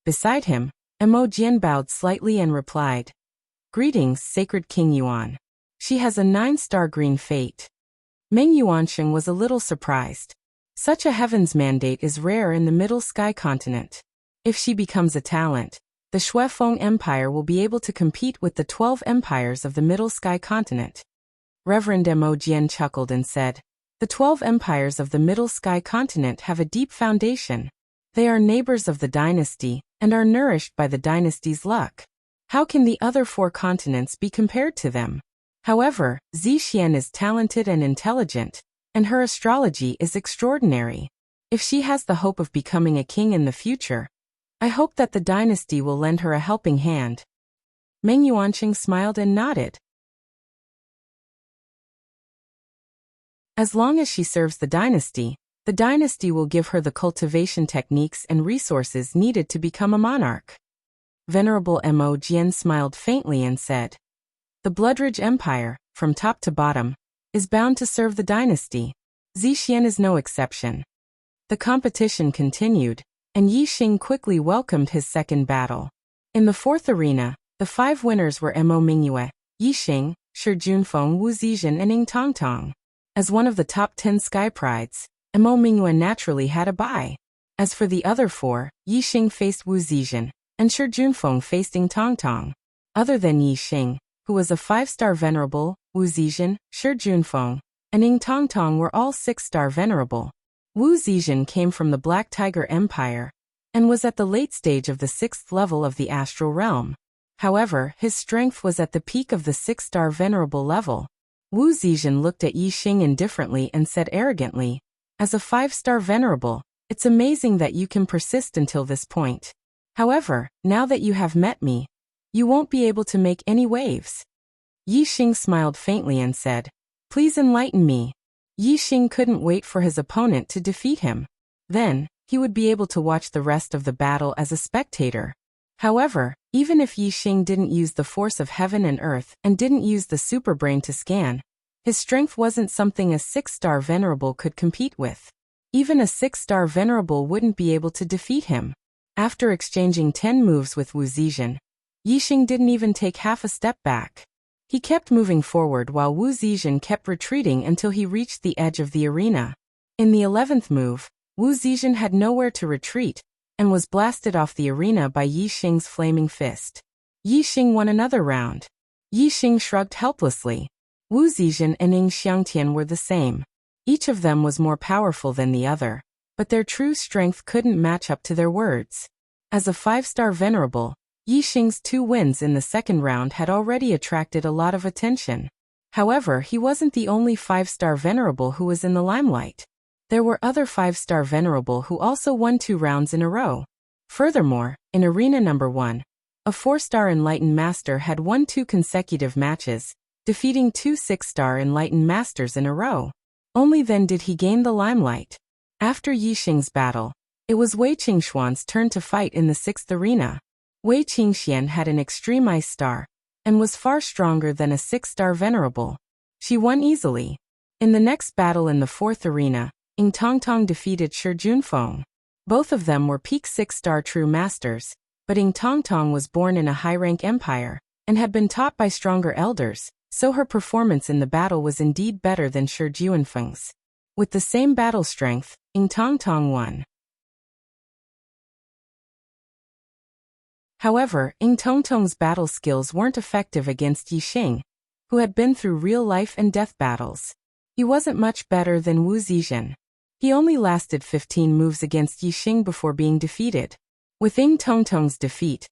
Beside him, Mo Jian bowed slightly and replied, "Greetings, sacred King Yuan. She has a 9-star green fate." Meng Yuanqing was a little surprised. Such a heaven's mandate is rare in the Middle Sky continent. If she becomes a talent, the Shuefeng Empire will be able to compete with the 12 empires of the Middle Sky continent. Reverend Mo Jian chuckled and said, "The 12 empires of the Middle Sky continent have a deep foundation. They are neighbors of the dynasty, and are nourished by the dynasty's luck. How can the other 4 continents be compared to them? However, Zixian is talented and intelligent, and her astrology is extraordinary. If she has the hope of becoming a king in the future, I hope that the dynasty will lend her a helping hand." Meng Yuanqing smiled and nodded. As long as she serves the dynasty will give her the cultivation techniques and resources needed to become a monarch. Venerable Mo Jian smiled faintly and said, "The Bloodridge Empire, from top to bottom, is bound to serve the dynasty. Zixian is no exception." The competition continued, and Yi Xing quickly welcomed his second battle. In the 4th arena, the 5 winners were Mo Mingyue, Yi Xing, Shi Junfeng, Wu Zizhen, and Ying Tongtong. As one of the top 10 sky prides, Mo Mingyue naturally had a bye. As for the other 4, Yi Xing faced Wu Zizhen, and Shi Junfeng faced Ying Tongtong. Other than Yi Xing, who was a 5-star venerable, Wu Zizhen, Shi Junfeng, and Ying Tongtong were all 6-star venerable. Wu Zizhen came from the Black Tiger Empire, and was at the late stage of the 6th level of the astral realm. However, his strength was at the peak of the 6-star venerable level. Wu Zizhen looked at Yi Xing indifferently and said arrogantly, "As a 5-star venerable, it's amazing that you can persist until this point. However, now that you have met me, you won't be able to make any waves." Yi Xing smiled faintly and said, "Please enlighten me." Yi Xing couldn't wait for his opponent to defeat him. Then, he would be able to watch the rest of the battle as a spectator. However, even if Yi Xing didn't use the force of heaven and earth and didn't use the superbrain to scan, his strength wasn't something a 6-star venerable could compete with. Even a 6-star venerable wouldn't be able to defeat him. After exchanging 10 moves with Wu Zizhen, Yi Xing didn't even take half a step back. He kept moving forward while Wu Zizhen kept retreating until he reached the edge of the arena. In the 11th move, Wu Zizhen had nowhere to retreat, and was blasted off the arena by Yi Xing's flaming fist. Yi Xing won another round. Yi Xing shrugged helplessly. Wu Zizhen and Ying Xiangtian were the same. Each of them was more powerful than the other, but their true strength couldn't match up to their words. As a 5-star venerable, Yi Xing's 2 wins in the second round had already attracted a lot of attention. However, he wasn't the only 5-star venerable who was in the limelight. There were other 5-star venerable who also won 2 rounds in a row. Furthermore, in arena number 1, a 4-star enlightened master had won 2 consecutive matches, defeating 2 6-star enlightened masters in a row. Only then did he gain the limelight. After Yi Xing's battle, it was Wei Qingxuan's turn to fight in the 6th arena. Wei Qingxian had an extreme ice star, and was far stronger than a 6-star venerable. She won easily. In the next battle in the 4th arena, Ying Tongtong defeated Shi Junfeng. Both of them were peak 6-star true masters, but Ying Tongtong was born in a high-rank empire, and had been taught by stronger elders, so her performance in the battle was indeed better than Shi Junfeng's. With the same battle strength, Ying Tongtong won. However, Ying Tongtong's battle skills weren't effective against Yi Xing, who had been through real life and death battles. He wasn't much better than Wu Zizhen. He only lasted 15 moves against Yi Xing before being defeated. With Ying Tongtong's defeat,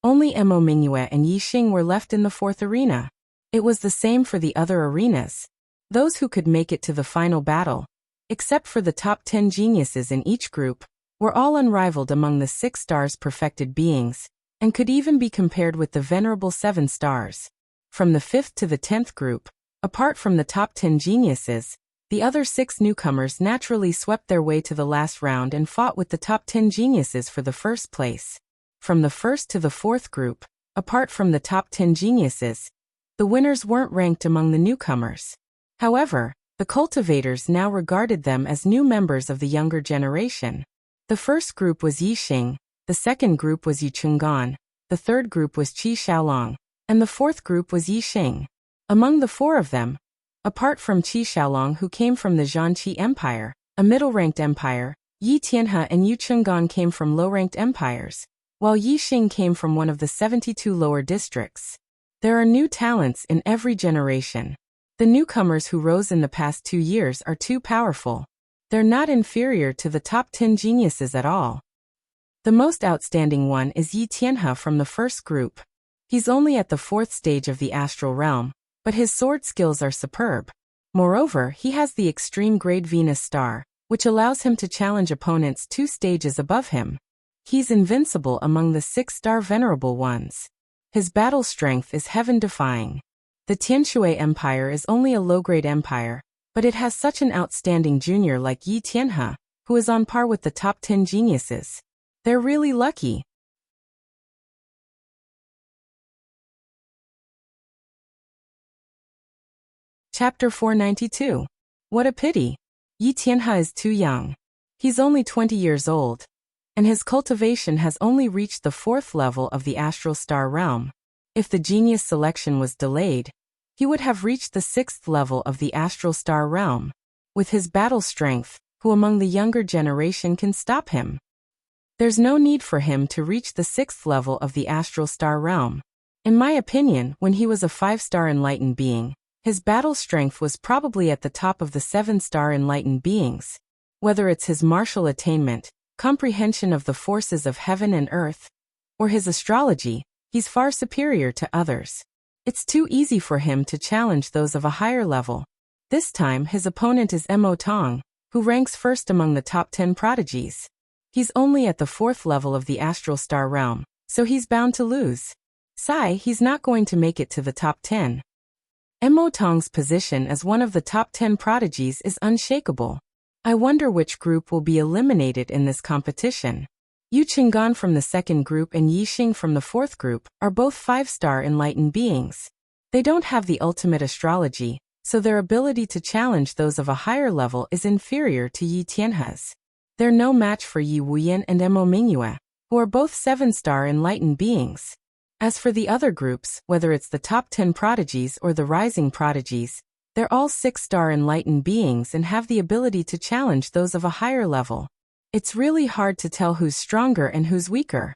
only Mo Mingyue and Yi Xing were left in the 4th arena. It was the same for the other arenas. Those who could make it to the final battle, except for the top 10 geniuses in each group, were all unrivaled among the 6 stars perfected beings, and could even be compared with the venerable 7 stars. From the 5th to the 10th group, apart from the top 10 geniuses, the other 6 newcomers naturally swept their way to the last round and fought with the top 10 geniuses for the first place. From the 1st to the 4th group, apart from the top 10 geniuses, the winners weren't ranked among the newcomers. However, the cultivators now regarded them as new members of the younger generation. The first group was Yi Xing, the second group was Yi Chenggan, the third group was Qi Xiaolong, and the fourth group was Yi Xing. Among the 4 of them, apart from Qi Xiaolong who came from the Zhanqi Empire, a middle-ranked empire, Yi Tianhe and Yu Chenggan came from low-ranked empires, while Yi Xing came from one of the 72 lower districts. There are new talents in every generation. The newcomers who rose in the past 2 years are too powerful. They're not inferior to the top 10 geniuses at all. The most outstanding one is Yi Tianhe from the first group. He's only at the 4th stage of the astral realm, but his sword skills are superb. Moreover, he has the extreme grade Venus star, which allows him to challenge opponents 2 stages above him. He's invincible among the 6-star venerable ones. His battle strength is heaven-defying. The Tianshui Empire is only a low-grade empire, but it has such an outstanding junior like Yi Tianhe, who is on par with the top 10 geniuses. They're really lucky. Chapter 492. What a pity. Yi Tianhe is too young. He's only 20 years old, and his cultivation has only reached the 4th level of the astral star realm. If the genius selection was delayed, he would have reached the 6th level of the astral star realm. With his battle strength, who among the younger generation can stop him? There's no need for him to reach the 6th level of the astral star realm. In my opinion, when he was a 5-star enlightened being, his battle strength was probably at the top of the 7-star enlightened beings. Whether it's his martial attainment, comprehension of the forces of heaven and earth, or his astrology, he's far superior to others. It's too easy for him to challenge those of a higher level. This time his opponent is Mo Tong, who ranks first among the top 10 prodigies. He's only at the 4th level of the astral star realm, so he's bound to lose. He's not going to make it to the top 10. Mo Tong's position as one of the top 10 prodigies is unshakable. I wonder which group will be eliminated in this competition. Yu Chenggan from the 2nd group and Yi Xing from the 4th group are both 5-star enlightened beings. They don't have the ultimate astrology, so their ability to challenge those of a higher level is inferior to Yi Tianhe's. They're no match for Yi Wuyan and Mo Mingyue, who are both 7-star enlightened beings. As for the other groups, whether it's the top 10 prodigies or the rising prodigies, They're all 6-star enlightened beings and have the ability to challenge those of a higher level. It's really hard to tell who's stronger and who's weaker.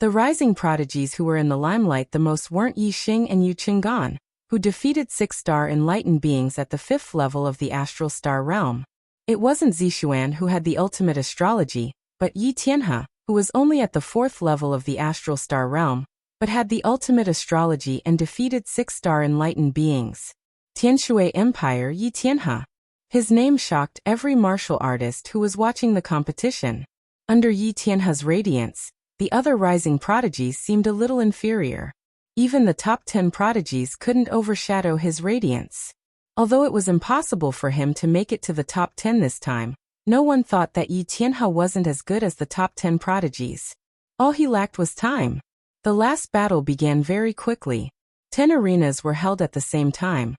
The rising prodigies who were in the limelight the most weren't Yi Xing and Yu Qinggan, who defeated 6-star enlightened beings at the 5th level of the astral star realm. It wasn't Zixuan who had the ultimate astrology, but Yi Tianhe, who was only at the 4th level of the astral star realm, but had the ultimate astrology and defeated 6-star enlightened beings. Tianshui Empire Yi Tianhe. His name shocked every martial artist who was watching the competition. Under Yi Tianhe's radiance, the other rising prodigies seemed a little inferior. Even the top 10 prodigies couldn't overshadow his radiance. Although it was impossible for him to make it to the top 10 this time, no one thought that Yi Tianhe wasn't as good as the top 10 prodigies. All he lacked was time. The last battle began very quickly. 10 arenas were held at the same time,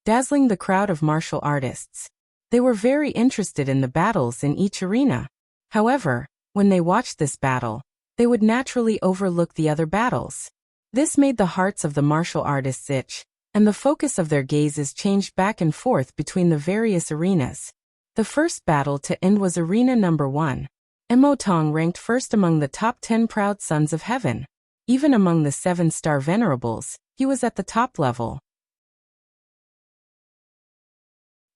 dazzling the crowd of martial artists. They were very interested in the battles in each arena. However, when they watched this battle, they would naturally overlook the other battles. This made the hearts of the martial artists itch, and the focus of their gazes changed back and forth between the various arenas. The first battle to end was arena number 1. Mo Tong ranked first among the top 10 proud sons of heaven. Even among the 7-star venerables, he was at the top level.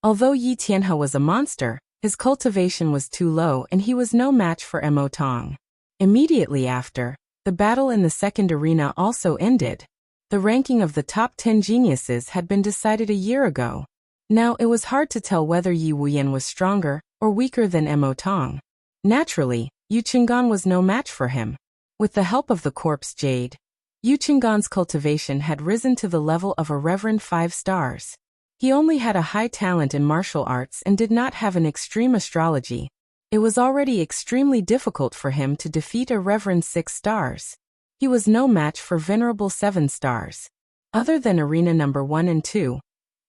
Although Yi Tianhe was a monster, his cultivation was too low and he was no match for Mo Tong. Immediately after, the battle in the second arena also ended. The ranking of the top 10 geniuses had been decided a year ago. Now it was hard to tell whether Yi Wuyan was stronger or weaker than Mo Tong. Naturally, Yu Qinggan was no match for him. With the help of the corpse jade, Yu Qinggan's cultivation had risen to the level of a reverend 5 stars. He only had a high talent in martial arts and did not have an extreme astrology. It was already extremely difficult for him to defeat a reverend 6 stars. He was no match for venerable 7 stars. Other than arena number 1 and 2,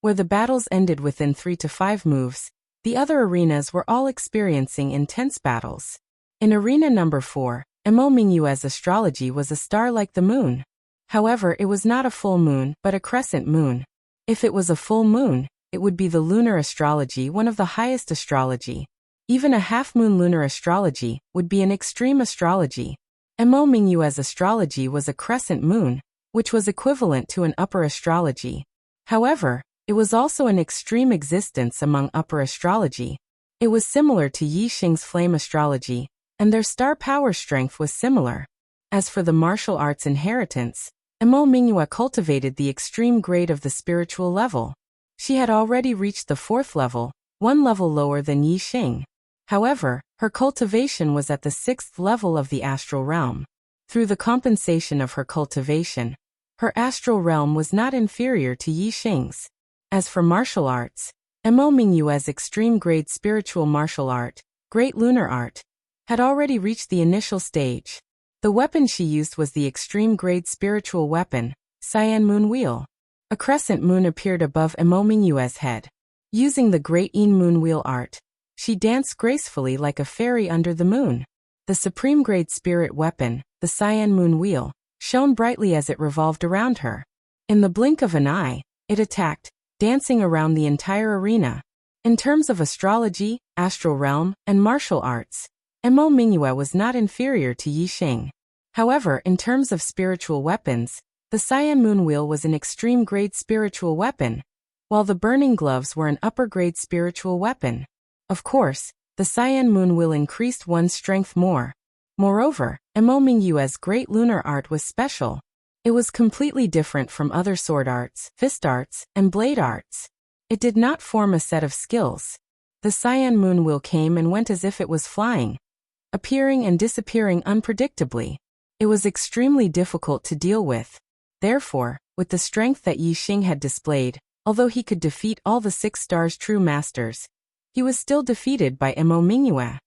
where the battles ended within 3 to 5 moves, the other arenas were all experiencing intense battles. In arena number 4, Mo Mingyue's astrology was a star like the moon. However, it was not a full moon but a crescent moon. If it was a full moon, it would be the lunar astrology, one of the highest astrology. Even a half-moon lunar astrology would be an extreme astrology. Mo Mingyue's astrology was a crescent moon, which was equivalent to an upper astrology. However, it was also an extreme existence among upper astrology. It was similar to Yi Xing's flame astrology, and their star power strength was similar. As for the martial arts inheritance, Mo Mingyue cultivated the extreme grade of the spiritual level. She had already reached the 4th level, 1 level lower than Yi Xing. However, her cultivation was at the 6th level of the astral realm. Through the compensation of her cultivation, her astral realm was not inferior to Yi Xing's. As for martial arts, Mo Mingyue's extreme grade spiritual martial art, Great Lunar Art, had already reached the initial stage. The weapon she used was the extreme grade spiritual weapon, Cyan Moon Wheel. A crescent moon appeared above Mo Mingyue's head. Using the Great Yin Moon Wheel art, she danced gracefully like a fairy under the moon. The supreme grade spirit weapon, the Cyan Moon Wheel, shone brightly as it revolved around her. In the blink of an eye, it attacked, dancing around the entire arena. In terms of astrology, astral realm, and martial arts, Mo Mingyue was not inferior to Yi Xing. However, in terms of spiritual weapons, the Cyan Moon Wheel was an extreme grade spiritual weapon, while the burning gloves were an upper grade spiritual weapon. Of course, the Cyan Moon Wheel increased one's strength more. Moreover, Mo Mingyue's Great Lunar Art was special. It was completely different from other sword arts, fist arts, and blade arts. It did not form a set of skills. The Cyan Moon Wheel came and went as if it was flying, appearing and disappearing unpredictably. It was extremely difficult to deal with. Therefore, with the strength that Yi Xing had displayed, although he could defeat all the 6 stars true masters, he was still defeated by Mo Mingyue.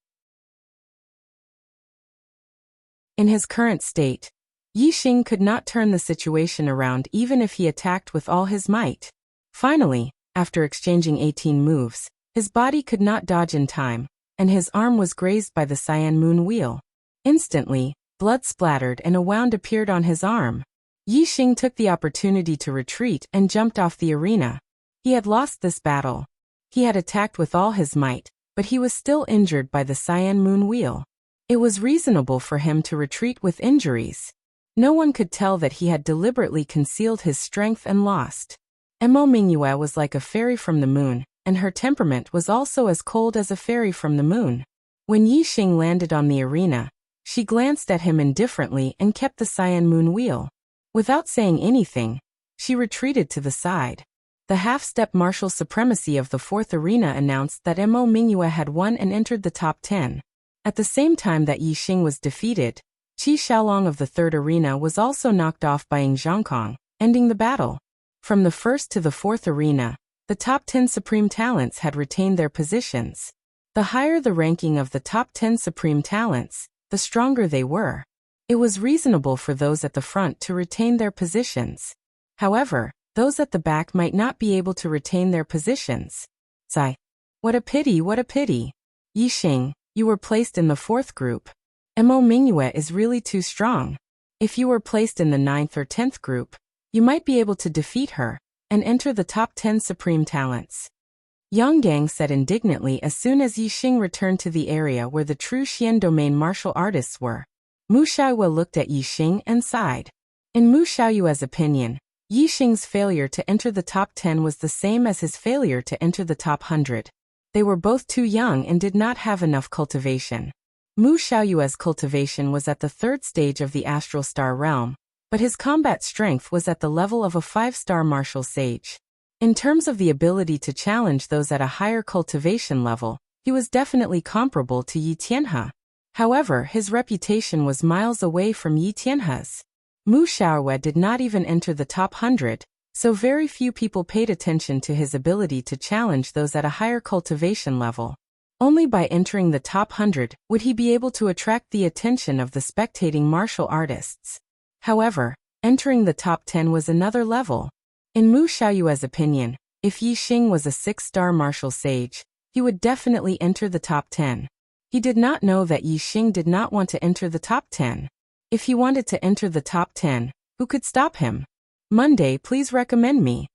In his current state, Yi Xing could not turn the situation around even if he attacked with all his might. Finally, after exchanging 18 moves, his body could not dodge in time, and his arm was grazed by the Cyan Moon Wheel. Instantly, blood splattered and a wound appeared on his arm. Yi Xing took the opportunity to retreat and jumped off the arena. He had lost this battle. He had attacked with all his might, but he was still injured by the Cyan Moon Wheel. It was reasonable for him to retreat with injuries. No one could tell that he had deliberately concealed his strength and lost. Mo Mingyue was like a fairy from the moon, and her temperament was also as cold as a fairy from the moon. When Yixing landed on the arena, she glanced at him indifferently and kept the Cyan Moon Wheel. Without saying anything, she retreated to the side. The half-step martial supremacy of the fourth arena announced that Mo Mingyue had won and entered the top 10. At the same time that Yixing was defeated, Qi Xiaolong of the third arena was also knocked off by Ying Zhongkong, ending the battle. From the first to the fourth arena, the top 10 supreme talents had retained their positions. The higher the ranking of the top 10 supreme talents, the stronger they were. It was reasonable for those at the front to retain their positions. However, those at the back might not be able to retain their positions. Sigh. What a pity, what a pity. Yixing, you were placed in the fourth group. Mo Mingyue is really too strong. If you were placed in the 9th or 10th group, you might be able to defeat her and enter the top 10 supreme talents. Yang Gang said indignantly as soon as Yixing returned to the area where the true Xian domain martial artists were. Mu Xiaoyue looked at Yixing and sighed. In Mu Xiaoyue's opinion, Yixing's failure to enter the top 10 was the same as his failure to enter the top 100. They were both too young and did not have enough cultivation. Mu Xiaoyue's cultivation was at the 3rd stage of the astral star realm, but his combat strength was at the level of a 5-star martial sage. In terms of the ability to challenge those at a higher cultivation level, he was definitely comparable to Yi Tianhe. However, his reputation was miles away from Yi Tianhe's. Mu Xiaoyue did not even enter the top 100, so very few people paid attention to his ability to challenge those at a higher cultivation level. Only by entering the top 100 would he be able to attract the attention of the spectating martial artists. However, entering the top 10 was another level. In Mu Xiaoyue's opinion, if Yixing was a 6-star martial sage, he would definitely enter the top 10. He did not know that Yixing did not want to enter the top 10. If he wanted to enter the top 10, who could stop him? Monday, please recommend me.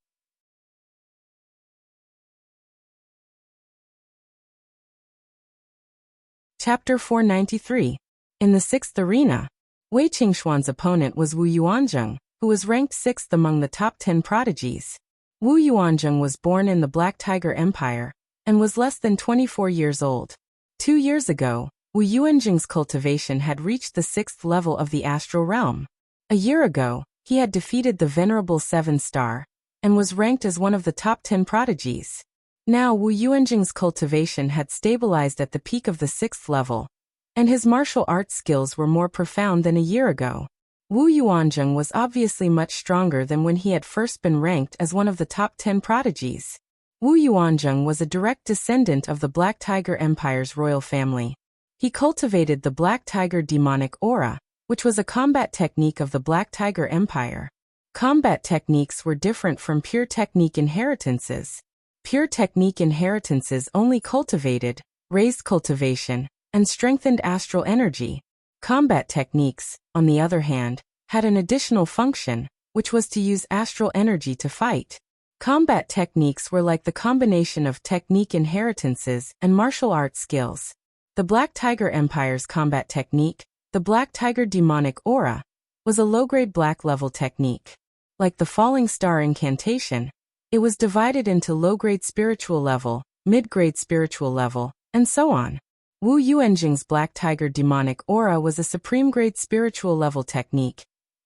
Chapter 493. In the 6th arena, Wei Qingshuan's opponent was Wu Yuanzheng, who was ranked 6th among the top 10 prodigies. Wu Yuanzheng was born in the Black Tiger Empire and was less than 24 years old. 2 years ago, Wu Yuanzheng's cultivation had reached the 6th level of the astral realm. A year ago, he had defeated the venerable 7-star and was ranked as one of the top 10 prodigies. Now Wu Yuanzheng's cultivation had stabilized at the peak of the 6th level, and his martial arts skills were more profound than a year ago. Wu Yuanzheng was obviously much stronger than when he had first been ranked as one of the top 10 prodigies. Wu Yuanzheng was a direct descendant of the Black Tiger Empire's royal family. He cultivated the Black Tiger demonic aura, which was a combat technique of the Black Tiger Empire. Combat techniques were different from pure technique inheritances. Pure technique inheritances only cultivated, raised cultivation, and strengthened astral energy. Combat techniques, on the other hand, had an additional function, which was to use astral energy to fight. Combat techniques were like the combination of technique inheritances and martial arts skills. The Black Tiger Empire's combat technique, the Black Tiger demonic aura, was a low-grade black-level technique. Like the falling star incantation, it was divided into low-grade spiritual level, mid-grade spiritual level, and so on. Wu Yuanzheng's Black Tiger demonic aura was a supreme-grade spiritual level technique,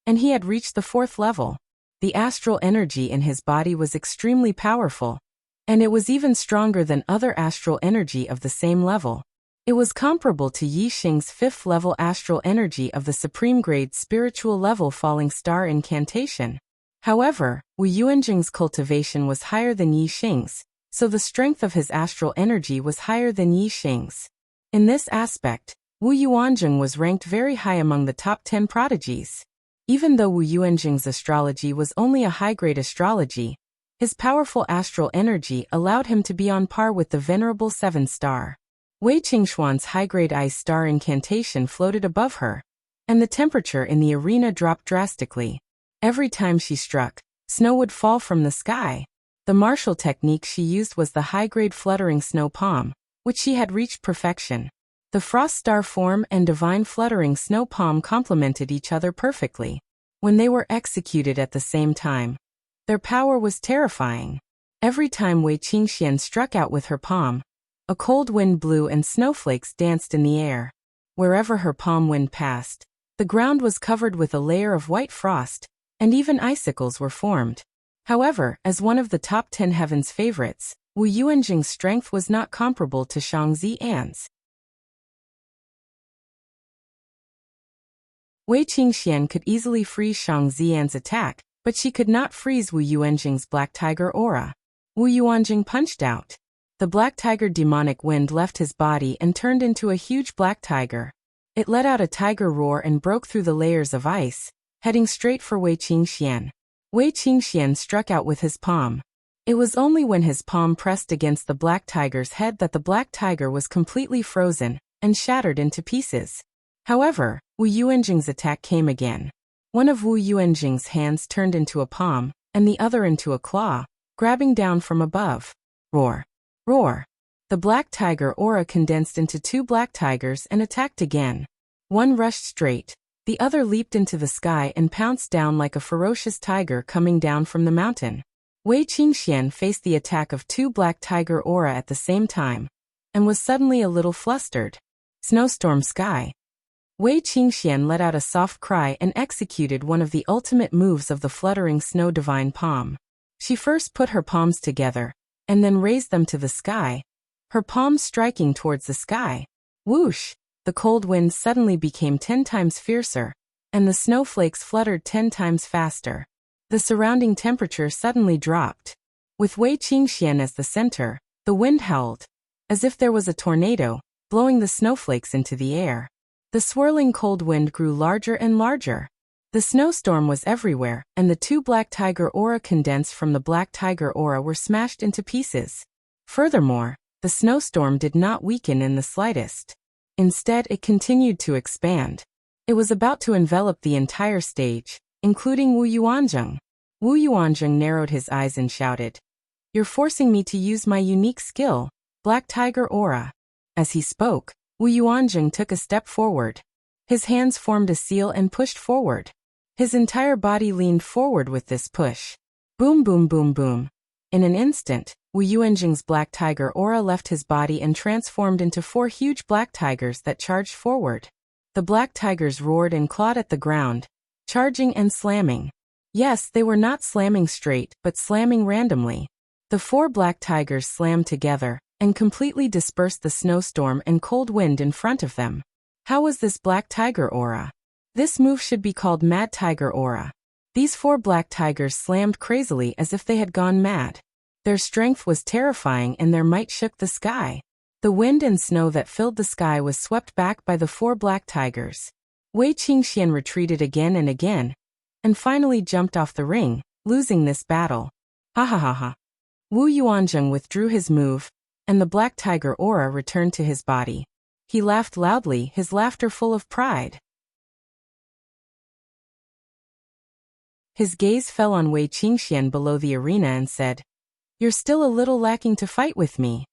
and he had reached the 4th level. The astral energy in his body was extremely powerful, and it was even stronger than other astral energy of the same level. It was comparable to Yixing's 5th level astral energy of the supreme-grade spiritual level falling star incantation. However, Wu Yuanzheng's cultivation was higher than Yixing's, so the strength of his astral energy was higher than Yixing's. In this aspect, Wu Yuanzheng was ranked very high among the top 10 prodigies. Even though Wu Yuanzheng's astrology was only a high-grade astrology, his powerful astral energy allowed him to be on par with the venerable 7-star. Wei Qingshuan's high-grade ice star incantation floated above her, and the temperature in the arena dropped drastically. Every time she struck, snow would fall from the sky. The martial technique she used was the high-grade fluttering snow palm, which she had reached perfection. The frost star form and divine fluttering snow palm complemented each other perfectly. When they were executed at the same time, their power was terrifying. Every time Wei Qingxian struck out with her palm, a cold wind blew and snowflakes danced in the air. Wherever her palm wind passed, the ground was covered with a layer of white frost, and even icicles were formed. However, as one of the top 10 heaven's favorites, Wu Yuanjing's strength was not comparable to Shang Zi'an's. Wei Qingxian could easily freeze Shang Zi'an's attack, but she could not freeze Wu Yuanjing's black tiger aura. Wu Yuanjing punched out. The black tiger demonic wind left his body and turned into a huge black tiger. It let out a tiger roar and broke through the layers of ice, heading straight for Wei Qingxian. Wei Qingxian struck out with his palm. It was only when his palm pressed against the black tiger's head that the black tiger was completely frozen and shattered into pieces. However, Wu Yuanjing's attack came again. One of Wu Yuanjing's hands turned into a palm, and the other into a claw, grabbing down from above. Roar! Roar! The black tiger aura condensed into 2 black tigers and attacked again. One rushed straight, the other leaped into the sky and pounced down like a ferocious tiger coming down from the mountain. Wei Qingxian faced the attack of 2 black tiger aura at the same time, and was suddenly a little flustered. Snowstorm sky. Wei Qingxian let out a soft cry and executed one of the ultimate moves of the fluttering snow divine palm. She first put her palms together, and then raised them to the sky, her palms striking towards the sky. Whoosh! The cold wind suddenly became 10 times fiercer, and the snowflakes fluttered 10 times faster. The surrounding temperature suddenly dropped. With Wei Qingxian as the center, the wind howled, as if there was a tornado, blowing the snowflakes into the air. The swirling cold wind grew larger and larger. The snowstorm was everywhere, and the 2 black tiger aura condensed from the black tiger aura were smashed into pieces. Furthermore, the snowstorm did not weaken in the slightest. Instead, it continued to expand. It was about to envelop the entire stage, including Wu Yuanjing. Wu Yuanjing narrowed his eyes and shouted, "You're forcing me to use my unique skill, Black Tiger Aura." As he spoke, Wu Yuanjing took a step forward. His hands formed a seal and pushed forward. His entire body leaned forward with this push. Boom boom boom boom. In an instant, Wu Yuanjing's black tiger aura left his body and transformed into 4 huge black tigers that charged forward. The black tigers roared and clawed at the ground, charging and slamming. Yes, they were not slamming straight, but slamming randomly. The 4 black tigers slammed together and completely dispersed the snowstorm and cold wind in front of them. How was this black tiger aura? This move should be called Mad Tiger Aura. These 4 black tigers slammed crazily as if they had gone mad. Their strength was terrifying and their might shook the sky. The wind and snow that filled the sky was swept back by the 4 black tigers. Wei Qingxian retreated again and finally jumped off the ring, losing this battle. Ha ha ha ha. Wu Yuanjing withdrew his move, and the black tiger aura returned to his body. He laughed loudly, his laughter full of pride. His gaze fell on Wei Qingxian below the arena and said, "You're still a little lacking to fight with me."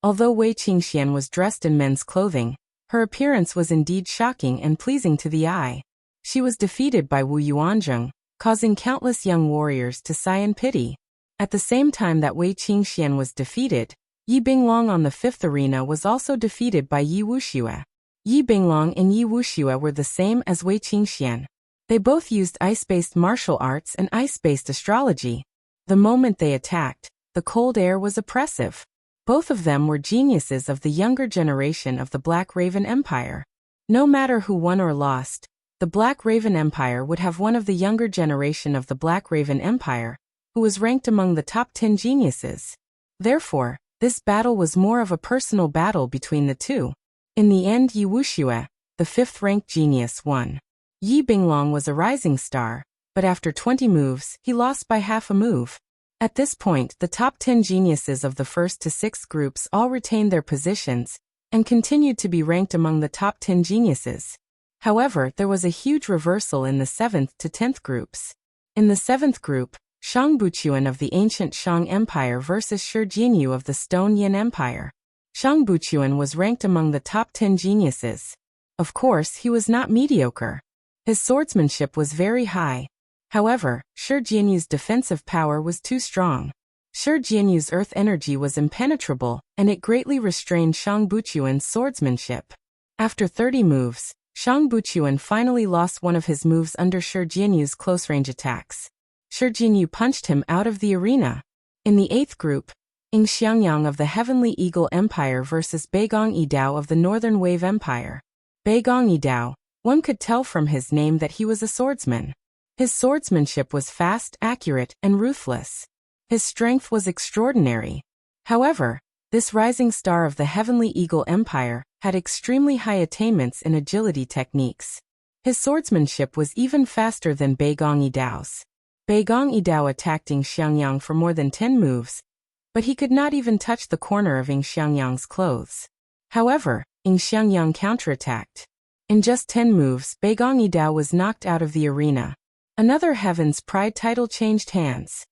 Although Wei Qingxian was dressed in men's clothing, her appearance was indeed shocking and pleasing to the eye. She was defeated by Wu Yuanjing, causing countless young warriors to sigh in pity. At the same time that Wei Qingxian was defeated, Yi Binglong on the 5th arena was also defeated by Yi Wuxue. Yi Binglong and Yi Wuxue were the same as Wei Qingxian. They both used ice-based martial arts and ice-based astrology. The moment they attacked, the cold air was oppressive. Both of them were geniuses of the younger generation of the Black Raven Empire. No matter who won or lost, the Black Raven Empire would have one of the younger generation of the Black Raven Empire, who was ranked among the top 10 geniuses. Therefore, this battle was more of a personal battle between the two. In the end, Yi Wuxue, the 5th-ranked genius, won. Yi Binglong was a rising star, but after 20 moves, he lost by half a move. At this point, the top 10 geniuses of the 1st to 6th groups all retained their positions and continued to be ranked among the top 10 geniuses. However, there was a huge reversal in the 7th to 10th groups. In the 7th group, Shang Buchuan of the ancient Shang Empire versus Shi Jianyu of the Stone Yin Empire. Shang Buchuan was ranked among the top 10 geniuses. Of course, he was not mediocre. His swordsmanship was very high. However, Shi Jianyu's defensive power was too strong. Shi Jianyu's earth energy was impenetrable, and it greatly restrained Shang Buchuan's swordsmanship. After 30 moves, Shang Buchuan finally lost one of his moves under Shi Jianyu's close-range attacks. Shi Jianyu punched him out of the arena. In the 8th group, Ying Xiangyang of the Heavenly Eagle Empire versus Beigong Yidao of the Northern Wave Empire. Beigong Yidao, one could tell from his name that he was a swordsman. His swordsmanship was fast, accurate, and ruthless. His strength was extraordinary. However, this rising star of the Heavenly Eagle Empire had extremely high attainments in agility techniques. His swordsmanship was even faster than Beigong Yidao's. Beigong Yidao attacked Ying Xiangyang for more than 10 moves, but he could not even touch the corner of Ying Xiangyang's clothes. However, Ying Xiangyang counterattacked. In just 10 moves, Beigong Yidao was knocked out of the arena. Another Heaven's Pride title changed hands.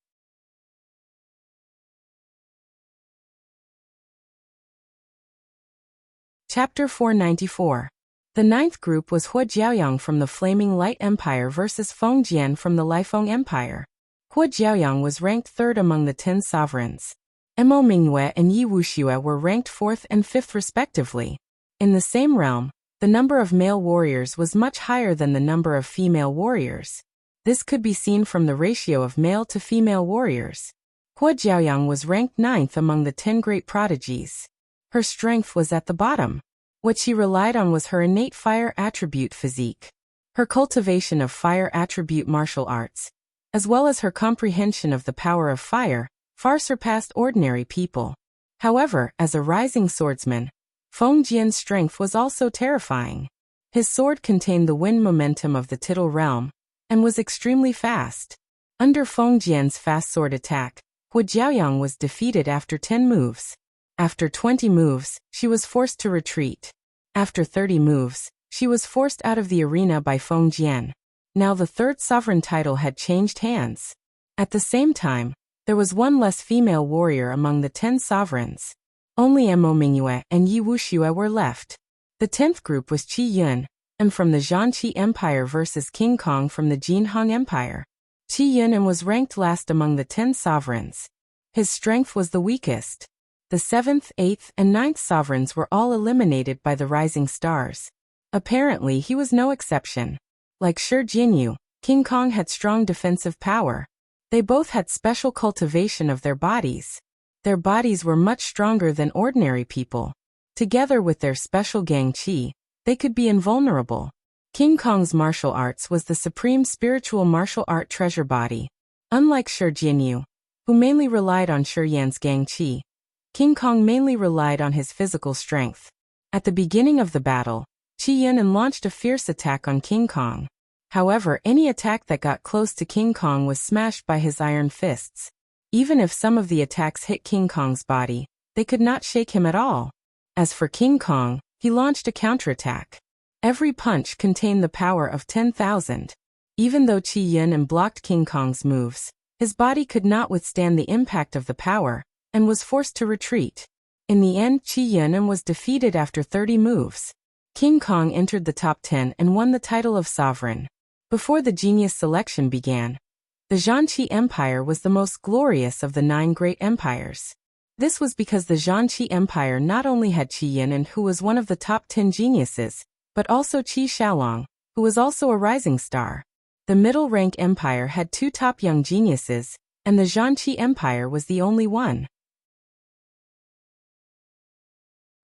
Chapter 494. The 9th group was Hua Jiaoyang from the Flaming Light Empire versus Feng Jian from the Lifeng Empire. Hua Jiaoyang was ranked 3rd among the 10 sovereigns. Mo Mingyue and Yi Wuxue were ranked 4th and 5th respectively. In the same realm, the number of male warriors was much higher than the number of female warriors. This could be seen from the ratio of male to female warriors. Hua Jiaoyang was ranked 9th among the 10 great prodigies. Her strength was at the bottom. What she relied on was her innate fire attribute physique. Her cultivation of fire attribute martial arts, as well as her comprehension of the power of fire, far surpassed ordinary people. However, as a rising swordsman, Feng Jian's strength was also terrifying. His sword contained the wind momentum of the Tittle realm, and was extremely fast. Under Feng Jian's fast sword attack, Hua Jiaoyang was defeated after 10 moves. After 20 moves, she was forced to retreat. After 30 moves, she was forced out of the arena by Feng Jian. Now the 3rd sovereign title had changed hands. At the same time, there was one less female warrior among the 10 sovereigns. Only Mo Mingyue and Yi Wuxue were left. The 10th group was Qi Yun, and from the Zhanqi Empire versus King Kong from the Jinhong Empire. Qi Yun was ranked last among the 10 sovereigns. His strength was the weakest. The 7th, 8th, and 9th sovereigns were all eliminated by the rising stars. Apparently he was no exception. Like Shi Jianyu, King Kong had strong defensive power. They both had special cultivation of their bodies. Their bodies were much stronger than ordinary people. Together with their special gang qi, they could be invulnerable. King Kong's martial arts was the supreme spiritual martial art treasure body. Unlike Shi Jianyu, who mainly relied on Shi Yan's gang qi, King Kong mainly relied on his physical strength. At the beginning of the battle, Qi Yun launched a fierce attack on King Kong. However, any attack that got close to King Kong was smashed by his iron fists. Even if some of the attacks hit King Kong's body, they could not shake him at all. As for King Kong, he launched a counterattack. Every punch contained the power of 10,000. Even though Qi Yun blocked King Kong's moves, his body could not withstand the impact of the power, and was forced to retreat. In the end, Qi Yun was defeated after 30 moves. King Kong entered the top 10 and won the title of sovereign. Before the genius selection began, the Zhanqi Empire was the most glorious of the 9 great empires. This was because the Zhanqi Empire not only had Qi Yun, who was one of the top 10 geniuses, but also Qi Xiaolong, who was also a rising star. The middle rank empire had 2 top young geniuses, and the Zhanqi Empire was the only one.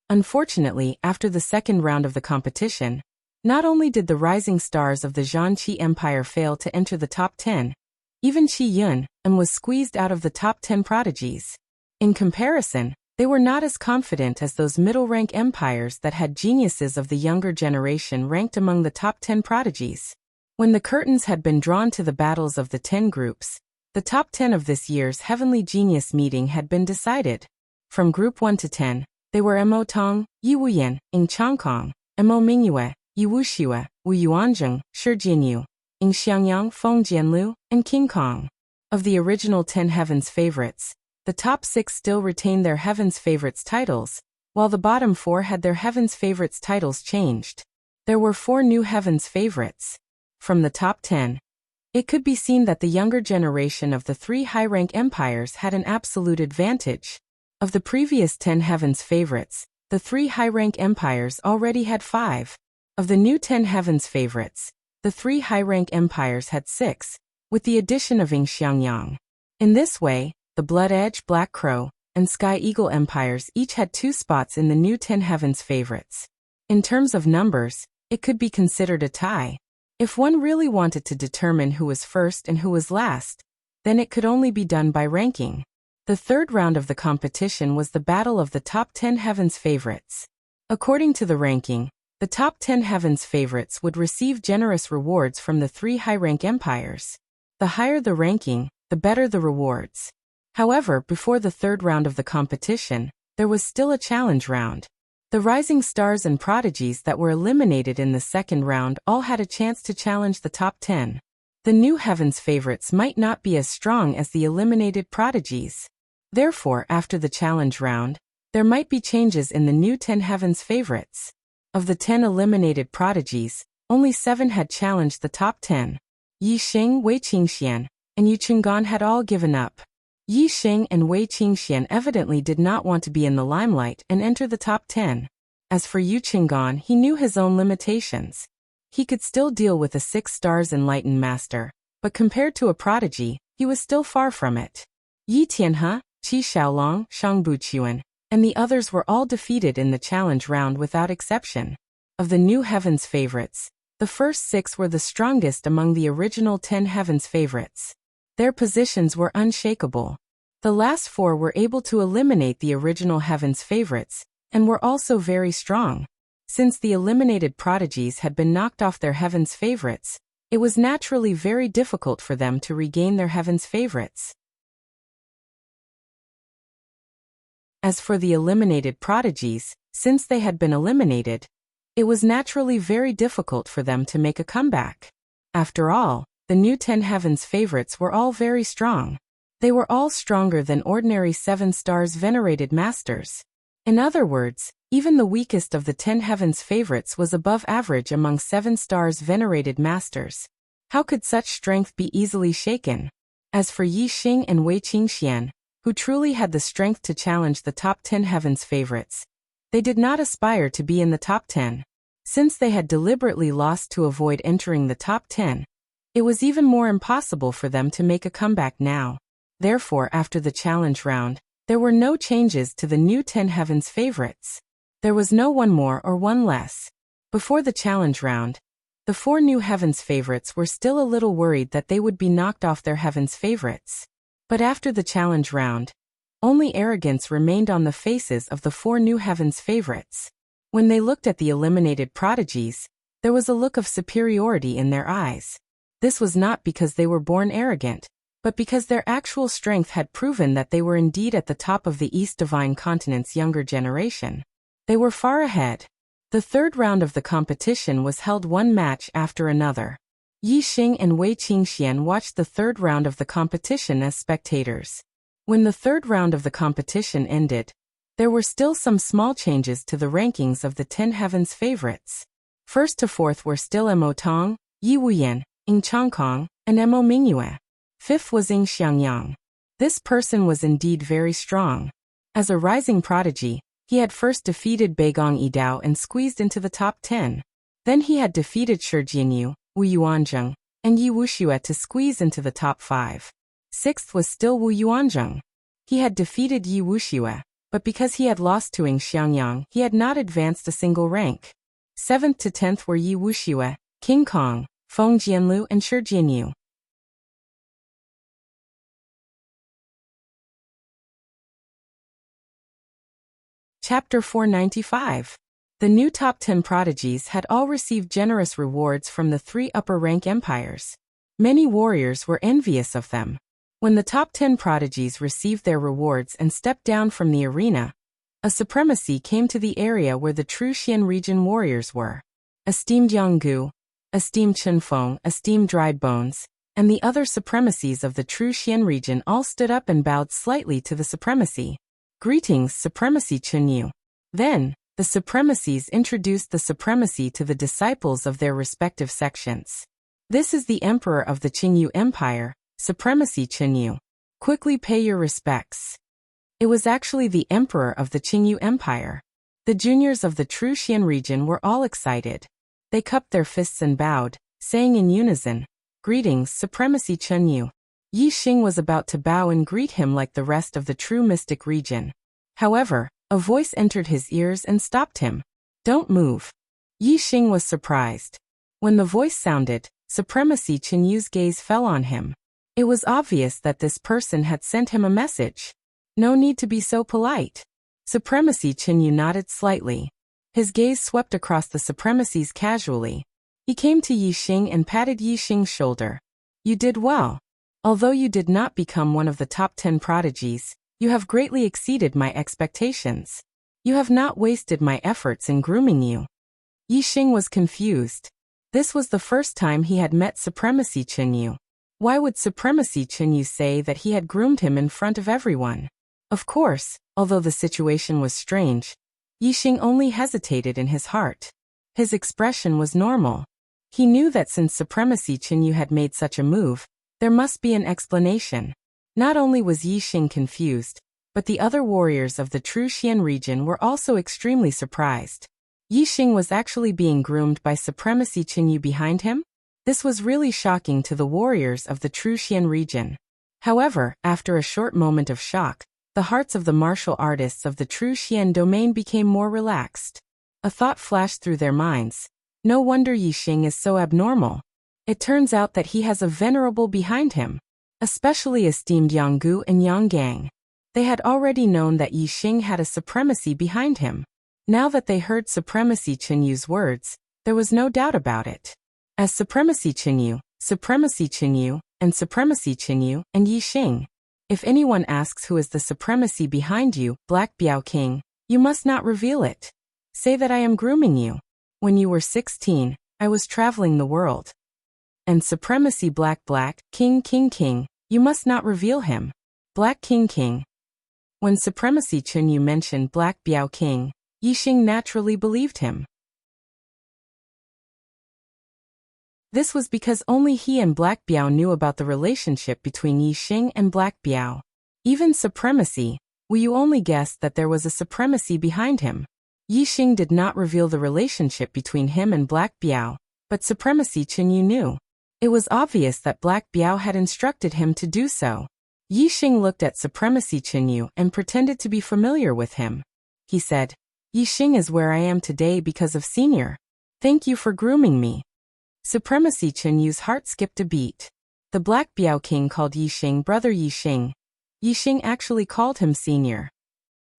Unfortunately, after the second round of the competition, not only did the rising stars of the Zhanqi Empire fail to enter the top 10, even Qi Yun was squeezed out of the top 10 prodigies. In comparison, they were not as confident as those middle-rank empires that had geniuses of the younger generation ranked among the top 10 prodigies. When the curtains had been drawn to the battles of the 10 groups, the top 10 of this year's Heavenly Genius meeting had been decided. From Group 1 to 10, they were Mo Tong, Yi Wuyan, Ying Changkong, Mo Mingyue, Yi Wuxue, Wu Yuanzheng, Shi Jianyu, Ying Xiangyang, Feng Jianlu, and King Kong. Of the original 10 Heaven's Favorites, the top 6 still retained their Heaven's Favorites titles, while the bottom 4 had their Heaven's Favorites titles changed. There were 4 new Heaven's Favorites. From the top 10, it could be seen that the younger generation of the 3 high-rank empires had an absolute advantage. Of the previous 10 Heaven's Favorites, the 3 high-rank empires already had 5. Of the new 10 Heaven's Favorites, the 3 high-rank empires had 6, with the addition of Yingxiangyang. In this way, the Blood Edge, Black Crow, and Sky Eagle empires each had 2 spots in the new 10 Heaven's Favorites. In terms of numbers, it could be considered a tie. If one really wanted to determine who was first and who was last, then it could only be done by ranking. The third round of the competition was the battle of the top 10 Heaven's Favorites. According to the ranking, the top 10 Heaven's Favorites would receive generous rewards from the 3 high-rank empires. The higher the ranking, the better the rewards. However, before the third round of the competition, there was still a challenge round. The rising stars and prodigies that were eliminated in the second round all had a chance to challenge the top 10. The new Heaven's Favorites might not be as strong as the eliminated prodigies. Therefore, after the challenge round, there might be changes in the new 10 Heaven's Favorites. Of the 10 eliminated prodigies, only 7 had challenged the top 10. Yi Xing, Wei Qingxian, and Yu Qinggan had all given up. Yi Xing and Wei Qingxian evidently did not want to be in the limelight and enter the top 10. As for Yu Qinggan, he knew his own limitations. He could still deal with a 6 stars enlightened master, but compared to a prodigy, he was still far from it. Yi Tianhe, Qi Xiaolong, Shang Buqian, and the others were all defeated in the challenge round without exception. Of the new Heaven's Favorites, the first 6 were the strongest among the original 10 Heaven's Favorites. Their positions were unshakable. The last 4 were able to eliminate the original Heaven's Favorites, and were also very strong. Since the eliminated prodigies had been knocked off their Heaven's Favorites, it was naturally very difficult for them to regain their Heaven's Favorites. As for the eliminated prodigies, since they had been eliminated, it was naturally very difficult for them to make a comeback. After all, the new 10 Heaven's Favorites were all very strong. They were all stronger than ordinary 7 stars venerated masters. In other words, even the weakest of the 10 Heaven's Favorites was above average among 7 stars venerated masters. How could such strength be easily shaken? As for Yi Xing and Wei Qingxian, who truly had the strength to challenge the top 10 Heaven's Favorites, they did not aspire to be in the top 10. Since they had deliberately lost to avoid entering the top 10, it was even more impossible for them to make a comeback now. Therefore, after the challenge round, there were no changes to the new 10 Heaven's Favorites. There was no one more or one less. Before the challenge round, the 4 new Heaven's Favorites were still a little worried that they would be knocked off their Heaven's Favorites. But after the challenge round, only arrogance remained on the faces of the 4 new Heaven's Favorites. When they looked at the eliminated prodigies, there was a look of superiority in their eyes. This was not because they were born arrogant, but because their actual strength had proven that they were indeed at the top of the East Divine Continent's younger generation. They were far ahead. The third round of the competition was held one match after another. Yi Xing and Wei Qingxian watched the third round of the competition as spectators. When the third round of the competition ended, there were still some small changes to the rankings of the 10 Heaven's Favorites. First to fourth were still Mo Tong, Yi Wuyan, Ying Changkong, and Mo Mingyue. Fifth was Ying Xiangyang. This person was indeed very strong. As a rising prodigy, he had first defeated Beigong Yidao and squeezed into the top 10. Then he had defeated Shi Jianyu, Wu Yuanzheng, and Yi Wuxue to squeeze into the top 5. Sixth was still Wu Yuanzheng. He had defeated Yi Wuxue, but because he had lost to Ying Xiangyang, he had not advanced a single rank. 7th to 10th were Yi Wuxue, King Kong, Feng Jianlu, and Shi Jianyu. Chapter 495. The new top 10 prodigies had all received generous rewards from the 3 upper-rank empires. Many warriors were envious of them. When the top 10 prodigies received their rewards and stepped down from the arena, a supremacy came to the area where the true Xian region warriors were. Esteemed Yanggu, esteemed Chenfeng, esteemed Dried Bones, and the other supremacies of the true Xian region all stood up and bowed slightly to the supremacy. Greetings, Supremacy Chenyu. Then, the supremacies introduced the supremacy to the disciples of their respective sections. This is the Emperor of the Qingyu Empire, Supremacy Chenyu. Quickly pay your respects. It was actually the Emperor of the Qingyu Empire. The juniors of the true Xian region were all excited. They cupped their fists and bowed, saying in unison, Greetings, Supremacy Chenyu. Yi Xing was about to bow and greet him like the rest of the true mystic region. However, a voice entered his ears and stopped him. Don't move. Yi Xing was surprised. When the voice sounded, Supremacy Chenyu's gaze fell on him. It was obvious that this person had sent him a message. No need to be so polite. Supremacy Chenyu nodded slightly. His gaze swept across the supremacies casually. He came to Yi Xing and patted Yi Xing's shoulder. You did well. Although you did not become one of the top 10 prodigies, you have greatly exceeded my expectations. You have not wasted my efforts in grooming you. Yi Xing was confused. This was the first time he had met Supremacy Chenyu. Why would Supremacy Chenyu say that he had groomed him in front of everyone? Of course, although the situation was strange, Yi Xing only hesitated in his heart. His expression was normal. He knew that since Supremacy Chenyu had made such a move, there must be an explanation. Not only was Yi Xing confused, but the other warriors of the true Xian region were also extremely surprised. Yi Xing was actually being groomed by Supremacy Chenyu behind him? This was really shocking to the warriors of the true Xian region. However, after a short moment of shock, the hearts of the martial artists of the true Xian domain became more relaxed. A thought flashed through their minds. No wonder Yi Xing is so abnormal. It turns out that he has a venerable behind him, especially esteemed Yanggu and Yanggang. They had already known that Yi Xing had a supremacy behind him. Now that they heard Supremacy Chenyu's words, there was no doubt about it. As Supremacy Chenyu, and Supremacy Chenyu, and Yi Xing. If anyone asks who is the supremacy behind you, Black Biao King, you must not reveal it. Say that I am grooming you. When you were 16, I was traveling the world. And Supremacy Black King, you must not reveal him. Black King. When Supremacy Chenyu mentioned Black Biao King, Yi Xing naturally believed him. This was because only he and Black Biao knew about the relationship between Yi Xing and Black Biao. Even Supremacy, Wu Yu only guessed that there was a supremacy behind him. Yi Xing did not reveal the relationship between him and Black Biao, but Supremacy Chenyu knew. It was obvious that Black Biao had instructed him to do so. Yi Xing looked at Supremacy Chenyu and pretended to be familiar with him. He said, Yi Xing is where I am today because of Senior. Thank you for grooming me. Supremacy Chenyu's heart skipped a beat. The Black Biao King called Yi Xing brother Yi Xing. Yi Xing actually called him Senior.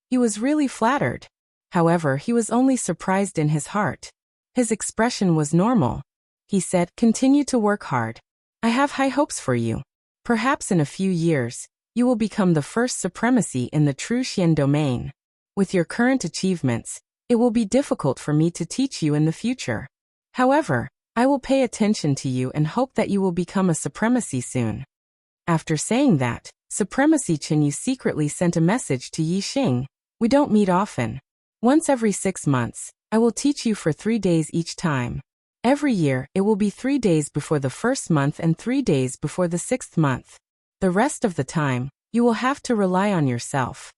He was really flattered. However, he was only surprised in his heart. His expression was normal. He said, continue to work hard. I have high hopes for you. Perhaps in a few years, you will become the first supremacy in the true Xian domain. With your current achievements, it will be difficult for me to teach you in the future. However, I will pay attention to you and hope that you will become a supremacy soon. After saying that, Supremacy Chenyu secretly sent a message to Yi Xing. We don't meet often. Once every 6 months, I will teach you for 3 days each time. Every year, it will be 3 days before the first month and 3 days before the 6th month. The rest of the time, you will have to rely on yourself.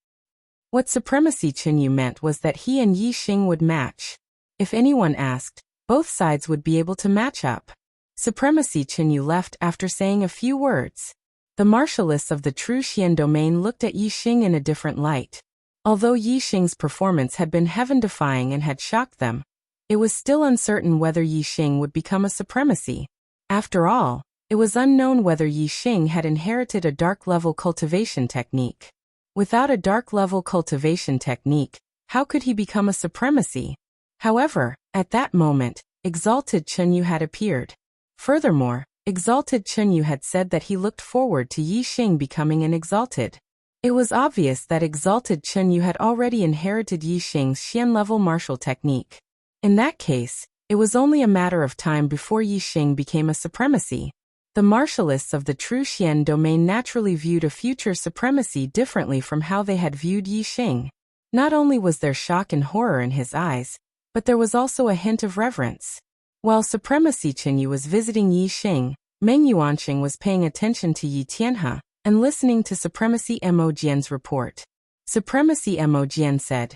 What Supremacy Chenyu meant was that he and Yi Xing would match. If anyone asked, both sides would be able to match up. Supremacy Chenyu left after saying a few words. The martialists of the true Xian domain looked at Yi Xing in a different light. Although Yi Xing's performance had been heaven-defying and had shocked them, it was still uncertain whether Yi Xing would become a supremacy. After all, it was unknown whether Yi Xing had inherited a dark-level cultivation technique. Without a dark-level cultivation technique, how could he become a supremacy? However, at that moment, Exalted Chenyu had appeared. Furthermore, Exalted Chenyu had said that he looked forward to Yi Xing becoming an exalted. It was obvious that Exalted Chenyu had already inherited Yi Xing's Xian-level martial technique. In that case, it was only a matter of time before Yi Xing became a supremacy. The martialists of the True Xian domain naturally viewed a future supremacy differently from how they had viewed Yi Xing. Not only was there shock and horror in his eyes, but there was also a hint of reverence. While Supremacy Qinyu was visiting Yi Xing, Meng Yuanqing was paying attention to Yi Tianhe and listening to Supremacy Mo Jian's report. Supremacy Mo Jian said,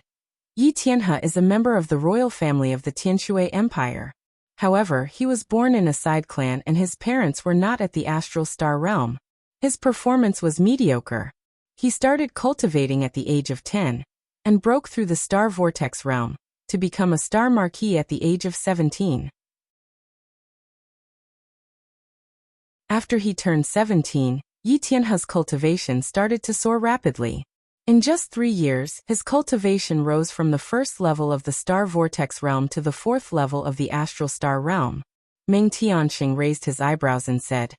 Yi Tianhe is a member of the royal family of the Tianshui Empire. However, he was born in a side clan and his parents were not at the astral star realm. His performance was mediocre. He started cultivating at the age of 10 and broke through the star vortex realm to become a star marquis at the age of 17. After he turned 17, Yi Tianhe's cultivation started to soar rapidly. In just 3 years, his cultivation rose from the first level of the star vortex realm to the fourth level of the astral star realm. Meng Tianqing raised his eyebrows and said,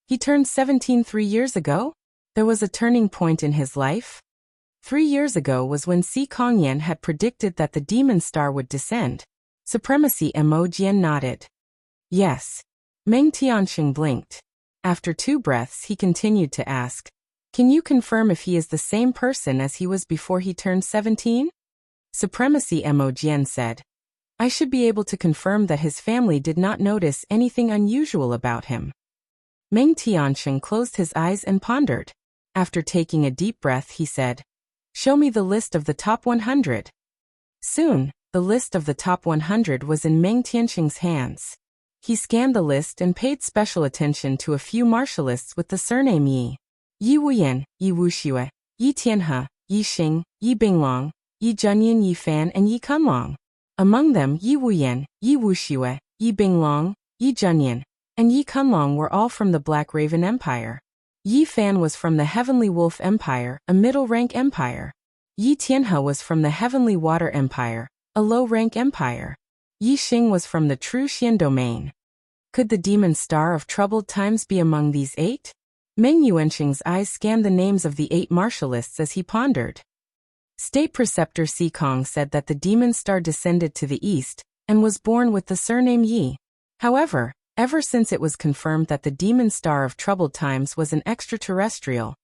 He turned 17 3 years ago? There was a turning point in his life? 3 years ago was when Si Kongyan had predicted that the demon star would descend. Supremacy Mo Jian nodded. Yes. Meng Tianqing blinked. After 2 breaths he continued to ask, Can you confirm if he is the same person as he was before he turned 17? Supremacy Mo Jian said, I should be able to confirm that his family did not notice anything unusual about him. Meng Tianqing closed his eyes and pondered. After taking a deep breath he said, Show me the list of the top 100. Soon, the list of the top 100 was in Meng Tianqing's hands. He scanned the list and paid special attention to a few martialists with the surname Yi. Yi Wuyan, Yi Wuxue, Yi Tianhe, Yi Xing, Yi Binglong, Yi Zhenyan, Yi Fan and Yi Kunlong. Among them Yi Wuyan, Yi Wuxue, Yi Binglong, Yi Zhenyan, and Yi Kunlong were all from the Black Raven Empire. Yi Fan was from the Heavenly Wolf Empire, a middle-rank empire. Yi Tianhe was from the Heavenly Water Empire, a low-rank empire. Yi Xing was from the True Xian domain. Could the demon star of troubled times be among these 8? Meng Yuanqing's eyes scanned the names of the 8 martialists as he pondered. State Preceptor Si Kong said that the demon star descended to the east and was born with the surname Yi. However, ever since it was confirmed that the demon star of troubled times was an extraterrestrial,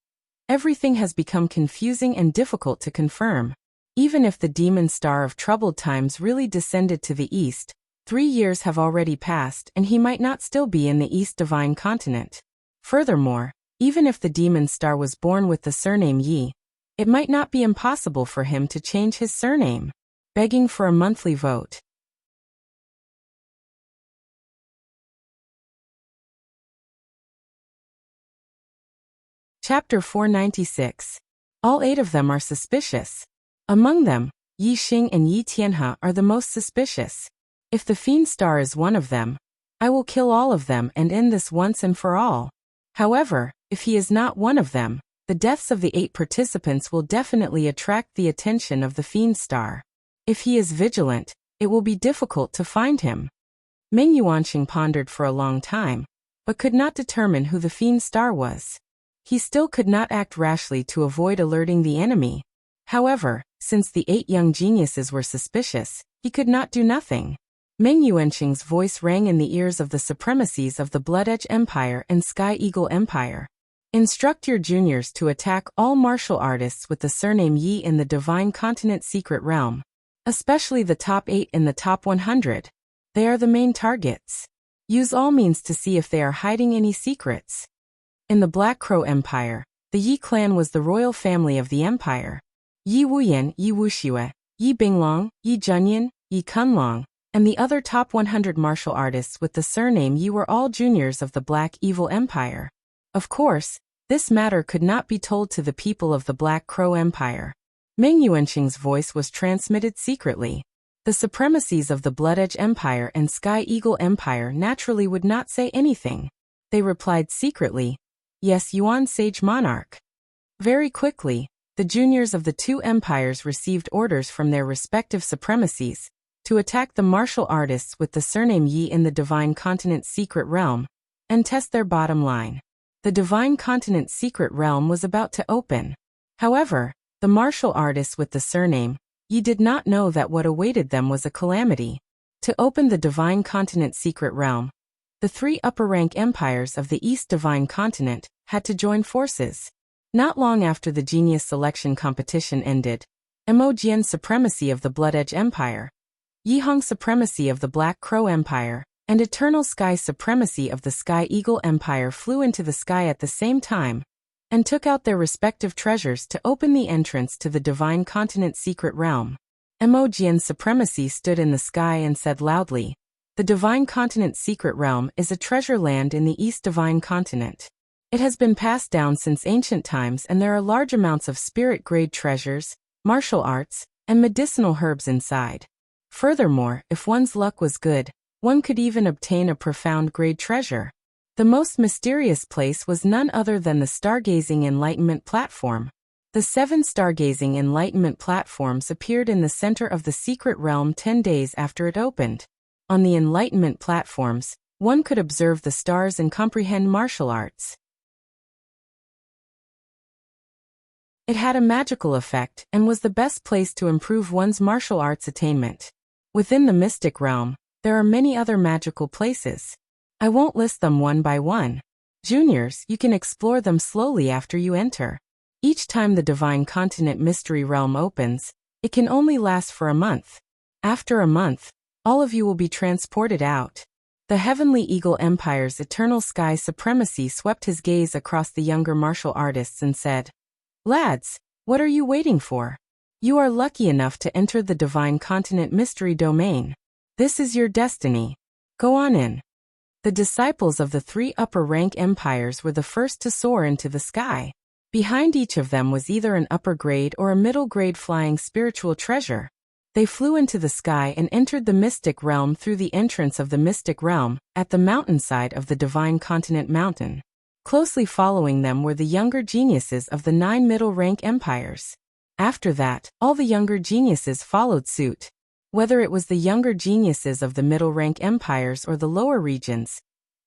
everything has become confusing and difficult to confirm. Even if the demon star of troubled times really descended to the east, 3 years have already passed and he might not still be in the East Divine Continent. Furthermore, even if the demon star was born with the surname Yi, it might not be impossible for him to change his surname. Begging for a monthly vote. Chapter 496. All 8 of them are suspicious. Among them, Yi Xing and Yi Tianhe are the most suspicious. If the fiend star is one of them, I will kill all of them and end this once and for all. However, if he is not one of them, the deaths of the 8 participants will definitely attract the attention of the fiend star. If he is vigilant, it will be difficult to find him. Meng Yuanqing pondered for a long time, but could not determine who the fiend star was. He still could not act rashly to avoid alerting the enemy. However, since the 8 young geniuses were suspicious, he could not do nothing. Meng Yuanqing's voice rang in the ears of the supremacies of the Blood Edge Empire and Sky Eagle Empire. Instruct your juniors to attack all martial artists with the surname Yi in the Divine Continent Secret Realm, especially the top 8 in the top 100. They are the main targets. Use all means to see if they are hiding any secrets. In the Black Crow Empire, the Yi clan was the royal family of the empire. Yi Wuyan, Yi Wuxue, Yi Binglong, Yi Zhenyan, Yi Kunlong, and the other top 100 martial artists with the surname Yi were all juniors of the Black Evil Empire. Of course, this matter could not be told to the people of the Black Crow Empire. Meng Yuanqing's voice was transmitted secretly. The supremacies of the Blood Edge Empire and Sky Eagle Empire naturally would not say anything. They replied secretly, Yes, Yuan Sage Monarch. Very quickly, the juniors of the 2 empires received orders from their respective supremacies to attack the martial artists with the surname Yi in the Divine Continent Secret Realm and test their bottom line. The Divine Continent Secret Realm was about to open. However, the martial artists with the surname Yi did not know that what awaited them was a calamity. To open the Divine Continent Secret Realm, The three upper-rank empires of the East Divine Continent had to join forces. Not long after the genius selection competition ended, Emojian supremacy of the Blood Edge Empire, Yihong supremacy of the Black Crow Empire, and Eternal Sky supremacy of the Sky Eagle Empire flew into the sky at the same time and took out their respective treasures to open the entrance to the Divine Continent's secret realm. Emojian supremacy stood in the sky and said loudly, "The Divine Continent's secret realm is a treasure land in the East Divine Continent. It has been passed down since ancient times and there are large amounts of spirit-grade treasures, martial arts, and medicinal herbs inside. Furthermore, if one's luck was good, one could even obtain a profound grade treasure." The most mysterious place was none other than the Stargazing Enlightenment Platform. The 7 Stargazing Enlightenment Platforms appeared in the center of the secret realm 10 days after it opened. On the Enlightenment Platforms, one could observe the stars and comprehend martial arts. It had a magical effect and was the best place to improve one's martial arts attainment. Within the mystic realm, there are many other magical places. I won't list them one by one. Juniors, you can explore them slowly after you enter. Each time the Divine Continent Mystery Realm opens, it can only last for a month. After a month, all of you will be transported out. The Heavenly Eagle Empire's Eternal Sky supremacy swept his gaze across the younger martial artists and said, "Lads, what are you waiting for? You are lucky enough to enter the Divine Continent Mystery Domain. This is your destiny. Go on in." The disciples of the 3 upper-rank empires were the first to soar into the sky. Behind each of them was either an upper-grade or a middle-grade flying spiritual treasure. They flew into the sky and entered the mystic realm through the entrance of the mystic realm, at the mountainside of the Divine Continent Mountain. Closely following them were the younger geniuses of the 9 middle-rank empires. After that, all the younger geniuses followed suit. Whether it was the younger geniuses of the middle-rank empires or the lower regions,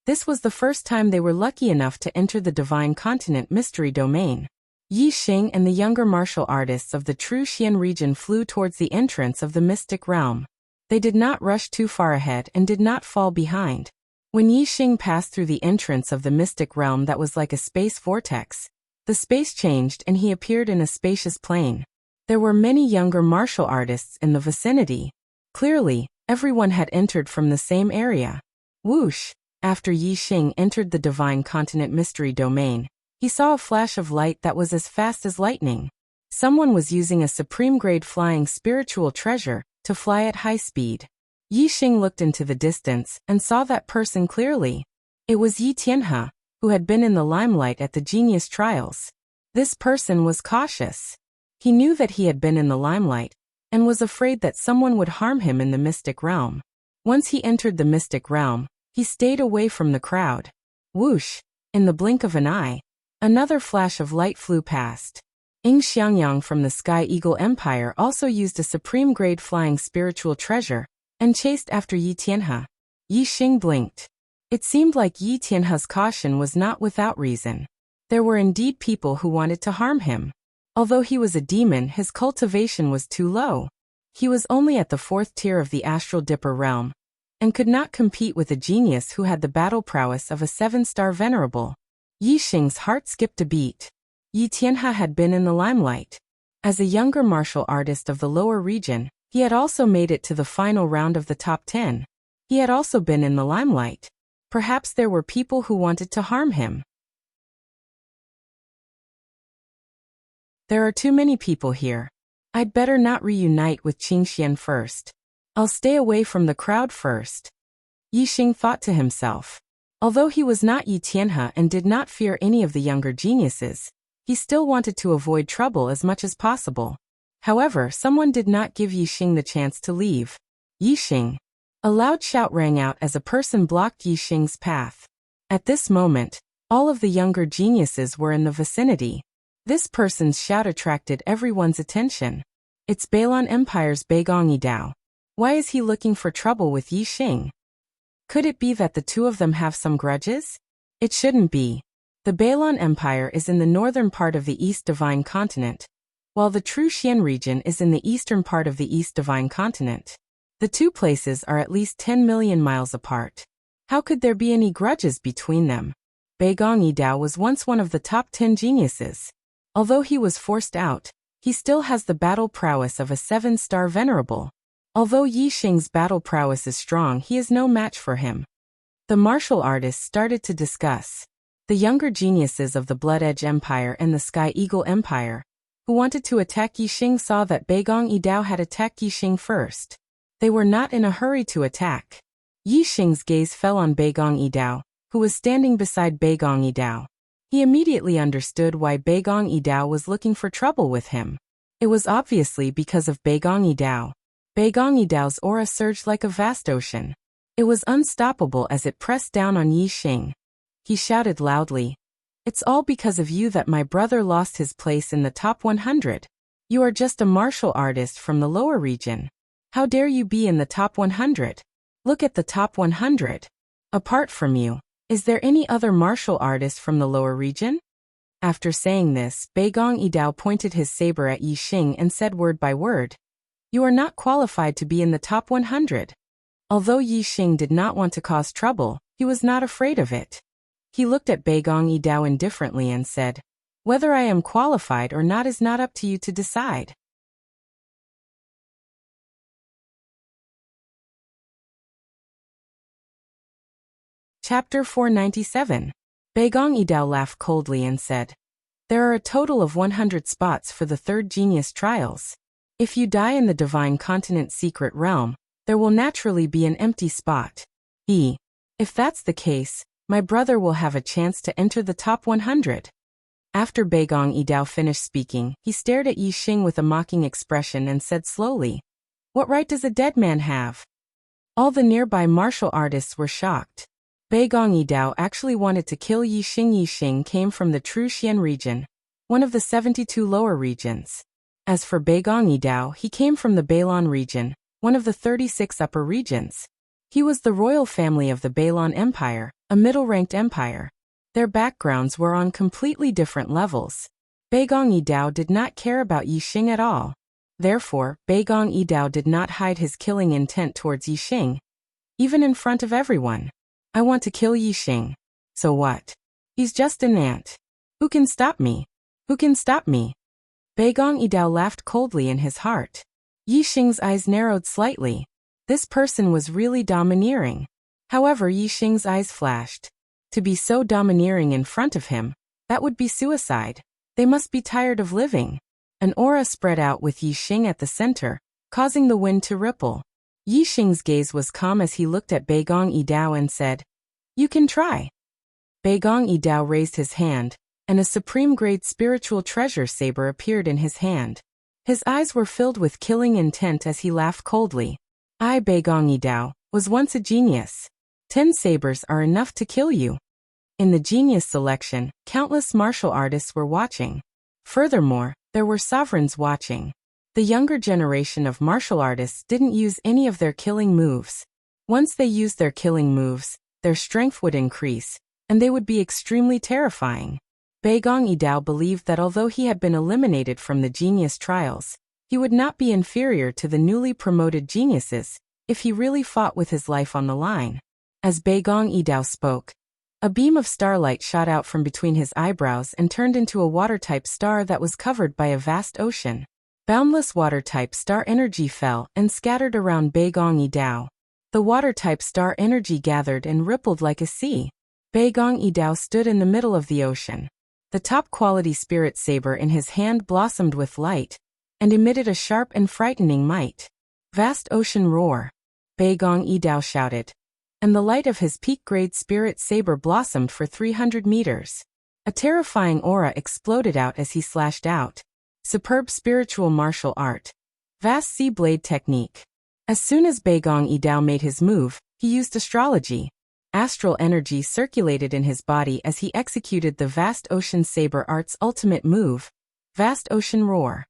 this was the first time they were lucky enough to enter the Divine Continent Mystery Domain. Yi Xing and the younger martial artists of the True Xian region flew towards the entrance of the mystic realm. They did not rush too far ahead and did not fall behind. When Yi Xing passed through the entrance of the mystic realm that was like a space vortex, the space changed and he appeared in a spacious plain. There were many younger martial artists in the vicinity. Clearly, everyone had entered from the same area. Whoosh! After Yi Xing entered the Divine Continent Mystery Domain, he saw a flash of light that was as fast as lightning. Someone was using a supreme-grade flying spiritual treasure to fly at high speed. Yi Xing looked into the distance and saw that person clearly. It was Yi Tianhe, who had been in the limelight at the Genius Trials. This person was cautious. He knew that he had been in the limelight, and was afraid that someone would harm him in the mystic realm. Once he entered the mystic realm, he stayed away from the crowd. Whoosh! In the blink of an eye, another flash of light flew past. Ying Xiangyang from the Sky Eagle Empire also used a supreme-grade flying spiritual treasure, and chased after Yi Tianhe. Yi Xing blinked. It seemed like Yi Tianhe's caution was not without reason. There were indeed people who wanted to harm him. Although he was a demon, his cultivation was too low. He was only at the 4th tier of the Astral Dipper realm, and could not compete with a genius who had the battle prowess of a 7-star venerable. Yi Xing's heart skipped a beat. Yi Tianhe had been in the limelight. As a younger martial artist of the lower region, he had also made it to the final round of the top 10. He had also been in the limelight. Perhaps there were people who wanted to harm him. There are too many people here. I'd better not reunite with Qingxian first. I'll stay away from the crowd first. Yi Xing thought to himself. Although he was not Yi Tianhe and did not fear any of the younger geniuses, he still wanted to avoid trouble as much as possible. However, someone did not give Yi Xing the chance to leave. Yi Xing! A loud shout rang out as a person blocked Yi Xing's path. At this moment, all of the younger geniuses were in the vicinity. This person's shout attracted everyone's attention. It's Balon Empire's Beigong Yidao. Why is he looking for trouble with Yi Xing? Could it be that the two of them have some grudges? It shouldn't be. The Balon Empire is in the northern part of the East Divine Continent, while the True Xian region is in the eastern part of the East Divine Continent. The two places are at least 10 million miles apart. How could there be any grudges between them? Bei Gong Yidao was once one of the top 10 geniuses. Although he was forced out, he still has the battle prowess of a 7-star venerable. Although Yi Xing's battle prowess is strong, he is no match for him. The martial artists started to discuss. The younger geniuses of the Blood Edge Empire and the Sky Eagle Empire, who wanted to attack Yi Xing, saw that Bei Gong Yidao had attacked Yi Xing first. They were not in a hurry to attack. Yi Xing's gaze fell on Bei Gong Yidao, who was standing beside Bei Gong Yidao. He immediately understood why Bei Gong Yidao was looking for trouble with him. It was obviously because of Bei Gong Yidao. Bei Gong Yidao's aura surged like a vast ocean. It was unstoppable as it pressed down on Yi Xing. He shouted loudly, "It's all because of you that my brother lost his place in the top 100. You are just a martial artist from the lower region. How dare you be in the top 100? Look at the top 100. Apart from you, is there any other martial artist from the lower region?" After saying this, Bei Gong Yidao pointed his saber at Yi Xing and said word by word, "You are not qualified to be in the top 100. Although Yi Xing did not want to cause trouble, he was not afraid of it. He looked at Bei Gong Yidao indifferently and said, "Whether I am qualified or not is not up to you to decide." Chapter 497. Bei Gong Yidao laughed coldly and said, "There are a total of 100 spots for the third genius trials. If you die in the Divine Continent Secret Realm, there will naturally be an empty spot. If that's the case, my brother will have a chance to enter the top 100. After Bei Gong Yidao finished speaking, he stared at Yi Xing with a mocking expression and said slowly, "What right does a dead man have?" All the nearby martial artists were shocked. Bei Gong Yidao actually wanted to kill Yi Xing. Yi Xing came from the True Xian region, one of the 72 lower regions. As for Bei Gong Yidao, he came from the Bailon region, one of the 36 upper regions. He was the royal family of the Bailon Empire, a middle-ranked empire. Their backgrounds were on completely different levels. Bei Gong Yidao did not care about Yi Xing at all. Therefore, Bei Gong Yidao did not hide his killing intent towards Yi Xing, even in front of everyone. "I want to kill Yi Xing. So what? He's just an ant. Who can stop me? Who can stop me?" Bei Gong Yidao laughed coldly in his heart. Yi Xing's eyes narrowed slightly. This person was really domineering. However, Yi Xing's eyes flashed. To be so domineering in front of him, that would be suicide. They must be tired of living. An aura spread out with Yi Xing at the center, causing the wind to ripple. Yi Xing's gaze was calm as he looked at Bei Gong Yidao and said, "You can try." Bei Gong Yidao raised his hand, and a supreme-grade spiritual treasure saber appeared in his hand. His eyes were filled with killing intent as he laughed coldly. "I, Bei Gong Yidao, was once a genius. 10 sabers are enough to kill you." In the genius selection, countless martial artists were watching. Furthermore, there were sovereigns watching. The younger generation of martial artists didn't use any of their killing moves. Once they used their killing moves, their strength would increase, and they would be extremely terrifying. Bei Gong Yidao believed that although he had been eliminated from the genius trials, he would not be inferior to the newly promoted geniuses if he really fought with his life on the line. As Bei Gong Yidao spoke, a beam of starlight shot out from between his eyebrows and turned into a water-type star that was covered by a vast ocean. Boundless water-type star energy fell and scattered around Bei Gong Yidao. The water-type star energy gathered and rippled like a sea. Bei Gong Yidao stood in the middle of the ocean. The top-quality spirit saber in his hand blossomed with light and emitted a sharp and frightening might. "Vast ocean roar," Bei Gong Yidao shouted, and the light of his peak-grade spirit saber blossomed for 300 meters. A terrifying aura exploded out as he slashed out. Superb spiritual martial art. Vast sea blade technique. As soon as Bei Gong Yidao made his move, he used astrology. Astral energy circulated in his body as he executed the Vast Ocean Saber Art's ultimate move, Vast Ocean Roar.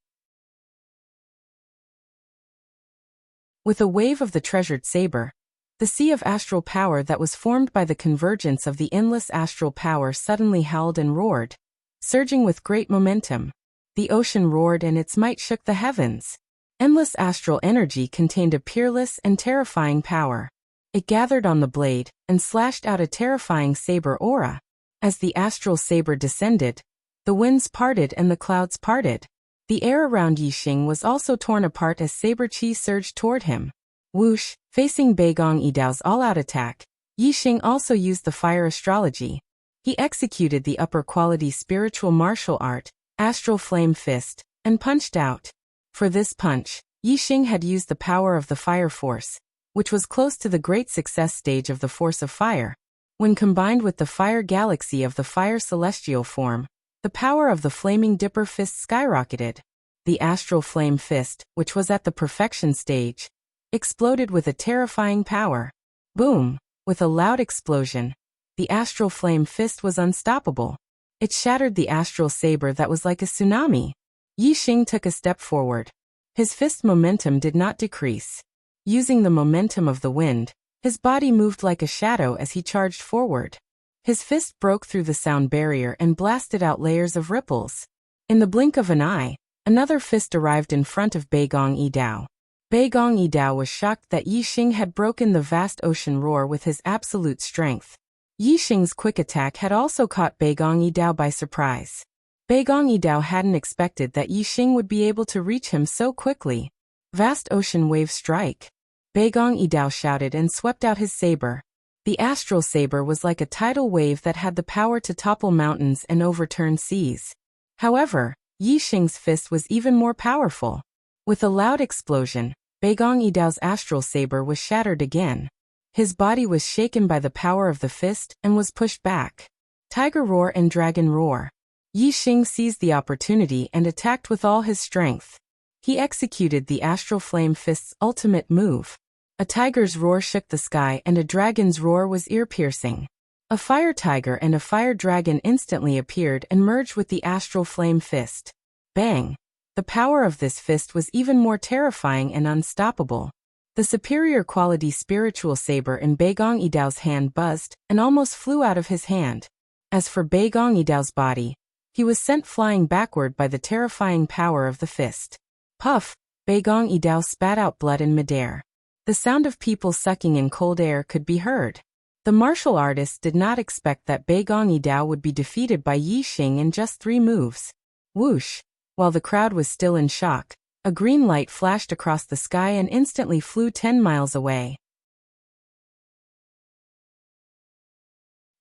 With a wave of the treasured saber, the sea of astral power that was formed by the convergence of the endless astral power suddenly howled and roared, surging with great momentum. The ocean roared and its might shook the heavens. Endless astral energy contained a peerless and terrifying power. It gathered on the blade and slashed out a terrifying saber aura. As the astral saber descended, the winds parted and the clouds parted. The air around Yixing was also torn apart as saber chi surged toward him. Whoosh, facing Beigong Yidao's all-out attack, Yixing also used the fire astrology. He executed the upper-quality spiritual martial art, Astral Flame Fist, and punched out. For this punch, Yixing had used the power of the fire force, which was close to the great success stage of the force of fire. When combined with the fire galaxy of the fire celestial form, the power of the flaming dipper fist skyrocketed. The astral flame fist, which was at the perfection stage, exploded with a terrifying power. Boom! With a loud explosion, the astral flame fist was unstoppable. It shattered the astral saber that was like a tsunami. Yixing took a step forward. His fist momentum did not decrease. Using the momentum of the wind, his body moved like a shadow as he charged forward. His fist broke through the sound barrier and blasted out layers of ripples. In the blink of an eye, another fist arrived in front of Beigong Yidao. Beigong Yidao was shocked that Yixing had broken the vast ocean roar with his absolute strength. Yixing's quick attack had also caught Beigong Yidao by surprise. Beigong Yidao hadn't expected that Yixing would be able to reach him so quickly. Vast ocean wave strike. Beigong Yidao shouted and swept out his saber. The astral saber was like a tidal wave that had the power to topple mountains and overturn seas. However, Yixing's fist was even more powerful. With a loud explosion, Beigong Yidao's astral saber was shattered again. His body was shaken by the power of the fist and was pushed back. Tiger roar and dragon roar. Yixing seized the opportunity and attacked with all his strength. He executed the astral flame fist's ultimate move. A tiger's roar shook the sky and a dragon's roar was ear-piercing. A fire tiger and a fire dragon instantly appeared and merged with the astral flame fist. Bang! The power of this fist was even more terrifying and unstoppable. The superior quality spiritual saber in Beigong Yidao's hand buzzed and almost flew out of his hand. As for Beigong Yidao's body, he was sent flying backward by the terrifying power of the fist. Puff! Beigong Yidao spat out blood in midair. The sound of people sucking in cold air could be heard. The martial artist did not expect that Beigong Yidao would be defeated by Yixing in just 3 moves. Whoosh! While the crowd was still in shock, a green light flashed across the sky and instantly flew 10 miles away.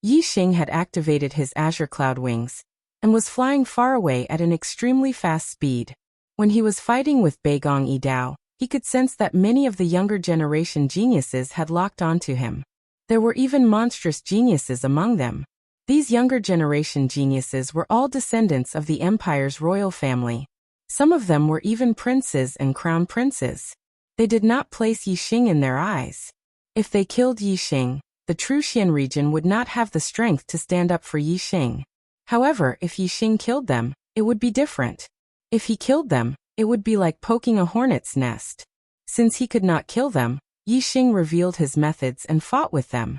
Yixing had activated his azure cloud wings and was flying far away at an extremely fast speed. When he was fighting with Beigong Yidao, he could sense that many of the younger generation geniuses had locked onto him. There were even monstrous geniuses among them. These younger generation geniuses were all descendants of the empire's royal family. Some of them were even princes and crown princes. They did not place Yixing in their eyes. If they killed Yixing, the true Xian region would not have the strength to stand up for Yixing. However, if Yixing killed them, it would be different. If he killed them, it would be like poking a hornet's nest. Since he could not kill them, Yixing revealed his methods and fought with them.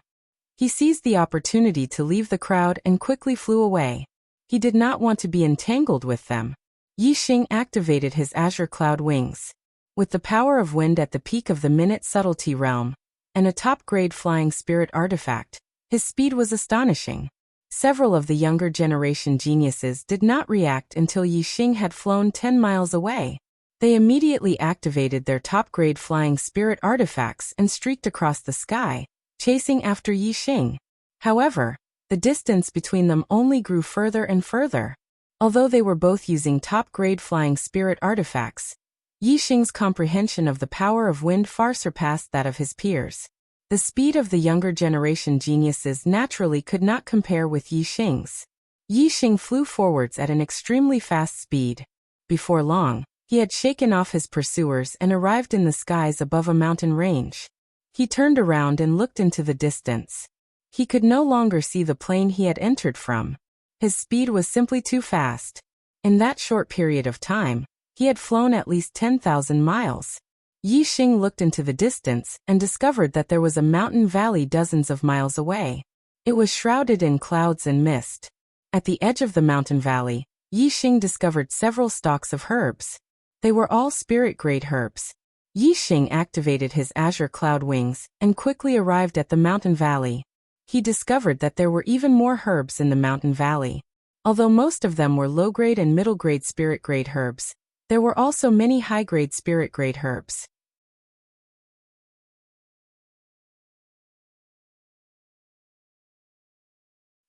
He seized the opportunity to leave the crowd and quickly flew away. He did not want to be entangled with them. Yixing activated his azure cloud wings. With the power of wind at the peak of the minute subtlety realm, and a top-grade flying spirit artifact, his speed was astonishing. Several of the younger generation geniuses did not react until Yixing had flown 10 miles away. They immediately activated their top-grade flying spirit artifacts and streaked across the sky, chasing after Yixing. However, the distance between them only grew further and further. Although they were both using top-grade flying spirit artifacts, Yixing's comprehension of the power of wind far surpassed that of his peers. The speed of the younger generation geniuses naturally could not compare with Yixing's. Yixing flew forwards at an extremely fast speed. Before long, he had shaken off his pursuers and arrived in the skies above a mountain range. He turned around and looked into the distance. He could no longer see the plane he had entered from. His speed was simply too fast. In that short period of time, he had flown at least 10,000 miles. Yixing looked into the distance and discovered that there was a mountain valley dozens of miles away. It was shrouded in clouds and mist. At the edge of the mountain valley, Yixing discovered several stalks of herbs. They were all spirit-grade herbs. Yi Xing activated his azure cloud wings and quickly arrived at the mountain valley. He discovered that there were even more herbs in the mountain valley. Although most of them were low-grade and middle-grade spirit-grade herbs, there were also many high-grade spirit-grade herbs.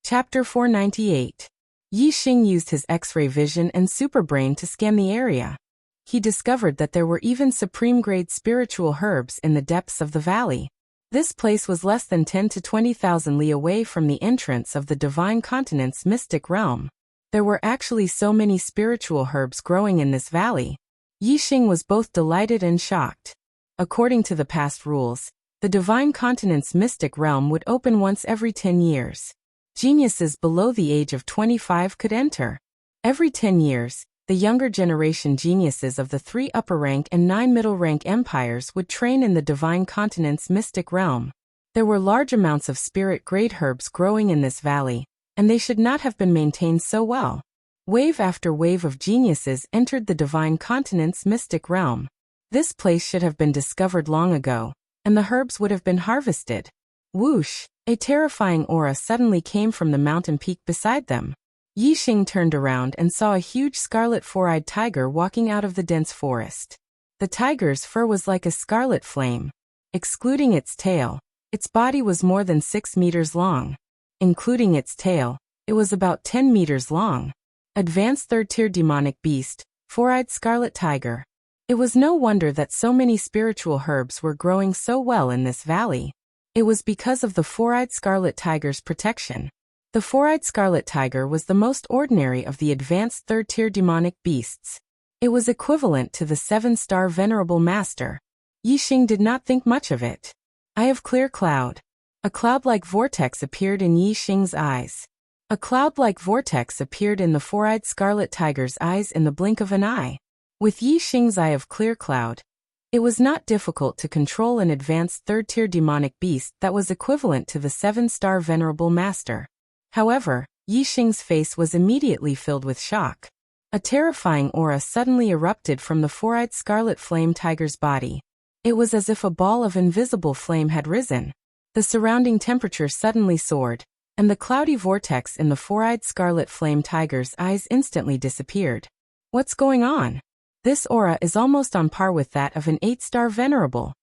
Chapter 498. Yi Xing used his X-ray vision and superbrain to scan the area. He discovered that there were even supreme-grade spiritual herbs in the depths of the valley. This place was less than 10 to 20,000 li away from the entrance of the divine continent's mystic realm. There were actually so many spiritual herbs growing in this valley. Yi Xing was both delighted and shocked. According to the past rules, the divine continent's mystic realm would open once every 10 years. Geniuses below the age of 25 could enter. Every 10 years, the younger generation geniuses of the 3 upper-rank and 9 middle-rank empires would train in the divine continent's mystic realm. There were large amounts of spirit-grade herbs growing in this valley, and they should not have been maintained so well. Wave after wave of geniuses entered the divine continent's mystic realm. This place should have been discovered long ago, and the herbs would have been harvested. Whoosh! A terrifying aura suddenly came from the mountain peak beside them. Yi Xing turned around and saw a huge scarlet four-eyed tiger walking out of the dense forest. The tiger's fur was like a scarlet flame. Excluding its tail, its body was more than 6 meters long. Including its tail, it was about 10 meters long. Advanced third-tier demonic beast, four-eyed scarlet tiger. It was no wonder that so many spiritual herbs were growing so well in this valley. It was because of the four-eyed scarlet tiger's protection. The four-eyed scarlet tiger was the most ordinary of the advanced third-tier demonic beasts. It was equivalent to the 7-star venerable master. Yi Xing did not think much of it. Eye of clear cloud. A cloud-like vortex appeared in Yi Xing's eyes. A cloud-like vortex appeared in the four-eyed scarlet tiger's eyes in the blink of an eye. With Yi Xing's eye of clear cloud, it was not difficult to control an advanced third-tier demonic beast that was equivalent to the 7-star venerable master. However, Yi Xing's face was immediately filled with shock. A terrifying aura suddenly erupted from the four-eyed scarlet flame tiger's body. It was as if a ball of invisible flame had risen. The surrounding temperature suddenly soared, and the cloudy vortex in the four-eyed scarlet flame tiger's eyes instantly disappeared. What's going on? This aura is almost on par with that of an 8-star venerable.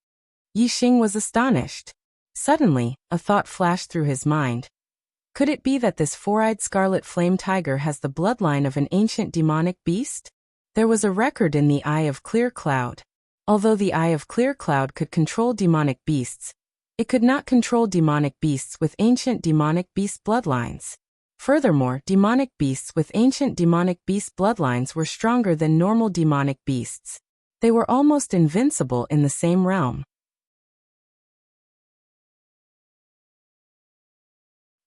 Yi Xing was astonished. Suddenly, a thought flashed through his mind. Could it be that this four-eyed scarlet flame tiger has the bloodline of an ancient demonic beast? There was a record in the Eye of Clear Cloud. Although the Eye of Clear Cloud could control demonic beasts, it could not control demonic beasts with ancient demonic beast bloodlines. Furthermore, demonic beasts with ancient demonic beast bloodlines were stronger than normal demonic beasts. They were almost invincible in the same realm.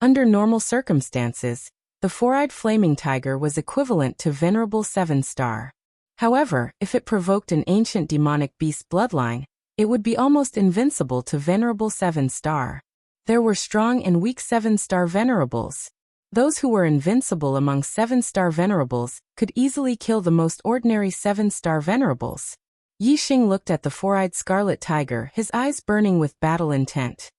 Under normal circumstances, the four-eyed flaming tiger was equivalent to venerable 7-star. However, if it provoked an ancient demonic beast bloodline, it would be almost invincible to venerable 7-star. There were strong and weak 7-star venerables. Those who were invincible among 7-star venerables could easily kill the most ordinary 7-star venerables. Yi Xing looked at the four-eyed scarlet tiger, his eyes burning with battle intent.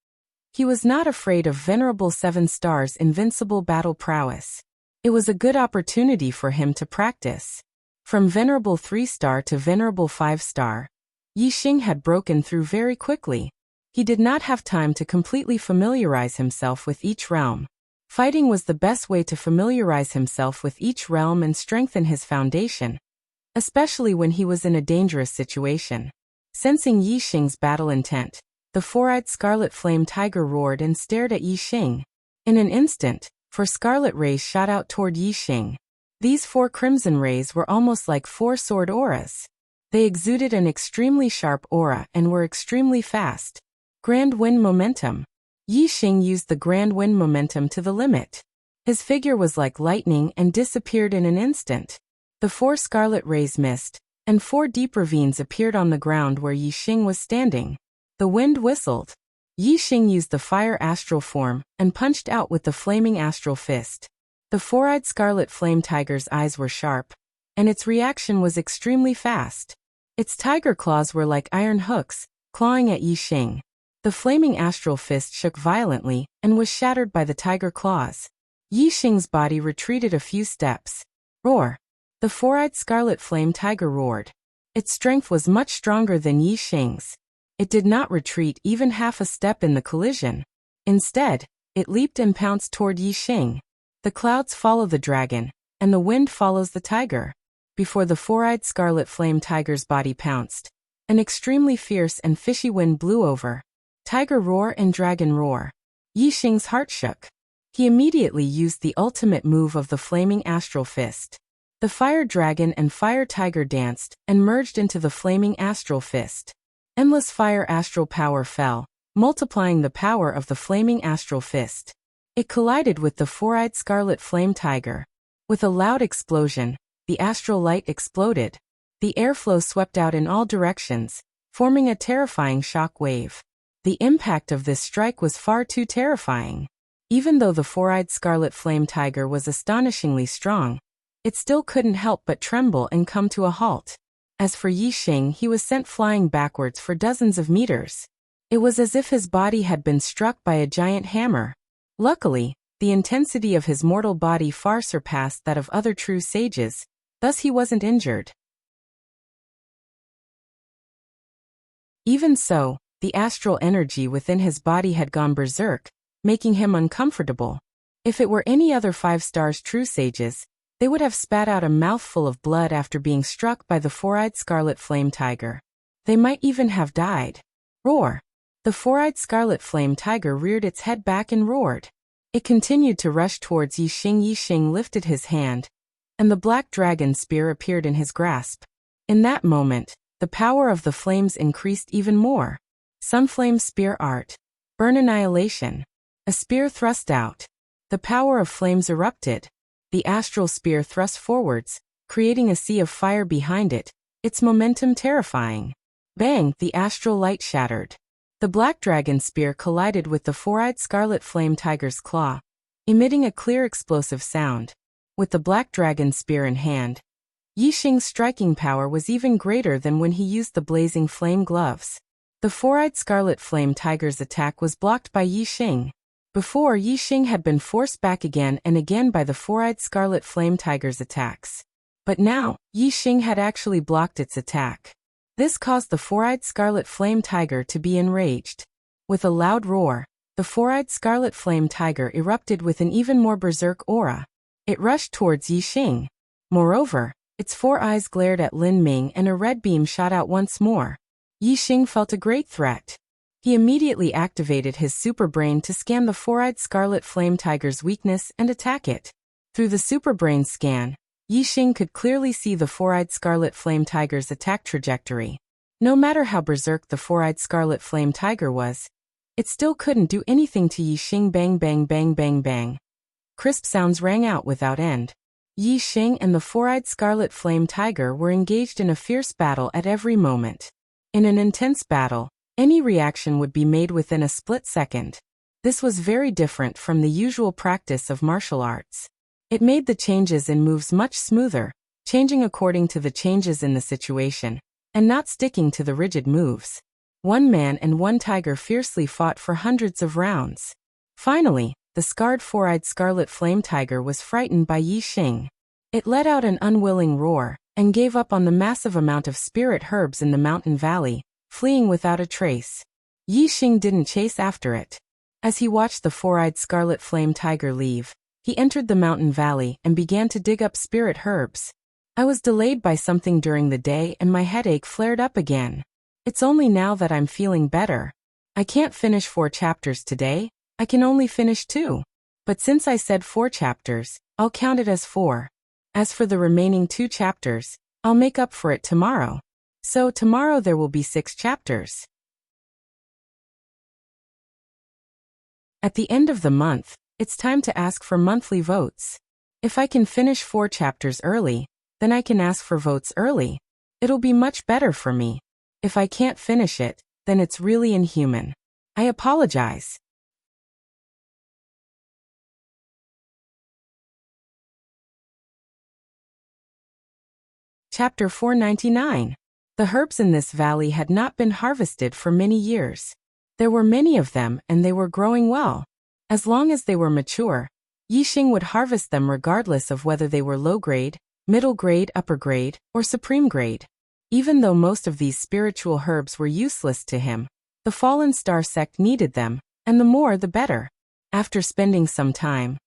He was not afraid of venerable 7-star's invincible battle prowess. It was a good opportunity for him to practice. From venerable 3-star to venerable 5-star, Yi Xing had broken through very quickly. He did not have time to completely familiarize himself with each realm. Fighting was the best way to familiarize himself with each realm and strengthen his foundation, especially when he was in a dangerous situation. Sensing Yi Xing's battle intent, the four-eyed scarlet flame tiger roared and stared at Yi Xing. In an instant, 4 scarlet rays shot out toward Yi Xing. These 4 crimson rays were almost like 4 sword auras. They exuded an extremely sharp aura and were extremely fast. Grand wind momentum. Yi Xing used the grand wind momentum to the limit. His figure was like lightning and disappeared in an instant. The 4 scarlet rays missed, and 4 deep ravines appeared on the ground where Yi Xing was standing. The wind whistled. Yi Xing used the fire astral form and punched out with the flaming astral fist. The four-eyed scarlet flame tiger's eyes were sharp, and its reaction was extremely fast. Its tiger claws were like iron hooks, clawing at Yi Xing. The flaming astral fist shook violently and was shattered by the tiger claws. Yi Xing's body retreated a few steps. Roar! The four-eyed scarlet flame tiger roared. Its strength was much stronger than Yi Xing's. It did not retreat even half a step in the collision. Instead, it leaped and pounced toward Yi Xing. The clouds follow the dragon, and the wind follows the tiger. Before the four-eyed scarlet flame tiger's body pounced, an extremely fierce and fishy wind blew over. Tiger roar and dragon roar. Yi Xing's heart shook. He immediately used the ultimate move of the flaming astral fist. The fire dragon and fire tiger danced and merged into the flaming astral fist. Endless fire astral power fell, multiplying the power of the flaming astral fist. It collided with the four-eyed scarlet flame tiger. With a loud explosion, the astral light exploded. The airflow swept out in all directions, forming a terrifying shock wave. The impact of this strike was far too terrifying. Even though the four-eyed scarlet flame tiger was astonishingly strong, it still couldn't help but tremble and come to a halt. As for Yi Xing, he was sent flying backwards for dozens of meters. It was as if his body had been struck by a giant hammer. Luckily, the intensity of his mortal body far surpassed that of other true sages, thus he wasn't injured. Even so, the astral energy within his body had gone berserk, making him uncomfortable. If it were any other 5 true sages, they would have spat out a mouthful of blood after being struck by the four-eyed scarlet flame tiger. They might even have died. Roar! The four-eyed scarlet flame tiger reared its head back and roared. It continued to rush towards Yi Xing. Yi Xing lifted his hand, and the black dragon spear appeared in his grasp. In that moment, the power of the flames increased even more. Sunflame spear art. Burn annihilation. A spear thrust out. The power of flames erupted. The astral spear thrust forwards, creating a sea of fire behind it, its momentum terrifying. Bang! The astral light shattered. The black dragon spear collided with the four-eyed scarlet flame tiger's claw, emitting a clear explosive sound. With the black dragon spear in hand, Yi Xing's striking power was even greater than when he used the blazing flame gloves. The four-eyed scarlet flame tiger's attack was blocked by Yi Xing. Before, Yi Xing had been forced back again and again by the four-eyed scarlet flame tiger's attacks. But now, Yi Xing had actually blocked its attack. This caused the four-eyed scarlet flame tiger to be enraged. With a loud roar, the four-eyed scarlet flame tiger erupted with an even more berserk aura. It rushed towards Yi Xing. Moreover, its 4 eyes glared at Lin Ming and a red beam shot out once more. Yi Xing felt a great threat. He immediately activated his super brain to scan the four-eyed scarlet flame tiger's weakness and attack it. Through the super brain scan, Yi Xing could clearly see the four-eyed scarlet flame tiger's attack trajectory. No matter how berserk the four-eyed scarlet flame tiger was, it still couldn't do anything to Yi Xing. Bang bang bang bang bang. Crisp sounds rang out without end. Yi Xing and the four-eyed scarlet flame tiger were engaged in a fierce battle at every moment. In an intense battle, any reaction would be made within a split second. This was very different from the usual practice of martial arts. It made the changes in moves much smoother, changing according to the changes in the situation, and not sticking to the rigid moves. One man and one tiger fiercely fought for hundreds of rounds. Finally, the scarred four-eyed scarlet flame tiger was frightened by Yi Xing. It let out an unwilling roar, and gave up on the massive amount of spirit herbs in the mountain valley, fleeing without a trace. Yi Xing didn't chase after it. As he watched the four-eyed scarlet flame tiger leave, he entered the mountain valley and began to dig up spirit herbs. I was delayed by something during the day and my headache flared up again. It's only now that I'm feeling better. I can't finish 4 chapters today, I can only finish 2. But since I said 4 chapters, I'll count it as 4. As for the remaining 2 chapters, I'll make up for it tomorrow. So tomorrow there will be 6 chapters. At the end of the month, it's time to ask for monthly votes. If I can finish 4 chapters early, then I can ask for votes early. It'll be much better for me. If I can't finish it, then it's really inhuman. I apologize. Chapter 499. The herbs in this valley had not been harvested for many years. There were many of them and they were growing well. As long as they were mature, Yixing would harvest them regardless of whether they were low grade, middle grade, upper grade, or supreme grade. Even though most of these spiritual herbs were useless to him, the fallen star sect needed them, and the more the better. After spending some time,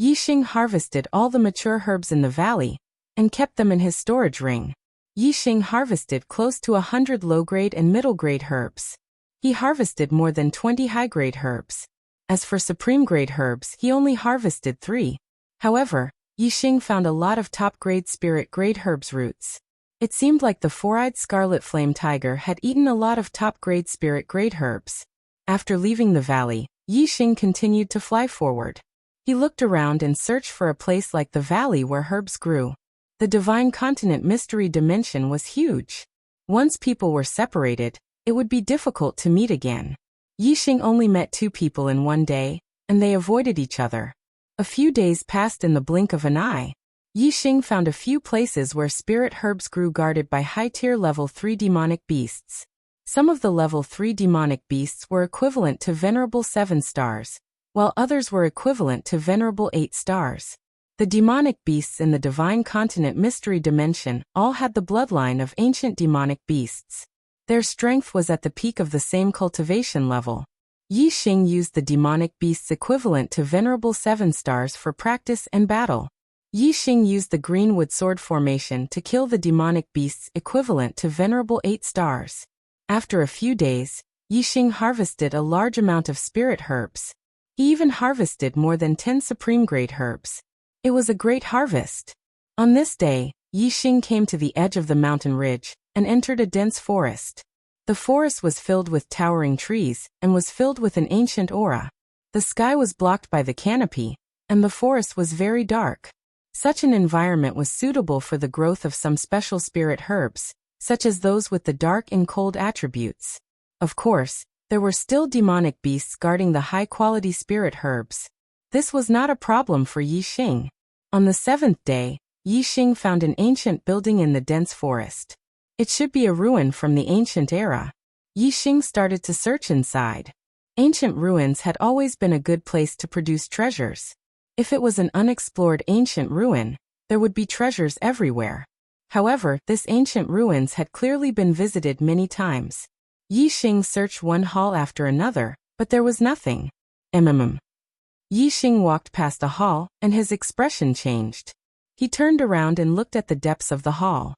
Yixing harvested all the mature herbs in the valley and kept them in his storage ring. Yixing harvested close to 100 low-grade and middle-grade herbs. He harvested more than 20 high-grade herbs. As for supreme-grade herbs, he only harvested 3. However, Yixing found a lot of top-grade spirit-grade herbs roots. It seemed like the four-eyed scarlet flame tiger had eaten a lot of top-grade spirit-grade herbs. After leaving the valley, Yixing continued to fly forward. He looked around and searched for a place like the valley where herbs grew. The divine continent mystery dimension was huge. Once people were separated, it would be difficult to meet again. Yixing only met 2 people in one day, and they avoided each other. A few days passed in the blink of an eye. Yixing found a few places where spirit herbs grew guarded by high-tier level 3 demonic beasts. Some of the level 3 demonic beasts were equivalent to venerable 7 stars, while others were equivalent to venerable 8 stars. The demonic beasts in the divine continent mystery dimension all had the bloodline of ancient demonic beasts. Their strength was at the peak of the same cultivation level. Yixing used the demonic beasts equivalent to venerable 7 stars for practice and battle. Yixing used the greenwood sword formation to kill the demonic beasts equivalent to venerable 8 stars. After a few days, Yixing harvested a large amount of spirit herbs. He even harvested more than 10 supreme grade herbs. It was a great harvest. On this day, Yixing came to the edge of the mountain ridge and entered a dense forest. The forest was filled with towering trees and was filled with an ancient aura. The sky was blocked by the canopy, and the forest was very dark. Such an environment was suitable for the growth of some special spirit herbs, such as those with the dark and cold attributes. Of course, there were still demonic beasts guarding the high-quality spirit herbs. This was not a problem for Yixing. On the 7th day, Yixing found an ancient building in the dense forest. It should be a ruin from the ancient era. Yixing started to search inside. Ancient ruins had always been a good place to produce treasures. If it was an unexplored ancient ruin, there would be treasures everywhere. However, this ancient ruins had clearly been visited many times. Yixing searched one hall after another, but there was nothing. Yixing walked past a hall, and his expression changed. He turned around and looked at the depths of the hall.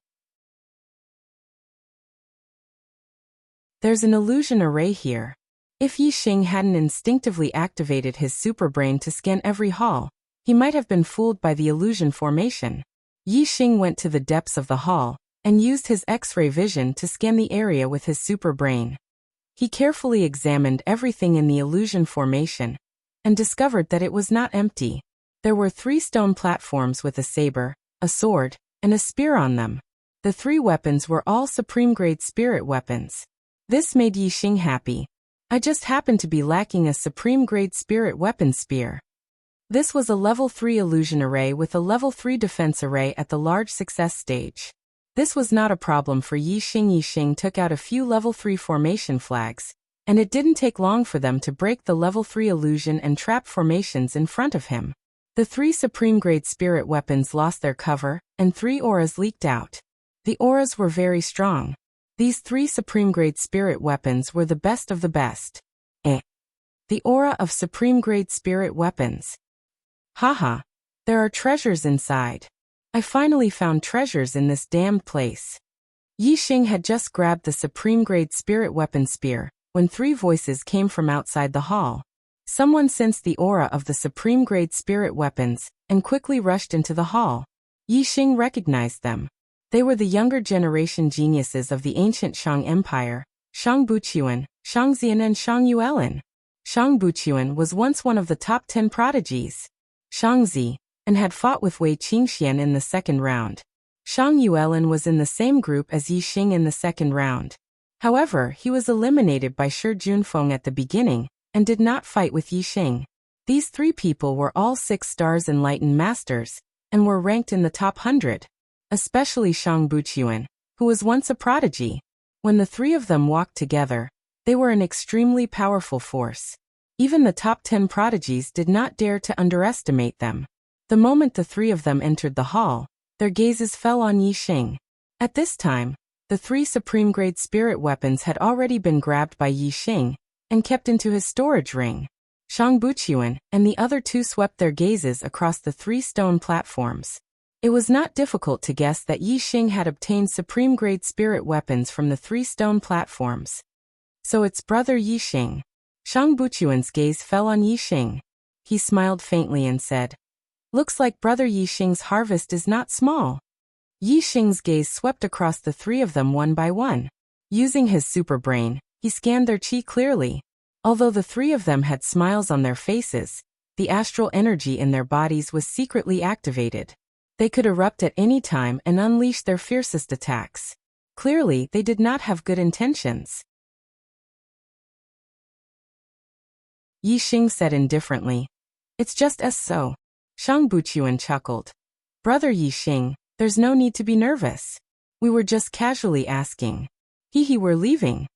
There's an illusion array here. If Yixing hadn't instinctively activated his superbrain to scan every hall, he might have been fooled by the illusion formation. Yixing went to the depths of the hall, and used his X-ray vision to scan the area with his superbrain. He carefully examined everything in the illusion formation, and discovered that it was not empty. There were 3 stone platforms with a saber, a sword, and a spear on them. The 3 weapons were all supreme-grade spirit weapons. This made Yixing happy. I just happened to be lacking a supreme-grade spirit weapon spear. This was a level 3 illusion array with a level 3 defense array at the large success stage. This was not a problem for Yixing. Yixing took out a few level 3 formation flags, and it didn't take long for them to break the level 3 illusion and trap formations in front of him. The 3 supreme-grade spirit weapons lost their cover, and 3 auras leaked out. The auras were very strong. These 3 supreme-grade spirit weapons were the best of the best. The aura of supreme-grade spirit weapons. Haha, there are treasures inside. I finally found treasures in this damned place. Yixing had just grabbed the supreme-grade spirit weapon spear, when 3 voices came from outside the hall. Someone sensed the aura of the supreme-grade spirit weapons, and quickly rushed into the hall. Yixing recognized them. They were the younger generation geniuses of the ancient Shang Empire, Shang Buqian, Shang Xian and Shang Yuelin. Shang Buqian was once one of the top 10 prodigies. Shang Zi, and had fought with Wei Qingxian in the 2nd round. Shang Yuelin was in the same group as Yixing in the 2nd round. However, he was eliminated by Shi Junfeng at the beginning, and did not fight with Yixing. These 3 people were all 6 stars enlightened masters, and were ranked in the top 100. Especially Shang Buqian, who was once a prodigy. When the three of them walked together, they were an extremely powerful force. Even the top 10 prodigies did not dare to underestimate them. The moment the three of them entered the hall, their gazes fell on Yixing. At this time, the three supreme-grade spirit weapons had already been grabbed by Yixing and kept into his storage ring. Shang Buqian and the other two swept their gazes across the 3 stone platforms. It was not difficult to guess that Yixing had obtained supreme-grade spirit weapons from the 3 stone platforms. So it's brother Yixing. Shang Buqian's gaze fell on Yixing. He smiled faintly and said, "Looks like brother Yixing's harvest is not small." Yixing's gaze swept across the 3 of them one by one. Using his super brain, he scanned their chi clearly. Although the 3 of them had smiles on their faces, the astral energy in their bodies was secretly activated. They could erupt at any time and unleash their fiercest attacks. Clearly, they did not have good intentions. Yixing said indifferently, "It's just as so." Shang Buqian chuckled. "Brother Yixing, there's no need to be nervous. We were just casually asking. We're leaving."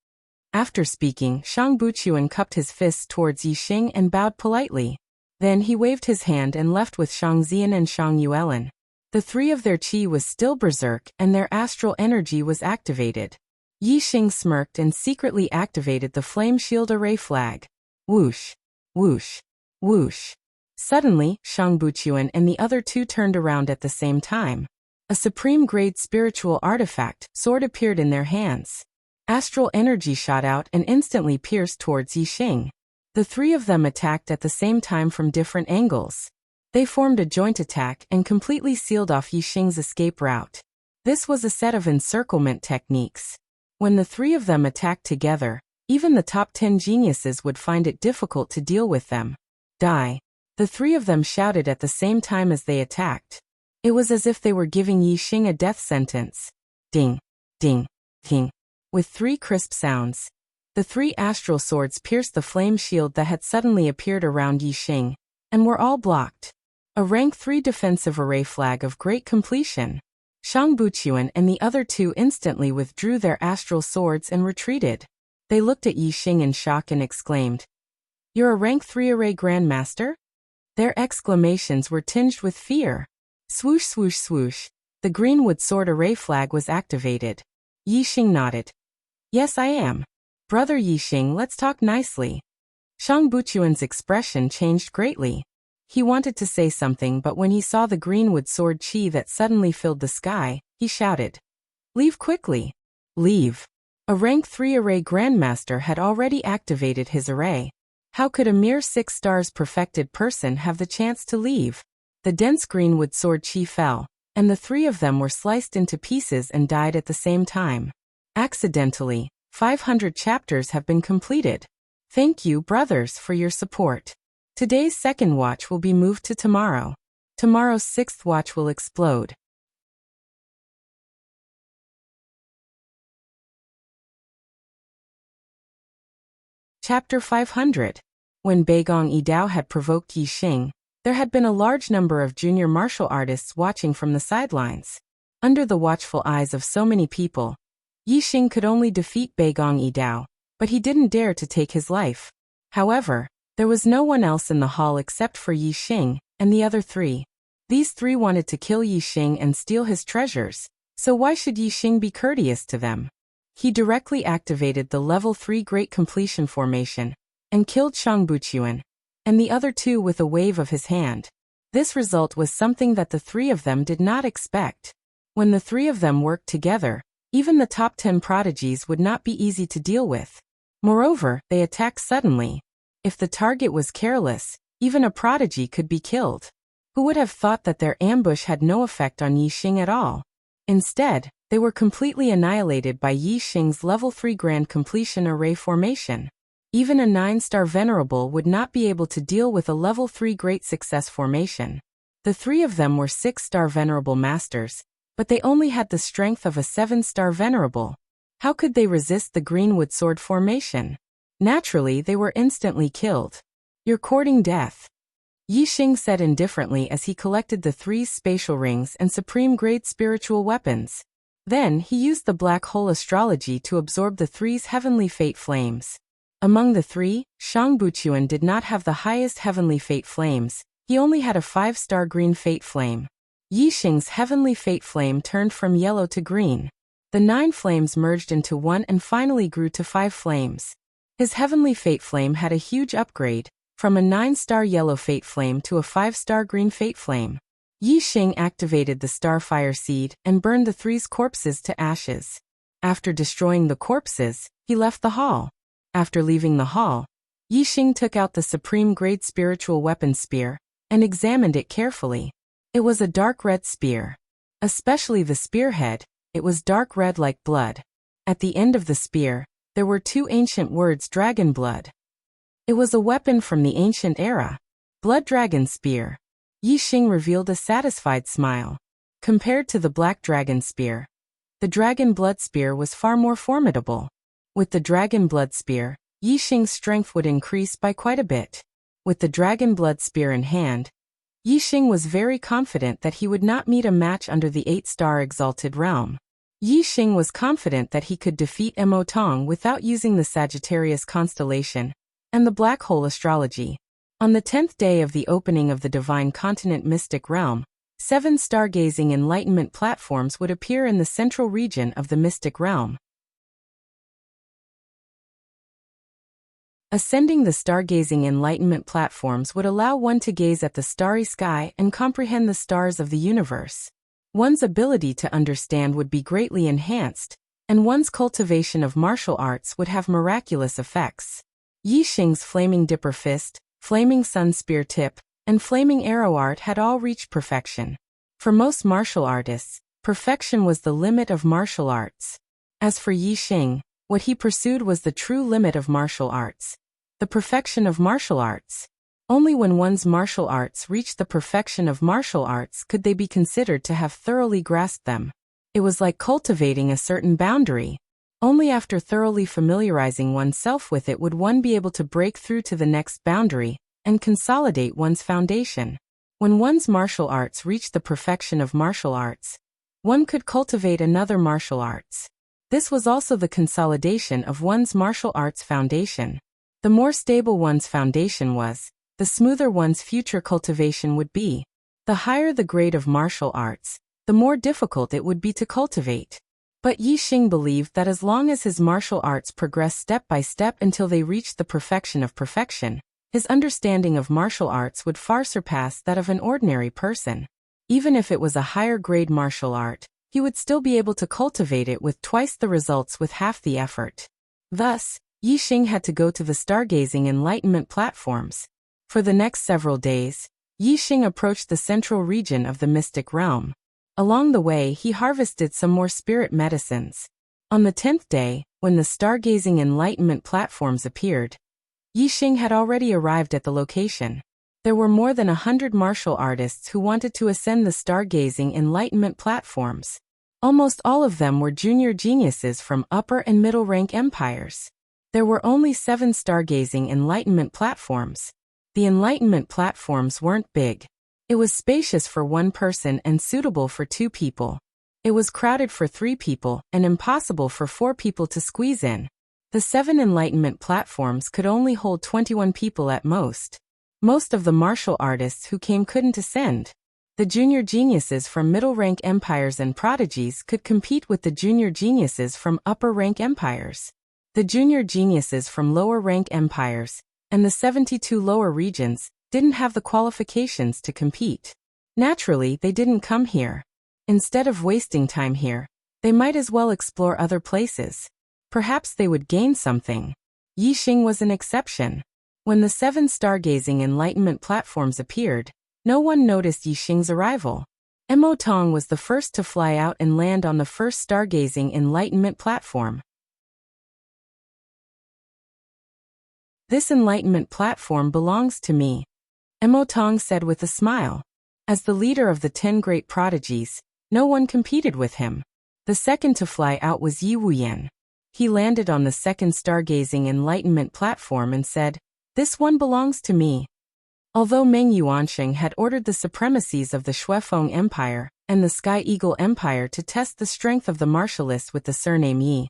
After speaking, Shang Buqian cupped his fists towards Yixing and bowed politely. Then he waved his hand and left with Shang Xian and Shang Yuelin. The 3 of their chi was still berserk and their astral energy was activated. Yixing smirked and secretly activated the flame shield array flag. Whoosh, whoosh, whoosh. Suddenly, Shang Buqian and the other 2 turned around at the same time. A supreme-grade spiritual artifact, sword, appeared in their hands. Astral energy shot out and instantly pierced towards Yixing. The 3 of them attacked at the same time from different angles. They formed a joint attack and completely sealed off Yixing's escape route. This was a set of encirclement techniques. When the 3 of them attacked together, even the top 10 geniuses would find it difficult to deal with them. Die. The 3 of them shouted at the same time as they attacked. It was as if they were giving Yixing a death sentence. Ding, ding, ding. With 3 crisp sounds, the 3 astral swords pierced the flame shield that had suddenly appeared around Yixing, and were all blocked. A rank 3 defensive array flag of great completion. Shang Buqian and the other 2 instantly withdrew their astral swords and retreated. They looked at Yixing in shock and exclaimed, "You're a rank 3 array grandmaster?" Their exclamations were tinged with fear. Swoosh swoosh swoosh, the greenwood sword array flag was activated. Yixing nodded. "Yes, I am. Brother Yixing, let's talk nicely." Shang Buqian's expression changed greatly. He wanted to say something, but when he saw the greenwood sword chi that suddenly filled the sky, he shouted, "Leave quickly! Leave!" A rank 3 array grandmaster had already activated his array. How could a mere 6 stars perfected person have the chance to leave? The dense greenwood sword chi fell, and the 3 of them were sliced into pieces and died at the same time. Accidentally, 500 chapters have been completed. Thank you, brothers, for your support. Today's second watch will be moved to tomorrow. Tomorrow's 6th watch will explode. Chapter 500. When Beigong Yidao had provoked Yixing, there had been a large number of junior martial artists watching from the sidelines. Under the watchful eyes of so many people, Yixing could only defeat Beigong Yidao, but he didn't dare to take his life. However, there was no one else in the hall except for Yixing and the other 3. These 3 wanted to kill Yixing and steal his treasures, so why should Yixing be courteous to them? He directly activated the level 3 Great Completion formation and killed Shang Buqian and the other 2 with a wave of his hand. This result was something that the 3 of them did not expect. When the 3 of them worked together, even the top 10 prodigies would not be easy to deal with. Moreover, they attacked suddenly. If the target was careless, even a prodigy could be killed. Who would have thought that their ambush had no effect on Yixing at all? Instead, they were completely annihilated by Yixing's level 3 Grand Completion Array formation. Even a 9-star Venerable would not be able to deal with a level 3 Great Success formation. The 3 of them were 6-star Venerable Masters, but they only had the strength of a 7-star Venerable. How could they resist the Greenwood Sword formation? Naturally, they were instantly killed. "You're courting death," Yixing said indifferently as he collected the 3 spatial rings and supreme grade spiritual weapons. Then, he used the black hole astrology to absorb the three's heavenly fate flames. Among the three, Shang Buchuan did not have the highest heavenly fate flames, he only had a 5-star green fate flame. Yi Xing's heavenly fate flame turned from yellow to green. The 9 flames merged into one and finally grew to 5 flames. His heavenly fate flame had a huge upgrade, from a 9-star yellow fate flame to a 5-star green fate flame. Yi Xing activated the Starfire Seed and burned the three's corpses to ashes. After destroying the corpses, he left the hall. After leaving the hall, Yi Xing took out the supreme grade spiritual weapon spear and examined it carefully. It was a dark red spear. Especially the spearhead, it was dark red like blood. At the end of the spear, there were 2 ancient words dragon blood. It was a weapon from the ancient era. Blood Dragon Spear. Yi Xing revealed a satisfied smile. Compared to the Black Dragon Spear, the Dragon Blood Spear was far more formidable. With the Dragon Blood Spear, Yi Xing's strength would increase by quite a bit. With the Dragon Blood Spear in hand, Yi Xing was very confident that he would not meet a match under the 8-star Exalted Realm. Yi Xing was confident that he could defeat Mo Tong without using the Sagittarius constellation and the Black Hole astrology. On the 10th day of the opening of the Divine Continent Mystic Realm, 7 stargazing enlightenment platforms would appear in the central region of the Mystic Realm. Ascending the stargazing enlightenment platforms would allow one to gaze at the starry sky and comprehend the stars of the universe. One's ability to understand would be greatly enhanced, and one's cultivation of martial arts would have miraculous effects. Yi Xing's Flaming Dipper Fist, Flaming Sun Spear Tip, and Flaming Arrow art had all reached perfection. For most martial artists, perfection was the limit of martial arts. As for Yi Xing, what he pursued was the true limit of martial arts. The perfection of martial arts. Only when one's martial arts reached the perfection of martial arts could they be considered to have thoroughly grasped them. It was like cultivating a certain boundary. Only after thoroughly familiarizing oneself with it would one be able to break through to the next boundary and consolidate one's foundation. When one's martial arts reached the perfection of martial arts, one could cultivate another martial arts. This was also the consolidation of one's martial arts foundation. The more stable one's foundation was, the smoother one's future cultivation would be. The higher the grade of martial arts, the more difficult it would be to cultivate. But Yi Xing believed that as long as his martial arts progressed step by step until they reached the perfection of perfection, his understanding of martial arts would far surpass that of an ordinary person. Even if it was a higher grade martial art, he would still be able to cultivate it with twice the results with half the effort. Thus, Yi Xing had to go to the stargazing enlightenment platforms. For the next several days, Yi Xing approached the central region of the mystic realm. Along the way, he harvested some more spirit medicines. On the 10th day, when the stargazing enlightenment platforms appeared, Yi Xing had already arrived at the location. There were more than 100 martial artists who wanted to ascend the stargazing enlightenment platforms. Almost all of them were junior geniuses from upper and middle rank empires. There were only 7 stargazing enlightenment platforms. The enlightenment platforms weren't big. It was spacious for 1 person and suitable for 2 people. It was crowded for 3 people and impossible for 4 people to squeeze in. The 7 enlightenment platforms could only hold 21 people at most. Most of the martial artists who came couldn't ascend. The junior geniuses from middle-rank empires and prodigies could compete with the junior geniuses from upper-rank empires. The junior geniuses from lower-rank empires and the 72 lower regions didn't have the qualifications to compete. Naturally, they didn't come here. Instead of wasting time here, they might as well explore other places. Perhaps they would gain something. Yi Xing was an exception. When the 7 stargazing enlightenment platforms appeared, no one noticed Yi Xing's arrival. Mo Tong was the first to fly out and land on the first stargazing enlightenment platform. This enlightenment platform belongs to me, Mo Tong said with a smile. As the leader of the 10 great prodigies, no one competed with him. The second to fly out was Yi Wuyan. He landed on the second stargazing enlightenment platform and said, "This one belongs to me." Although Meng Yuansheng had ordered the supremacies of the Xuefeng Empire and the Sky Eagle Empire to test the strength of the martialist with the surname Yi.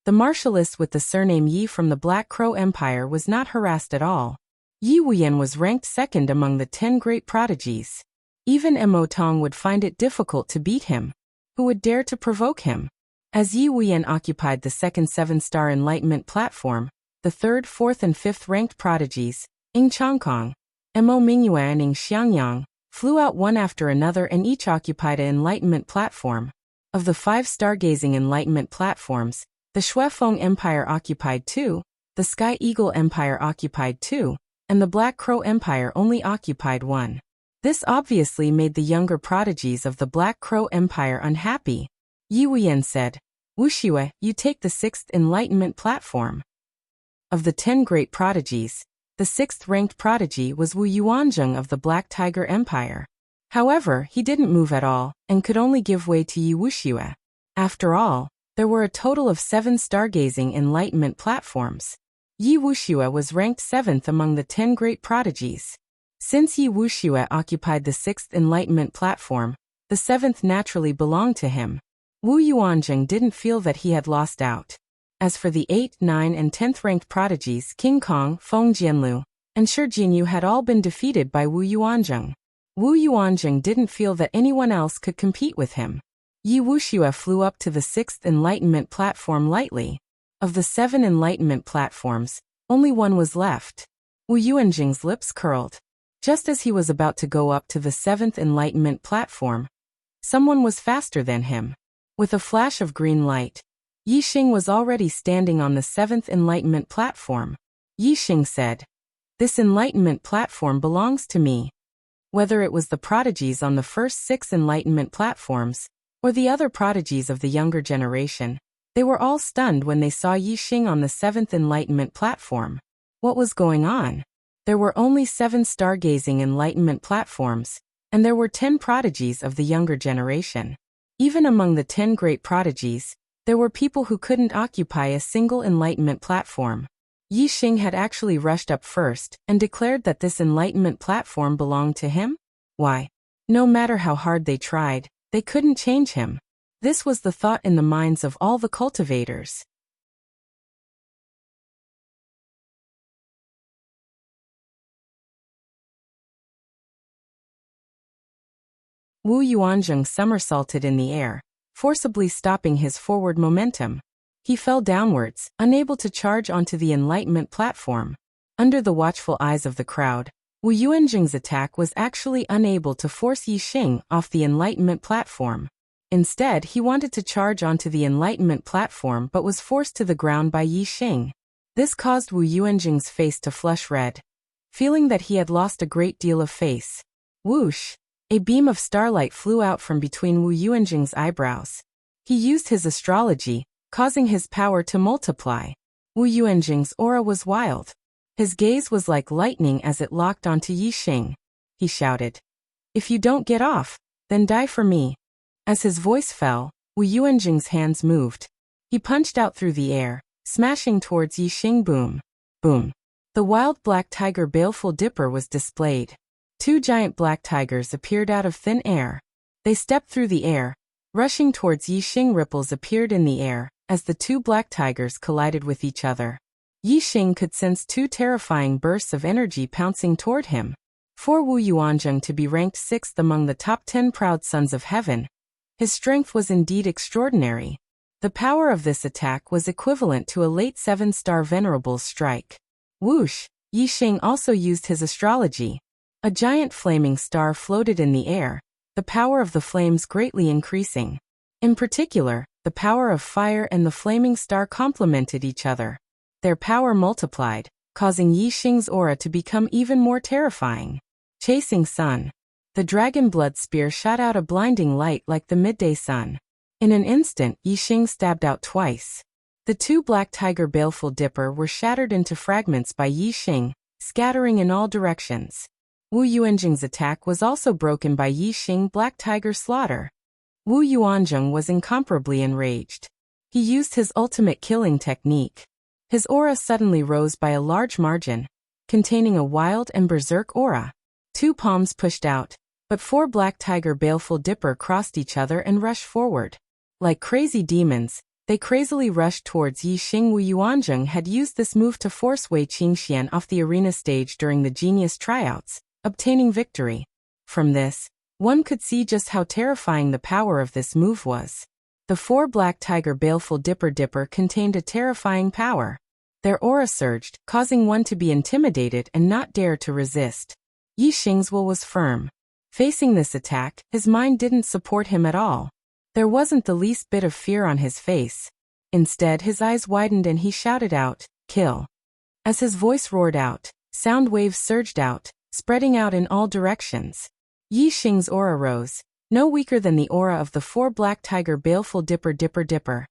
The martialist with the surname Yi from the Black Crow Empire was not harassed at all. Yi Wuyan was ranked second among the 10 great prodigies. Even Mo Tong would find it difficult to beat him. Who would dare to provoke him? As Yi Wuyan occupied the second 7-star enlightenment platform, the third, fourth, and fifth ranked prodigies, Ing Changkong, Mo Mingyue and Ing Xiangyang, flew out one after another and each occupied an enlightenment platform. Of the 5 stargazing enlightenment platforms, the Shuefeng Empire occupied 2, the Sky Eagle Empire occupied 2, and the Black Crow Empire only occupied 1. This obviously made the younger prodigies of the Black Crow Empire unhappy. Yi Wuyan said, "Wuxiue, you take the 6th enlightenment platform." Of the 10 great prodigies, the 6th-ranked prodigy was Wu Yuanzheng of the Black Tiger Empire. However, he didn't move at all, and could only give way to Yi Wuxiue. After all, there were a total of 7 stargazing enlightenment platforms. Yi Wuxiue was ranked 7th among the 10 great prodigies. Since Yi Wuxiue occupied the 6th enlightenment platform, the 7th naturally belonged to him. Wu Yuanzheng didn't feel that he had lost out. As for the 8th, 9th, and 10th ranked prodigies, King Kong, Feng Jianlu, and Shi Jinyu had all been defeated by Wu Yuanzheng. Wu Yuanzheng didn't feel that anyone else could compete with him. Yi Wuxiue flew up to the 6th enlightenment platform lightly. Of the 7 enlightenment platforms, only one was left. Wu Yuanzheng's lips curled. Just as he was about to go up to the 7th enlightenment platform, someone was faster than him. With a flash of green light, Yi Xing was already standing on the 7th enlightenment platform. Yi Xing said, "This enlightenment platform belongs to me." Whether it was the prodigies on the first 6 enlightenment platforms, or the other prodigies of the younger generation, they were all stunned when they saw Yi Xing on the 7th enlightenment platform. What was going on? There were only 7 stargazing enlightenment platforms, and there were 10 prodigies of the younger generation. Even among the 10 great prodigies, there were people who couldn't occupy a single enlightenment platform. Yi Xing had actually rushed up first and declared that this enlightenment platform belonged to him? Why? No matter how hard they tried, they couldn't change him. This was the thought in the minds of all the cultivators. Wu Yuanzheng somersaulted in the air, forcibly stopping his forward momentum. He fell downwards, unable to charge onto the enlightenment platform. Under the watchful eyes of the crowd, Wu Yuanzheng's attack was actually unable to force Yi Xing off the enlightenment platform. Instead, he wanted to charge onto the enlightenment platform but was forced to the ground by Yi Xing. This caused Wu Yuanzheng's face to flush red, feeling that he had lost a great deal of face. Whoosh! A beam of starlight flew out from between Wu Yuanzheng's eyebrows. He used his astrology, causing his power to multiply. Wu Yuanzheng's aura was wild. His gaze was like lightning as it locked onto Yi Xing. He shouted, "If you don't get off, then die for me." As his voice fell, Wu Yuanzheng's hands moved. He punched out through the air, smashing towards Yi Xing. Boom! Boom! The wild black tiger baleful dipper was displayed. 2 giant black tigers appeared out of thin air. They stepped through the air, rushing towards Yi Xing. Ripples appeared in the air as the 2 black tigers collided with each other. Yi Xing could sense 2 terrifying bursts of energy pouncing toward him. For Wu Yuanzheng to be ranked 6th among the top 10 proud sons of heaven, his strength was indeed extraordinary. The power of this attack was equivalent to a late 7-star venerable's strike. Whoosh! Yi Xing also used his astrology. A giant flaming star floated in the air, the power of the flames greatly increasing. In particular, the power of fire and the flaming star complemented each other. Their power multiplied, causing Yi Xing's aura to become even more terrifying. Chasing sun. The dragon blood spear shot out a blinding light like the midday sun. In an instant, Yi Xing stabbed out twice. The 2 black tiger baleful dipper were shattered into fragments by Yi Xing, scattering in all directions. Wu Yuanzheng's attack was also broken by Yi Xing black tiger slaughter. Wu Yuanzheng was incomparably enraged. He used his ultimate killing technique. His aura suddenly rose by a large margin, containing a wild and berserk aura. 2 palms pushed out, But 4 Black Tiger Baleful Dipper crossed each other and rushed forward. Like crazy demons, they crazily rushed towards Yi Xing. Wu Yuanzheng had used this move to force Wei Qingxian off the arena stage during the Genius tryouts, obtaining victory. From this, one could see just how terrifying the power of this move was. The 4 Black Tiger Baleful Dipper contained a terrifying power. Their aura surged, causing one to be intimidated and not dare to resist. Yi Xing's will was firm. Facing this attack, his mind didn't support him at all. There wasn't the least bit of fear on his face. Instead, his eyes widened and he shouted out, "Kill." As his voice roared out, sound waves surged out, spreading out in all directions. Yi Xing's aura rose, no weaker than the aura of the 4 Black Tiger Baleful Dipper.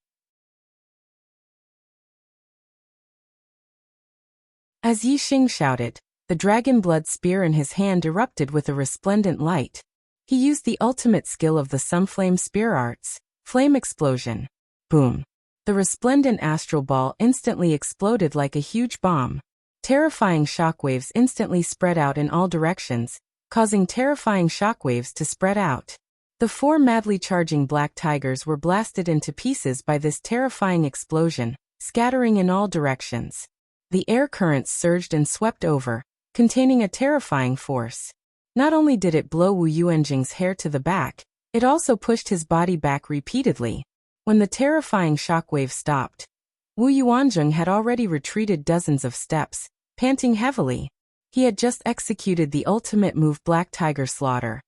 As Yi Xing shouted, the dragon blood spear in his hand erupted with a resplendent light. He used the ultimate skill of the Sunflame spear arts, Flame Explosion. Boom! The resplendent astral ball instantly exploded like a huge bomb. Terrifying shockwaves instantly spread out in all directions, causing terrifying shockwaves to spread out. The 4 madly charging black tigers were blasted into pieces by this terrifying explosion, scattering in all directions. The air currents surged and swept over, containing a terrifying force. Not only did it blow Wu Yuanzheng's hair to the back, it also pushed his body back repeatedly. When the terrifying shockwave stopped, Wu Yuanzheng had already retreated dozens of steps, panting heavily. He had just executed the ultimate move Black Tiger Slaughter.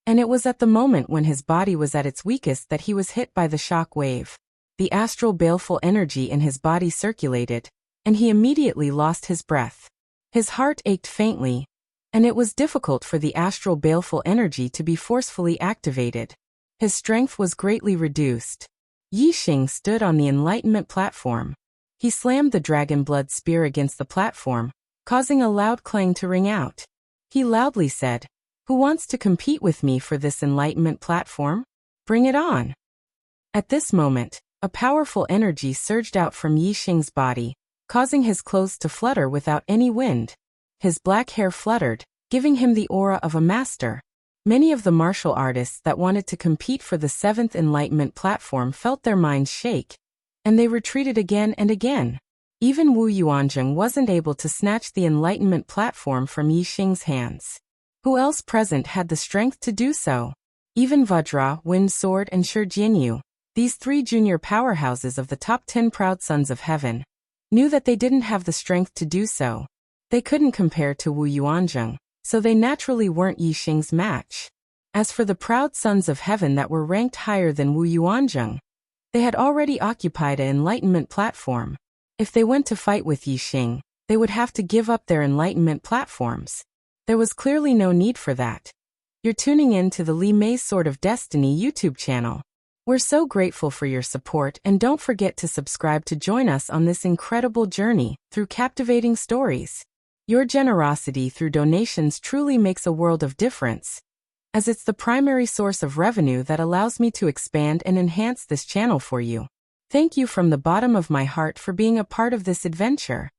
And it was at the moment when his body was at its weakest that he was hit by the shock wave. The astral baleful energy in his body circulated, and he immediately lost his breath. His heart ached faintly, and it was difficult for the astral baleful energy to be forcefully activated. His strength was greatly reduced. Yi Xing stood on the enlightenment platform. He slammed the dragon blood spear against the platform, causing a loud clang to ring out. He loudly said, "Who wants to compete with me for this enlightenment platform? Bring it on." At this moment, a powerful energy surged out from Yi Xing's body, causing his clothes to flutter without any wind. His black hair fluttered, giving him the aura of a master. Many of the martial artists that wanted to compete for the 7th enlightenment platform felt their minds shake, and they retreated again and again. Even Wu Yuanzheng wasn't able to snatch the enlightenment platform from Yi Xing's hands. Who else present had the strength to do so? Even Vajra, Wind Sword, and Shi Jianyu, these 3 junior powerhouses of the top 10 proud sons of heaven, knew that they didn't have the strength to do so. They couldn't compare to Wu Yuanzheng, so they naturally weren't Yi Xing's match. As for the proud sons of heaven that were ranked higher than Wu Yuanzheng, they had already occupied an enlightenment platform. If they went to fight with Yi Xing, they would have to give up their enlightenment platforms. There was clearly no need for that. You're tuning in to the Li Mei's Sword of Destiny YouTube channel. We're so grateful for your support, and don't forget to subscribe to join us on this incredible journey through captivating stories. Your generosity through donations truly makes a world of difference, as it's the primary source of revenue that allows me to expand and enhance this channel for you. Thank you from the bottom of my heart for being a part of this adventure.